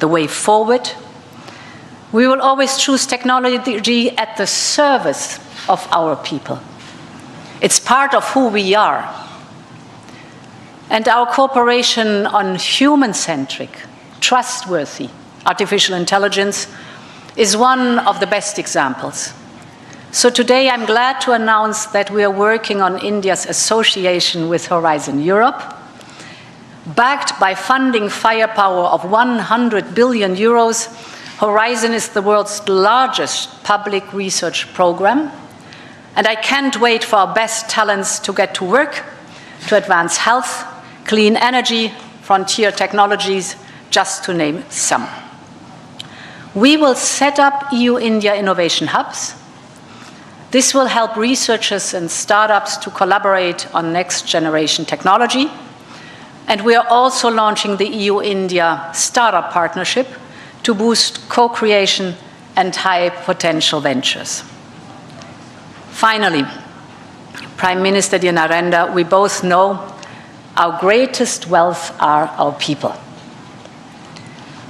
the way forward. We will always choose technology at the service of our people. It's part of who we are. And our cooperation on human-centric, trustworthy artificial intelligence is one of the best examples. So today I'm glad to announce that we are working on India's association with Horizon Europe. Backed by funding firepower of 100 billion euros, Horizon is the world's largest public research program. And I can't wait for our best talents to get to work to advance health, clean energy, frontier technologies, just to name some. We will set up EU-India innovation hubs. This will help researchers and startups to collaborate on next-generation technology. And we are also launching the EU-India Startup Partnership to boost co-creation and high-potential ventures. Finally, Prime Minister dear Narendra, we both know our greatest wealth are our people.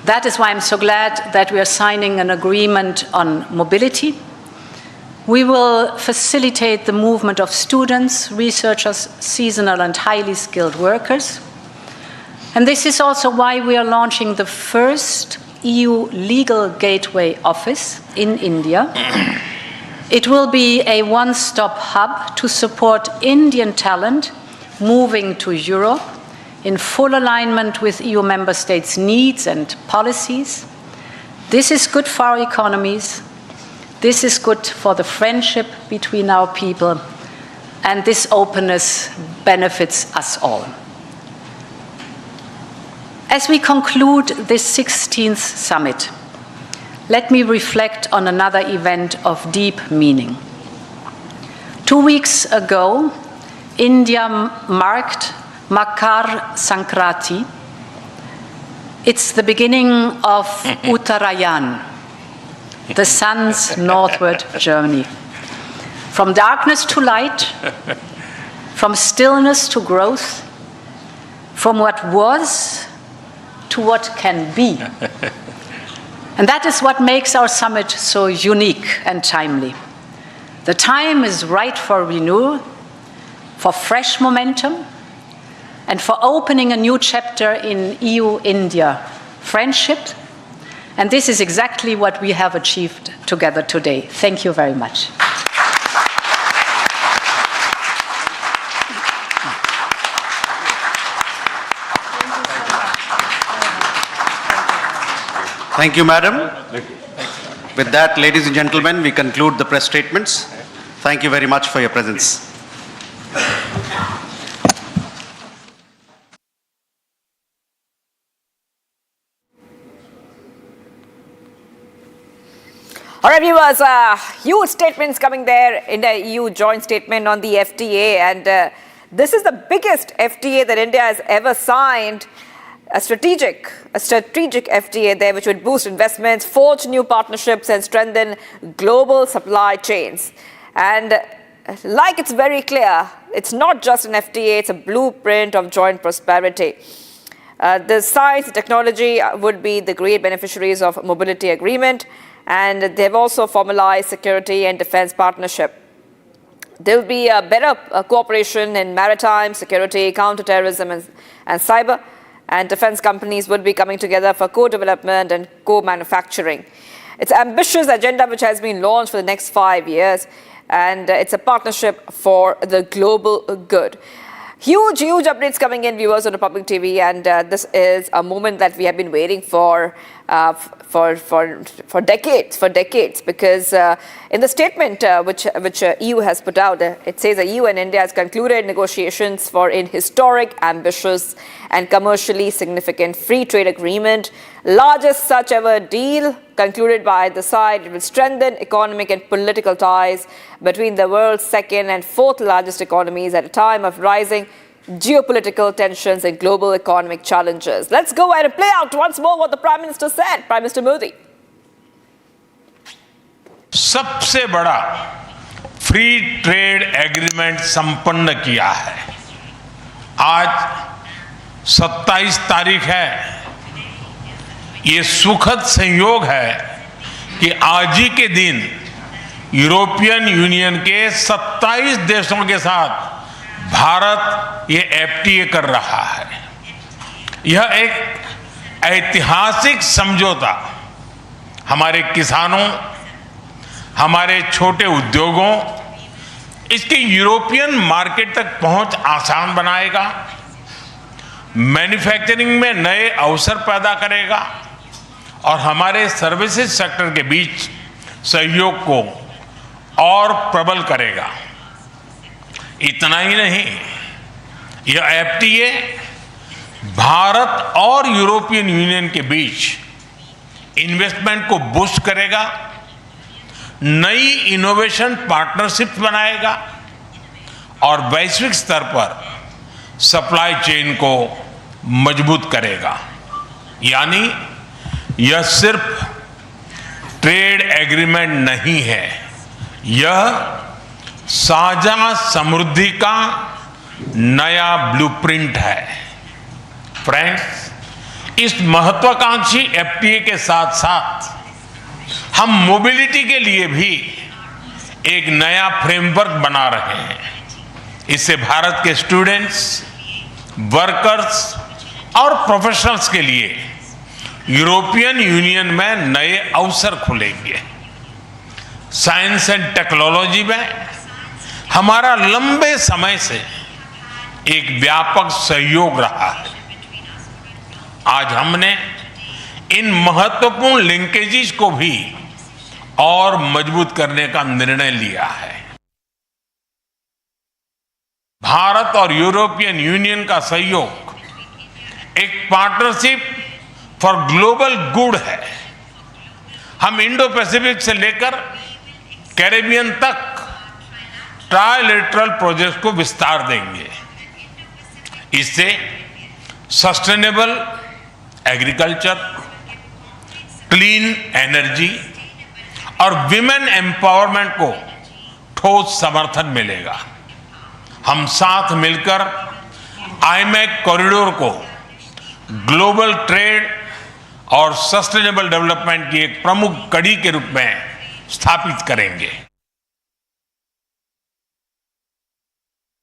That is why I'm so glad that we are signing an agreement on mobility. We will facilitate the movement of students, researchers, seasonal and highly skilled workers. And this is also why we are launching the first EU Legal Gateway Office in India. It will be a one-stop hub to support Indian talent moving to Europe in full alignment with EU member states' needs and policies. This is good for our economies. This is good for the friendship between our people. And this openness benefits us all. As we conclude this 16th summit, let me reflect on another event of deep meaning. 2 weeks ago, India marked Makar Sankranti. It's the beginning of Uttarayan, the sun's northward journey. From darkness to light, from stillness to growth, from what was to what can be. And that is what makes our summit so unique and timely. The time is right for renewal, for fresh momentum, and for opening a new chapter in EU-India friendship. And this is exactly what we have achieved together today. Thank you very much. Thank you, Madam. With that, ladies and gentlemen, we conclude the press statements. Thank you very much for your presence. All right, viewers, huge statements coming there in the EU joint statement on the FTA, and this is the biggest FTA that India has ever signed, a strategic FTA there which would boost investments, forge new partnerships and strengthen global supply chains. And like it's very clear, it's not just an FTA, it's a blueprint of joint prosperity. The science and technology would be the great beneficiaries of mobility agreement, and they've also formalized security and defense partnership. There will be a better cooperation in maritime, security, counterterrorism and cyber, and defense companies would be coming together for co-development and co-manufacturing. It's an ambitious agenda which has been launched for the next 5 years, and it's a partnership for the global good. Huge updates coming in, viewers, on Republic TV, and this is a moment that we have been waiting for decades, because in the statement which EU has put out, it says that EU and India has concluded negotiations for an historic, ambitious and commercially significant free trade agreement, largest such ever deal concluded by the side. It will strengthen economic and political ties between the world's second and fourth largest economies at a time of rising geopolitical tensions and global economic challenges. Let's go ahead and play out once more what the Prime Minister said, Prime Minister Modi. सबसे बड़ा free trade agreement संपन्न किया है। आज 27 तारीख है। ये सुखद संयोग है कि आज ही के दिन यूरोपियन यूनियन के 27 देशों के साथ भारत ये एफटीए कर रहा है। यह एक ऐतिहासिक समझौता हमारे किसानों, हमारे छोटे उद्योगों, इसके यूरोपियन मार्केट तक पहुंच आसान बनाएगा, मैन्युफैक्चरिंग में नए अवसर पैदा करेगा और हमारे सर्विसेज सेक्टर के बीच सहयोग को और प्रबल करेगा। इतना ही नहीं, यह एफटीए भारत और यूरोपियन यूनियन के बीच इन्वेस्टमेंट को बूस्ट करेगा, नई इनोवेशन पार्टनरशिप बनाएगा और वैश्विक स्तर पर सप्लाई चेन को मजबूत करेगा। यानी यह सिर्फ ट्रेड एग्रीमेंट नहीं है, यह साझा समृद्धि का नया ब्लूप्रिंट है। फ्रेंड्स, इस महत्वाकांक्षी एफटीए के साथ साथ हम मोबिलिटी के लिए भी एक नया फ्रेमवर्क बना रहे हैं। इससे भारत के स्टूडेंट्स, वर्कर्स और प्रोफेशनल्स के लिए यूरोपियन यूनियन में नए अवसर खुलेंगे। साइंस एंड टेक्नोलॉजी में हमारा लंबे समय से एक व्यापक सहयोग रहा है। आज हमने इन महत्वपूर्ण लिंकेजेस को भी और मजबूत करने का निर्णय लिया है। भारत और यूरोपियन यूनियन का सहयोग एक पार्टनरशिप फॉर ग्लोबल गुड है। हम इंडो पैसिफिक से लेकर कैरेबियन तक ट्राइलेटरल प्रोजेक्ट को विस्तार देंगे। इससे सस्टेनेबल एग्रीकल्चर, क्लीन एनर्जी और विमेन एम्पावरमेंट को ठोस समर्थन मिलेगा। हम साथ मिलकर आईमैक कॉरिडोर को ग्लोबल ट्रेड और सस्टेनेबल डेवलपमेंट की एक प्रमुख कड़ी के रूप में स्थापित करेंगे।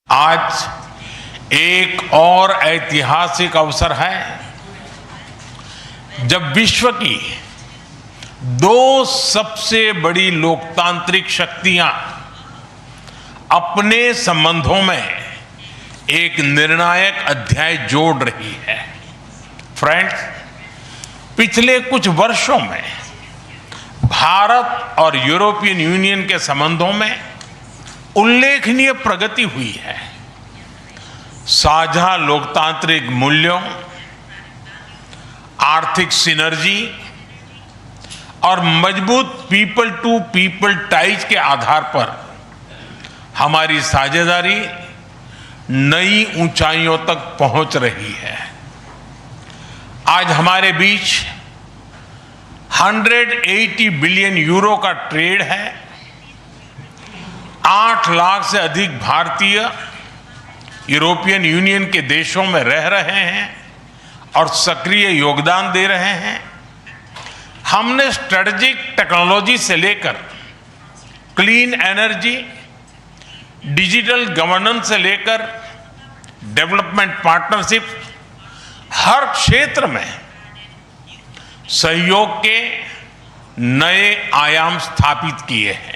आज एक और ऐतिहासिक अवसर है जब विश्व की दो सबसे बड़ी लोकतांत्रिक शक्तियां अपने संबंधों में एक निर्णायक अध्याय जोड़ रही है। फ्रेंड्स, पिछले कुछ वर्षों में भारत और यूरोपियन यूनियन के संबंधों में उल्लेखनीय प्रगति हुई है। साझा लोकतांत्रिक मूल्यों, आर्थिक सिनर्जी और मजबूत पीपल टू पीपल टाइज के आधार पर हमारी साझेदारी नई ऊंचाइयों तक पहुंच रही है। आज हमारे बीच 180 बिलियन यूरो का ट्रेड है। 8 लाख से अधिक भारतीय यूरोपियन यूनियन के देशों में रह रहे हैं और सक्रिय योगदान दे रहे हैं। हमने स्ट्रेटेजिक टेक्नोलॉजी से लेकर क्लीन एनर्जी, डिजिटल गवर्नेंस से लेकर डेवलपमेंट पार्टनरशिप, हर क्षेत्र में सहयोग के नए आयाम स्थापित किए हैं।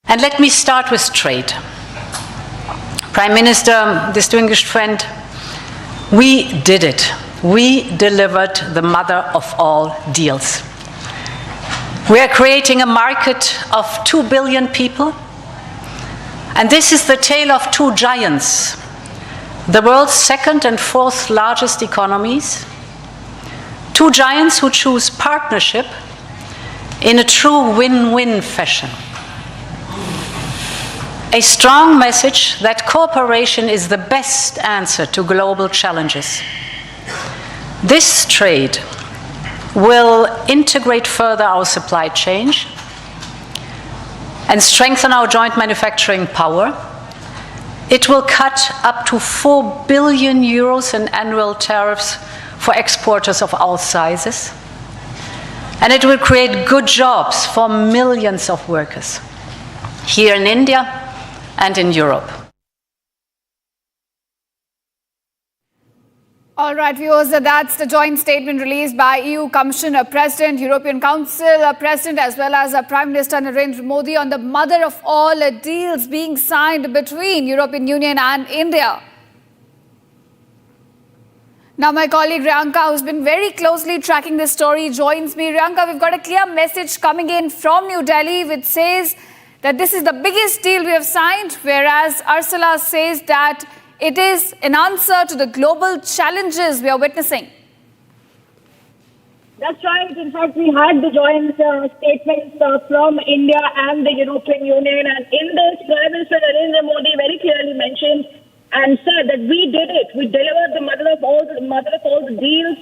And let me start with trade. Prime Minister, distinguished friend, we did it. We delivered the mother of all deals. We are creating a market of 2 billion people. And this is the tale of two giants, the world's second and fourth largest economies. Two giants who choose partnership in a true win-win fashion. A strong message that cooperation is the best answer to global challenges. This trade will integrate further our supply chain and strengthen our joint manufacturing power. It will cut up to 4 billion euros in annual tariffs for exporters of all sizes. And it will create good jobs for millions of workers here in India and in Europe. All right, viewers, that's the joint statement released by EU Commissioner, President, European Council President, as well as Prime Minister Narendra Modi on the mother of all deals being signed between European Union and India. Now, my colleague Riyanka, who's been very closely tracking this story, joins me. Riyanka, we've got a clear message coming in from New Delhi which says that this is the biggest deal we have signed, whereas Ursula says that it is an answer to the global challenges we are witnessing. That's right. In fact, we had the joint statements from India and the European Union, and in this, Prime Minister Narendra Modi very clearly mentioned and said that we did it. We delivered the mother of all the deals.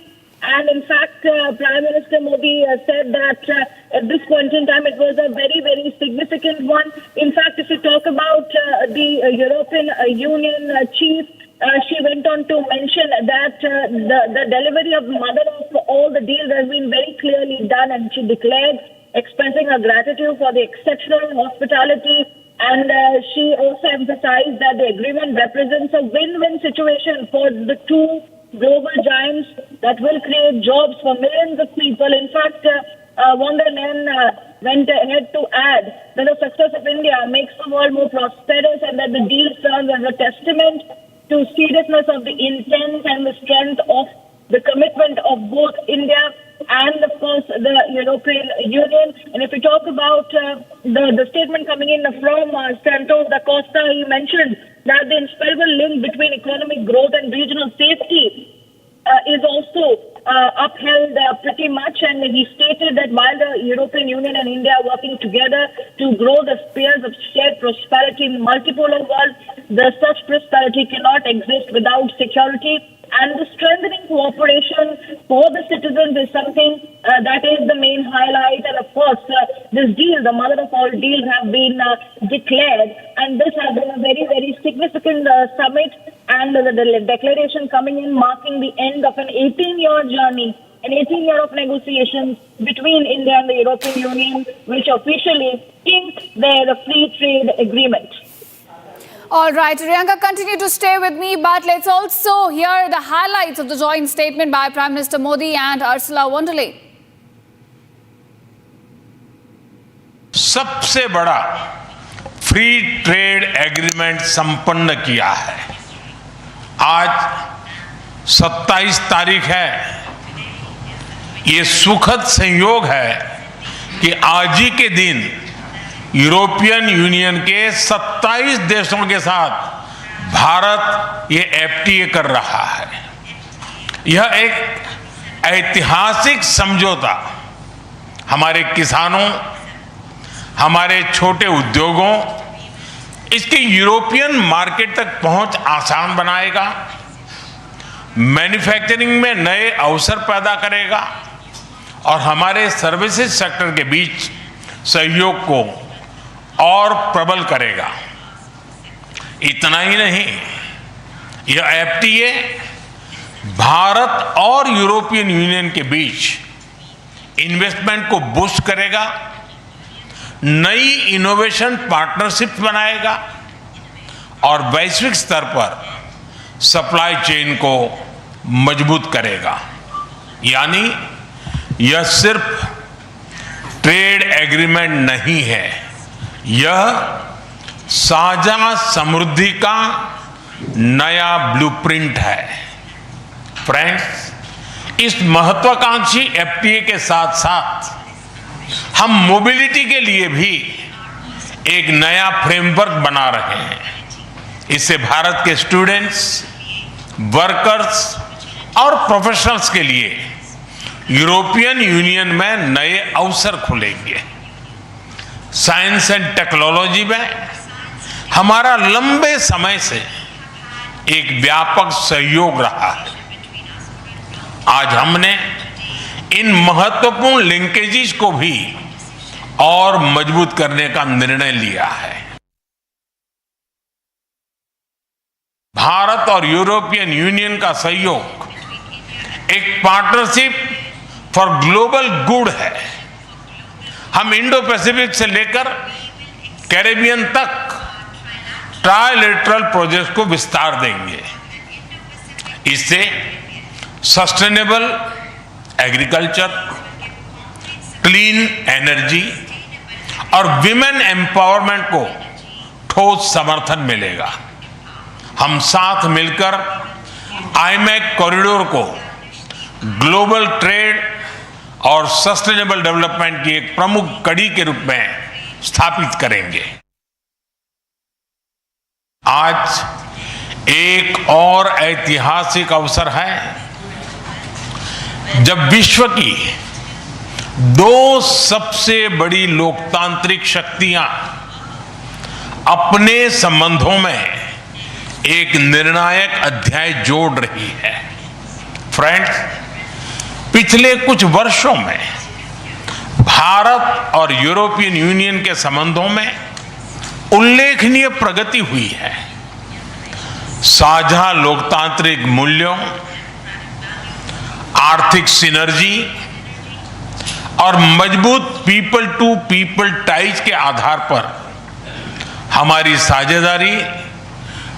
And in fact, Prime Minister Modi said that at this point in time, it was a very, very significant one. In fact, if you talk about the European Union chief, she went on to mention that the delivery of mother of all the deals has been very clearly done, and she declared, expressing her gratitude for the exceptional hospitality. And she also emphasized that the agreement represents a win-win situation for the two global giants that will create jobs for millions of people. In fact, Vanderleyen went ahead to add that the success of India makes the world more prosperous, and that the deal serves as a testament to seriousness of the intent and the strength of the commitment of both India and, of course, the European Union. And if we talk about the statement coming in from Santos da Costa, he mentioned that the inseparable link between economic growth and regional safety is also upheld pretty much. And he stated that while the European Union and India are working together to grow the spheres of shared prosperity in the multipolar world, such prosperity cannot exist without security. And the strengthening cooperation for the citizens is something that is the main highlight. And of course, this deal, the mother of all deals, have been declared. And this has been a very, very significant summit. And the declaration coming in marking the end of an 18-year journey, an 18-year of negotiations between India and the European Union, which officially inked their free trade agreement. All right, Riyanka, continue to stay with me, but let's also hear the highlights of the joint statement by Prime Minister Modi and Ursula von der Leyen. सबसे बड़ा free trade agreement संपन्न किया है। आज 27 तारीख है। ये सुखद संयोग है कि आज ही के दिन यूरोपियन यूनियन के 27 देशों के साथ भारत ये एफटीए कर रहा है। यह एक ऐतिहासिक समझौता हमारे किसानों, हमारे छोटे उद्योगों, इसके यूरोपियन मार्केट तक पहुंच आसान बनाएगा, मैन्युफैक्चरिंग में नए अवसर पैदा करेगा और हमारे सर्विसेज सेक्टर के बीच सहयोग को और प्रबल करेगा। इतना ही नहीं, यह एफटीए भारत और यूरोपियन यूनियन के बीच इन्वेस्टमेंट को बूस्ट करेगा, नई इनोवेशन पार्टनरशिप बनाएगा और वैश्विक स्तर पर सप्लाई चेन को मजबूत करेगा। यानी यह सिर्फ ट्रेड एग्रीमेंट नहीं है, यह साझा समृद्धि का नया ब्लूप्रिंट है। फ्रेंड्स, इस महत्वाकांक्षी एफटीए के साथ साथ हम मोबिलिटी के लिए भी एक नया फ्रेमवर्क बना रहे हैं। इससे भारत के स्टूडेंट्स, वर्कर्स और प्रोफेशनल्स के लिए यूरोपियन यूनियन में नए अवसर खुलेंगे। साइंस एंड टेक्नोलॉजी में हमारा लंबे समय से एक व्यापक सहयोग रहा है। आज हमने इन महत्वपूर्ण लिंकेजेस को भी और मजबूत करने का निर्णय लिया है। भारत और यूरोपियन यूनियन का सहयोग एक पार्टनरशिप फॉर ग्लोबल गुड है। हम इंडो पैसिफिक से लेकर कैरेबियन तक ट्राइलेटरल प्रोजेक्ट को विस्तार देंगे। इससे सस्टेनेबल एग्रीकल्चर, क्लीन एनर्जी और विमेन एम्पावरमेंट को ठोस समर्थन मिलेगा। हम साथ मिलकर आईमैक कॉरिडोर को ग्लोबल ट्रेड और सस्टेनेबल डेवलपमेंट की एक प्रमुख कड़ी के रूप में स्थापित करेंगे। आज एक और ऐतिहासिक अवसर है जब विश्व की दो सबसे बड़ी लोकतांत्रिक शक्तियां अपने संबंधों में एक निर्णायक अध्याय जोड़ रही है। फ्रेंड्स, पिछले कुछ वर्षों में भारत और यूरोपियन यूनियन के संबंधों में उल्लेखनीय प्रगति हुई है। साझा लोकतांत्रिक मूल्यों, आर्थिक सिनर्जी और मजबूत पीपल टू पीपल टाइज के आधार पर हमारी साझेदारी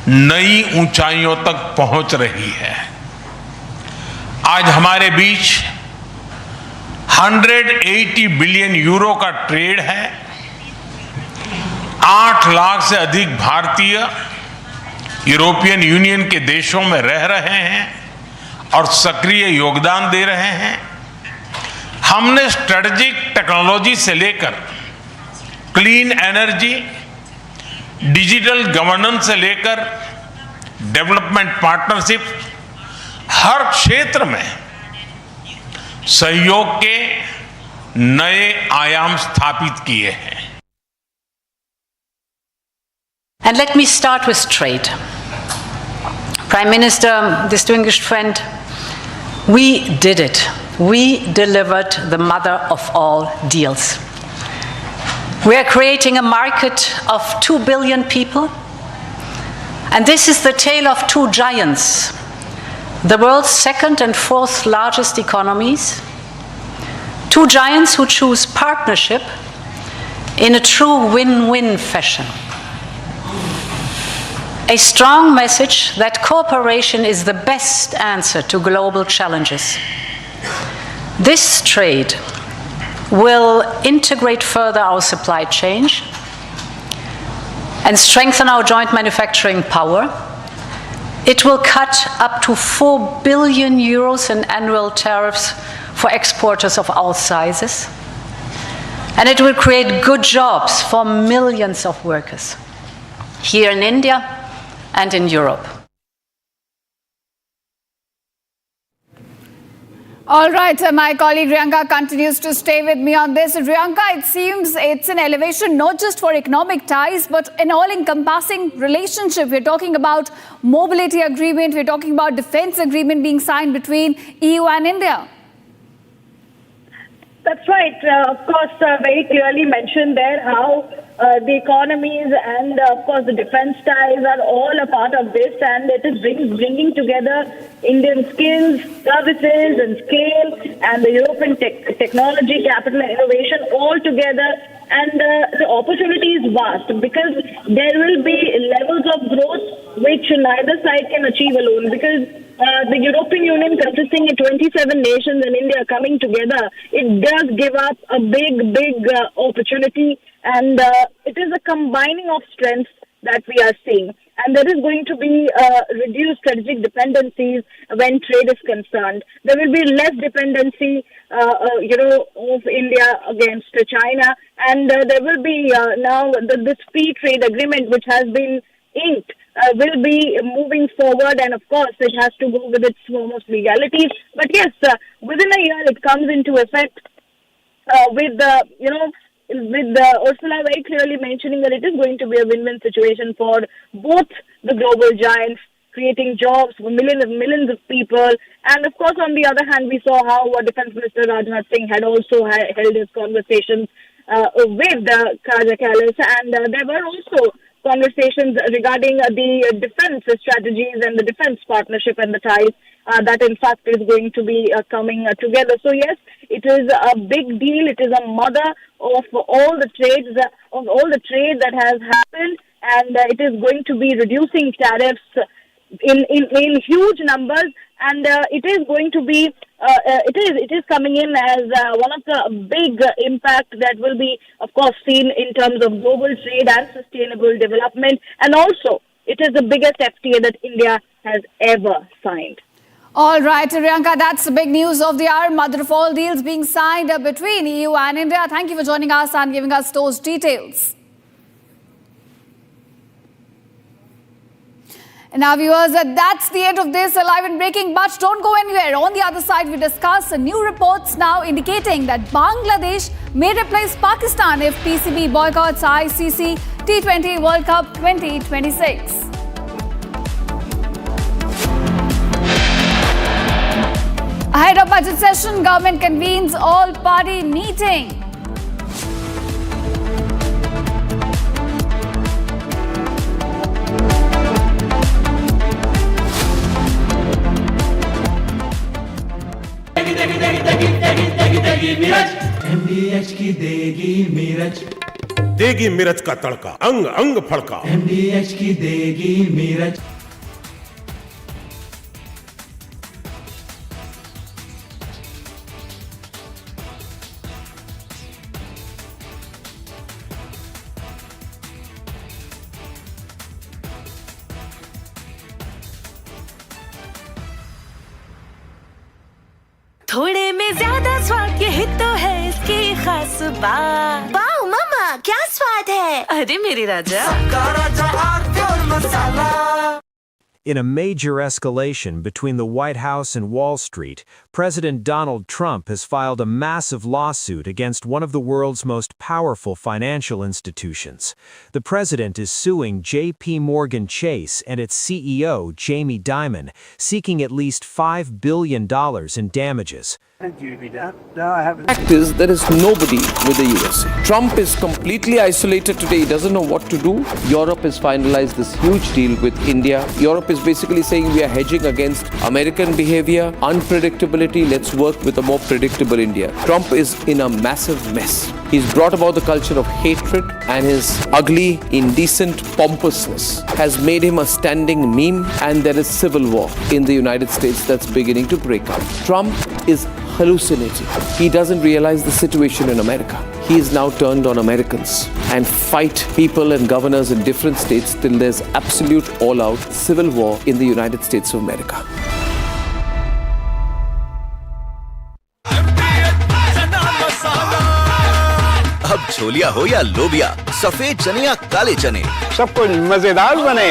नई ऊंचाइयों तक पहुंच रही है। आज हमारे बीच 180 बिलियन यूरो का ट्रेड है। 8 लाख से अधिक भारतीय यूरोपियन यूनियन के देशों में रह रहे हैं और सक्रिय योगदान दे रहे हैं। हमने स्ट्रेटेजिक टेक्नोलॉजी से लेकर क्लीन एनर्जी, डिजिटल गवर्नेंस से लेकर डेवलपमेंट पार्टनरशिप, हर क्षेत्र में सहयोग के नए आयाम स्थापित किए हैं। And let me start with trade. Prime Minister, distinguished friend, we did it. We delivered the mother of all deals. We are creating a market of 2 billion people, and this is the tale of two giants, the world's second and fourth largest economies, two giants who choose partnership in a true win-win fashion. A strong message that cooperation is the best answer to global challenges. This trade will integrate further our supply chain and strengthen our joint manufacturing power. It will cut up to 4 billion euros in annual tariffs for exporters of all sizes. And it will create good jobs for millions of workers here in India and in Europe. All right, my colleague Riyanka continues to stay with me on this. Riyanka, it seems it's an elevation not just for economic ties, but an all-encompassing relationship. We're talking about mobility agreement, we're talking about defense agreement being signed between EU and India. That's right. Of course, very clearly mentioned there how the economies and, of course, the defense ties are all a part of this, and it is bringing together Indian skills, services, and scale, and the European technology, capital, and innovation all together. And the opportunity is vast because there will be levels of growth which neither side can achieve alone. Because the European Union, consisting of 27 nations and India coming together, it does give us a big opportunity, and it is a combining of strengths that we are seeing. And there is going to be reduced strategic dependencies when trade is concerned. There will be less dependency, of India against China, and there will be now this free trade agreement which has been inked will be moving forward, and of course it has to go with its foremost legalities. But yes, within a year it comes into effect with Ursula very clearly mentioning that it is going to be a win-win situation for both the global giants, creating jobs for millions of people. And of course, on the other hand, we saw how Defense Minister Rajnath Singh had also held his conversations with Kaja, Kallas, and there were also conversations regarding the defense strategies and the defense partnership and the ties that in fact is going to be coming together. So yes, it is a big deal. It is a mother of all the trades, of all the trade that has happened, and it is going to be reducing tariffs in huge numbers, and it is going to be it is coming in as one of the big impact that will be, of course, seen in terms of global trade and sustainable development, and also it is the biggest FTA that India has ever signed. All right, Riyanka, that's the big news of the hour. Mother of all deals being signed between EU and India. Thank you for joining us and giving us those details. And now, viewers, that's the end of this live and breaking. But don't go anywhere. On the other side, we discuss new reports now indicating that Bangladesh may replace Pakistan if PCB boycotts ICC T20 World Cup 2026. Ahead of budget session, government convenes all-party meeting. MDH की देगी मिर्च, देगी मिर्च का तड़का, अंग अंग फड़का। MDH की देगी मिर्च। थोड़े में ज्यादा स्वाद, यही तो है इसकी खास बात। वाओ मामा, क्या स्वाद है? अरे मेरे राजा, In a major escalation between the White House and Wall Street, President Donald Trump has filed a massive lawsuit against one of the world's most powerful financial institutions. The president is suing J.P. Morgan Chase and its CEO, Jamie Dimon, seeking at least $5 billion in damages. Fact is, there is nobody with the USA. Trump is completely isolated today. He doesn't know what to do. Europe has finalized this huge deal with India. Europe is basically saying we are hedging against American behavior, unpredictability. Let's work with a more predictable India. Trump is in a massive mess. He's brought about the culture of hatred, and his ugly, indecent pompousness has made him a standing meme, and there is civil war in the United States that's beginning to break out. Trump is hallucinating. He doesn't realize the situation in America. He is now turned on Americans and fight people and governors in different states till there's absolute all-out civil war in the United States of America. अब छोलिया हो या लोबिया, सफेद चने या काले चने, सब कुछ मजेदार बने।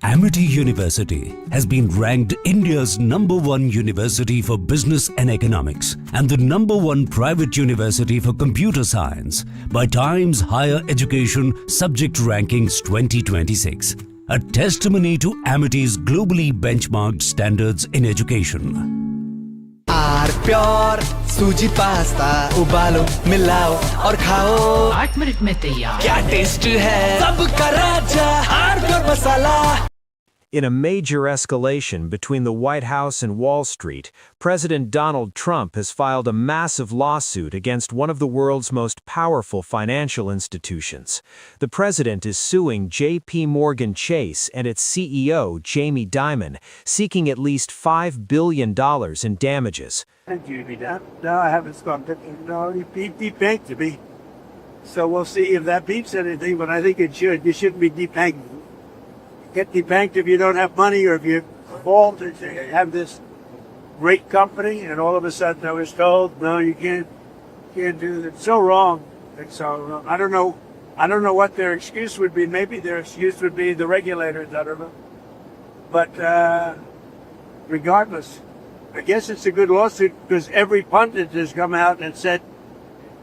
Amity University has been ranked India's #1 university for business and economics and the #1 private university for computer science by Times Higher Education Subject Rankings 2026, a testimony to Amity's globally benchmarked standards in education. Are pure सूजी pasta उबालो मिलाओ और खाओ 8 minute में तैयार। क्या taste है सबका राजा आर प्योर मसाला। In a major escalation between the White House and Wall Street, President Donald Trump has filed a massive lawsuit against one of the world's most powerful financial institutions. The president is suing J.P. Morgan Chase and its CEO, Jamie Dimon, seeking at least $5 billion in damages. Thank you, no, I haven't stopped it. No, he debanked me. So we'll see if that beeps anything, but I think it should. You shouldn't be debanking. Get debanked if you don't have money or if you fall to have this great company, and all of a sudden I was told, no, you can't do that. It's so wrong. It's so wrong. I don't know what their excuse would be. Maybe their excuse would be the regulators. I don't know. But regardless, I guess it's a good lawsuit because every pundit has come out and said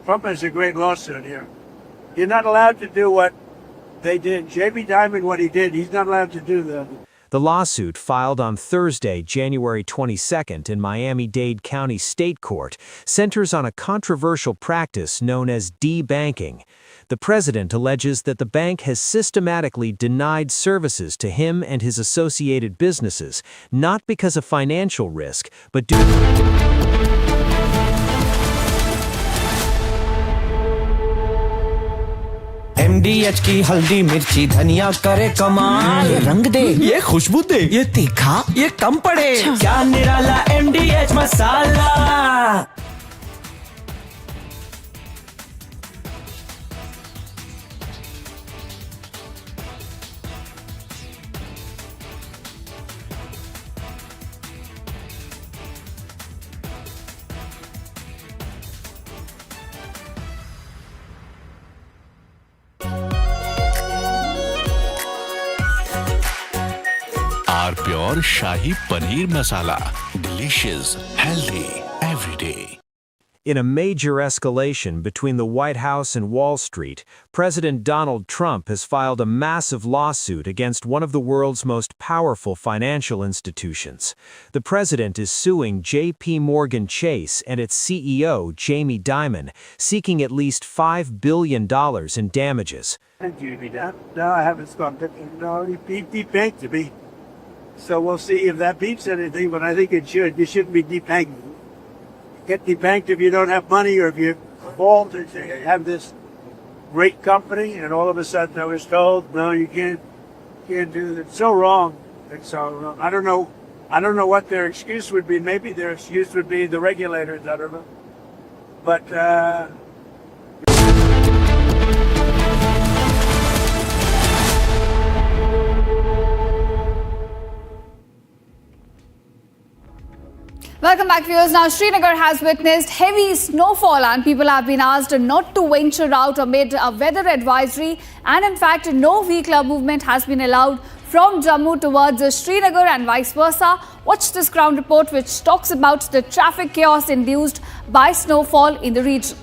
Trump has a great lawsuit here. You're not allowed to do what they did. Jamie Dimon, what he did, he's not allowed to do that. The lawsuit, filed on Thursday, January 22nd in Miami-Dade County State Court, centers on a controversial practice known as debanking. The president alleges that the bank has systematically denied services to him and his associated businesses, not because of financial risk, but due MDH की हल्दी मिर्ची धनिया करे कमाल, ये रंग दे, ये खुशबू दे, ये तीखा, ये कम पड़े, क्या निराला MDH masala. Our pure Shahi Paneer Masala. Delicious, healthy, every day. In a major escalation between the White House and Wall Street, President Donald Trump has filed a massive lawsuit against one of the world's most powerful financial institutions. The president is suing J.P. Morgan Chase and its CEO, Jamie Dimon, seeking at least $5 billion in damages. Thank you, no, I haven't stopped it. No, he debanked me. So we'll see if that beeps anything, but I think it should. You shouldn't be debanking. Get debanked if you don't have money or if you fall to have this great company, and all of a sudden I was told, no, you can't do that. It's so wrong. It's so wrong. I don't know what their excuse would be. Maybe their excuse would be the regulators. I don't know. But Welcome back, viewers. Now, Srinagar has witnessed heavy snowfall and people have been asked not to venture out amid a weather advisory, and in fact, no vehicular movement has been allowed from Jammu towards Srinagar and vice versa. Watch this ground report which talks about the traffic chaos induced by snowfall in the region.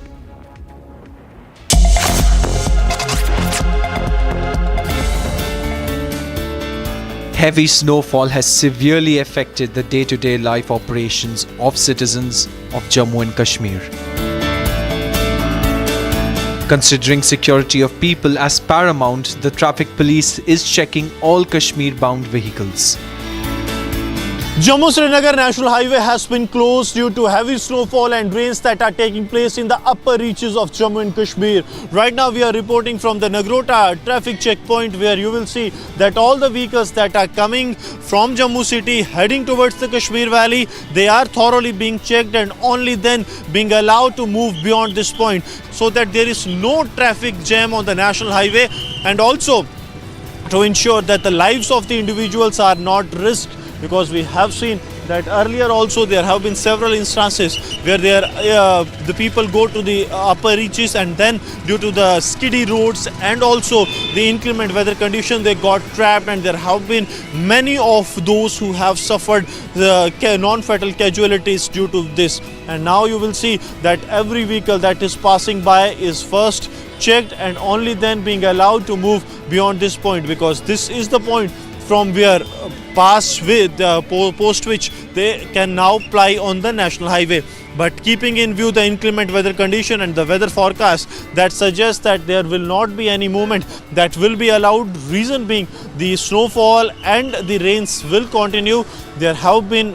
Heavy snowfall has severely affected the day-to-day life operations of citizens of Jammu and Kashmir. Considering security of people as paramount, the traffic police is checking all Kashmir-bound vehicles. Jammu-Srinagar National Highway has been closed due to heavy snowfall and rains that are taking place in the upper reaches of Jammu and Kashmir. Right now we are reporting from the Nagrota traffic checkpoint, where you will see that all the vehicles that are coming from Jammu city heading towards the Kashmir Valley, they are thoroughly being checked and only then being allowed to move beyond this point, so that there is no traffic jam on the National Highway, and also to ensure that the lives of the individuals are not risked, because we have seen that earlier also there have been several instances where the people go to the upper reaches, and then due to the skiddy roads and also the inclement weather condition, they got trapped, and there have been many of those who have suffered the non-fatal casualties due to this. And now you will see that every vehicle that is passing by is first checked and only then being allowed to move beyond this point, because this is the point from where post which they can now ply on the national highway. But keeping in view the inclement weather condition and the weather forecast that suggests that there will not be any movement that will be allowed, reason being the snowfall and the rains will continue. There have been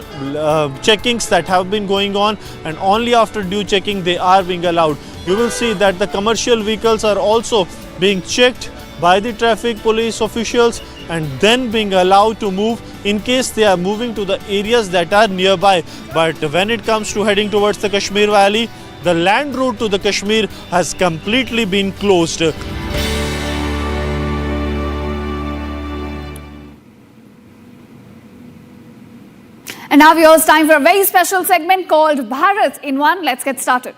checkings that have been going on, and only after due checking they are being allowed. You will see that the commercial vehicles are also being checked by the traffic police officials and then being allowed to move in case they are moving to the areas that are nearby. But when it comes to heading towards the Kashmir Valley, the land route to the Kashmir has completely been closed. And now it's time for a very special segment called Bharat in One. Let's get started.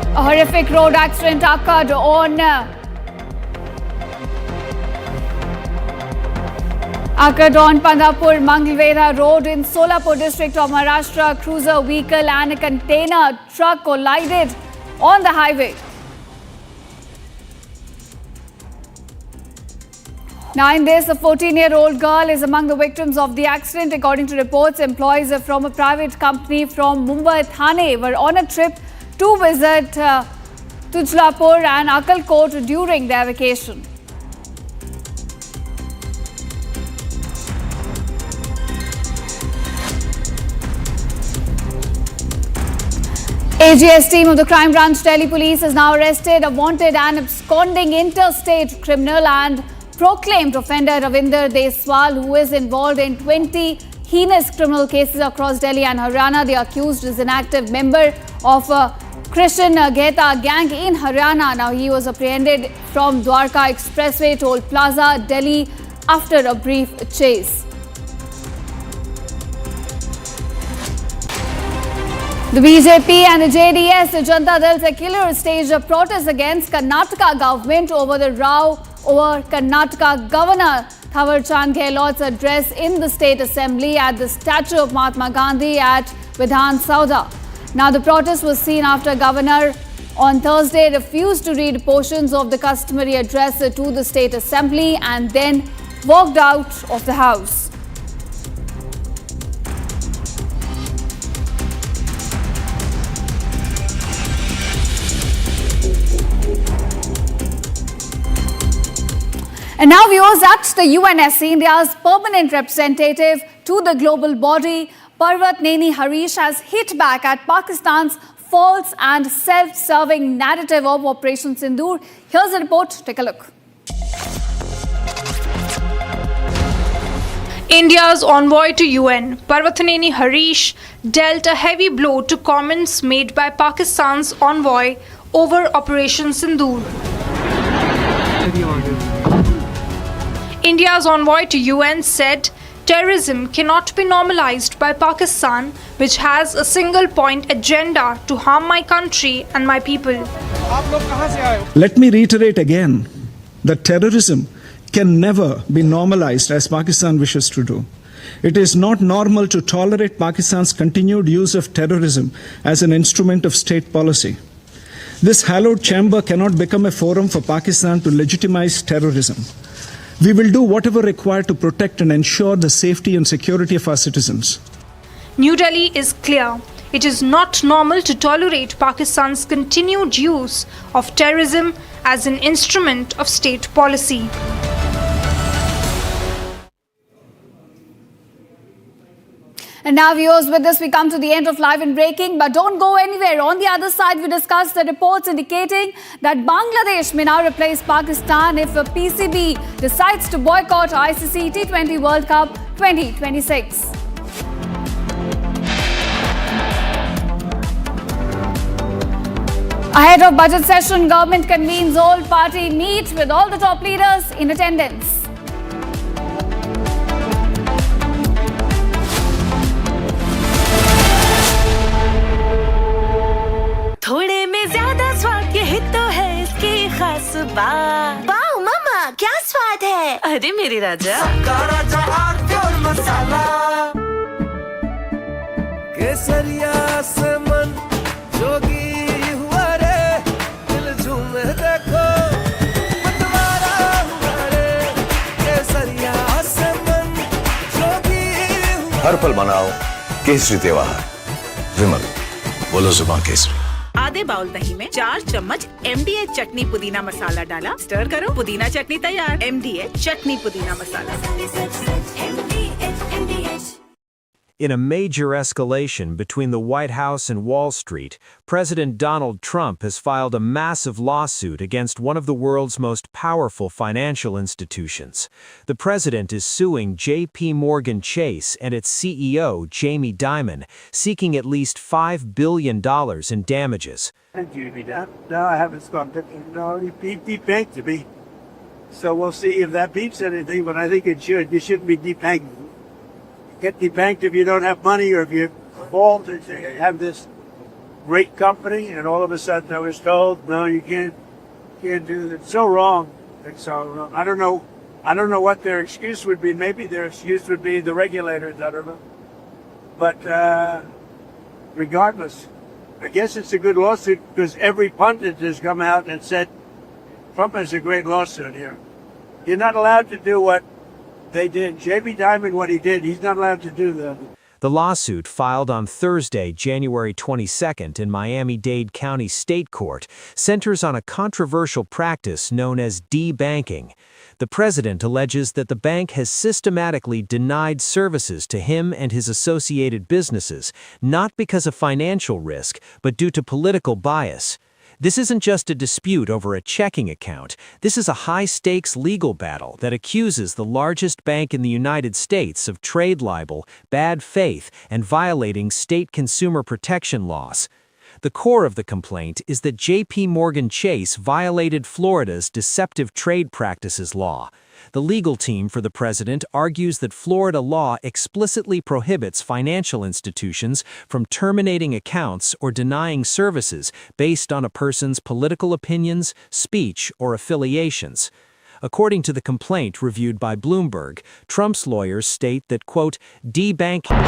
A horrific road accident occurred on Pandharpur Mangalveda Road in Solapur district of Maharashtra. A cruiser vehicle and a container truck collided on the highway. Now in this, a 14-year-old girl is among the victims of the accident. According to reports, employees from a private company from Mumbai Thane were on a trip to visit Tujlapur and Akalkot during their vacation. AGS team of the Crime Branch Delhi Police has now arrested a wanted and absconding interstate criminal and proclaimed offender Ravinder Deswal, who is involved in 20 heinous criminal cases across Delhi and Haryana. The accused is an active member of a Christian Gheta gang in Haryana. Now he was apprehended from Dwarka Expressway Toll Plaza, Delhi, after a brief chase. The BJP and the JDS, the Janata Dal Secular, staged a protest against Karnataka government over the row over Karnataka Governor Thawarchand Gehlot's address in the State Assembly at the statue of Mahatma Gandhi at Vidhan Sauda. Now the protest was seen after Governor on Thursday refused to read portions of the customary address to the State Assembly and then walked out of the House. And now viewers, at the UNSC, India's permanent representative to the global body, Parvatneni Harish, has hit back at Pakistan's false and self-serving narrative of Operation Sindoor. Here's a report. Take a look. India's envoy to UN, Parvatneni Harish, dealt a heavy blow to comments made by Pakistan's envoy over Operation Sindoor. India's envoy to UN said terrorism cannot be normalized by Pakistan, which has a single point agenda to harm my country and my people. Let me reiterate again that terrorism can never be normalized as Pakistan wishes to do. It is not normal to tolerate Pakistan's continued use of terrorism as an instrument of state policy. This hallowed chamber cannot become a forum for Pakistan to legitimize terrorism. We will do whatever required to protect and ensure the safety and security of our citizens. New Delhi is clear. It is not normal to tolerate Pakistan's continued use of terrorism as an instrument of state policy. And now viewers, with this we come to the end of Live and Breaking, but don't go anywhere. On the other side, we discuss the reports indicating that Bangladesh may now replace Pakistan if a PCB decides to boycott ICC T20 World Cup 2026. Ahead of budget session, government convenes all-party meet with all the top leaders in attendance. वाह वाह मामा क्या स्वाद है। अरे मेरे राजा मसाला केसरिया से मन जोगी हुआ रे, दिल झूमे देखो मतवारा हुआ रे, केसरिया से मन जोगी हुआ। हर पल मनाओ केसरी त्योहार। विमल, बोलो जुबान केसरी। आधे बाउल दही में 4 चम्मच MDH चटनी पुदीना मसाला डाला, स्टर करो, पुदीना चटनी तैयार। MDH चटनी पुदीना मसाला। In a major escalation between the White House and Wall Street, President Donald Trump has filed a massive lawsuit against one of the world's most powerful financial institutions. The president is suing J.P. Morgan Chase and its CEO, Jamie Dimon, seeking at least $5 billion in damages. No, I haven't stopped it. No, he debanked to me. So we'll see if that beeps anything, but I think it should. You shouldn't be debanking. Get debanked if you don't have money or if you fall to have this great company, and all of a sudden I was told, no, you can't do that. It's so wrong. It's so wrong. I don't know what their excuse would be. Maybe their excuse would be the regulators. I don't know. But regardless, I guess it's a good lawsuit because every pundit has come out and said Trump has a great lawsuit here. You're not allowed to do what they did. Jamie Dimon, what he did, he's not allowed to do that. The lawsuit, filed on Thursday, January 22nd in Miami-Dade County State Court, centers on a controversial practice known as debanking. The president alleges that the bank has systematically denied services to him and his associated businesses, not because of financial risk, but due to political bias. This isn't just a dispute over a checking account. This is a high-stakes legal battle that accuses the largest bank in the United States of trade libel, bad faith, and violating state consumer protection laws. The core of the complaint is that J.P. Morgan Chase violated Florida's deceptive trade practices law. The legal team for the president argues that Florida law explicitly prohibits financial institutions from terminating accounts or denying services based on a person's political opinions, speech, or affiliations. According to the complaint reviewed by Bloomberg, Trump's lawyers state that, quote, debanking.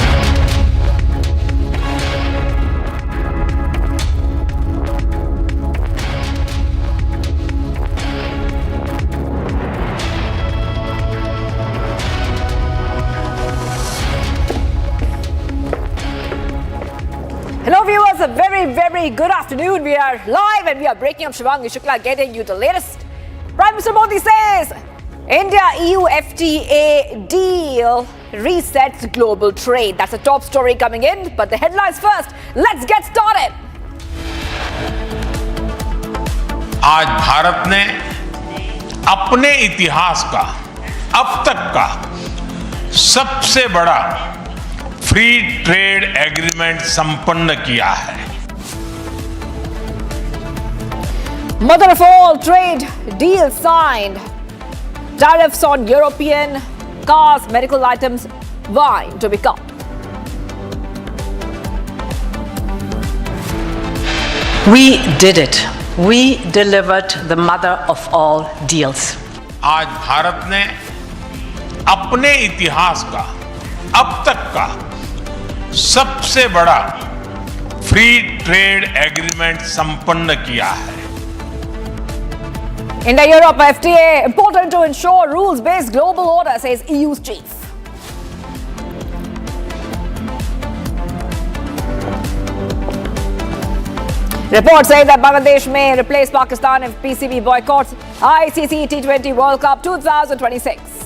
Hello viewers, a very, very good afternoon. We are live and we are breaking up Shivangi Shukla, getting you the latest. Prime Minister Modi says, India-EU FTA deal resets global trade. That's the top story coming in, but the headlines first. Let's get started. आज भारत ने अपने इतिहास का अब तक का सबसे बड़ा फ्री ट्रेड एग्रीमेंट संपन्न किया है। Mother of all trade deals signed. Tariffs on European cars, medical items, wine to be cut. We did it. We delivered the mother of all deals. आज भारत ने अपने इतिहास का अब तक का सबसे बड़ा फ्री ट्रेड एग्रीमेंट संपन्न किया है। India-Europe FTA important to ensure rules-based global order, says EU's chief. Reports say that Bangladesh may replace Pakistan if PCB boycotts ICC T20 World Cup 2026.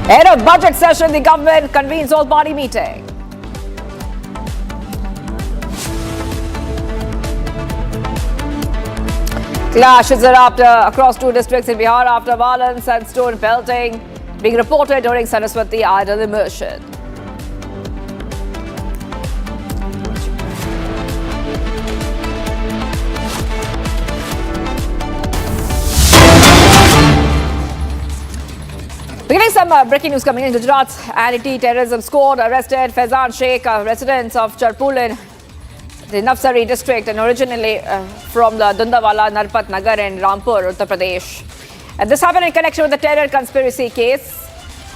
Ahead of budget session, the government convenes all-party meeting. Clashes erupt across two districts in Bihar after violence and stone pelting being reported during Saraswati idol immersion. We're getting some breaking news coming in. Gujarat's anti-terrorism squad arrested Faizan Sheikh, residents of Charpul in the Navsari district, and originally from the Dundawala, Narpat Nagar and Rampur, Uttar Pradesh. And this happened in connection with the terror conspiracy case.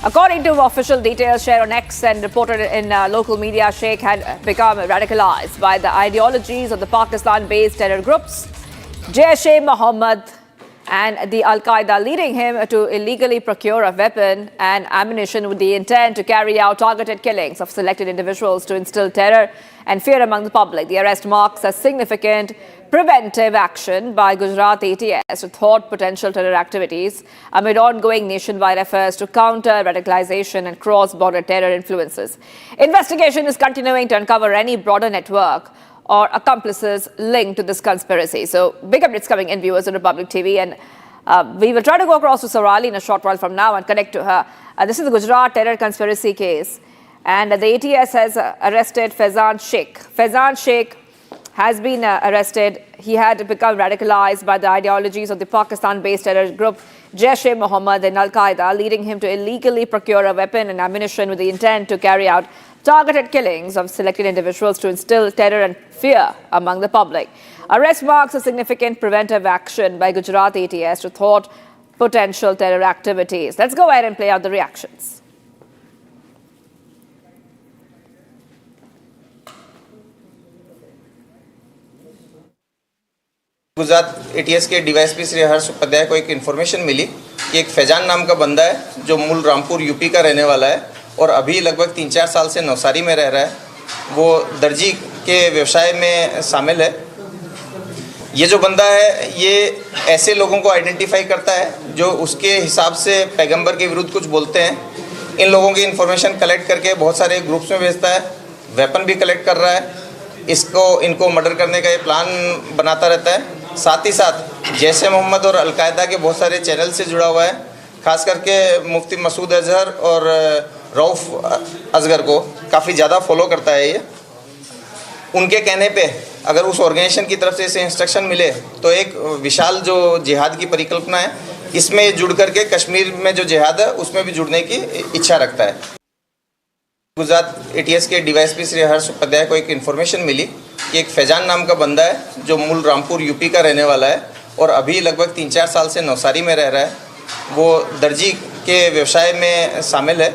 According to official details shared on X and reported in local media, Sheikh had become radicalized by the ideologies of the Pakistan-based terror groups, Jaish-e-Mohammed and the Al-Qaeda, leading him to illegally procure a weapon and ammunition with the intent to carry out targeted killings of selected individuals to instill terror and fear among the public. The arrest marks a significant preventive action by Gujarat ATS to thwart potential terror activities amid ongoing nationwide efforts to counter radicalization and cross-border terror influences. Investigation is continuing to uncover any broader network or accomplices linked to this conspiracy. So, big updates coming in, viewers on Republic TV, and we will try to go across to Saurali in a short while from now and connect to her. This is the Gujarat terror conspiracy case, and the ATS has arrested Faizan Sheikh. Faizan Sheikh has been arrested. He had become radicalized by the ideologies of the Pakistan-based terror group Jaish-e-Mohammed and Al-Qaeda, leading him to illegally procure a weapon and ammunition with the intent to carry out targeted killings of selected individuals to instill terror and fear among the public. Arrest marks a significant preventive action by Gujarat ATS to thwart potential terror activities. Let's go ahead and play out the reactions. Gujarat ATS के DYSP Shri Harsh Upadhyay को एक information मिली कि एक फैजान नाम का बंदा है जो मूल रामपुर यूपी का रहने वाला है और अभी लगभग 3-4 साल से नवसारी में रह रहा है। वो दर्जी के व्यवसाय में शामिल है। ये जो बंदा है ये ऐसे लोगों को आइडेंटिफाई करता है जो उसके हिसाब से पैगंबर के विरुद्ध कुछ बोलते हैं। इन लोगों की इन्फॉर्मेशन कलेक्ट करके बहुत सारे ग्रुप्स में भेजता है, वेपन भी कलेक्ट कर रहा है, इनको मर्डर करने का ये प्लान बनाता रहता है। साथ ही साथ जैश-ए-मोहम्मद और अल-कायदा के बहुत सारे चैनल से जुड़ा हुआ है, खास करके मुफ्ती मसूद अजहर और रऊफ असगर को काफ़ी ज़्यादा फॉलो करता है। ये उनके कहने पे अगर उस ऑर्गेनाइजेशन की तरफ से इसे इंस्ट्रक्शन मिले तो एक विशाल जो जिहाद की परिकल्पना है इसमें जुड़ करके कश्मीर में जो जिहाद है उसमें भी जुड़ने की इच्छा रखता है। गुजरात एटीएस के डीवाईएसपी श्री हर्ष उपाध्याय को एक इन्फॉर्मेशन मिली कि एक फैजान नाम का बंदा है जो मूल रामपुर यूपी का रहने वाला है और अभी लगभग 3-4 साल से नवसारी में रह रहा है। वो दर्जी के व्यवसाय में शामिल है।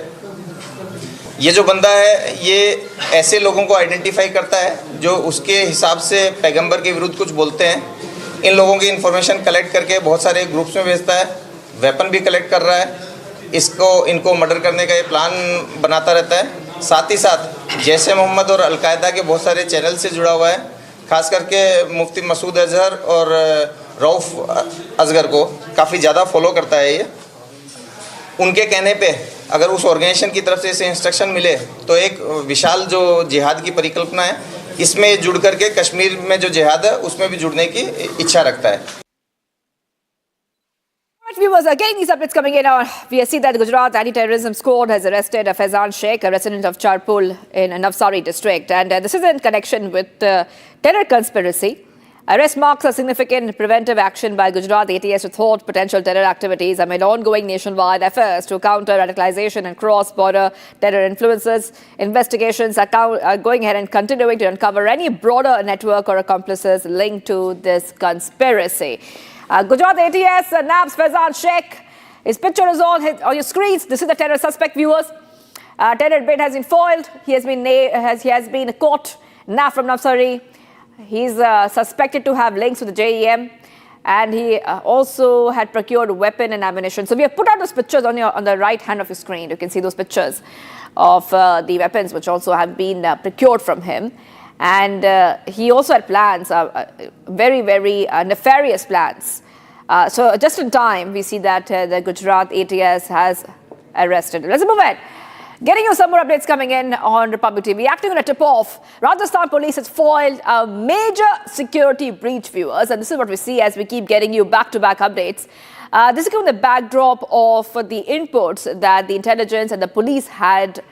ये जो बंदा है ये ऐसे लोगों को आइडेंटिफाई करता है जो उसके हिसाब से पैगंबर के विरुद्ध कुछ बोलते हैं। इन लोगों की इन्फॉर्मेशन कलेक्ट करके बहुत सारे ग्रुप्स में भेजता है, वेपन भी कलेक्ट कर रहा है, इनको मर्डर करने का ये प्लान बनाता रहता है। साथ ही साथ जैश-ए-मोहम्मद और अल-कायदा के बहुत सारे चैनल से जुड़ा हुआ है, खास करके मुफ्ती मसूद अजहर और रऊफ असगर को काफ़ी ज़्यादा फॉलो करता है। ये उनके कहने पे अगर उस ऑर्गेनाइजेशन की तरफ से इसे इंस्ट्रक्शन मिले तो एक विशाल जो जिहाद की परिकल्पना है इसमें जुड़ करके कश्मीर में जो जिहाद है उसमें भी जुड़ने की इच्छा रखता है। Viewers, getting these updates coming in, we see that Gujarat Anti-Terrorism Squad has arrested Faizan Sheikh, a resident of Charpul in Navsari district, and this is in connection with terror conspiracy. Arrest marks a significant preventive action by Gujarat ATS to thwart potential terror activities amid ongoing nationwide efforts to counter radicalization and cross-border terror influences. Investigations are going ahead and continuing to uncover any broader network or accomplices linked to this conspiracy. Gujarat ATS nabs Faizan Sheikh. His picture is on your screens. This is the terror suspect, viewers. Terror bid has been foiled. He has been caught. Nabbed from Navsari. He's suspected to have links with the JEM, and he also had procured weapon and ammunition. So we have put out those pictures on the right hand of your screen. You can see those pictures of the weapons which also have been procured from him. And he also had plans, very, very nefarious plans. So just in time, we see that the Gujarat ATS has arrested. Let's move ahead. Getting you some more updates coming in on Republic TV. Acting on a tip-off, Rajasthan police has foiled a major security breach, viewers. And this is what we see as we keep getting you back-to-back updates. This is given the backdrop of the inputs that the intelligence and the police had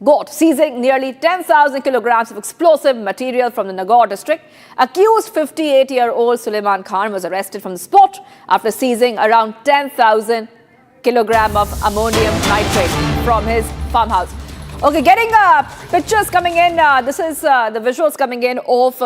got, seizing nearly 10,000 kilograms of explosive material from the Nagaur district. Accused 58-year-old Suleiman Khan was arrested from the spot after seizing around 10,000 kilograms of ammonium nitrate from his farmhouse. Okay, getting pictures coming in. This is the visuals coming in of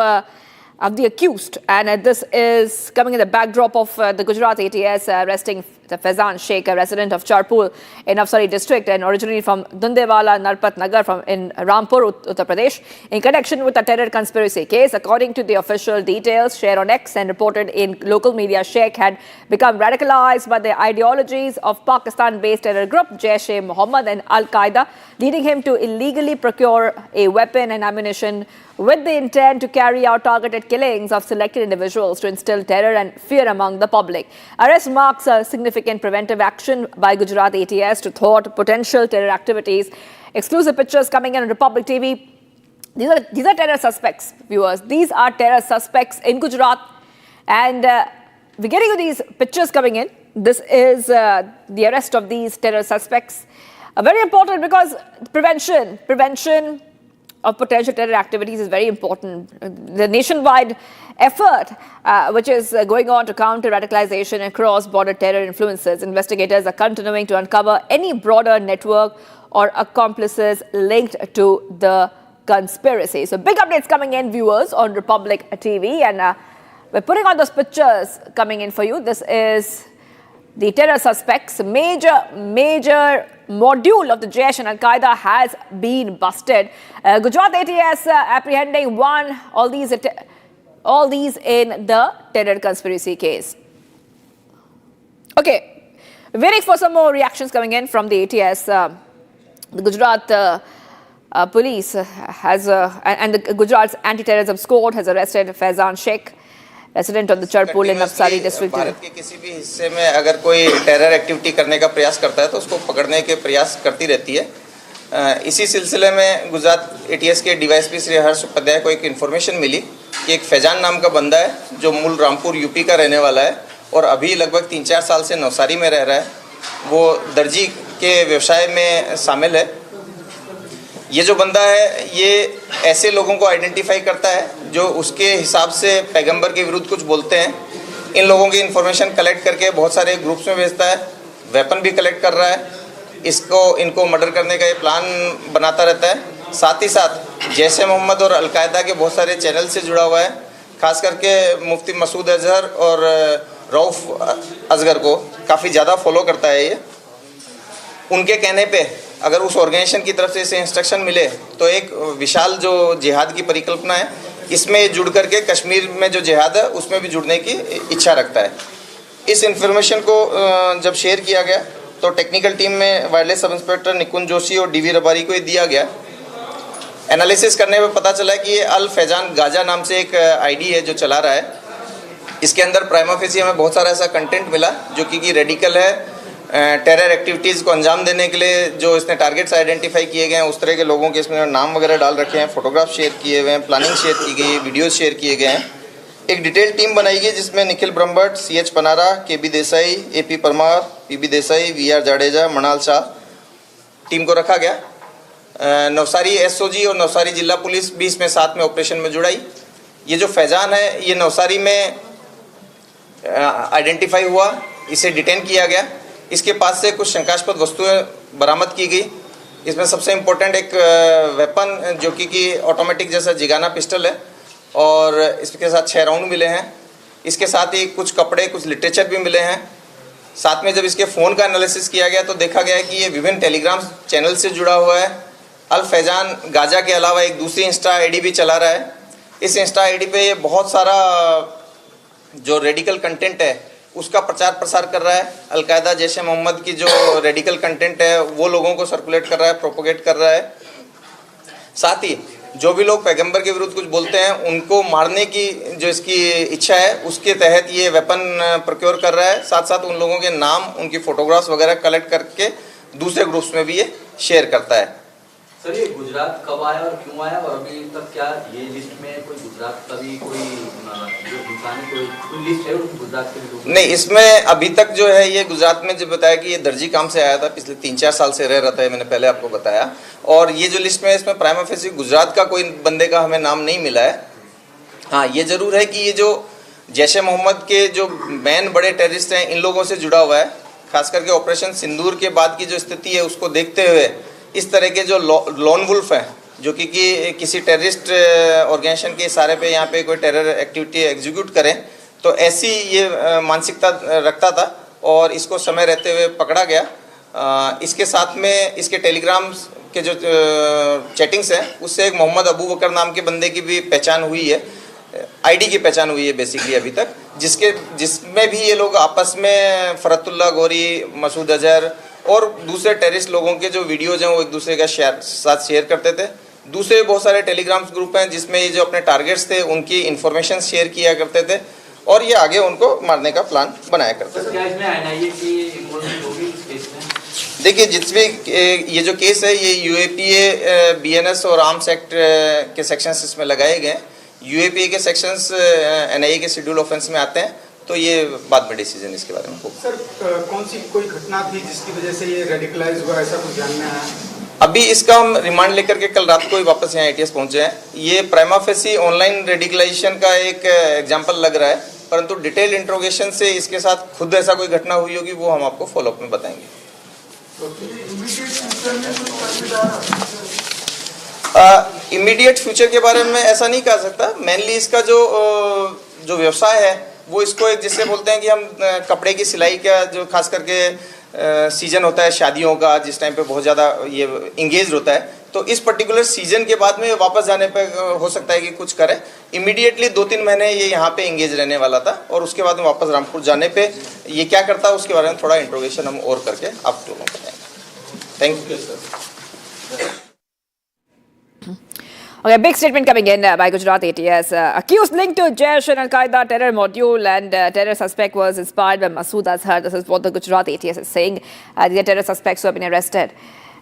the accused, and this is coming in the backdrop of the Gujarat ATS arresting the Faizan Sheikh, a resident of Charpur in Navsari district and originally from Dundewala, Narpat Nagar in Rampur, Uttar Pradesh, in connection with a terror conspiracy case. According to the official details shared on X and reported in local media, Sheikh had become radicalized by the ideologies of Pakistan-based terror group Jaish-e-Mohammed and Al-Qaeda, leading him to illegally procure a weapon and ammunition with the intent to carry out targeted killings of selected individuals to instill terror and fear among the public. Arrest marks a significant preventive action by Gujarat ATS to thwart potential terror activities. Exclusive pictures coming in on Republic TV. These are terror suspects, viewers. These are terror suspects in Gujarat. And we're getting you these pictures coming in. This is the arrest of these terror suspects. Very important because prevention of potential terror activities is very important. The nationwide effort which is going on to counter radicalization and cross-border terror influences. Investigators are continuing to uncover any broader network or accomplices linked to the conspiracy. So big updates coming in, viewers, on Republic TV, and we're putting on those pictures coming in for you. This is the terror suspects. Major module of the Jaish and Al-Qaeda has been busted. Gujarat ATS apprehending all these in the terror conspiracy case. Okay, waiting for some more reactions coming in from the ATS. The Gujarat police has and the Gujarat's anti-terrorism squad has arrested Faizan Sheikh, resident of the Charpur in Navsari district. Bharat के किसी भी हिस्से में अगर कोई terror activity करने का प्रयास करता है तो उसको पकड़ने के प्रयास करती रहती है। इसी सिलसिले में गुजरात एटीएस के डीवाईएसपी श्री हर्ष उपाध्याय को एक इन्फॉर्मेशन मिली कि एक फैजान नाम का बंदा है जो मूल रामपुर यूपी का रहने वाला है और अभी लगभग 3-4 साल से नवसारी में रह रहा है। वो दर्जी के व्यवसाय में शामिल है। ये जो बंदा है ये ऐसे लोगों को आइडेंटिफाई करता है जो उसके हिसाब से पैगंबर के विरुद्ध कुछ बोलते हैं। इन लोगों की इन्फॉर्मेशन कलेक्ट करके बहुत सारे ग्रुप्स में भेजता है, वेपन भी कलेक्ट कर रहा है, इनको मर्डर करने का ये प्लान बनाता रहता है। साथ ही साथ जैश मोहम्मद और अलकायदा के बहुत सारे चैनल से जुड़ा हुआ है, खास करके मुफ्ती मसूद अजहर और रऊफ असगर को काफ़ी ज़्यादा फॉलो करता है। ये उनके कहने पे अगर उस ऑर्गेनाइजेशन की तरफ से इसे इंस्ट्रक्शन मिले तो एक विशाल जो जिहाद की परिकल्पना है इसमें जुड़ करके कश्मीर में जो जिहाद है उसमें भी जुड़ने की इच्छा रखता है। इस इंफॉर्मेशन को जब शेयर किया गया तो टेक्निकल टीम में वायरलेस सब इंस्पेक्टर निकुंज जोशी और डीवी रबारी को दिया गया। एनालिसिस करने में पता चला कि ये अल फैजान गाजा नाम से एक आईडी है जो चला रहा है। इसके अंदर प्राइमा फेसी हमें बहुत सारा ऐसा कंटेंट मिला जो कि रेडिकल है। टेरर एक्टिविटीज़ को अंजाम देने के लिए जो इसने टारगेट्स आइडेंटिफाई किए गए हैं उस तरह के लोगों के इसमें नाम वगैरह डाल रखे हैं, फोटोग्राफ शेयर किए हुए हैं, प्लानिंग शेयर की गई है, वीडियोस शेयर किए गए हैं। एक डिटेल टीम बनाई गई जिसमें Nikhil Brahmbhatt, CH Panara, KB Desai, AP Parmar, PB Desai, VR Jadeja, Manal Shah team को रखा गया। नवसारी SOG और नवसारी जिला पुलिस भी इसमें साथ में ऑपरेशन में जुड़ाई। ये जो फैजान है ये नवसारी में आइडेंटिफाई हुआ, इसे डिटेन किया गया। इसके पास से कुछ शंकास्पद वस्तुएं बरामद की गई। इसमें सबसे इम्पोर्टेंट एक वेपन जो कि ऑटोमेटिक जैसा जिगाना पिस्टल है और इसके साथ 6 राउंड मिले हैं। इसके साथ ही कुछ कपड़े, कुछ लिटरेचर भी मिले हैं। साथ में जब इसके फ़ोन का एनालिसिस किया गया तो देखा गया कि ये विभिन्न टेलीग्राम चैनल से जुड़ा हुआ है। अल फैजान गाजा के अलावा एक दूसरी इंस्टा आईडी भी चला रहा है। इस इंस्टा आईडी पे ये बहुत सारा जो रेडिकल कंटेंट है उसका प्रचार प्रसार कर रहा है। अलकायदा जैश मोहम्मद की जो रेडिकल कंटेंट है वो लोगों को सर्कुलेट कर रहा है, प्रोपोगेट कर रहा है। साथ ही जो भी लोग पैगंबर के विरुद्ध कुछ बोलते हैं उनको मारने की जो इसकी इच्छा है उसके तहत ये वेपन प्रोक्योर कर रहा है। साथ साथ उन लोगों के नाम, उनकी फोटोग्राफ्स वगैरह कलेक्ट करके दूसरे ग्रुप्स में भी ये शेयर करता है। सर ये गुजरात कब आया और क्यों आया और अभी तक क्या ये लिस्ट में कोई गुजरात का भी कोई जो कोई लिस्ट है गुजरात के? नहीं, इसमें अभी तक जो है ये गुजरात में जो बताया कि ये दर्जी काम से आया था, पिछले 3-4 साल से रह रहा था, मैंने पहले आपको बताया। और ये जो लिस्ट में है इसमें प्राइमा फेसी गुजरात का कोई बंदे का हमें नाम नहीं मिला है। हाँ, ये जरूर है कि ये जो जैश मोहम्मद के जो मेन बड़े टेररिस्ट हैं इन लोगों से जुड़ा हुआ है। खास करके ऑपरेशन सिंदूर के बाद की जो स्थिति है उसको देखते हुए इस तरह के जो लॉन वुल्फ हैं, जो कि किसी टेररिस्ट ऑर्गेनाइजेशन के इशारे पे यहाँ पे कोई टेरर एक्टिविटी एग्जीक्यूट करें, तो ऐसी ये मानसिकता रखता था और इसको समय रहते हुए पकड़ा गया। इसके साथ में इसके टेलीग्राम्स के जो चैटिंग्स हैं, उससे एक मोहम्मद अबू बकर नाम के बंदे की भी पहचान हुई है, आईडी की पहचान हुई है बेसिकली अभी तक, जिसमें भी ये लोग आपस में फरतुल्ला गोरी, मसूद अजहर और दूसरे टेररिस्ट लोगों के जो वीडियोज हैं वो एक दूसरे का साथ शेयर करते थे। दूसरे बहुत सारे टेलीग्राम्स ग्रुप हैं जिसमें ये जो अपने टारगेट्स थे उनकी इंफॉर्मेशन शेयर किया करते थे और ये आगे उनको मारने का प्लान बनाया करते थे। देखिए, जितने ये जो केस है ये यूएपीए, बीएनएस और आर्म्स एक्ट के सेक्शंस इसमें लगाए गए हैं। यूएपीए के सेक्शंस एनआईए के शेड्यूल ऑफेंस में आते हैं, तो ये बाद में डिसीजन इसके बारे में होगा। सर, कौन सी कोई घटना थी जिसकी वजह से ये रेडिकलाइज हुआ, ऐसा कुछ जानना है? अभी इसका हम रिमांड लेकर के कल रात को ही वापस यहाँ एटीएस पहुंचे हैं। ये प्राइमा फेसी ऑनलाइन रेडिकलाइजेशन का एक एग्जाम्पल लग रहा है, परंतु डिटेल इंट्रोगेशन से इसके साथ खुद ऐसा कोई घटना हुई होगी वो हम आपको फॉलोअप में बताएंगे। इमीडिएट फ्यूचर के बारे में ऐसा नहीं कह सकता। मेनली इसका जो व्यवसाय है वो इसको एक जिससे बोलते हैं कि हम कपड़े की सिलाई का जो खास करके सीजन होता है शादियों का, जिस टाइम पे बहुत ज़्यादा ये इंगेज होता है, तो इस पर्टिकुलर सीजन के बाद में वापस जाने पे हो सकता है कि कुछ करे। इमीडिएटली 2-3 महीने ये यहाँ पे इंगेज रहने वाला था और उसके बाद में वापस रामपुर जाने पे ये क्या करता है उसके बारे में थोड़ा इंट्रोगेशन हम और करके आप लोगों को बताएंगे। Thank you sir. Okay, big statement coming in by Gujarat ATS. Accused linked to Jaish and Al-Qaeda terror module and terror suspect was inspired by Masood Azhar. This is what the Gujarat ATS is saying. The terror suspects who have been arrested.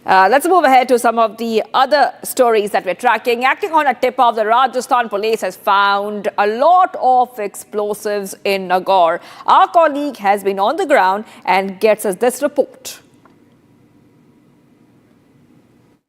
Let's move ahead to some of the other stories that we're tracking. Acting on a tip-off, the Rajasthan police has found a lot of explosives in Nagaur. Our colleague has been on the ground and gets us this report.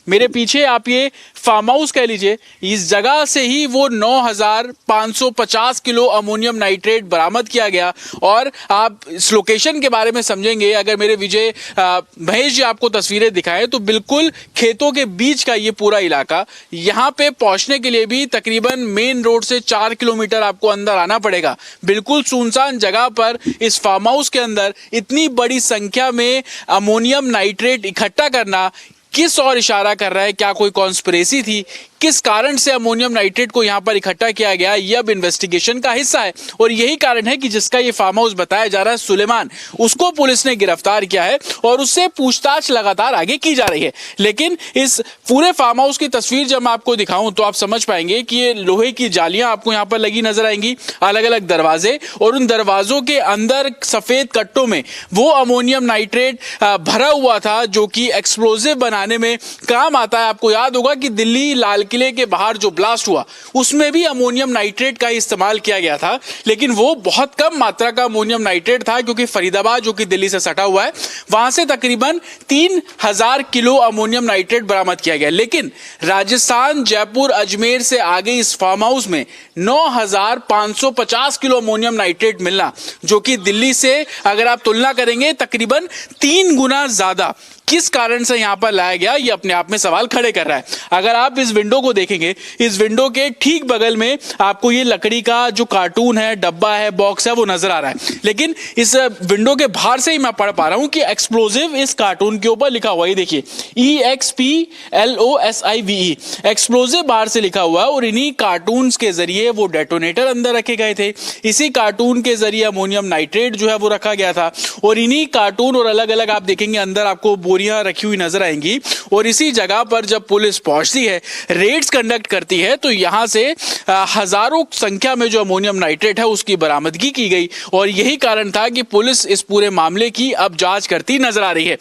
मेरे पीछे आप ये farm house कह लीजिए, इस जगह से ही वो 9,550 किलो अमोनियम नाइट्रेट बरामद किया गया। और आप इस लोकेशन के बारे में समझेंगे, अगर मेरे विजय महेश जी आपको तस्वीरें दिखाएं तो बिल्कुल खेतों के बीच का ये पूरा इलाका, यहाँ पे पहुंचने के लिए भी तकरीबन मेन रोड से 4 किलोमीटर आपको अंदर आना पड़ेगा। बिल्कुल सुनसान जगह पर इस फार्म हाउस के अंदर इतनी बड़ी संख्या में अमोनियम नाइट्रेट इकट्ठा करना किस और इशारा कर रहा है? क्या कोई कॉन्स्पिरेसी थी? किस कारण से अमोनियम नाइट्रेट को यहां पर इकट्ठा किया गया, यह अब इन्वेस्टिगेशन का हिस्सा है। और यही कारण है कि जिसका ये फार्म हाउस बताया जा रहा है सुलेमान, उसको पुलिस ने गिरफ्तार किया है और उससे पूछताछ लगातार आगे की जा रही है। लेकिन इस पूरे फार्म हाउस की तस्वीर जब मैं आपको दिखाऊं तो आप समझ पाएंगे कि ये लोहे की जालियां आपको यहाँ पर लगी नजर आएंगी, अलग अलग दरवाजे, और उन दरवाजों के अंदर सफेद कट्टों में वो अमोनियम नाइट्रेट भरा हुआ था जो कि एक्सप्लोजिव बनाने में काम आता है। आपको याद होगा कि दिल्ली लाल किले के बाहर जो ब्लास्ट हुआ उसमें भी अमोनियम नाइट्रेट का इस्तेमाल किया गया था, लेकिन वो बहुत कम मात्रा का अमोनियम नाइट्रेट था क्योंकि फरीदाबाद जो कि दिल्ली से सटा हुआ है वहां से तकरीबन 3,000 किलो अमोनियम नाइट्रेट बरामद किया गया। लेकिन राजस्थान, जयपुर, अजमेर से आगे इस फार्म हाउस में 9,550 किलो अमोनियम नाइट्रेट मिलना, जो कि दिल्ली से अगर आप तुलना करेंगे तकरीबन 3 गुना ज्यादा, किस कारण से यहां पर लाया गया ये अपने आप में सवाल खड़े कर रहा है। अगर आप इस विंडो को देखेंगे, इस विंडो के ठीक बगल में आपको ये लकड़ी का जो कार्टून है, डब्बा है, बॉक्स है, वो नजर आ रहा है। लेकिन इस विंडो के बाहर से ही मैं पढ़ पा रहा हूं कि एक्सप्लोजिव इस कार्टून के ऊपर लिखा हुआ है। देखिए EXPLOSIVE, एक्सप्लोजिव बाहर से लिखा हुआ है और इन्हीं कार्टून के जरिए वो डेटोनेटर अंदर रखे गए थे। इसी कार्टून के जरिए अमोनियम नाइट्रेट जो है वो रखा गया था और इन्हीं कार्टून और अलग अलग आप देखेंगे अंदर आपको बोरियां रखी हुई नजर आएंगी। और इसी जगह पर जब पुलिस पहुंचती है, रेड्स कंडक्ट करती है, तो यहां से हजारों संख्या में जो अमोनियम नाइट्रेट है उसकी बरामदगी की गई और यही कारण था कि पुलिस इस पूरे मामले की अब जांच करती नजर आ रही है।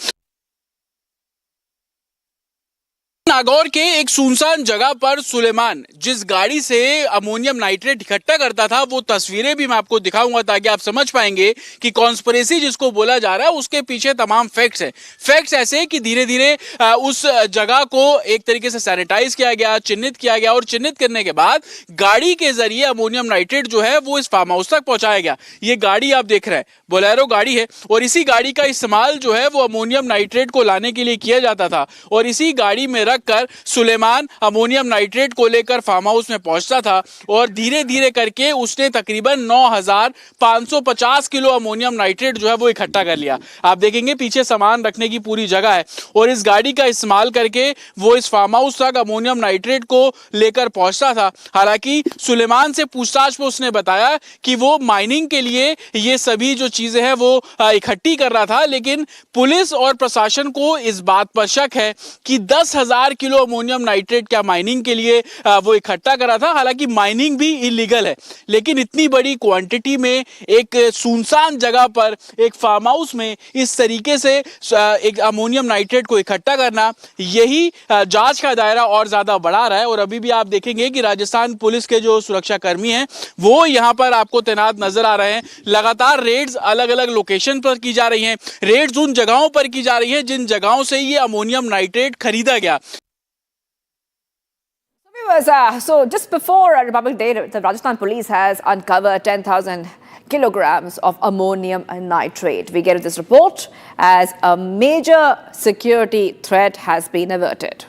नागौर के एक सुनसान जगह पर सुलेमान जिस गाड़ी से अमोनियम नाइट्रेट इकट्ठा करता था, वो तस्वीरें भी मैं आपको दिखाऊंगा ताकि आप समझ पाएंगे कि कॉन्स्पिरेसी जिसको बोला जा रहा है उसके पीछे तमाम फैक्ट्स हैं। फैक्ट्स ऐसे कि धीरे धीरे उस जगह को एक तरीके से सैनिटाइज किया गया, चिन्हित किया गया और चिन्हित करने के बाद गाड़ी के जरिए अमोनियम नाइट्रेट जो है वो इस फार्म हाउस तक पहुंचाया गया। ये गाड़ी आप देख रहे हैं बोलेरो गाड़ी है और इसी गाड़ी का इस्तेमाल जो है वो अमोनियम नाइट्रेट को लाने के लिए किया जाता था और इसी गाड़ी में रखकर सुलेमान अमोनियम नाइट्रेट को लेकर फार्म हाउस में पहुंचता था और धीरे धीरे करके उसने तकरीबन 9,550 किलो अमोनियम नाइट्रेट जो है वो इकट्ठा कर लिया। आप देखेंगे पीछे सामान रखने की पूरी जगह है और इस गाड़ी का इस्तेमाल करके वो इस फार्म हाउस तक अमोनियम नाइट्रेट को लेकर पहुंचता था। हालांकि सुलेमान से पूछताछ में उसने बताया कि वो माइनिंग के लिए ये सभी जो चीजें हैं वो इकट्ठी कर रहा था, लेकिन पुलिस और प्रशासन को इस बात पर शक है कि 10,000 किलो अमोनियम नाइट्रेट क्या माइनिंग के लिए वो इकट्ठा करा था। हालांकि माइनिंग भी इलीगल है, लेकिन इतनी बड़ी क्वांटिटी में एक सुनसान जगह पर एक फार्म हाउस में इस तरीके से एक अमोनियम नाइट्रेट को इकट्ठा करना, यही जांच का दायरा और ज्यादा बढ़ा रहा है। और अभी भी आप देखेंगे कि राजस्थान पुलिस के जो सुरक्षा कर्मी हैं वो यहां पर आपको तैनात नजर आ रहे हैं। लगातार रेड्स अलग अलग लोकेशन पर की जा रही हैं। रेड्स उन जगहों पर की जा रही है जिन जगहों से ये अमोनियम नाइट्रेट खरीदा गया। So just before Republic Day, the Rajasthan police has uncovered 10,000 kilograms of ammonium nitrate. We get this report as a major security threat has been averted.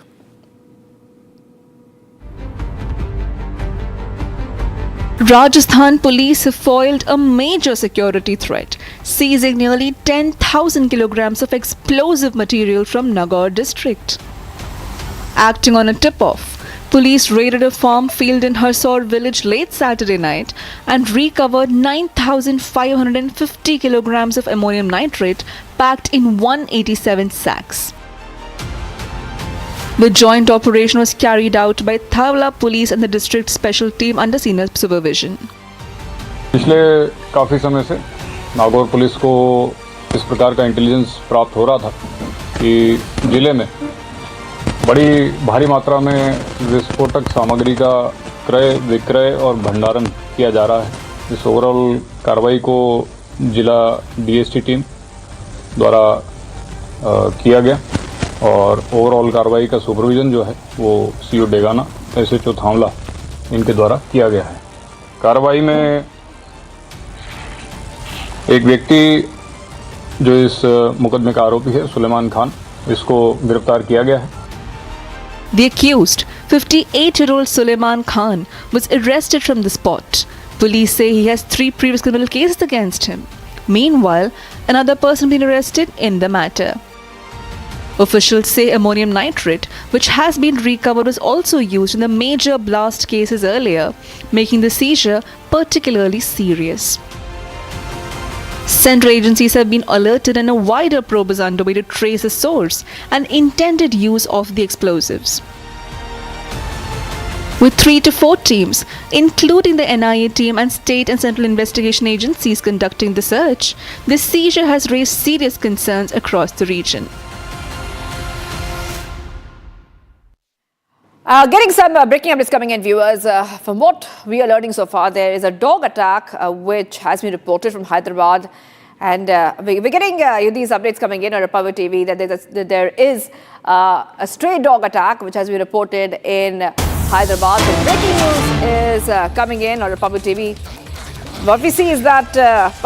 Rajasthan police have foiled a major security threat, seizing nearly 10,000 kilograms of explosive material from Nagaur district. Acting on a tip-off, police raided a farm field in Harsor village late Saturday night and recovered 9,550 kilograms of ammonium nitrate packed in 187 sacks. The joint operation was carried out by Thavla Police and the district special team under senior supervision. पिछले काफ़ी समय से Nagaur police को इस प्रकार का intelligence प्राप्त हो रहा था कि जिले में बड़ी भारी मात्रा में विस्फोटक सामग्री का क्रय विक्रय और भंडारण किया जा रहा है। इस ओवरऑल कार्रवाई को जिला डीएसटी टीम द्वारा किया गया और ओवरऑल कार्रवाई का सुपरविजन जो है वो सीओ डेगाना एसएचओ थावला इनके द्वारा किया गया है। कार्रवाई में एक व्यक्ति जो इस मुकदमे का आरोपी है सुलेमान खान, इसको गिरफ्तार किया गया है। The accused, 58-year-old Suleiman Khan, was arrested from the spot. Police say he has 3 previous criminal cases against him. Meanwhile, another person been arrested in the matter. Officials say ammonium nitrate, which has been recovered, was also used in the major blast cases earlier, making the seizure particularly serious. Central agencies have been alerted and a wider probe is underway to trace the source and intended use of the explosives. With 3 to 4 teams, including the NIA team and state and central investigation agencies conducting the search, this seizure has raised serious concerns across the region. Getting some breaking updates coming in, viewers. From what we are learning so far, there is a dog attack which has been reported from Hyderabad. And we're getting these updates coming in on Republic TV that there is a stray dog attack which has been reported in Hyderabad. The breaking news is coming in on Republic TV. What we see is that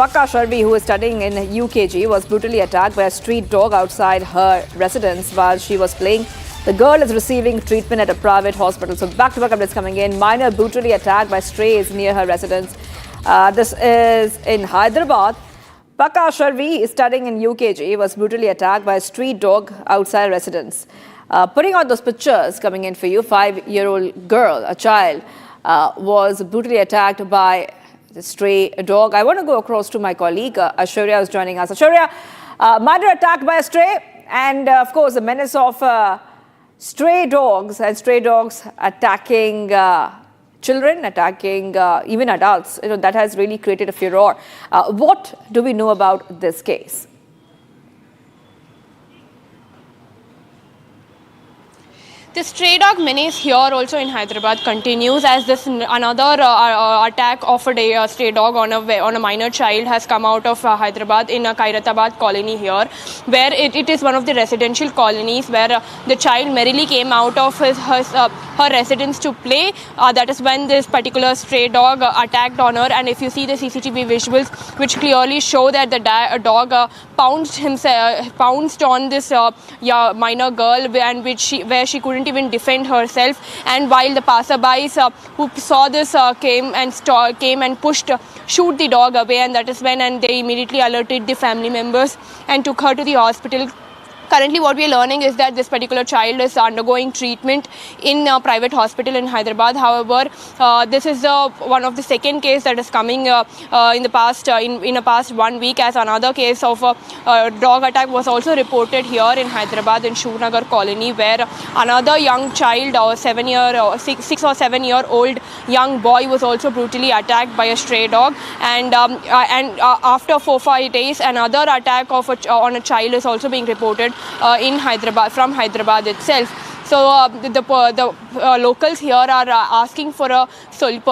Pakka Sharvi, who is studying in UKG, was brutally attacked by a street dog outside her residence while she was playing. The girl is receiving treatment at a private hospital. So back-to-back updates coming in. Minor brutally attacked by strays near her residence. This is in Hyderabad. Pakka Sharvi is studying in UKG, was brutally attacked by a street dog outside residence. Putting out those pictures coming in for you, 5-year-old girl, a child, was brutally attacked by the stray dog. I want to go across to my colleague, Ashwarya, who's joining us. Ashwarya, minor attack by a stray and, of course, the menace of stray dogs and stray dogs attacking children, attacking even adults. That has really created a furor. What do we know about this case? The stray dog menace here also in Hyderabad continues as this another attack of a stray dog on a minor child has come out of Hyderabad in a Kairatabad colony here, where it is one of the residential colonies where the child merrily came out of her residence to play. That is when this particular stray dog attacked on her, and if you see the CCTV visuals which clearly show that the dog pounced on this minor girl and where she couldn't even defend herself, and while the passerbys who saw this came and shoot the dog away, and that is when they immediately alerted the family members and took her to the hospital. Currently, what we are learning is that this particular child is undergoing treatment in a private hospital in Hyderabad. However, this is one of the second case that is coming in the past 1 week, as another case of a dog attack was also reported here in Hyderabad in Shuvnagar colony, where another young child, 6 or 7 year old young boy, was also brutally attacked by a stray dog. And after 4-5 days, another attack on a child is also being reported in Hyderabad, from Hyderabad itself. So the locals here are asking for a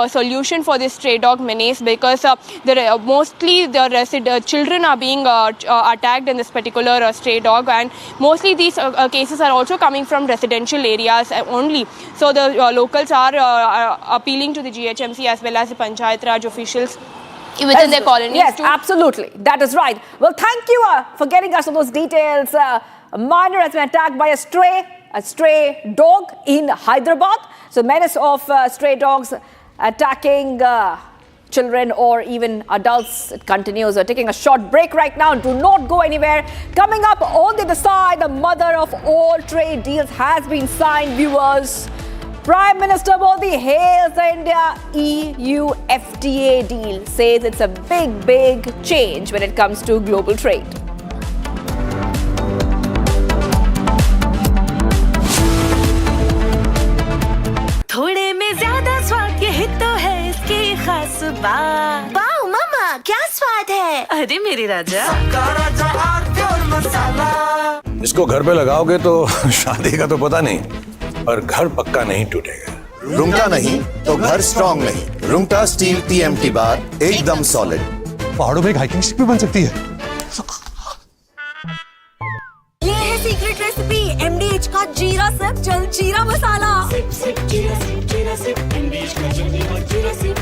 solution for this stray dog menace, because mostly the children are being attacked in this particular stray dog, and mostly these cases are also coming from residential areas only. So the locals are appealing to the GHMC as well as the Panchayat Raj officials within their colonies. Yes, absolutely. That is right. Well, thank you for getting us all those details. A minor has been attacked by a stray dog in Hyderabad. So menace of stray dogs attacking children or even adults, it continues. We're taking a short break right now. Do not go anywhere. Coming up on the other side, the mother of all trade deals has been signed, viewers. Prime Minister Modi hails the India-EU FTA deal, says it's a big change when it comes to global trade. थोड़े में ज्यादा स्वाद यही तो है इसकी खास बात। वाओ मामा, क्या स्वाद है? अरे मेरे राजा, इसको घर पे लगाओगे तो शादी का तो पता नहीं, पर घर पक्का नहीं टूटेगा। रुंगटा नहीं तो घर स्ट्रॉन्ग नहीं। रुंगटा स्टील TMT बार एकदम सॉलिड। पहाड़ों में हाइकिंग स्टिक भी बन सकती है। ये है सीक्रेट रेसिपी MDH का जीरा सिप जल जीरा मसाला। सिप सिप जीरा सिप MDH का जल जीरा सिप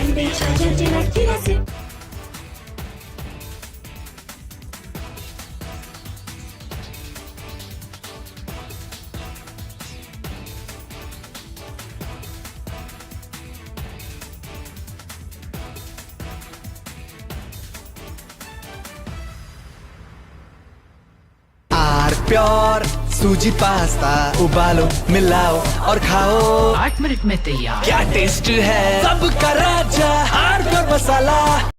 MDH का जल जीरा सिप। प्योर सूजी पास्ता उबालो मिलाओ और खाओ 8 मिनट में तैयार। क्या टेस्ट है सबका राजा आर प्योर मसाला।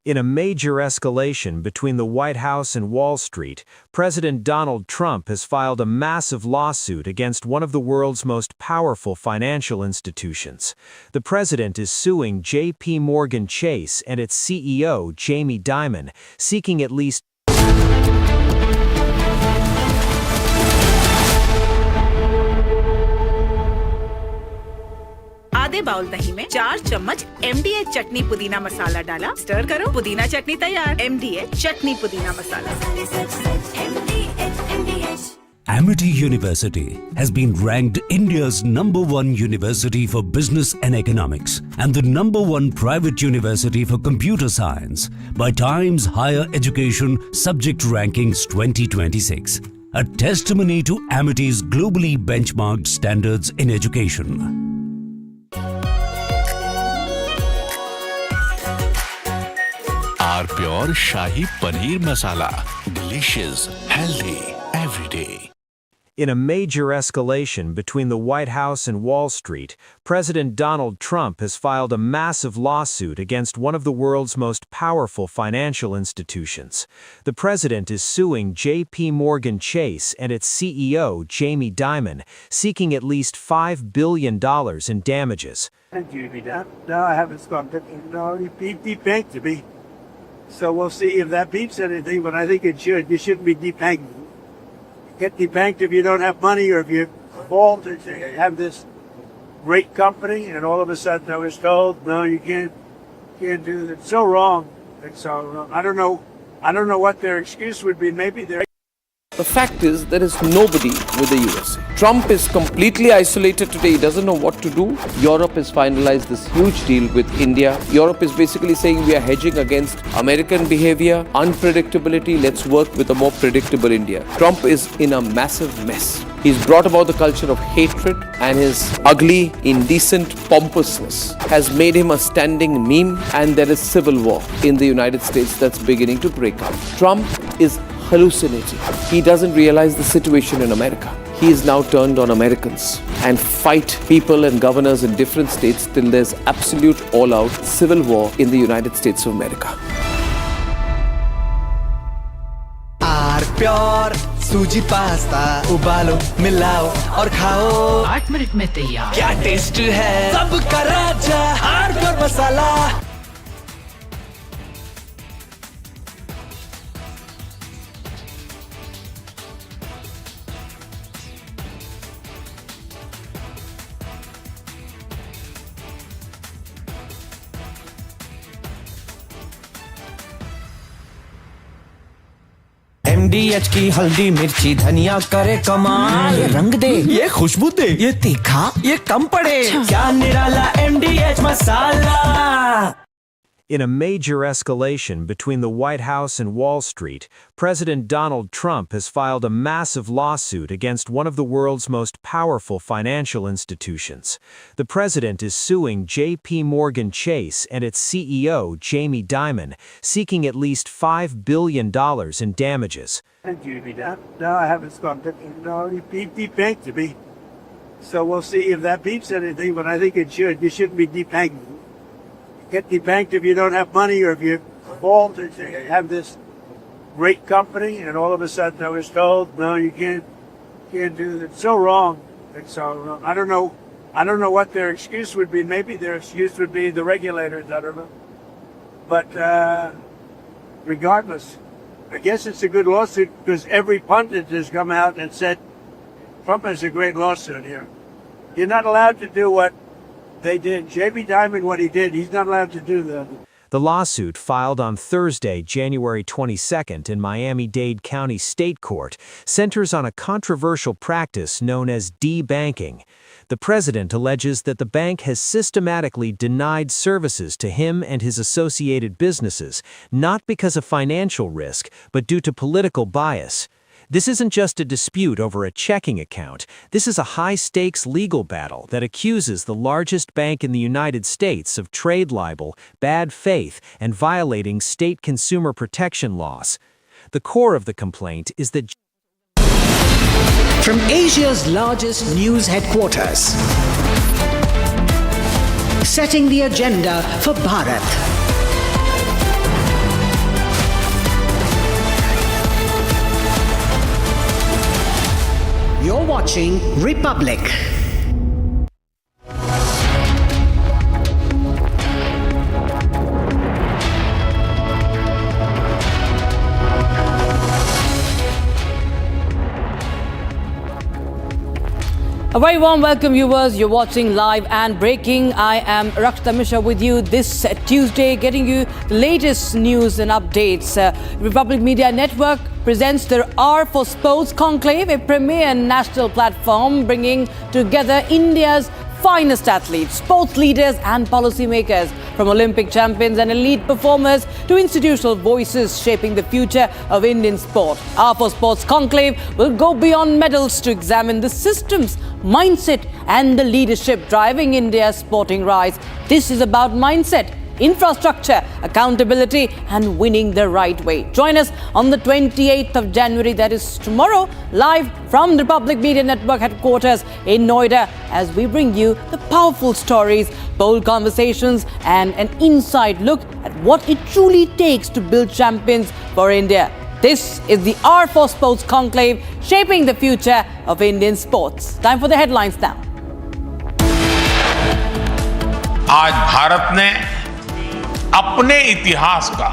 In a major escalation between the White House and Wall Street, President Donald Trump has filed a massive lawsuit against one of the world's most powerful financial institutions. The president is suing J.P. Morgan Chase and its CEO, Jamie Dimon, seeking at least आधे bowl दही में 4 चम्मच MDH चटनी पुदीना मसाला डाला, stir करो, पुदीना चटनी तैयार। MDH चटनी पुदीना मसाला। Amity University has been ranked India's #1 university for business and economics and the #1 private university for computer science by Times Higher Education Subject Rankings 2026, a testimony to Amity's globally benchmarked standards in education. Our pure Shahi Paneer Masala. Delicious, healthy, every day. In a major escalation between the White House and Wall Street, President Donald Trump has filed a massive lawsuit against one of the world's most powerful financial institutions. The president is suing J.P. Morgan Chase and its CEO, Jamie Dimon, seeking at least $5 billion in damages. No, I haven't stopped it. No, he debanked to me. So we'll see if that beeps anything, but I think it should. You shouldn't be debanking. Get debanked if you don't have money or if you fall to have this great company, and all of a sudden I was told, no, you can't do that. It's so wrong. It's so wrong. I don't know what their excuse would be. Maybe they're... The fact is, there is nobody with the USA. Trump is completely isolated today. He doesn't know what to do. Europe has finalized this huge deal with India. Europe is basically saying we are hedging against American behavior, unpredictability. Let's work with a more predictable India. Trump is in a massive mess. He's brought about the culture of hatred, and his ugly, indecent pompousness has made him a standing meme, and there is civil war in the United States that's beginning to break out. Trump is hallucinating. He doesn't realize the situation in America. He is now turned on Americans and fight people and governors in different states till there's absolute all-out civil war in the United States of America. Pure सूजी pasta उबालो मिलाओ और खाओ 8 minute में तैयार क्या taste है सबका राजा आर प्योर मसाला MDH की हल्दी मिर्ची धनिया करे कमाल ये रंग दे ये खुशबू दे ये तीखा ये कम पड़े क्या निराला MDH masala. In a major escalation between the White House and Wall Street, President Donald Trump has filed a massive lawsuit against one of the world's most powerful financial institutions. The president is suing J.P. Morgan Chase and its CEO, Jamie Dimon, seeking at least $5 billion in damages. Thank you, no, I haven't spoken. No, he debanked to me. So we'll see if that beeps anything, but I think it should. You shouldn't be debanking. Get debanked if you don't have money, or if you fall to have this great company, and all of a sudden I was told, no, you can't do that. It's so wrong. It's so wrong. I don't know what their excuse would be. Maybe their excuse would be the regulators. I don't know. But regardless, I guess it's a good lawsuit because every pundit has come out and said Trump has a great lawsuit here. You're not allowed to do what they did. Jamie Dimon, what he did, he's not allowed to do that. The lawsuit, filed on Thursday, January 22nd in Miami-Dade County State Court, centers on a controversial practice known as debanking. The president alleges that the bank has systematically denied services to him and his associated businesses, not because of financial risk, but due to political bias. This isn't just a dispute over a checking account. This is a high-stakes legal battle that accuses the largest bank in the United States of trade libel, bad faith, and violating state consumer protection laws. The core of the complaint is that from Asia's largest news headquarters, setting the agenda for Bharat. You're watching Republic. A very warm welcome, viewers. You're watching Live and Breaking. I am Raksha Mishra with you this Tuesday, getting you the latest news and updates. Republic Media Network presents their R for Sports Conclave, a premier national platform bringing together India's finest athletes, sports leaders and policymakers, from Olympic champions and elite performers to institutional voices shaping the future of Indian sport. R for Sports Conclave will go beyond medals to examine the systems, mindset and the leadership driving India's sporting rise. This is about mindset, infrastructure, accountability and winning the right way. Join us on the 28th of January, that is tomorrow, live from the Republic Media Network headquarters in Noida, as we bring you the powerful stories, bold conversations and an inside look at what it truly takes to build champions for India. This is the R for Sports Conclave, shaping the future of Indian sports. Time for the headlines now. आज भारत ने अपने इतिहास का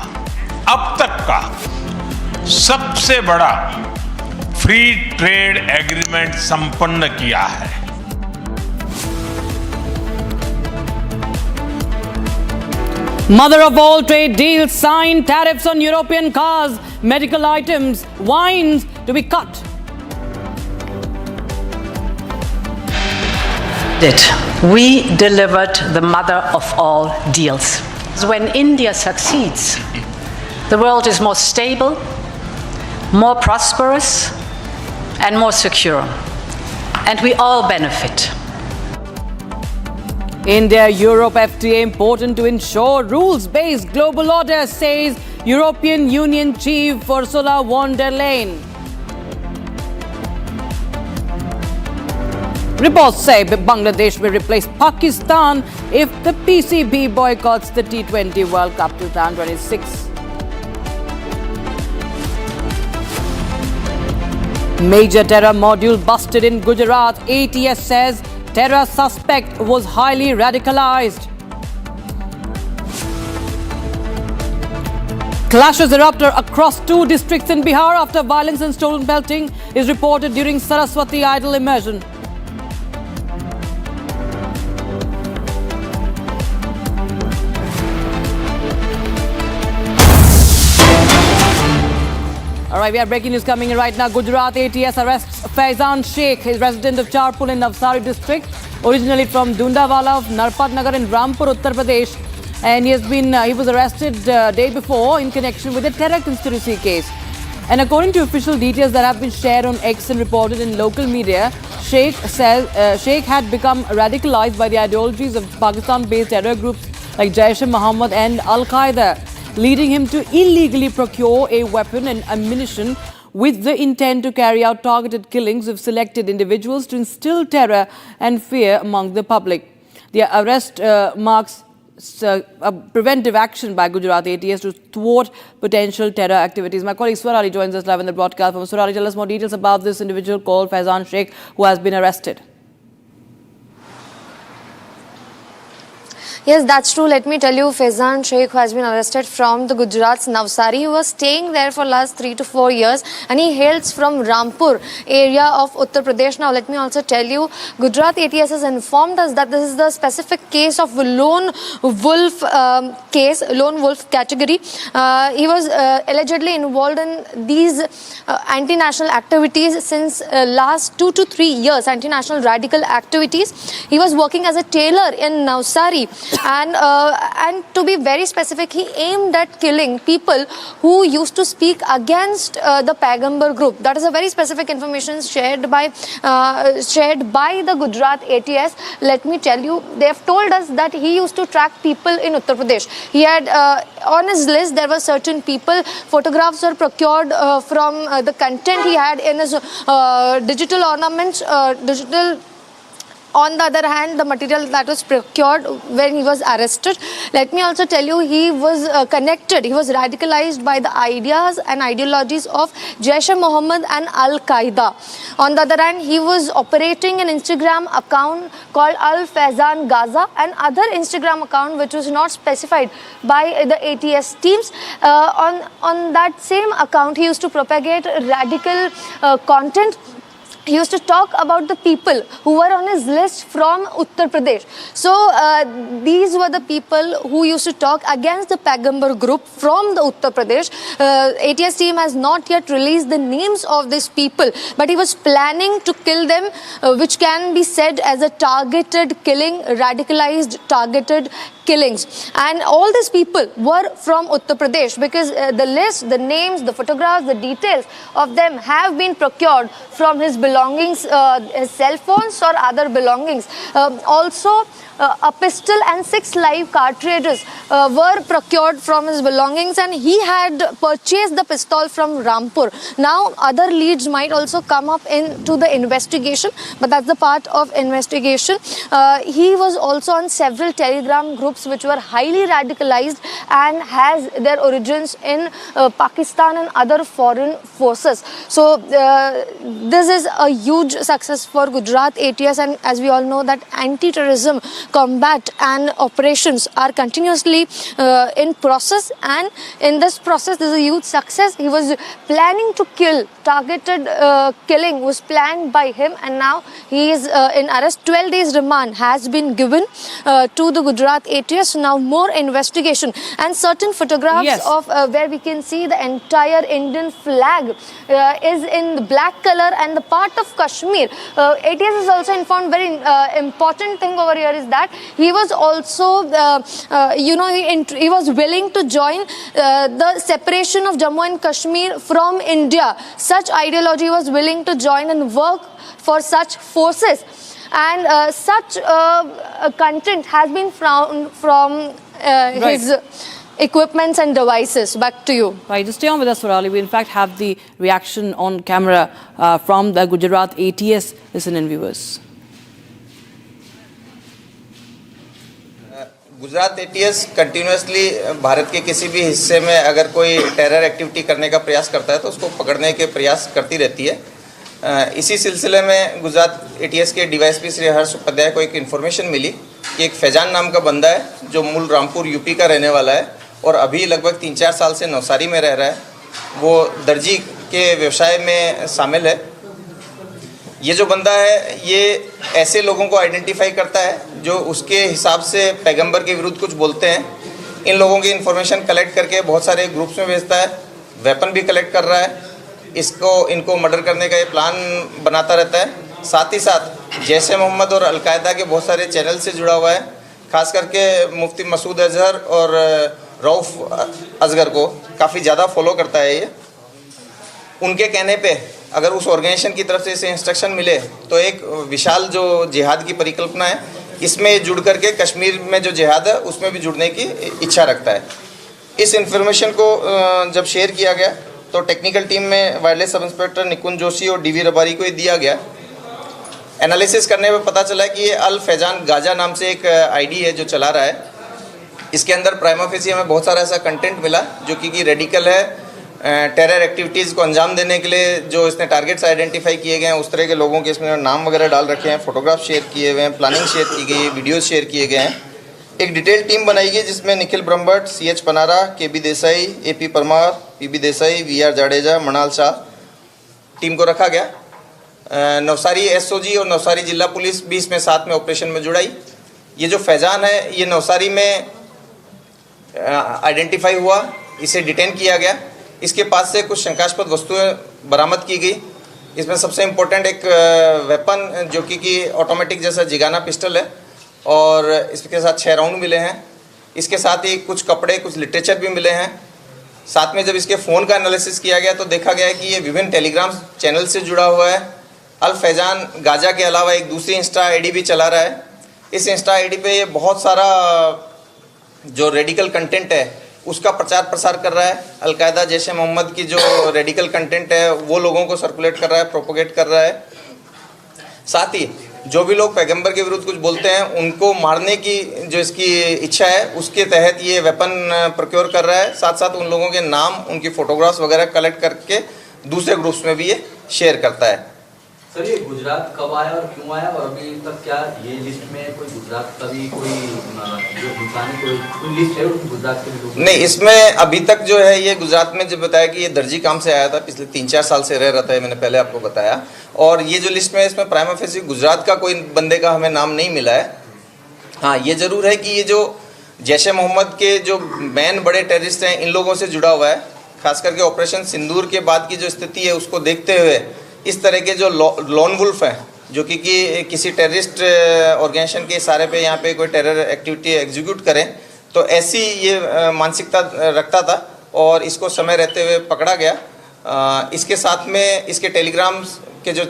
अब तक का सबसे बड़ा फ्री ट्रेड एग्रीमेंट संपन्न किया है। Mother of all trade deals signed, tariffs on European cars, medical items, wines to be cut. We delivered the mother of all deals. When India succeeds, the world is more stable, more prosperous, and more secure. And we all benefit. India-Europe FTA important to ensure rules-based global order, says European Union Chief Ursula von der Leyen. Reports say Bangladesh will replace Pakistan if the PCB boycotts the T20 World Cup 2026. Major terror module busted in Gujarat. ATS says terror suspect was highly radicalized. Clashes erupted across 2 districts in Bihar after violence and stone pelting is reported during Saraswati idol immersion. All right, we have breaking news coming in right now. Gujarat ATS arrests Faizan Sheikh, his resident of Charpul in Navsari district, originally from Dundawala of Narpat Nagar in Rampur, Uttar Pradesh. And he was arrested day before in connection with a terror conspiracy case. And according to official details that have been shared on X and reported in local media, Sheikh had become radicalized by the ideologies of Pakistan-based terror groups like Jaish-e-Mohammed and Al-Qaeda, leading him to illegally procure a weapon and ammunition with the intent to carry out targeted killings of selected individuals to instill terror and fear among the public. The arrest marks a preventive action by Gujarat ATS to thwart potential terror activities. My colleague Swarali joins us live in the broadcast. From Swarali, tell us more details about this individual called Faizan Sheikh who has been arrested. Yes, that's true. Let me tell you, Faizan Sheikh, who has been arrested from the Gujarat's Navsari, he was staying there for last 3 to 4 years, and he hails from Rampur area of Uttar Pradesh. Now, let me also tell you, Gujarat ATS has informed us that this is the specific case of lone wolf lone wolf category. He was allegedly involved in these anti-national activities since last 2 to 3 years, anti-national radical activities. He was working as a tailor in Navsari. And to be very specific, he aimed at killing people who used to speak against the Pagambar group. That is a very specific information shared by the Gujarat ATS. Let me tell you, they have told us that he used to track people in Uttar Pradesh. He had on his list there were certain people. Photographs were procured from the content he had in his digital ornaments, On the other hand, the material that was procured when he was arrested. Let me also tell you, he was connected, he was radicalized by the ideas and ideologies of Jaish-e-Mohammed and Al-Qaeda. On the other hand, he was operating an Instagram account called Al-Faizan Gaza and other Instagram account which was not specified by the ATS teams. On that same account, he used to propagate radical content. He used to talk about the people who were on his list from Uttar Pradesh. So these were the people who used to talk against the Pagambar group from the Uttar Pradesh. ATS team has not yet released the names of these people, but he was planning to kill them, which can be said as a targeted killing, radicalized targeted killings. And all these people were from Uttar Pradesh because the list, the names, the photographs, the details of them have been procured from his belongings, his cell phones or other belongings. Also, a pistol and 6 live cartridges were procured from his belongings, and he had purchased the pistol from Rampur. Now, other leads might also come up into the investigation, but that's the part of investigation. He was also on several Telegram groups which were highly radicalized and has their origins in Pakistan and other foreign forces. So, this is a huge success for Gujarat ATS, and as we all know that anti-terrorism combat and operations are continuously in process, and in this process there is a huge success. He was planning to kill, targeted killing was planned by him, and now he is in arrest. 12 days remand has been given to the Gujarat ATS. Now more investigation, and certain photographs of where we can see the entire Indian flag is in black color, and the part of Kashmir. ATS is also informed very important thing over here is that he was also he was willing to join the separation of Jammu and Kashmir from India. Such ideology he was willing to join and work for such forces, and such content has been found from his equipments and devices. Back to you. Right, just stay on with us, Farali. We in fact have the reaction on camera from the Gujarat ATS. Listen in, viewers. Gujarat ATS continuously Bharat के किसी भी हिस्से में अगर कोई terror activity करने का प्रयास करता है तो उसको पकड़ने के प्रयास करती रहती है। इसी सिलसिले में गुजरात एटीएस के डीवाईएसपी श्री हर्ष उपाध्याय को एक इन्फॉर्मेशन मिली कि एक फैजान नाम का बंदा है जो मूल रामपुर यूपी का रहने वाला है और अभी लगभग 3-4 साल से नवसारी में रह रहा है। वो दर्जी के व्यवसाय में शामिल है। ये जो बंदा है ये ऐसे लोगों को आइडेंटिफाई करता है जो उसके हिसाब से पैगंबर के विरुद्ध कुछ बोलते हैं। इन लोगों की इन्फॉर्मेशन कलेक्ट करके बहुत सारे ग्रुप्स में भेजता है, वेपन भी कलेक्ट कर रहा है, इनको मर्डर करने का ये प्लान बनाता रहता है। साथ ही साथ जैश ए मोहम्मद और अलकायदा के बहुत सारे चैनल से जुड़ा हुआ है। खास करके मुफ्ती मसूद अजहर और रऊफ असगर को काफ़ी ज़्यादा फॉलो करता है ये। उनके कहने पे अगर उस ऑर्गेनाइजेशन की तरफ से इसे इंस्ट्रक्शन मिले तो एक विशाल जो जिहाद की परिकल्पना है इसमें जुड़ करके कश्मीर में जो जिहाद है उसमें भी जुड़ने की इच्छा रखता है। इस इन्फॉर्मेशन को जब शेयर किया गया तो टेक्निकल टीम में वायरलेस सब इंस्पेक्टर निकुंज जोशी और डीवी रबारी को ये दिया गया। एनालिसिस करने में पता चला कि ये अल फैजान गाजा नाम से एक आईडी है जो चला रहा है। इसके अंदर प्राइमा फेसी हमें बहुत सारा ऐसा कंटेंट मिला जो कि रेडिकल है। टेरर एक्टिविटीज़ को अंजाम देने के लिए जो इसने टारगेट्स आइडेंटिफाई किए गए हैं उस तरह के लोगों के इसमें नाम वगैरह डाल रखे हैं, फोटोग्राफ शेयर किए हुए हैं, प्लानिंग शेयर की गई है, वीडियोस शेयर किए गए हैं। एक डिटेल टीम बनाई गई जिसमें Nikhil Brahmbhatt, CH Panara, KB Desai, AP Parmar, PB Desai, VR Jadeja, Manal Shah team को रखा गया। नवसारी SOG और नवसारी जिला पुलिस भी इसमें साथ में ऑपरेशन में जुड़ाई। ये जो फैजान है ये नवसारी में आइडेंटिफाई हुआ, इसे डिटेन किया गया। इसके पास से कुछ शंकास्पद वस्तुएं बरामद की गई। इसमें सबसे इम्पोर्टेंट एक वेपन जो कि ऑटोमेटिक जैसा जिगाना पिस्टल है और इसके साथ 6 राउंड मिले हैं। इसके साथ ही कुछ कपड़े, कुछ लिटरेचर भी मिले हैं। साथ में जब इसके फ़ोन का एनालिसिस किया गया तो देखा गया कि ये विभिन्न टेलीग्राम चैनल से जुड़ा हुआ है। अल फैजान गाजा के अलावा एक दूसरी इंस्टा आईडी भी चला रहा है। इस इंस्टा आईडी पे ये बहुत सारा जो रेडिकल कंटेंट है उसका प्रचार प्रसार कर रहा है। अलकायदा जैश ए मोहम्मद की जो रेडिकल कंटेंट है वो लोगों को सर्कुलेट कर रहा है, प्रोपोगेट कर रहा है। साथ ही जो भी लोग पैगंबर के विरुद्ध कुछ बोलते हैं उनको मारने की जो इसकी इच्छा है उसके तहत ये वेपन प्रोक्योर कर रहा है। साथ साथ उन लोगों के नाम, उनकी फोटोग्राफ्स वगैरह कलेक्ट करके दूसरे ग्रुप्स में भी ये शेयर करता है। सर ये गुजरात कब आया और क्यों आया और अभी तक क्या ये लिस्ट में कोई गुजरात का भी कोई जो इंसानी कोई लिस्ट है गुजरात के भी? नहीं, इसमें अभी तक जो है ये गुजरात में जब बताया कि ये दर्जी काम से आया था, पिछले 3-4 साल से रह रहा था, मैंने पहले आपको बताया। और ये जो लिस्ट में इसमें प्राइमा फेसी गुजरात का कोई बंदे का हमें नाम नहीं मिला है। हाँ, ये जरूर है कि ये जो जैश ए मोहम्मद के जो मेन बड़े टेररिस्ट हैं इन लोगों से जुड़ा हुआ है। खास करके ऑपरेशन सिंदूर के बाद की जो स्थिति है उसको देखते हुए इस तरह के जो लॉन वुल्फ हैं जो कि किसी टेररिस्ट ऑर्गेनाइजेशन के इशारे पे यहाँ पे कोई टेरर एक्टिविटी एग्जीक्यूट करें तो ऐसी ये मानसिकता रखता था और इसको समय रहते हुए पकड़ा गया। इसके साथ में इसके टेलीग्राम्स के जो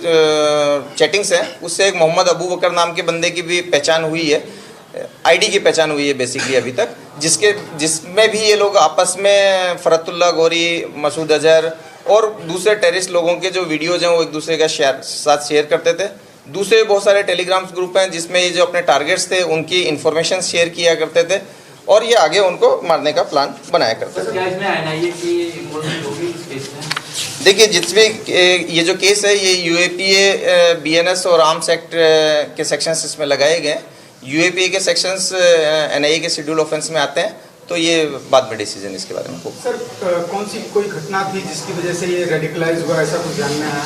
चैटिंग्स हैं उससे एक मोहम्मद अबू बकर नाम के बंदे की भी पहचान हुई है, आईडी की पहचान हुई है बेसिकली अभी तक, जिसमें भी ये लोग आपस में फरतुल्ला गोरी, मसूद अजहर और दूसरे टेररिस्ट लोगों के जो वीडियोज हैं वो एक दूसरे का साथ शेयर करते थे। दूसरे बहुत सारे टेलीग्राम्स ग्रुप हैं जिसमें ये जो अपने टारगेट्स थे उनकी इन्फॉर्मेशन शेयर किया करते थे और ये आगे उनको मारने का प्लान बनाया करते थे। देखिए, जितने ये जो केस है ये UAPA, BNS और आर्म्स एक्ट के सेक्शंस इसमें लगाए गए। यूएपीए के सेक्शंस एनआईए के शेड्यूल ऑफेंस में आते हैं, तो ये बाद में डिसीजन इसके बारे में होगा। सर कौन सी कोई घटना थी जिसकी वजह से ये रेडिकलाइज हुआ, ऐसा कुछ जानना है?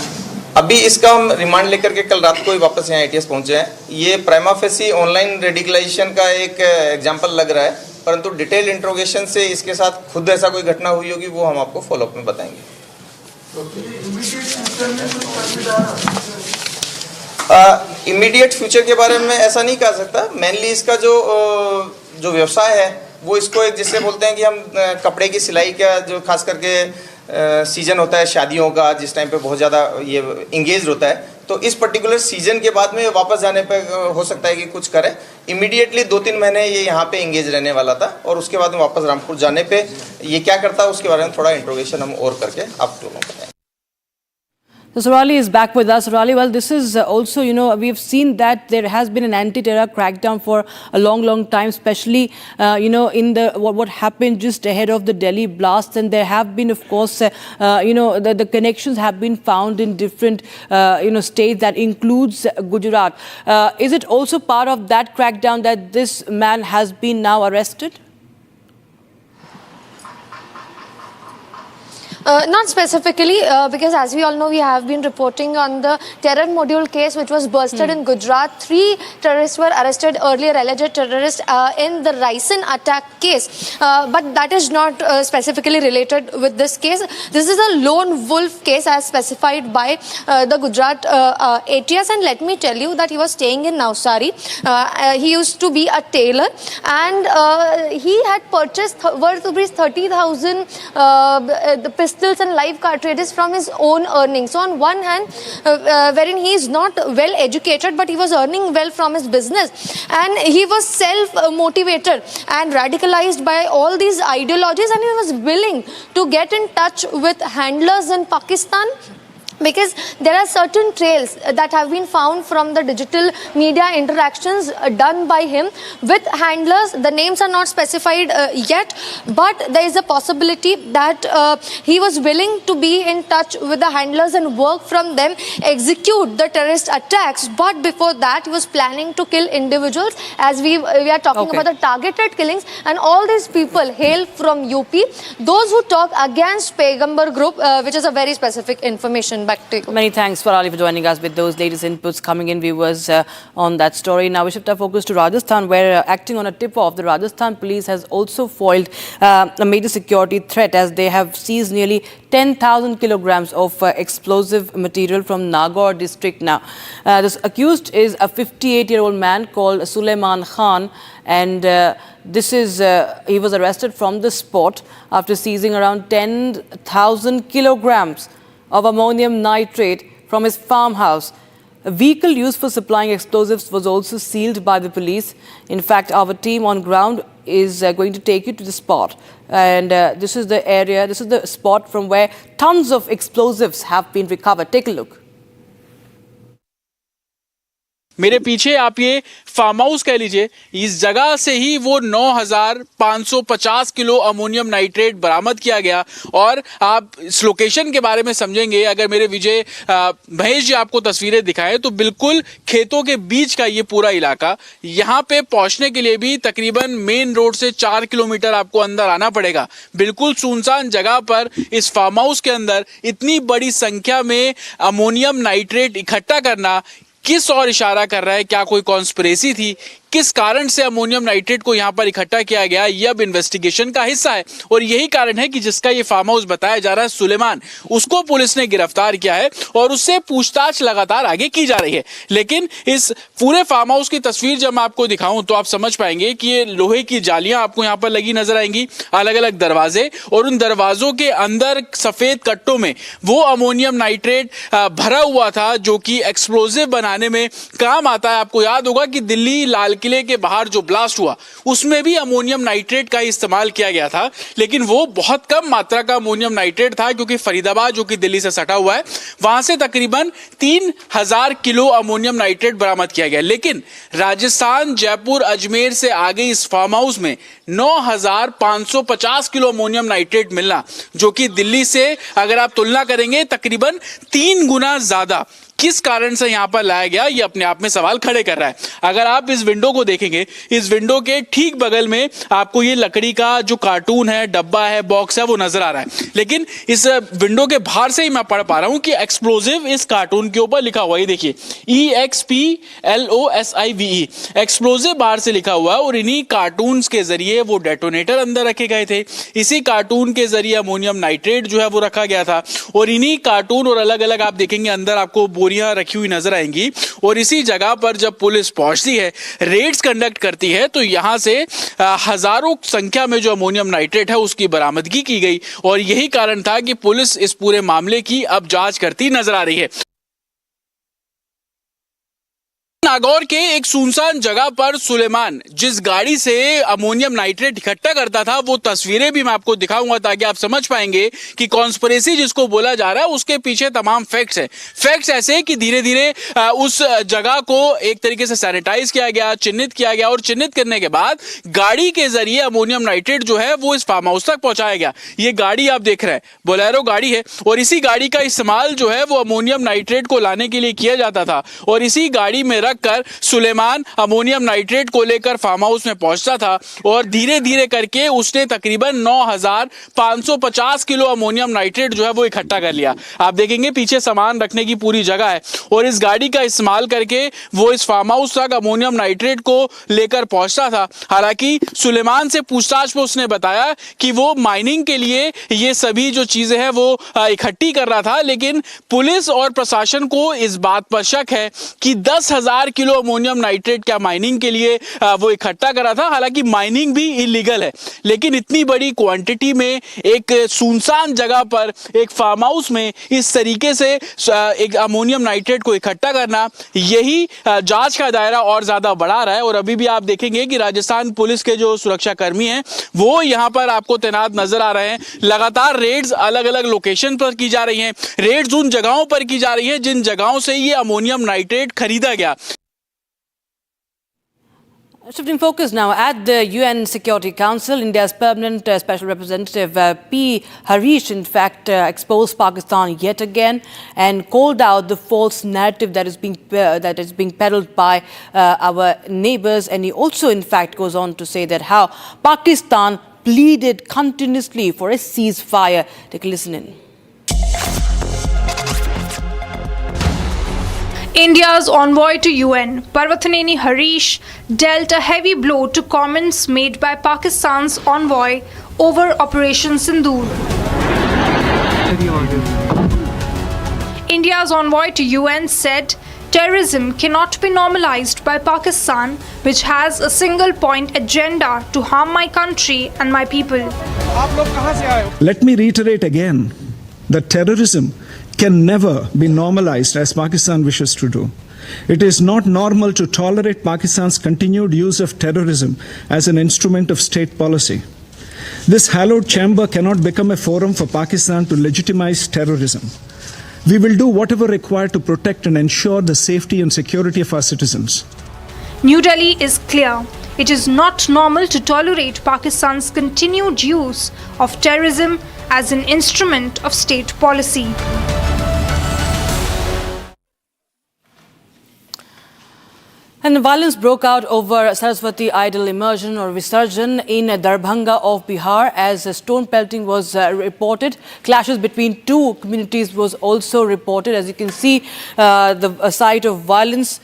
अभी इसका हम रिमांड लेकर के कल रात को ही वापस यहाँ एटीएस पहुंचे हैं। ये प्राइमा फेसी ऑनलाइन रेडिकलाइजेशन का एक एग्जांपल लग रहा है, परंतु डिटेल इंट्रोगेशन से इसके साथ खुद ऐसा कोई घटना हुई होगी वो हम आपको फॉलोअप में बताएंगे। इमीडिएट फ्यूचर के बारे में ऐसा नहीं कह सकता। मेनली इसका जो व्यवसाय है वो इसको एक जिससे बोलते हैं कि हम कपड़े की सिलाई का जो खास करके सीजन होता है शादियों का, जिस टाइम पे बहुत ज़्यादा ये इंगेज होता है, तो इस पर्टिकुलर सीजन के बाद में वापस जाने पे हो सकता है कि कुछ करे। इमीडिएटली 2-3 महीने ये यहाँ पे इंगेज रहने वाला था और उसके बाद में वापस रामपुर जाने पे ये क्या करता है उसके बारे में थोड़ा इंट्रोगेशन हम और करके आप लोगों को बताएंगे। So Surali is back with us. Surali, well, this is also, we've seen that there has been an anti-terror crackdown for a long time, especially, in the what happened just ahead of the Delhi blast. And there have been, of course, the connections have been found in different, states that includes Gujarat. Is it also part of that crackdown that this man has been now arrested? Not specifically, because as we all know, we have been reporting on the terror module case which was bursted in Gujarat. 3 terrorists were arrested earlier, alleged terrorists, in the Raisen attack case. But that is not specifically related with this case. This is a lone wolf case as specified by the Gujarat ATS. And let me tell you that he was staying in Navsari. He used to be a tailor, and he had purchased worth rupees 30,000 the pistols and live cartridges from his own earnings. So on one hand, wherein he is not well educated, but he was earning well from his business, and he was self-motivated and radicalized by all these ideologies, and he was willing to get in touch with handlers in Pakistan, because there are certain trails that have been found from the digital media interactions done by him with handlers. The names are not specified yet, but there is a possibility that he was willing to be in touch with the handlers and work from them, execute the terrorist attacks. But before that, he was planning to kill individuals, as we are talking about the targeted killings, and all these people hail from UP. Those who talk against Paigambar group, which is a very specific information. Many thanks, Farali, for joining us with those latest inputs coming in, viewers, on that story. Now we shift our focus to Rajasthan, where acting on a tip-off, the Rajasthan police has also foiled a major security threat, as they have seized nearly 10,000 kilograms of explosive material from Nagaur district. Now, this accused is a 58-year-old man called Suleiman Khan, and he was arrested from the spot after seizing around 10,000 kilograms of ammonium nitrate from his farmhouse. A vehicle used for supplying explosives was also sealed by the police. In fact, our team on ground is going to take you to the spot. And this is the area, this is the spot from where tons of explosives have been recovered. Take a look. मेरे पीछे आप ये farm house कह लीजिए, इस जगह से ही वो 9,550 किलो अमोनियम नाइट्रेट बरामद किया गया। और आप इस लोकेशन के बारे में समझेंगे, अगर मेरे विजय महेश जी आपको तस्वीरें दिखाएं, तो बिल्कुल खेतों के बीच का ये पूरा इलाका। यहाँ पे पहुंचने के लिए भी तकरीबन मेन रोड से 4 किलोमीटर आपको अंदर आना पड़ेगा। बिल्कुल सुनसान जगह पर इस फार्म हाउस के अंदर इतनी बड़ी संख्या में अमोनियम नाइट्रेट इकट्ठा करना किस और इशारा कर रहा है? क्या कोई कॉन्स्पिरेसी थी? किस कारण से अमोनियम नाइट्रेट को यहाँ पर इकट्ठा किया गया, ये अब इन्वेस्टिगेशन का हिस्सा है। और यही कारण है कि जिसका ये फार्म हाउस बताया जा रहा है सुलेमान, उसको पुलिस ने गिरफ्तार किया है और उससे पूछताछ लगातार आगे की जा रही है। लेकिन इस पूरे फार्म हाउस की तस्वीर जब मैं आपको दिखाऊं तो आप समझ पाएंगे कि ये लोहे की जालियां आपको यहाँ पर लगी नजर आएंगी, अलग अलग दरवाजे, और उन दरवाजों के अंदर सफेद कट्टों में वो अमोनियम नाइट्रेट भरा हुआ था जो कि एक्सप्लोजिव बनाने में काम आता है। आपको याद होगा कि दिल्ली लाल किले के बाहर जो ब्लास्ट हुआ उसमें भी अमोनियम नाइट्रेट का इस्तेमाल किया गया था, लेकिन वो बहुत कम मात्रा का अमोनियम नाइट्रेट था, क्योंकि फरीदाबाद जो कि दिल्ली से सटा हुआ है वहां से तकरीबन 3,000 किलो अमोनियम नाइट्रेट बरामद किया गया। लेकिन राजस्थान, जयपुर, अजमेर से आ गई इस फार्म हाउस में 9,550 किलो अमोनियम नाइट्रेट मिलना, जो कि दिल्ली से अगर आप तुलना करेंगे तकरीबन 3 गुना ज्यादा। किस कारण से यहाँ पर लाया गया, ये अपने आप में सवाल खड़े कर रहा है। अगर आप इस विंडो को देखेंगे, इस विंडो के ठीक बगल में आपको ये लकड़ी का जो कार्टून है, डब्बा है, बॉक्स है, वो नजर आ रहा है। लेकिन इस विंडो के बाहर से ही मैं पढ़ पा रहा हूं कि एक्सप्लोजिव इस कार्टून के ऊपर लिखा हुआ है। देखिए EXPLOSIVE, एक्सप्लोजिव बाहर से लिखा हुआ है। और इन्हीं कार्टून्स के जरिए वो डेटोनेटर अंदर रखे गए थे। इसी कार्टून के जरिए अमोनियम नाइट्रेट जो है वो रखा गया था। और इन्हीं कार्टून और अलग अलग आप देखेंगे अंदर आपको बोरियां रखी हुई नजर आएंगी। और इसी जगह पर जब पुलिस पहुंचती है, रेड्स कंडक्ट करती है, तो यहां से हजारों संख्या में जो अमोनियम नाइट्रेट है उसकी बरामदगी की गई। और यही कारण था कि पुलिस इस पूरे मामले की अब जांच करती नजर आ रही है। नागौर के एक सुनसान जगह पर सुलेमान जिस गाड़ी से अमोनियम नाइट्रेट इकट्ठा करता था, वो तस्वीरें भी मैं आपको दिखाऊंगा ताकि आप समझ पाएंगे कि कॉन्स्पिरेसी जिसको बोला जा रहा है उसके पीछे तमाम फैक्ट्स हैं। फैक्ट्स ऐसे कि धीरे धीरे उस जगह को एक तरीके से सैनिटाइज किया गया, चिन्हित किया गया। और चिन्हित करने के बाद गाड़ी के जरिए अमोनियम नाइट्रेट जो है वो इस फार्म हाउस तक पहुंचाया गया। ये गाड़ी आप देख रहे हैं, बोलेरो गाड़ी है। और इसी गाड़ी का इस्तेमाल जो है वो अमोनियम नाइट्रेट को लाने के लिए किया जाता था। और इसी गाड़ी में कर सुलेमान अमोनियम नाइट्रेट को लेकर फार्म हाउस में पहुंचता था। और धीरे धीरे करके उसने तकरीबन 9,550 किलो अमोनियम नाइट्रेट जो है वो इकट्ठा कर लिया। आप देखेंगे पीछे सामान रखने की पूरी जगह है। और इस गाड़ी का इस्तेमाल करके वो इस फार्म हाउस तक अमोनियम नाइट्रेट को लेकर पहुंचता था। हालांकि सुलेमान से पूछताछ में उसने बताया कि वो माइनिंग के लिए ये सभी जो चीजें हैं वो इकट्ठी कर रहा था। लेकिन पुलिस और प्रशासन को इस बात पर शक है कि 10,000 किलो अमोनियम नाइट्रेट क्या माइनिंग के लिए वो इकट्ठा करा था। हालांकि माइनिंग भी इलीगल है, लेकिन इतनी बड़ी क्वांटिटी में एक सुनसान जगह पर एक फार्म हाउस में इस तरीके से एक अमोनियम नाइट्रेट को इकट्ठा करना, यही जांच का दायरा और ज्यादा बढ़ा रहा है। और अभी भी आप देखेंगे कि राजस्थान पुलिस के जो सुरक्षा कर्मी हैं वो यहां पर आपको तैनात नजर आ रहे हैं। लगातार रेड्स अलग अलग लोकेशन पर की जा रही हैं। रेड्स उन जगहों पर की जा रही है जिन जगहों से ये अमोनियम नाइट्रेट खरीदा गया। Shifting focus now, at the UN Security Council, India's permanent special representative P. Harish, in fact, exposed Pakistan yet again and called out the false narrative that is being peddled by our neighbors. And he also, in fact, goes on to say that how Pakistan pleaded continuously for a ceasefire. Take a listen in. India's envoy to UN, Parvathaneni Harish, dealt a heavy blow to comments made by Pakistan's envoy over Operation Sindoor. India's envoy to UN said terrorism cannot be normalized by Pakistan, which has a single point agenda to harm my country and my people. Let me reiterate again that terrorism can never be normalized as Pakistan wishes to do. It is not normal to tolerate Pakistan's continued use of terrorism as an instrument of state policy. This hallowed chamber cannot become a forum for Pakistan to legitimize terrorism. We will do whatever required to protect and ensure the safety and security of our citizens. New Delhi is clear. It is not normal to tolerate Pakistan's continued use of terrorism as an instrument of state policy. And violence broke out over Saraswati idol immersion or Visarjan in Darbhanga of Bihar as stone pelting was reported. Clashes between two communities was also reported. As you can see, the site of violence,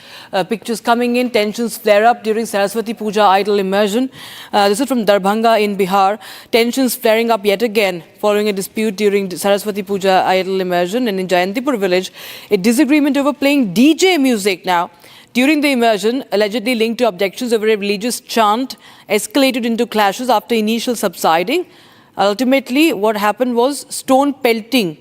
pictures coming in, tensions flare up during Saraswati Puja idol immersion. This is from Darbhanga in Bihar. Tensions flaring up yet again following a dispute during Saraswati Puja idol immersion. And in Jayantipur village, a disagreement over playing DJ music now during the immersion, allegedly linked to objections over a religious chant, escalated into clashes after initial subsiding. Ultimately, what happened was stone pelting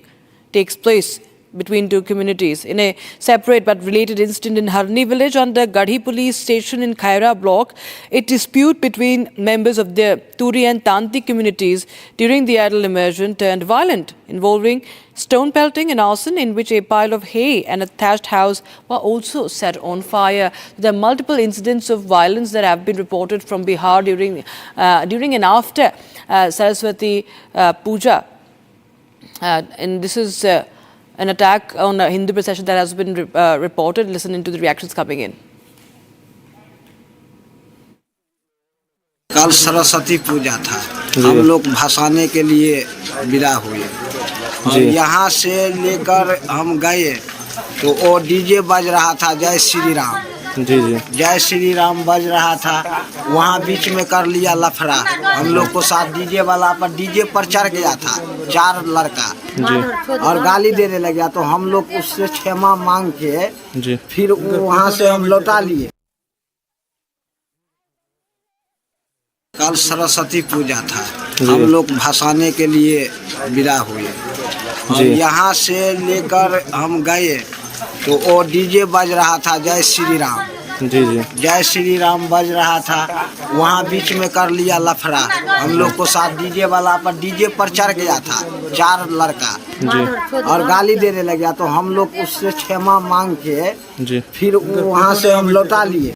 takes place between two communities. In a separate but related incident in Harni village under Gadhi police station in Khaira block, a dispute between members of the Turi and Tanti communities during the idol immersion turned violent, involving stone pelting and arson, in which a pile of hay and a thatched house were also set on fire. There are multiple incidents of violence that have been reported from Bihar during and after Saraswati Puja. And this is an attack on a Hindu procession that has been reported. Listen into the reactions coming in. कल सरस्वती पूजा था, हम लोग भसाने के लिए विदा हुए और यहाँ से लेकर हम गए तो वो डीजे बज रहा था, जय श्री राम जय श्री राम बज रहा था। वहाँ बीच में कर लिया लफड़ा, हम लोग को साथ डीजे वाला पर डीजे पर चढ़ गया था 4 लड़का और गाली देने लग गया, तो हम लोग उससे क्षमा मांग के फिर वहाँ से हम लौटा लिए। कल सरस्वती पूजा था, हम लोग भसाने के लिए विदा हुए और यहाँ से लेकर हम गए तो वो डीजे बज रहा था, जय श्री राम जय श्री राम बज रहा था। वहाँ बीच में कर लिया लफड़ा, हम लोग को साथ डीजे वाला पर डीजे पर चढ़ गया था 4 लड़का और गाली देने लग गया, तो हम लोग उससे क्षमा मांग के फिर वहाँ से हम लौटा लिए।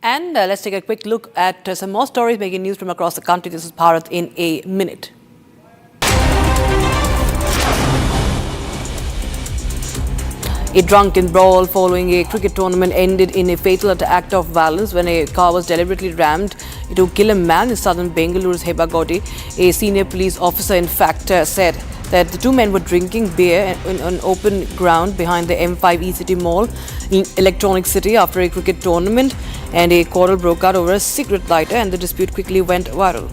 And let's take a quick look at some more stories making news from across the country. This is Bharat in a minute. A drunken brawl following a cricket tournament ended in a fatal act of violence when a car was deliberately rammed to kill a man in southern Bengaluru's Hebagodi. A senior police officer, in fact, said that the 2 men were drinking beer on open ground behind the M5 E-City Mall in Electronic City after a cricket tournament, and a quarrel broke out over a cigarette lighter, and the dispute quickly went violent.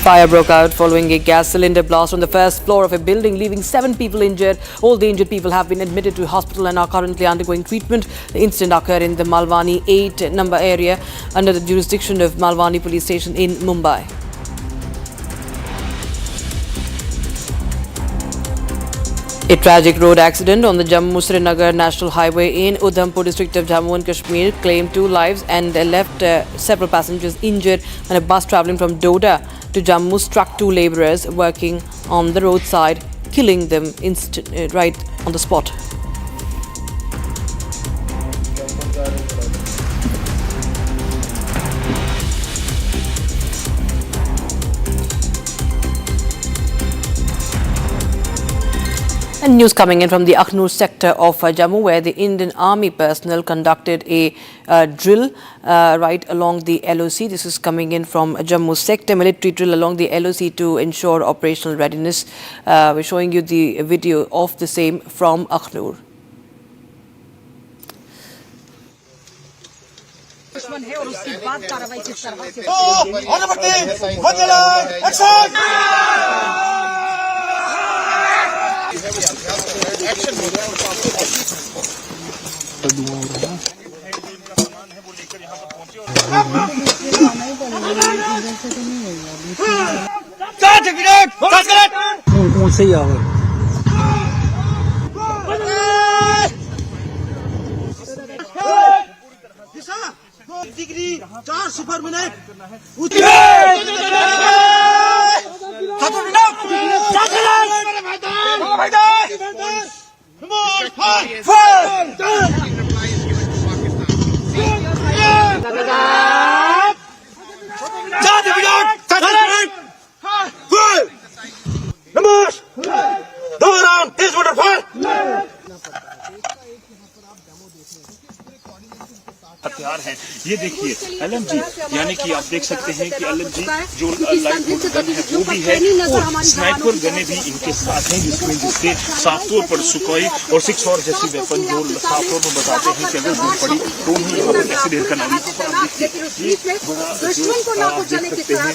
Fire broke out following a gas cylinder blast on the first floor of a building, leaving 7 people injured. All the injured people have been admitted to hospital and are currently undergoing treatment. The incident occurred in the Malwani 8 number area under the jurisdiction of Malwani police station in Mumbai. A tragic road accident on the Jammu-Srinagar National Highway in Udhampur district of Jammu and Kashmir claimed 2 lives and left several passengers injured when a bus travelling from Doda to Jammu struck 2 labourers working on the roadside, killing them right on the spot. And news coming in from the Akhnur sector of Jammu, where the Indian Army personnel conducted a drill right along the LOC. This is coming in from Jammu sector, military drill along the LOC to ensure operational readiness. We're showing you the video of the same from Akhnur. से ही आ गए degree 4 minute हथियार हैं। ये देखिए LMG, यानी कि आप देख सकते हैं कि LMG जो लाइट गन है वो भी है और स्नाइपर गने भी इनके साथ हैं, जिसके साफ तौर पर सुकोई और 6 और जैसी वेपन जो साफ तौर पर बताते हैं कि अगर जरूरत पड़ी तो उन्हें यहाँ पर कैसे ढेर करना। ये बड़ा जो आप देख सकते हैं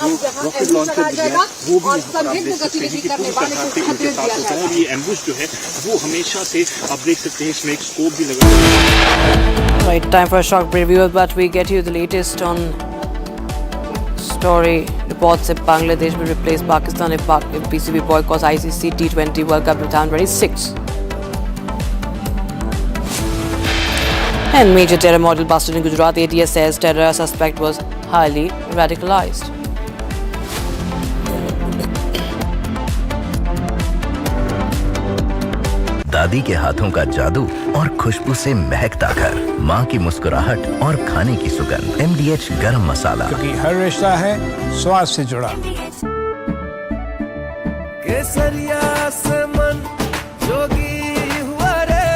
जो रॉकेट लॉन्चर भी है वो भी यहाँ पर आप देख सकते हैं कि पूरी तरह से इनके साथ होता है। और ये एम्बुश जो है वो हमेशा से आप देख सकते हैं इसमें एक स्कोप भी लगा है। Right, time for a short preview, but we get you the latest on story reports that Bangladesh will replace Pakistan if PCB boycotts ICC T20 World Cup 2026. And major terror model busted in Gujarat. ATS says terror suspect was highly radicalized. The दादी के हाथों का जादू और खुशबू से महकता घर, माँ की मुस्कुराहट और खाने की सुगंध। MDH गरम मसाला, क्योंकि हर रिश्ता है स्वाद से जुड़ा। केसरिया से मन जोगी हुआ रे,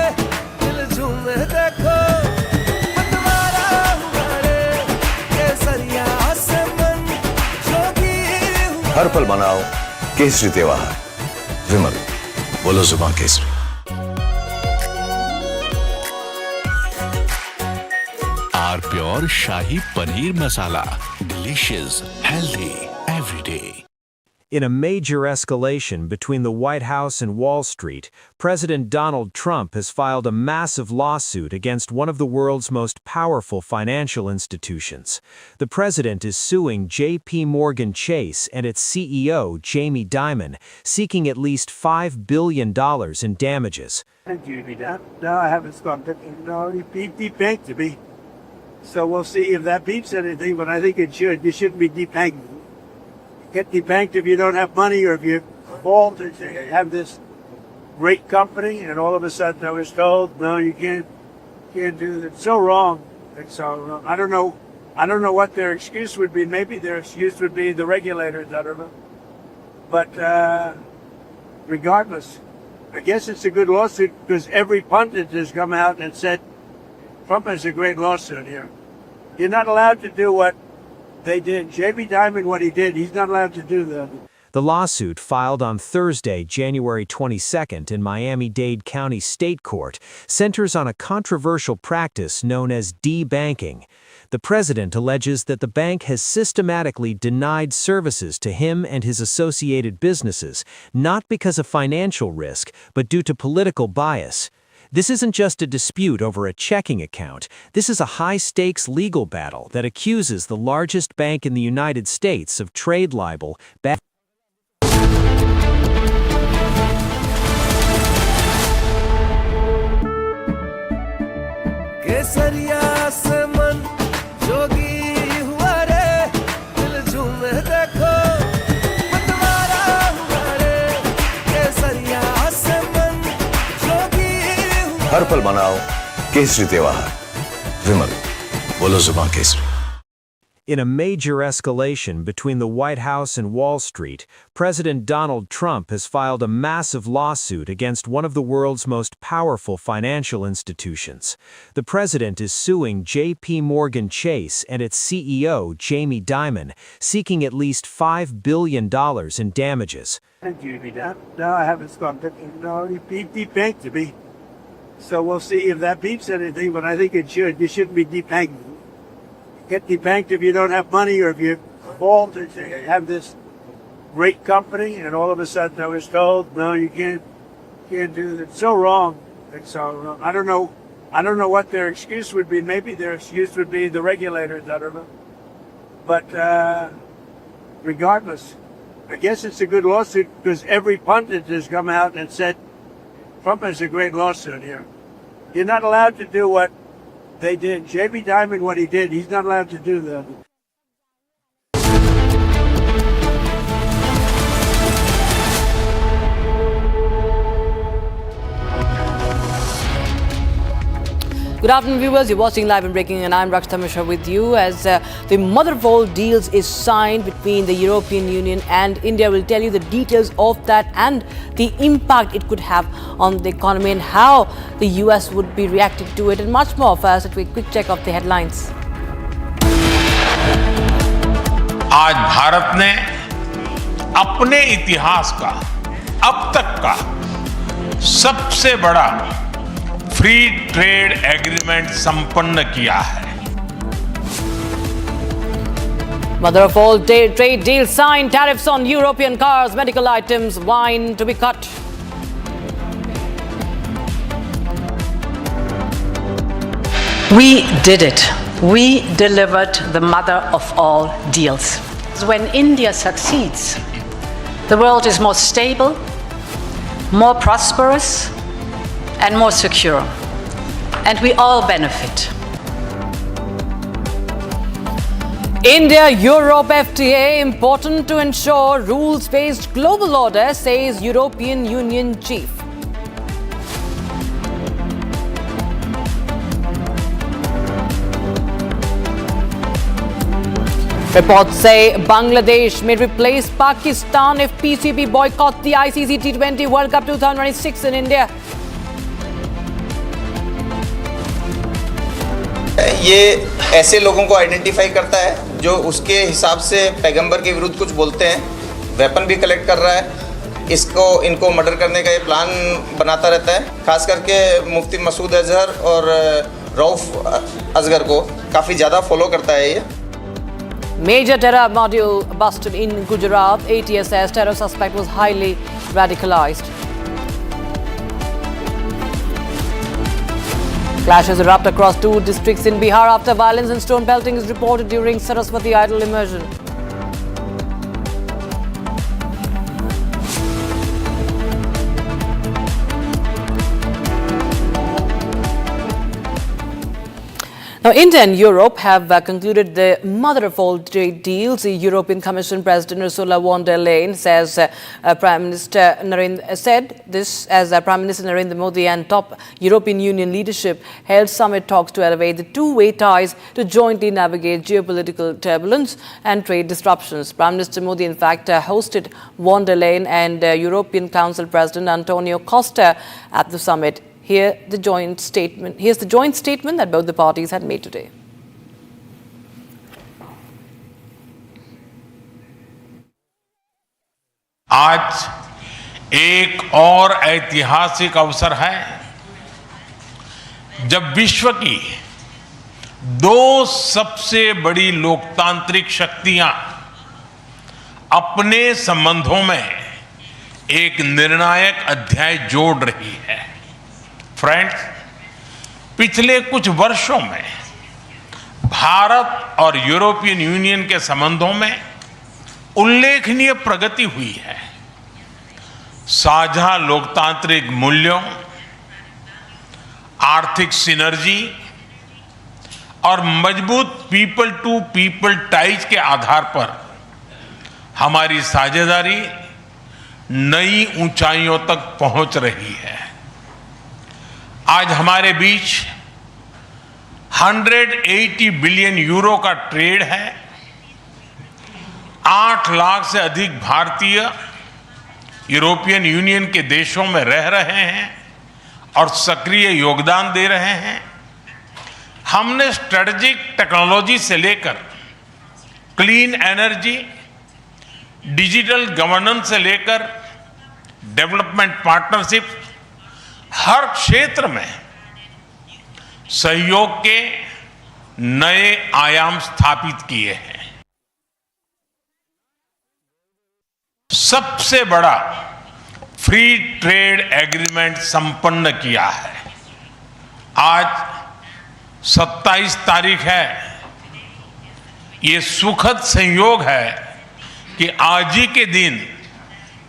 दिल झूमे देखो मतवारा हुआ रे। केसरिया से मन जोगी हुआ। हर पल मनाओ केसरी त्योहार। विमल, बोलो जुबान केसरी। Are pure shahi paneer masala, delicious, healthy, everyday. In a major escalation between the White House and Wall Street, President Donald Trump has filed a massive lawsuit against one of the world's most powerful financial institutions. The president is suing J.P. Morgan Chase and its CEO, Jamie Dimon, seeking at least $5 billion in damages. No, I haven't stopped it. No, he debanked me. So we'll see if that beeps anything, but I think it should. You shouldn't be debanked. Get debanked if you don't have money or if you fall to have this great company, and all of a sudden I was told, no, you can't do that. It's so wrong. It's so wrong. I don't know what their excuse would be. Maybe their excuse would be the regulators. I don't know. But regardless, I guess it's a good lawsuit because every pundit has come out and said Trump has a great lawsuit here. You're not allowed to do what they did. Jamie Dimon, what he did, he's not allowed to do that. The lawsuit, filed on Thursday, January 22nd in Miami-Dade County State Court, centers on a controversial practice known as debanking. The president alleges that the bank has systematically denied services to him and his associated businesses, not because of financial risk, but due to political bias. This isn't just a dispute over a checking account. This is a high-stakes legal battle that accuses the largest bank in the United States of trade libel. केसरिया से मन जोगी हुआ रे, दिल झूमे देखो मतवारा हुआ रे। केसरिया से मन जोगी हुआ। हर पल मनाओ केसरी त्योहार। विमल, बोलो जुबान Kesari. In a major escalation between the White House and Wall Street, President Donald Trump has filed a massive lawsuit against one of the world's most powerful financial institutions. The president is suing J.P. Morgan Chase and its CEO, Jamie Dimon, seeking at least $5 billion in damages. No, I haven't stopped it. No, he debanked me. So we'll see if that beeps anything, but I think it should. You shouldn't be debanked. Get debanked if you don't have money or if you fall to have this great company, and all of a sudden I was told, no, you can't do that. It's so wrong. It's so wrong. I don't know what their excuse would be. Maybe their excuse would be the regulators. I don't know. But regardless, I guess it's a good lawsuit because every pundit has come out and said Trump has a great lawsuit here. You're not allowed to do what they did. Jamie Dimon, what he did, he's not allowed to do that. Good afternoon, viewers. You're watching Live and Breaking, and I'm Raksha Mantri with you. As the mother of all deals is signed between the European Union and India, we'll tell you the details of that and the impact it could have on the economy and how the US would be reacting to it, and much more. First, a quick check of the headlines. आज भारत ने अपने इतिहास का अब तक का सबसे बड़ा फ्री ट्रेड एग्रीमेंट संपन्न किया है। Mother of all trade deals signed, tariffs on European cars, medical items, wine to be cut. We did it. We delivered the mother of all deals. When India succeeds, the world is more stable, more prosperous, and more secure. And we all benefit. India-Europe FTA important to ensure rules-based global order, says European Union chief. Reports say Bangladesh may replace Pakistan if PCB boycott the ICC T20 World Cup 2026 in India. ये ऐसे लोगों को identify करता है जो उसके हिसाब से पैगंबर के विरुद्ध कुछ बोलते हैं, वेपन भी कलेक्ट कर रहा है, इनको मर्डर करने का ये प्लान बनाता रहता है। खास करके मुफ्ती मसूद अजहर और रऊफ असगर को काफ़ी ज़्यादा फॉलो करता है ये। Major terror module busted in Gujarat. ATS says terror suspect was highly radicalized. Clashes erupt across two districts in Bihar after violence and stone pelting is reported during Saraswati idol immersion. Now, India and Europe have concluded the mother of all trade deals. The European Commission President Ursula von der Leyen says Prime Minister Narendra Modi and top European Union leadership held summit talks to elevate the two-way ties to jointly navigate geopolitical turbulence and trade disruptions. Prime Minister Modi, in fact, hosted von der Leyen and European Council President Antonio Costa at the summit. Here's the joint statement that both the parties had made today. आज एक और ऐतिहासिक अवसर है जब विश्व की दो सबसे बड़ी लोकतांत्रिक शक्तियां अपने संबंधों में एक निर्णायक अध्याय जोड़ रही है। फ्रेंड्स, पिछले कुछ वर्षों में भारत और यूरोपियन यूनियन के संबंधों में उल्लेखनीय प्रगति हुई है। साझा लोकतांत्रिक मूल्यों, आर्थिक सिनर्जी और मजबूत पीपल टू पीपल टाइज के आधार पर हमारी साझेदारी नई ऊंचाइयों तक पहुंच रही है। आज हमारे बीच 180 बिलियन यूरो का ट्रेड है। 8 लाख से अधिक भारतीय यूरोपियन यूनियन के देशों में रह रहे हैं और सक्रिय योगदान दे रहे हैं। हमने स्ट्रेटेजिक टेक्नोलॉजी से लेकर क्लीन एनर्जी, डिजिटल गवर्नेंस से लेकर डेवलपमेंट पार्टनरशिप, हर क्षेत्र में सहयोग के नए आयाम स्थापित किए हैं। सबसे बड़ा फ्री ट्रेड एग्रीमेंट संपन्न किया है। आज 27 तारीख है। ये सुखद संयोग है कि आज ही के दिन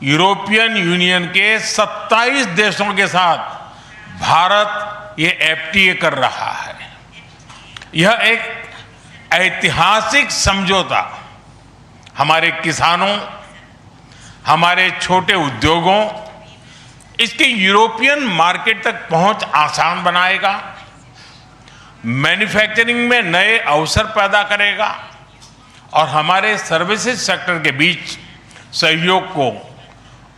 यूरोपियन यूनियन के 27 देशों के साथ भारत ये एफटीए कर रहा है। यह एक ऐतिहासिक समझौता हमारे किसानों, हमारे छोटे उद्योगों, इसके यूरोपियन मार्केट तक पहुंच आसान बनाएगा, मैन्युफैक्चरिंग में नए अवसर पैदा करेगा और हमारे सर्विसेज सेक्टर के बीच सहयोग को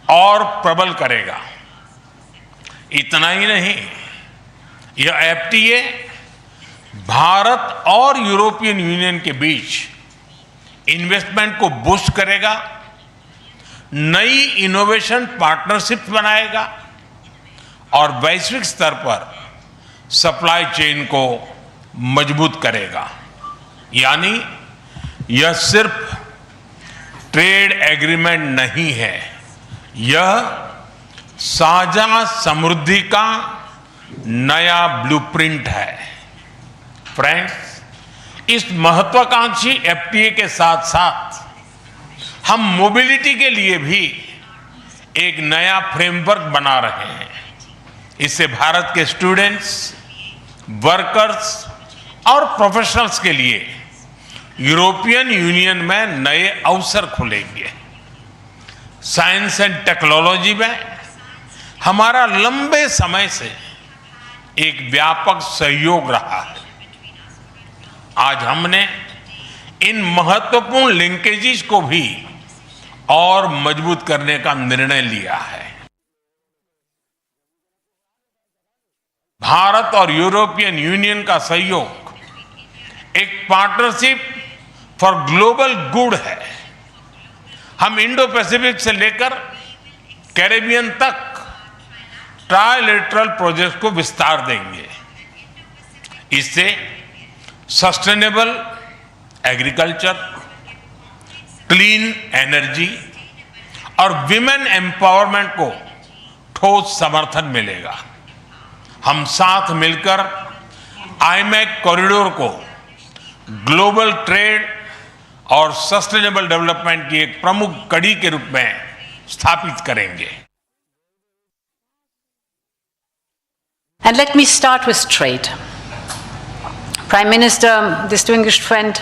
और प्रबल करेगा। इतना ही नहीं, यह एफटीए भारत और यूरोपियन यूनियन के बीच इन्वेस्टमेंट को बूस्ट करेगा, नई इनोवेशन पार्टनरशिप बनाएगा और वैश्विक स्तर पर सप्लाई चेन को मजबूत करेगा। यानी यह सिर्फ ट्रेड एग्रीमेंट नहीं है, यह साझा समृद्धि का नया ब्लूप्रिंट है। फ्रेंड्स, इस महत्वाकांक्षी एफटीए के साथ साथ हम मोबिलिटी के लिए भी एक नया फ्रेमवर्क बना रहे हैं। इससे भारत के स्टूडेंट्स, वर्कर्स और प्रोफेशनल्स के लिए यूरोपियन यूनियन में नए अवसर खुलेंगे। साइंस एंड टेक्नोलॉजी में हमारा लंबे समय से एक व्यापक सहयोग रहा है। आज हमने इन महत्वपूर्ण लिंकेजेस को भी और मजबूत करने का निर्णय लिया है। भारत और यूरोपियन यूनियन का सहयोग एक पार्टनरशिप फॉर ग्लोबल गुड है। हम इंडो पैसिफिक से लेकर कैरेबियन तक ट्राइलेटरल प्रोजेक्ट को विस्तार देंगे। इससे सस्टेनेबल एग्रीकल्चर, क्लीन एनर्जी और विमेन एम्पावरमेंट को ठोस समर्थन मिलेगा। हम साथ मिलकर आईमैक कॉरिडोर को ग्लोबल ट्रेड और सस्टेनेबल डेवलपमेंट की एक प्रमुख कड़ी के रूप में स्थापित करेंगे। And let me start with trade. Prime Minister, distinguished friend,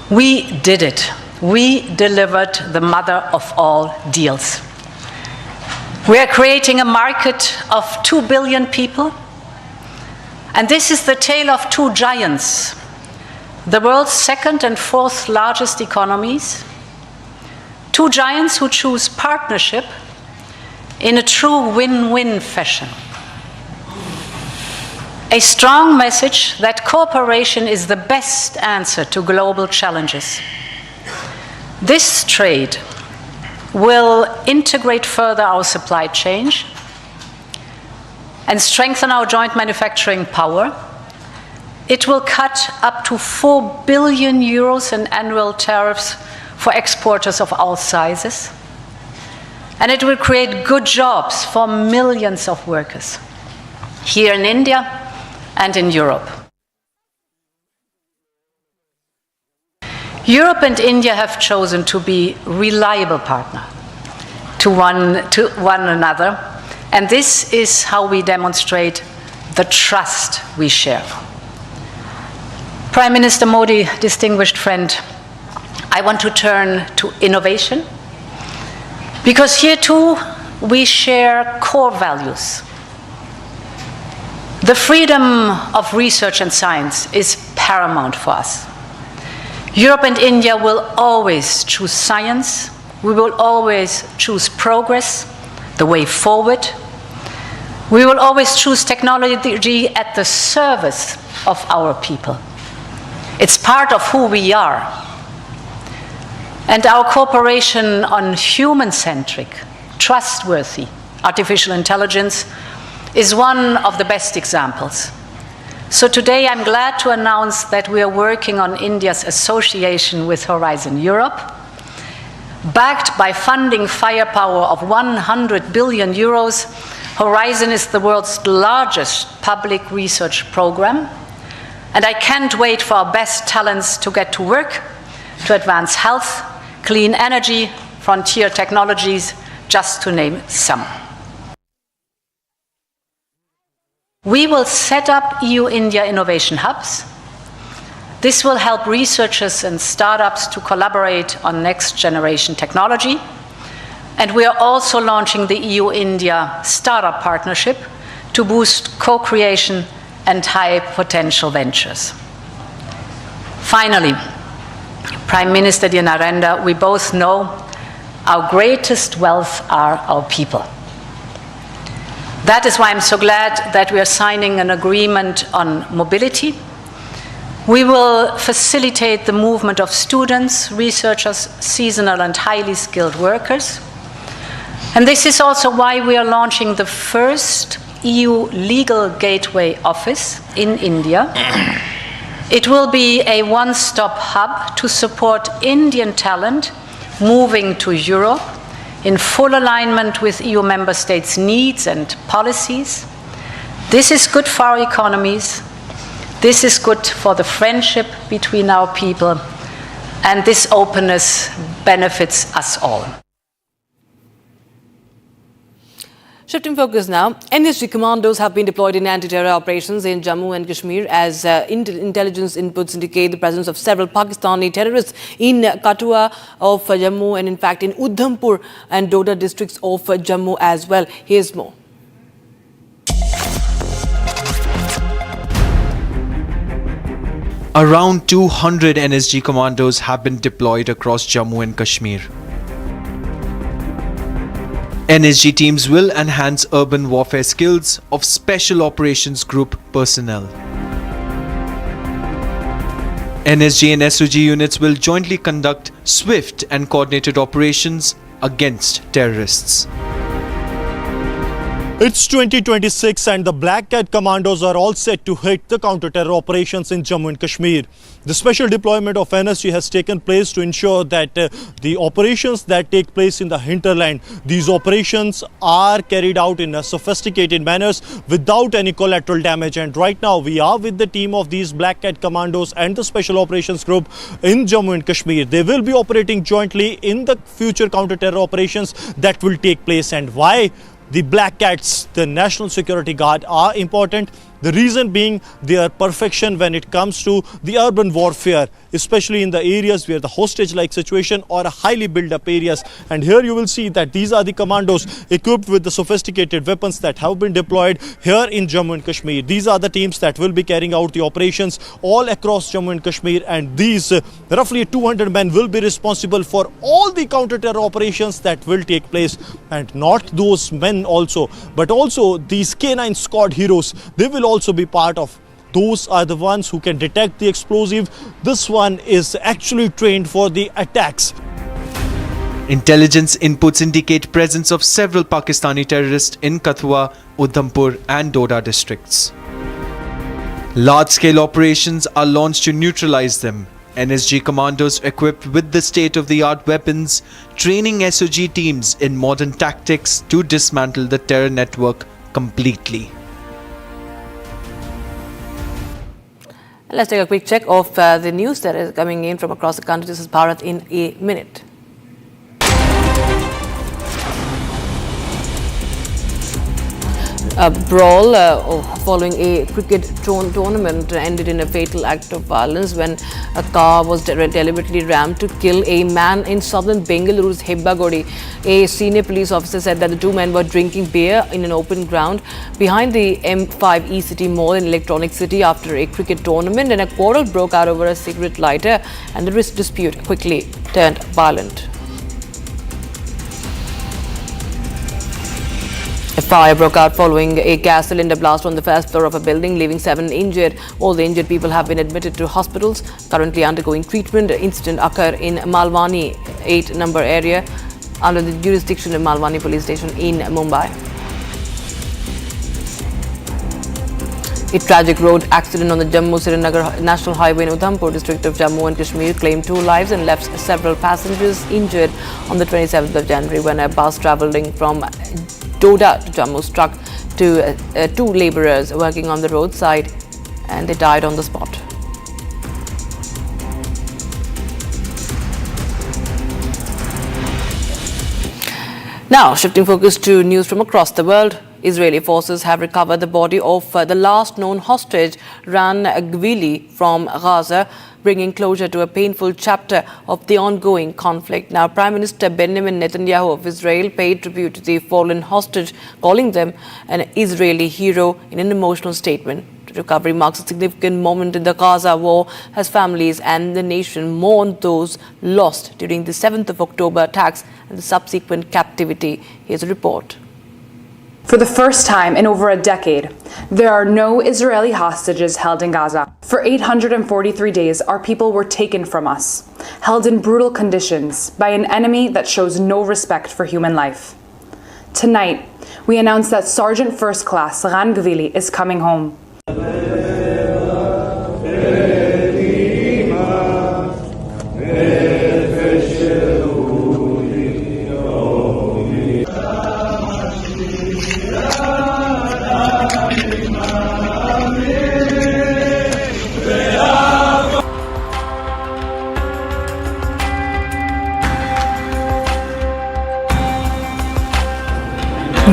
we did it. We delivered the mother of all deals. We are creating a market of 2 billion people. And this is the tale of two giants, the world's second and fourth largest economies. Two giants who choose partnership in a true win-win fashion. A strong message that cooperation is the best answer to global challenges. This trade will integrate further our supply chain and strengthen our joint manufacturing power. It will cut up to 4 billion euros in annual tariffs for exporters of all sizes. And it will create good jobs for millions of workers here in India and in Europe. Europe and India have chosen to be reliable partners to one another, and this is how we demonstrate the trust we share. Prime Minister Modi, distinguished friend, I want to turn to innovation, because here too we share core values. The freedom of research and science is paramount for us. Europe and India will always choose science. We will always choose progress, the way forward. We will always choose technology at the service of our people. It's part of who we are. And our cooperation on human-centric, trustworthy artificial intelligence is one of the best examples. So today I'm glad to announce that we are working on India's association with Horizon Europe. Backed by funding firepower of 100 billion euros, Horizon is the world's largest public research program. And I can't wait for our best talents to get to work to advance health, clean energy, frontier technologies, just to name some. We will set up EU-India innovation hubs. This will help researchers and startups to collaborate on next-generation technology. And we are also launching the EU-India Startup Partnership to boost co-creation and high-potential ventures. Finally, Prime Minister dear Narendra, we both know our greatest wealth are our people. That is why I'm so glad that we are signing an agreement on mobility. We will facilitate the movement of students, researchers, seasonal and highly skilled workers. And this is also why we are launching the first EU Legal Gateway Office in India. It will be a one-stop hub to support Indian talent moving to Europe in full alignment with EU member states' needs and policies. This is good for our economies. This is good for the friendship between our people. And this openness benefits us all. Shifting focus now, NSG commandos have been deployed in anti-terror operations in Jammu and Kashmir as intelligence inputs indicate the presence of several Pakistani terrorists in Katua of Jammu and in fact in Udhampur and Doda districts of Jammu as well. Here's more. Around 200 NSG commandos have been deployed across Jammu and Kashmir. NSG teams will enhance urban warfare skills of Special Operations Group personnel. NSG and SOG units will jointly conduct swift and coordinated operations against terrorists. It's 2026 and the Black Cat commandos are all set to hit the counter-terror operations in Jammu and Kashmir. The special deployment of NSG has taken place to ensure that the operations that take place in the hinterland, these operations are carried out in a sophisticated manners without any collateral damage. And right now we are with the team of these Black Cat commandos and the Special Operations Group in Jammu and Kashmir. They will be operating jointly in the future counter-terror operations that will take place. And why the Black Cats, the National Security Guard, are important? The reason being their perfection when it comes to the urban warfare, especially in the areas where the hostage-like situation or highly built-up areas. And here you will see that these are the commandos equipped with the sophisticated weapons that have been deployed here in Jammu and Kashmir. These are the teams that will be carrying out the operations all across Jammu and Kashmir, and these roughly 200 men will be responsible for all the counter-terror operations that will take place. And not those men also, but also these K9 squad heroes, they will also be part of. Those are the ones who can detect the explosive. This one is actually trained for the attacks. Intelligence inputs indicate presence of several Pakistani terrorists in Kathua, Udhampur and Doda districts. Large-scale operations are launched to neutralize them. NSG commandos equipped with the state-of-the-art weapons, training SOG teams in modern tactics to dismantle the terror network completely. Let's take a quick check of the news that is coming in from across the country. This is Bharat in a minute. A brawl following a cricket tournament ended in a fatal act of violence when a car was deliberately rammed to kill a man in southern Bengaluru's Hebbagodi. A senior police officer said that the two men were drinking beer in an open ground behind the M5 E-City Mall in Electronic City after a cricket tournament, and a quarrel broke out over a cigarette lighter, and the dispute quickly turned violent. A fire broke out following a gas cylinder blast on the first floor of a building, leaving 7 injured. All the injured people have been admitted to hospitals, currently undergoing treatment. The incident occurred in Malwani 8 number area under the jurisdiction of Malwani police station in Mumbai. A tragic road accident on the Jammu-Srinagar National Highway in Udhampur district of Jammu and Kashmir claimed 2 lives and left several passengers injured on the 27th of January when a bus travelling from Doda to Jammu struck to 2 labourers working on the roadside, and they died on the spot. Now, shifting focus to news from across the world. Israeli forces have recovered the body of the last known hostage, Ran Gvili, from Gaza, bringing closure to a painful chapter of the ongoing conflict. Now, Prime Minister Benjamin Netanyahu of Israel paid tribute to the fallen hostage, calling them an Israeli hero in an emotional statement. The recovery marks a significant moment in the Gaza war as families and the nation mourn those lost during the 7th of October attacks and the subsequent captivity. Here's a report. For the first time in over a decade, there are no Israeli hostages held in Gaza. For 843 days, our people were taken from us, held in brutal conditions by an enemy that shows no respect for human life. Tonight, we announce that Sergeant First Class Ran Gvili is coming home.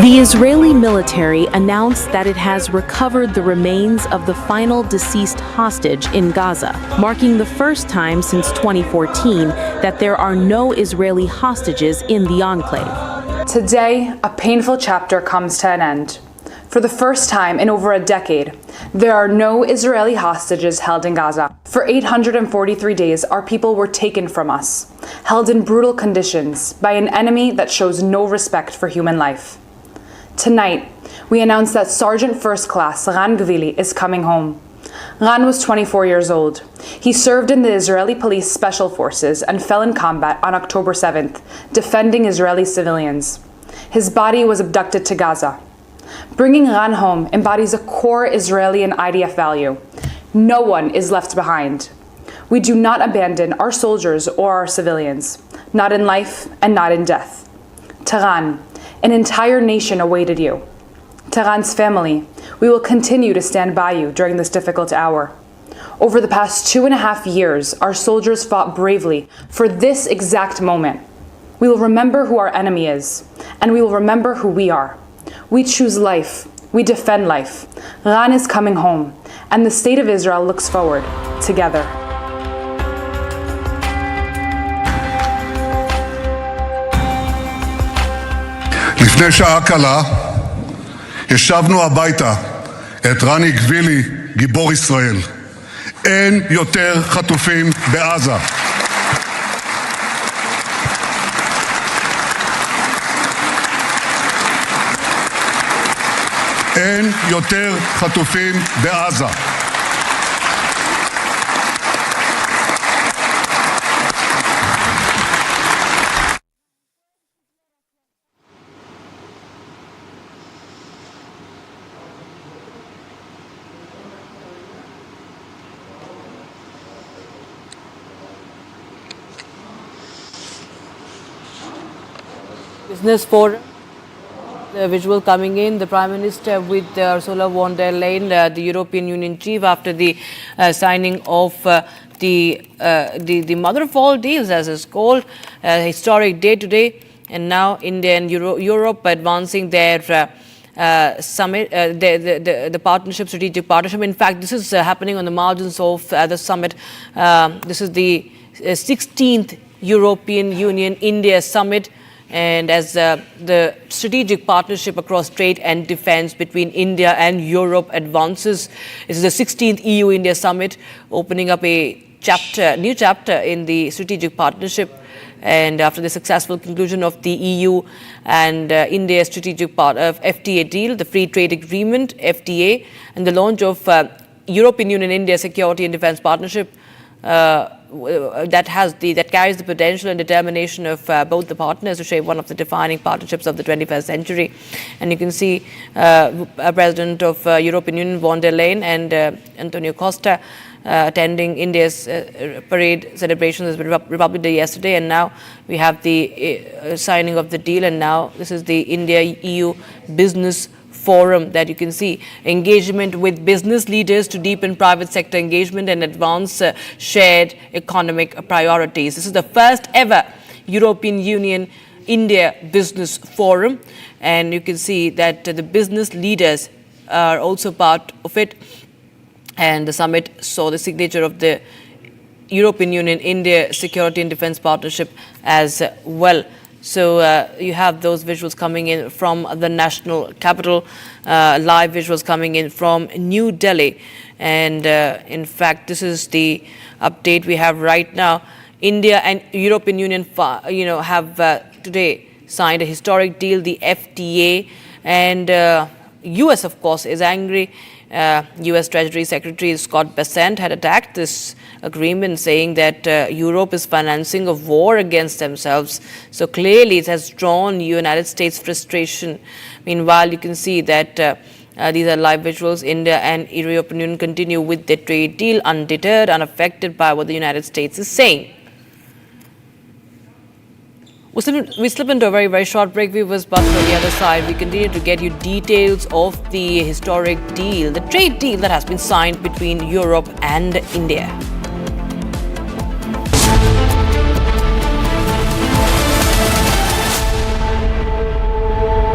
The Israeli military announced that it has recovered the remains of the final deceased hostage in Gaza, marking the first time since 2014 that there are no Israeli hostages in the enclave. Today, a painful chapter comes to an end. For the first time in over a decade, there are no Israeli hostages held in Gaza. For 843 days, our people were taken from us, held in brutal conditions by an enemy that shows no respect for human life. Tonight, we announce that Sergeant First Class Ran Gvili is coming home. Ran was 24 years old. He served in the Israeli Police Special Forces and fell in combat on October 7th, defending Israeli civilians. His body was abducted to Gaza. Bringing Ran home embodies a core Israeli and IDF value. No one is left behind. We do not abandon our soldiers or our civilians, not in life and not in death. To Ran, an entire nation awaited you. To Ran's family, we will continue to stand by you during this difficult hour. Over the past 2.5 years, our soldiers fought bravely for this exact moment. We will remember who our enemy is, and we will remember who we are. We choose life. We defend life. Ran is coming home, and the state of Israel looks forward, together. לפני שעה קלה השבנו הביתה את רני גבילי, גיבור ישראל. אין יותר חטופים בעזה. אין יותר חטופים בעזה. Business forum. The visual coming in, the Prime Minister with Ursula von der Leyen, the European Union chief, after the signing of the mother of all deals, as it's called, historic day today, and now India and Europe advancing their summit, the partnership, strategic partnership. In fact, this is happening on the margins of the summit. This is the 16th European Union India summit. And as the strategic partnership across trade and defense between India and Europe advances, this is the 16th EU-India summit, opening up a new chapter in the strategic partnership. And after the successful conclusion of the EU and India strategic FTA deal, the free trade agreement, FTA, and the launch of European Union India security and defense partnership, that carries the potential and determination of both the partners to shape one of the defining partnerships of the 21st century. And you can see President of European Union von der Leyen and Antonio Costa attending India's parade celebrations of Republic Day yesterday, and now we have the signing of the deal, and now this is the India-EU business forum that you can see. Engagement with business leaders to deepen private sector engagement and advance shared economic priorities. This is the first ever European Union India Business Forum, and you can see that the business leaders are also part of it, and the summit saw the signature of the European Union India Security and Defence Partnership as well. So you have those visuals coming in from the national capital, live visuals coming in from New Delhi. And in fact, this is the update we have right now. India and European Union, have today signed a historic deal, the FTA, and US, of course, is angry. US Treasury Secretary Scott Bessent had attacked this agreement, saying that Europe is financing a war against themselves. So clearly it has drawn United States frustration. Meanwhile, you can see that these are live visuals. India and European Union continue with their trade deal undeterred, unaffected by what the United States is saying. We slip into a very, very short break, viewers, but on the other side, we continue to get you details of the historic deal, the trade deal that has been signed between Europe and India.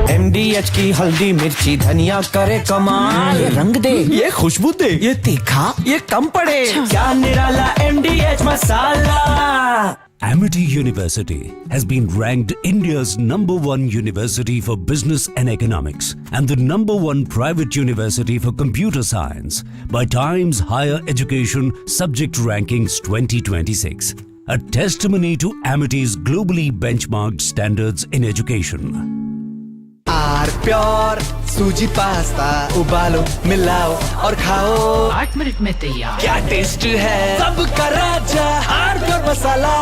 MDH की हल्दी मिर्ची धनिया करे कमाल, ये रंग दे, ये खुशबू दे, ये तीखा, ये कम पड़े, क्या निराला MDH masala. Amity University has been ranked India's #1 university for business and economics and the #1 private university for computer science by Times Higher Education Subject Rankings 2026, a testimony to Amity's globally benchmarked standards in education. Are pure सूजी pasta उबालो मिलाओ और खाओ 8 minute में तैयार। क्या taste है सबका राजा आर प्योर मसाला।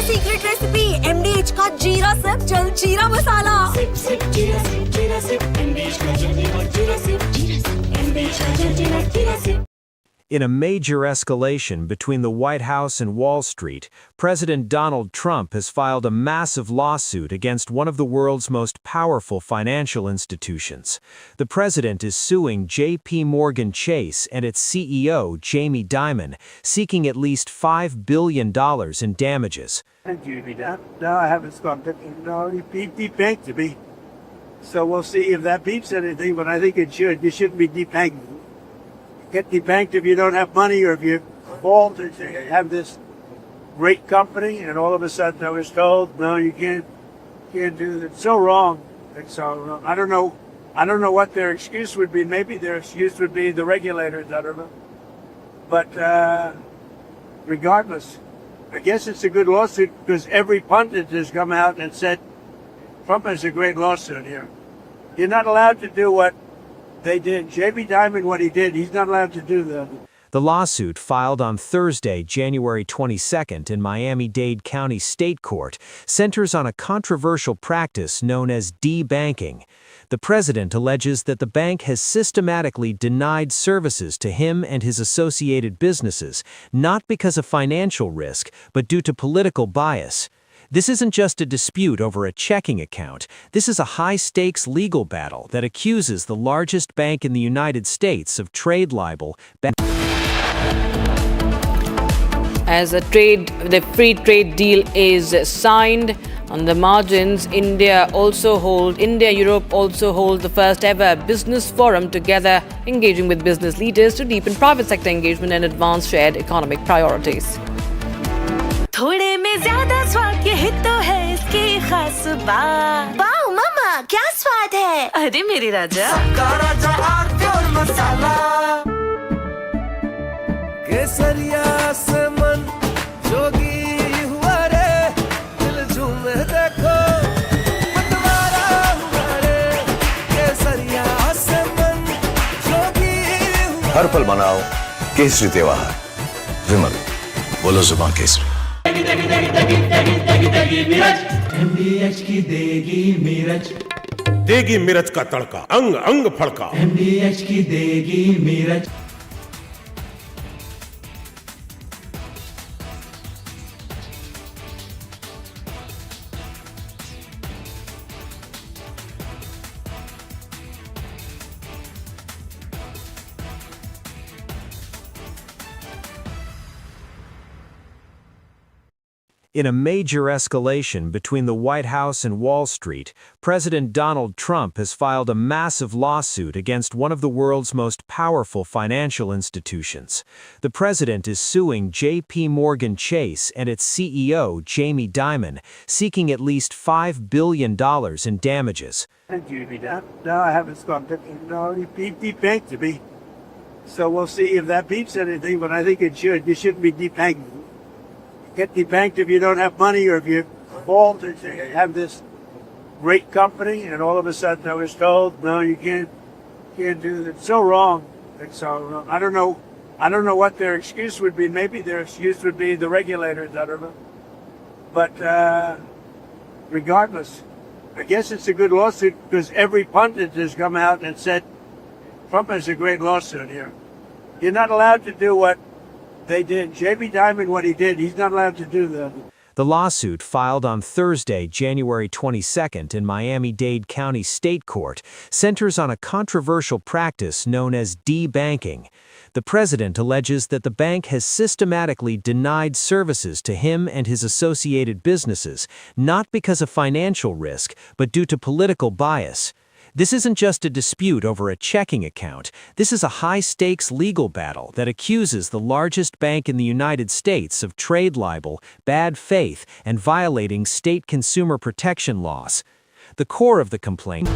सीक्रेट रेसिपी MDH का जीरा सिप जल जीरा मसाला। सिप सिप जीरा सिप MDH का जल जीरा सिप MDH का जल जीरा sip. In a major escalation between the White House and Wall Street, President Donald Trump has filed a massive lawsuit against one of the world's most powerful financial institutions. The president is suing J.P. Morgan Chase and its CEO, Jamie Dimon, seeking at least $5 billion in damages. No, I haven't stopped it. No, he debanked me. So we'll see if that beeps anything, but I think it should. You shouldn't be debanking. Get debanked if you don't have money or if you fall to have this great company, and all of a sudden I was told, no, you can't do that. It's so wrong. It's so wrong. I don't know what their excuse would be. Maybe their excuse would be the regulators. I don't know. But regardless, I guess it's a good lawsuit because every pundit has come out and said Trump has a great lawsuit here. You're not allowed to do what they did. Jamie Dimon, what he did, he's not allowed to do that. The lawsuit, filed on Thursday, January 22nd in Miami-Dade County State Court, centers on a controversial practice known as debanking. The president alleges that the bank has systematically denied services to him and his associated businesses, not because of financial risk, but due to political bias. This isn't just a dispute over a checking account. This is a high-stakes legal battle that accuses the largest bank in the United States of trade libel. As the free trade deal is signed, on the margins, India-Europe also hold the first ever business forum together, engaging with business leaders to deepen private sector engagement and advance shared economic priorities. थोड़े में ज्यादा स्वाद ये तो है इसकी खास बात। वाओ मामा क्या स्वाद है? अरे मेरे राजा सबका राजा आर प्योर मसाला। केसरिया से मन जोगी हुआ रे दिल झूमे देखो मतवारा हुआ रे केसरिया से मन जोगी हुआ। हर पल मनाओ केसरी त्योहार। विमल बोलो जुबान केसरी। MDH की देगी मिर्च, देगी मिर्च का तड़का, अंग अंग फड़का। MDH की देगी मिर्च। In a major escalation between the White House and Wall Street, President Donald Trump has filed a massive lawsuit against one of the world's most powerful financial institutions. The president is suing J.P. Morgan Chase and its CEO, Jamie Dimon, seeking at least $5 billion in damages. No, I haven't stopped it. No, he debanked me. So we'll see if that beeps anything, but I think it should. You shouldn't be debanking. Get debanked if you don't have money or if you fall to have this great company, and all of a sudden I was told, no, you can't do that. It's so wrong. It's so wrong. I don't know what their excuse would be. Maybe their excuse would be the regulators. I don't know. But regardless, I guess it's a good lawsuit because every pundit has come out and said Trump has a great lawsuit here. You're not allowed to do what they did. Jamie Dimon, what he did, he's not allowed to do that. The lawsuit, filed on Thursday, January 22nd in Miami-Dade County State Court, centers on a controversial practice known as debanking. The president alleges that the bank has systematically denied services to him and his associated businesses, not because of financial risk, but due to political bias. This isn't just a dispute over a checking account. This is a high-stakes legal battle that accuses the largest bank in the United States of trade libel, bad faith, and violating state consumer protection laws. The core of the complaint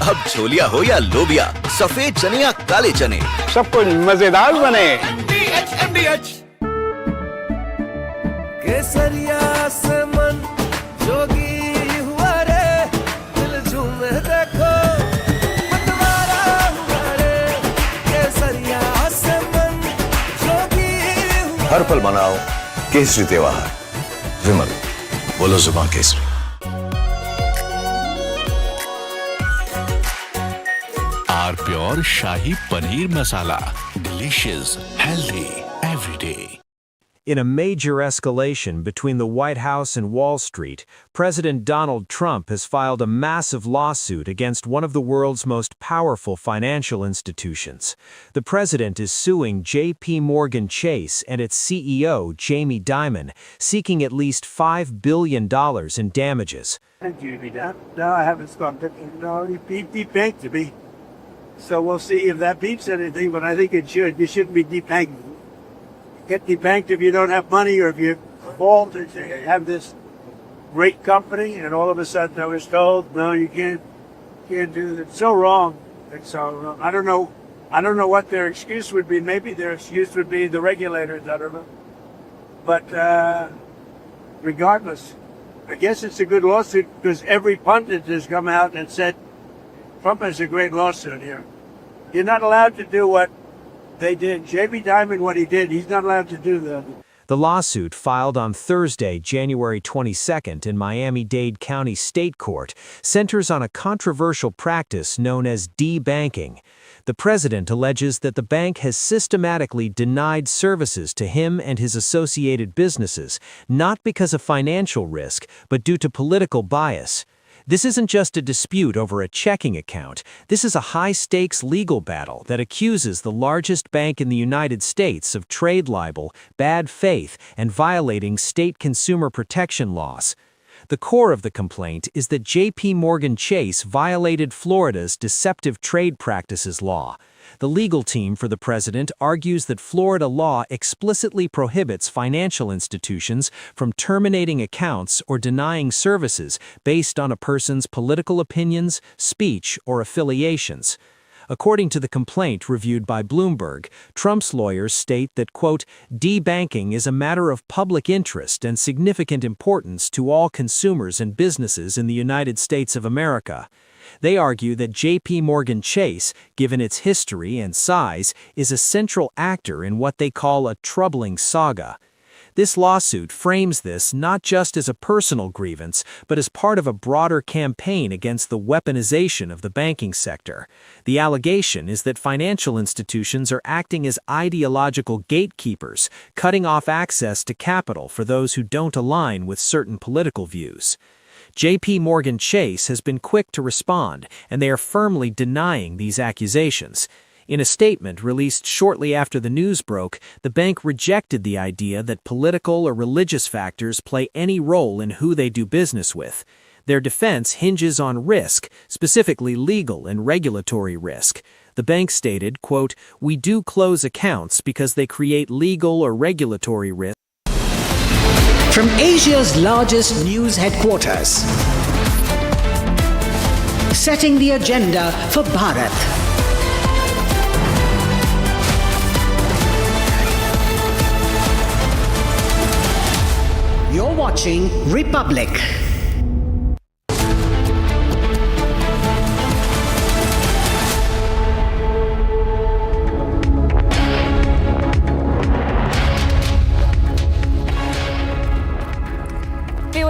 अब छोलिया हो या लोबिया, सफेद चने या काले चने, सब कुछ मजेदार बने। केसरिया से मन जोगी हुआ रे, दिल झूमे देखो मतवारा हुआ रे। केसरिया से मन जोगी हुआ। हर पल मनाओ केसरी त्योहार। विमल, बोलो जुबान केसरी। Are pure shahi paneer masala, delicious, healthy every day. In a major escalation between the White House and Wall Street, President Donald Trump has filed a massive lawsuit against one of the world's most powerful financial institutions. The president is suing J.P. Morgan Chase and its CEO, Jamie Dimon, seeking at least $5 billion in damages. Thank you, no, I haven't stopped it. No, he debanked to me. So we'll see if that beats anything, but I think it should. You shouldn't be debanking. Get debanked if you don't have money or if you fall to have this great company, and all of a sudden I was told, no, you can't do that. It's so wrong. It's so wrong. I don't know what their excuse would be. Maybe their excuse would be the regulators. I don't know. But regardless, I guess it's a good lawsuit because every pundit has come out and said Trump has a great lawsuit here. You're not allowed to do what they did. Jamie Dimon, what he did, he's not allowed to do that. The lawsuit, filed on Thursday, January 22nd in Miami-Dade County State Court, centers on a controversial practice known as debanking. The president alleges that the bank has systematically denied services to him and his associated businesses, not because of financial risk, but due to political bias. This isn't just a dispute over a checking account. This is a high-stakes legal battle that accuses the largest bank in the United States of trade libel, bad faith, and violating state consumer protection laws. The core of the complaint is that J.P. Morgan Chase violated Florida's deceptive trade practices law. The legal team for the president argues that Florida law explicitly prohibits financial institutions from terminating accounts or denying services based on a person's political opinions, speech, or affiliations. According to the complaint reviewed by Bloomberg, Trump's lawyers state that, quote, debanking is a matter of public interest and significant importance to all consumers and businesses in the United States of America. They argue that J.P. Morgan Chase, given its history and size, is a central actor in what they call a troubling saga. This lawsuit frames this not just as a personal grievance, but as part of a broader campaign against the weaponization of the banking sector. The allegation is that financial institutions are acting as ideological gatekeepers, cutting off access to capital for those who don't align with certain political views. J.P. Morgan Chase has been quick to respond, and they are firmly denying these accusations. In a statement released shortly after the news broke, the bank rejected the idea that political or religious factors play any role in who they do business with. Their defense hinges on risk, specifically legal and regulatory risk. The bank stated, quote, "We do close accounts because they create legal or regulatory risk." From Asia's largest news headquarters, setting the agenda for Bharat. You're watching Republic.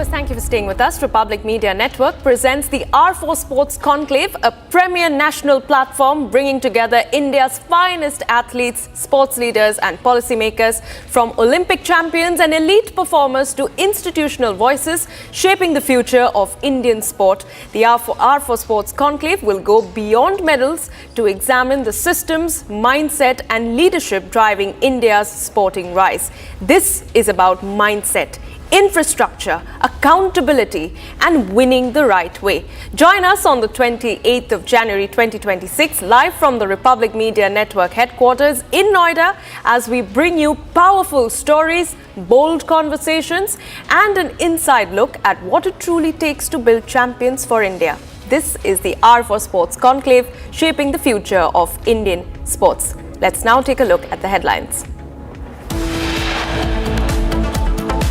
viewers, thank you for staying with us. Republic Media Network presents the R4 Sports Conclave, a premier national platform bringing together India's finest athletes, sports leaders and policymakers, from Olympic champions and elite performers to institutional voices shaping the future of Indian sport. The R4 Sports Conclave will go beyond medals to examine the systems, mindset and leadership driving India's sporting rise. This is about mindset, infrastructure, accountability and winning the right way. Join us on the 28th of January 2026 live from the Republic Media Network headquarters in Noida as we bring you powerful stories, bold conversations and an inside look at what it truly takes to build champions for India. This is the R4 Sports Conclave, shaping the future of Indian sports. Let's now take a look at the headlines.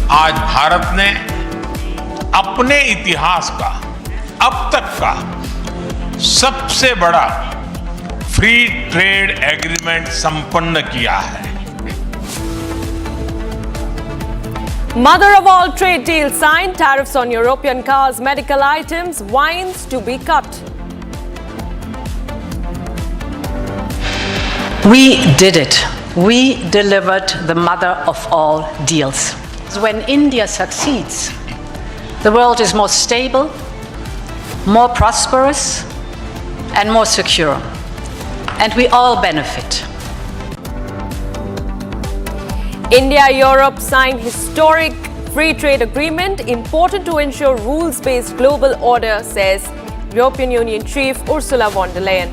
आज भारत ने अपने इतिहास का अब तक का सबसे बड़ा फ्री ट्रेड एग्रीमेंट संपन्न किया है. Mother of all trade deals signed, tariffs on European cars, medical items, wines to be cut. We did it. We delivered the mother of all deals. When India succeeds, the world is more stable, more prosperous, and more secure. And we all benefit. India-Europe signed historic free trade agreement, important to ensure rules-based global order, says European Union Chief Ursula von der Leyen.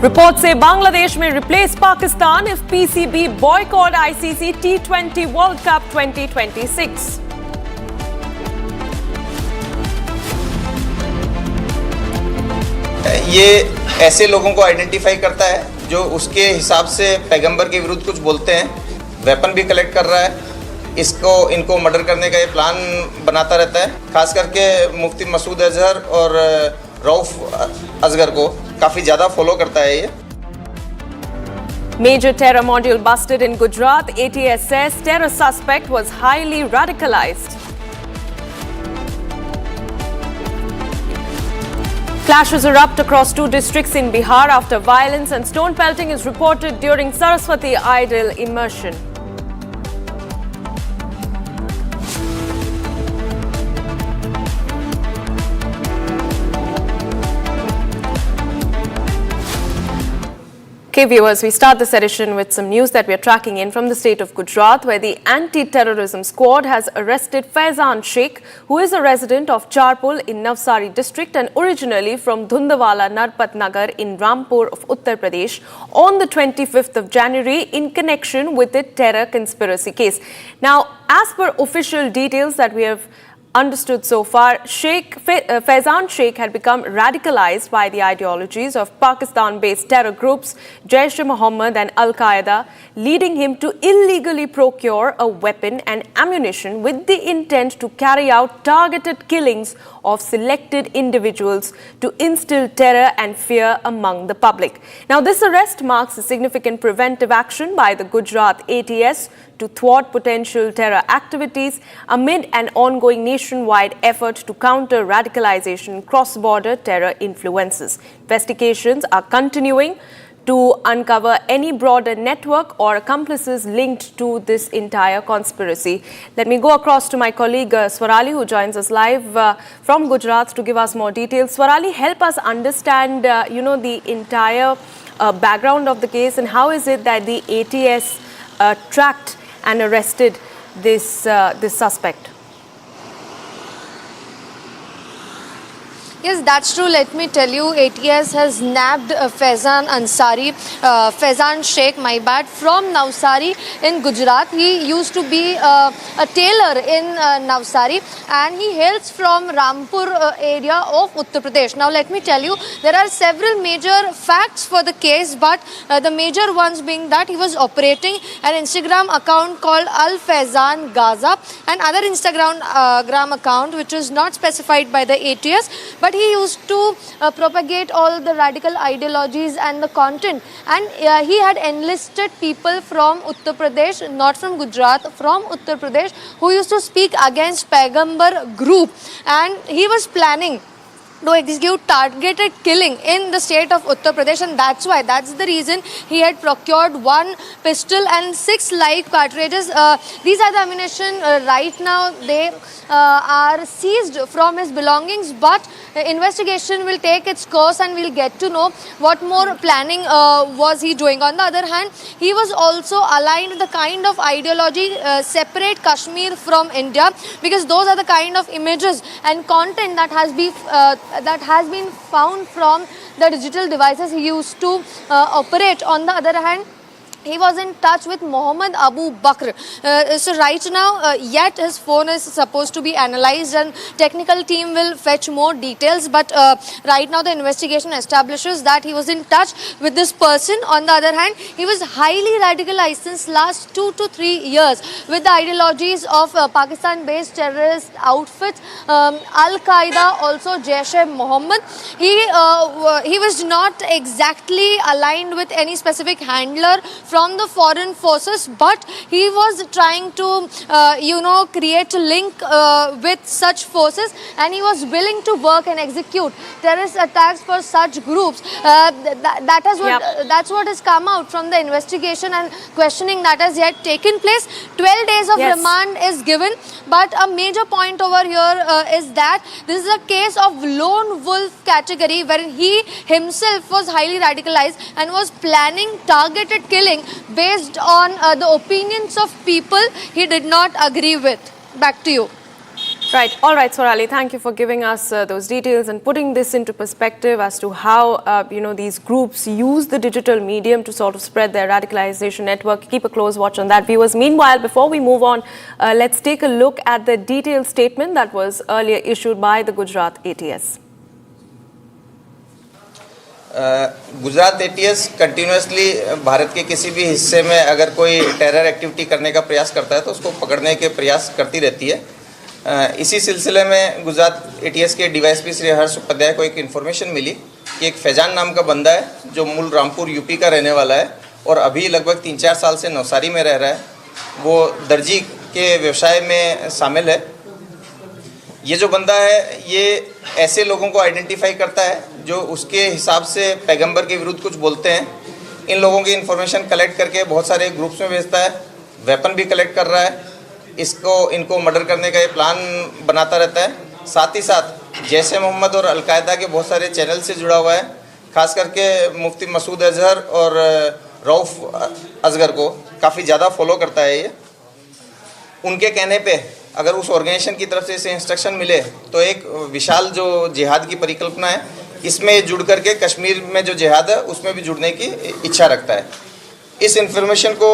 Reports say Bangladesh may replace Pakistan if PCB boycott ICC T20 World Cup 2026. ये ऐसे लोगों को identify करता है जो उसके हिसाब से पैगंबर के विरुद्ध कुछ बोलते हैं, वेपन भी कलेक्ट कर रहा है, इनको मर्डर करने का ये प्लान बनाता रहता है. खास करके मुफ्ती मसूद अजहर और रऊफ असगर को काफी ज्यादा फॉलो करता है ये. Major terror module busted in Gujarat. ATS says terror suspect was highly radicalized. Clashes erupt across two districts in Bihar after violence and stone pelting is reported during Saraswati Idol immersion. Okay, viewers, we start this edition with some news that we are tracking in from the state of Gujarat, where the anti-terrorism squad has arrested Faizan Sheikh, who is a resident of Charpul in Navsari district and originally from Dhundawala Narpat Nagar in Rampur of Uttar Pradesh, on the 25th of January in connection with the terror conspiracy case. Now, as per official details that we have understood so far, Faizan Sheikh had become radicalized by the ideologies of Pakistan-based terror groups Jaish-e-Mohammed and Al-Qaeda, leading him to illegally procure a weapon and ammunition with the intent to carry out targeted killings of selected individuals to instill terror and fear among the public. Now, this arrest marks a significant preventive action by the Gujarat ATS to thwart potential terror activities amid an ongoing nationwide effort to counter radicalization, cross-border terror influences. Investigations are continuing to uncover any broader network or accomplices linked to this entire conspiracy. Let me go across to my colleague Swarali, who joins us live from Gujarat to give us more details. Swarali, help us understand, the entire background of the case and how is it that the ATS tracked and arrested this suspect. Yes, that's true. Let me tell you, ATS has nabbed Faizan Sheikh, from Navsari in Gujarat. He used to be a tailor in Navsari and he hails from Rampur area of Uttar Pradesh. Now, let me tell you, there are several major facts for the case, but the major ones being that he was operating an Instagram account called Al Faizan Gaza and other Instagram account which is not specified by the ATS, but but he used to propagate all the radical ideologies and the content, and he had enlisted people from Uttar Pradesh, not from Gujarat, from Uttar Pradesh, who used to speak against Paigambar group, and he was planning to execute targeted killing in the state of Uttar Pradesh, and that's the reason he had procured 1 pistol and 6 live cartridges. These are the ammunition. Right now they are seized from his belongings, but investigation will take its course and we'll get to know what more planning was he doing. On the other hand, he was also aligned with the kind of ideology separate Kashmir from India, because those are the kind of images and content that has been found from the digital devices he used to operate. On the other hand, he was in touch with Mohammed Abu Bakr. So right now, yet his phone is supposed to be analyzed and technical team will fetch more details. But right now the investigation establishes that he was in touch with this person. On the other hand, he was highly radicalized since last 2 to 3 years with the ideologies of Pakistan-based terrorist outfits, Al-Qaeda, also Jaish-e-Mohammed. He was not exactly aligned with any specific handler from the foreign forces, but he was trying to create a link with such forces, and he was willing to work and execute terrorist attacks for such groups. That's what has come out from the investigation and questioning that has yet taken place. 12 days of remand is given, but a major point over here is that this is a case of lone wolf category, wherein he himself was highly radicalized and was planning targeted killing based on the opinions of people he did not agree with. Back to you. Right. All right, Swarali, thank you for giving us those details and putting this into perspective as to how, these groups use the digital medium to sort of spread their radicalization network. Keep a close watch on that, viewers. Meanwhile, before we move on, let's take a look at the detailed statement that was earlier issued by the Gujarat ATS. Gujarat ATS continuously Bharat के किसी भी हिस्से में अगर कोई terror activity करने का प्रयास करता है तो उसको पकड़ने के प्रयास करती रहती है। इसी सिलसिले में गुजरात एटीएस के डीवाईएसपी श्री हर्ष उपाध्याय को एक इन्फॉर्मेशन मिली कि एक फैजान नाम का बंदा है जो मूल रामपुर यूपी का रहने वाला है और अभी लगभग 3-4 साल से नवसारी में रह रहा है। वो दर्जी के व्यवसाय में शामिल है। ये जो बंदा है ये ऐसे लोगों को आइडेंटिफाई करता है जो उसके हिसाब से पैगंबर के विरुद्ध कुछ बोलते हैं। इन लोगों की इन्फॉर्मेशन कलेक्ट करके बहुत सारे ग्रुप्स में भेजता है, वेपन भी कलेक्ट कर रहा है, इनको मर्डर करने का ये प्लान बनाता रहता है। साथ ही साथ जैश मोहम्मद और अलकायदा के बहुत सारे चैनल से जुड़ा हुआ है, खास करके मुफ्ती मसूद अजहर और रऊफ असगर को काफ़ी ज़्यादा फॉलो करता है। ये उनके कहने पे अगर उस ऑर्गेनाइजेशन की तरफ से इसे इंस्ट्रक्शन मिले तो एक विशाल जो जिहाद की परिकल्पना है इसमें जुड़ करके कश्मीर में जो जिहाद है उसमें भी जुड़ने की इच्छा रखता है। इस इन्फॉर्मेशन को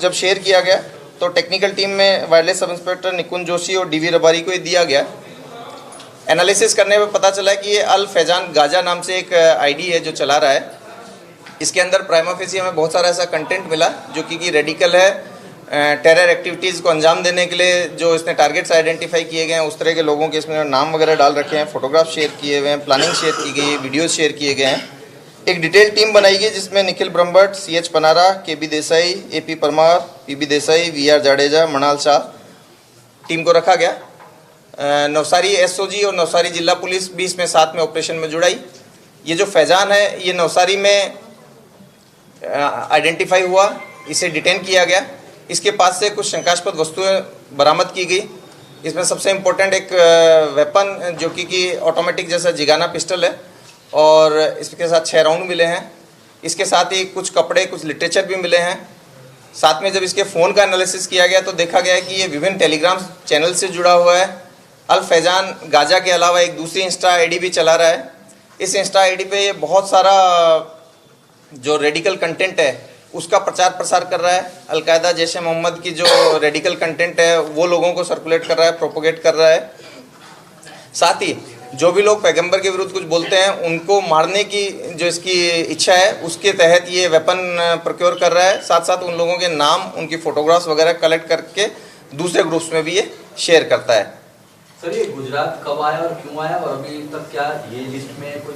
जब शेयर किया गया तो टेक्निकल टीम में वायरलेस सब इंस्पेक्टर निकुंज जोशी और डीवी रबारी को दिया गया। एनालिसिस करने में पता चला कि ये अल फैजान गाजा नाम से एक आईडी है जो चला रहा है। इसके अंदर प्राइमा फेसी हमें बहुत सारा ऐसा कंटेंट मिला जो कि रेडिकल है, टेरर एक्टिविटीज़ को अंजाम देने के लिए जो इसने टारगेट्स आइडेंटिफाई किए गए हैं उस तरह के लोगों के इसमें नाम वगैरह डाल रखे हैं, फोटोग्राफ शेयर किए हुए हैं, प्लानिंग शेयर की गई है, वीडियोस शेयर किए गए हैं। एक डिटेल टीम बनाई गई जिसमें Nikhil Brahmbhatt, CH Panara, KB Desai, AP Parmar, PB Desai, VR Jadeja, Manal Shah team को रखा गया। नवसारी SOG और नवसारी जिला पुलिस भी इसमें साथ में ऑपरेशन में जुड़ाई। ये जो फैजान है ये नवसारी में आइडेंटिफाई हुआ, इसे डिटेन किया गया। इसके पास से कुछ शंकास्पद वस्तुएं बरामद की गई। इसमें सबसे इम्पोर्टेंट एक वेपन जो कि ऑटोमेटिक जैसा जिगाना पिस्टल है और इसके साथ 6 राउंड मिले हैं। इसके साथ ही कुछ कपड़े, कुछ लिटरेचर भी मिले हैं। साथ में जब इसके फ़ोन का एनालिसिस किया गया तो देखा गया कि ये विभिन्न टेलीग्राम चैनल से जुड़ा हुआ है। अल फैजान गाजा के अलावा एक दूसरी इंस्टा आईडी भी चला रहा है। इस इंस्टा आईडी पे ये बहुत सारा जो रेडिकल कंटेंट है उसका प्रचार प्रसार कर रहा है। अलकायदा जैश मोहम्मद की जो रेडिकल कंटेंट है वो लोगों को सर्कुलेट कर रहा है, प्रोपोगेट कर रहा है। साथ ही जो भी लोग पैगंबर के विरुद्ध कुछ बोलते हैं उनको मारने की जो इसकी इच्छा है उसके तहत ये वेपन प्रोक्योर कर रहा है। साथ साथ उन लोगों के नाम, उनकी फ़ोटोग्राफ्स वगैरह कलेक्ट करके दूसरे ग्रुप्स में भी ये शेयर करता है। सर ये गुजरात कब आया और क्यों आया और अभी तक क्या ये लिस्ट में कोई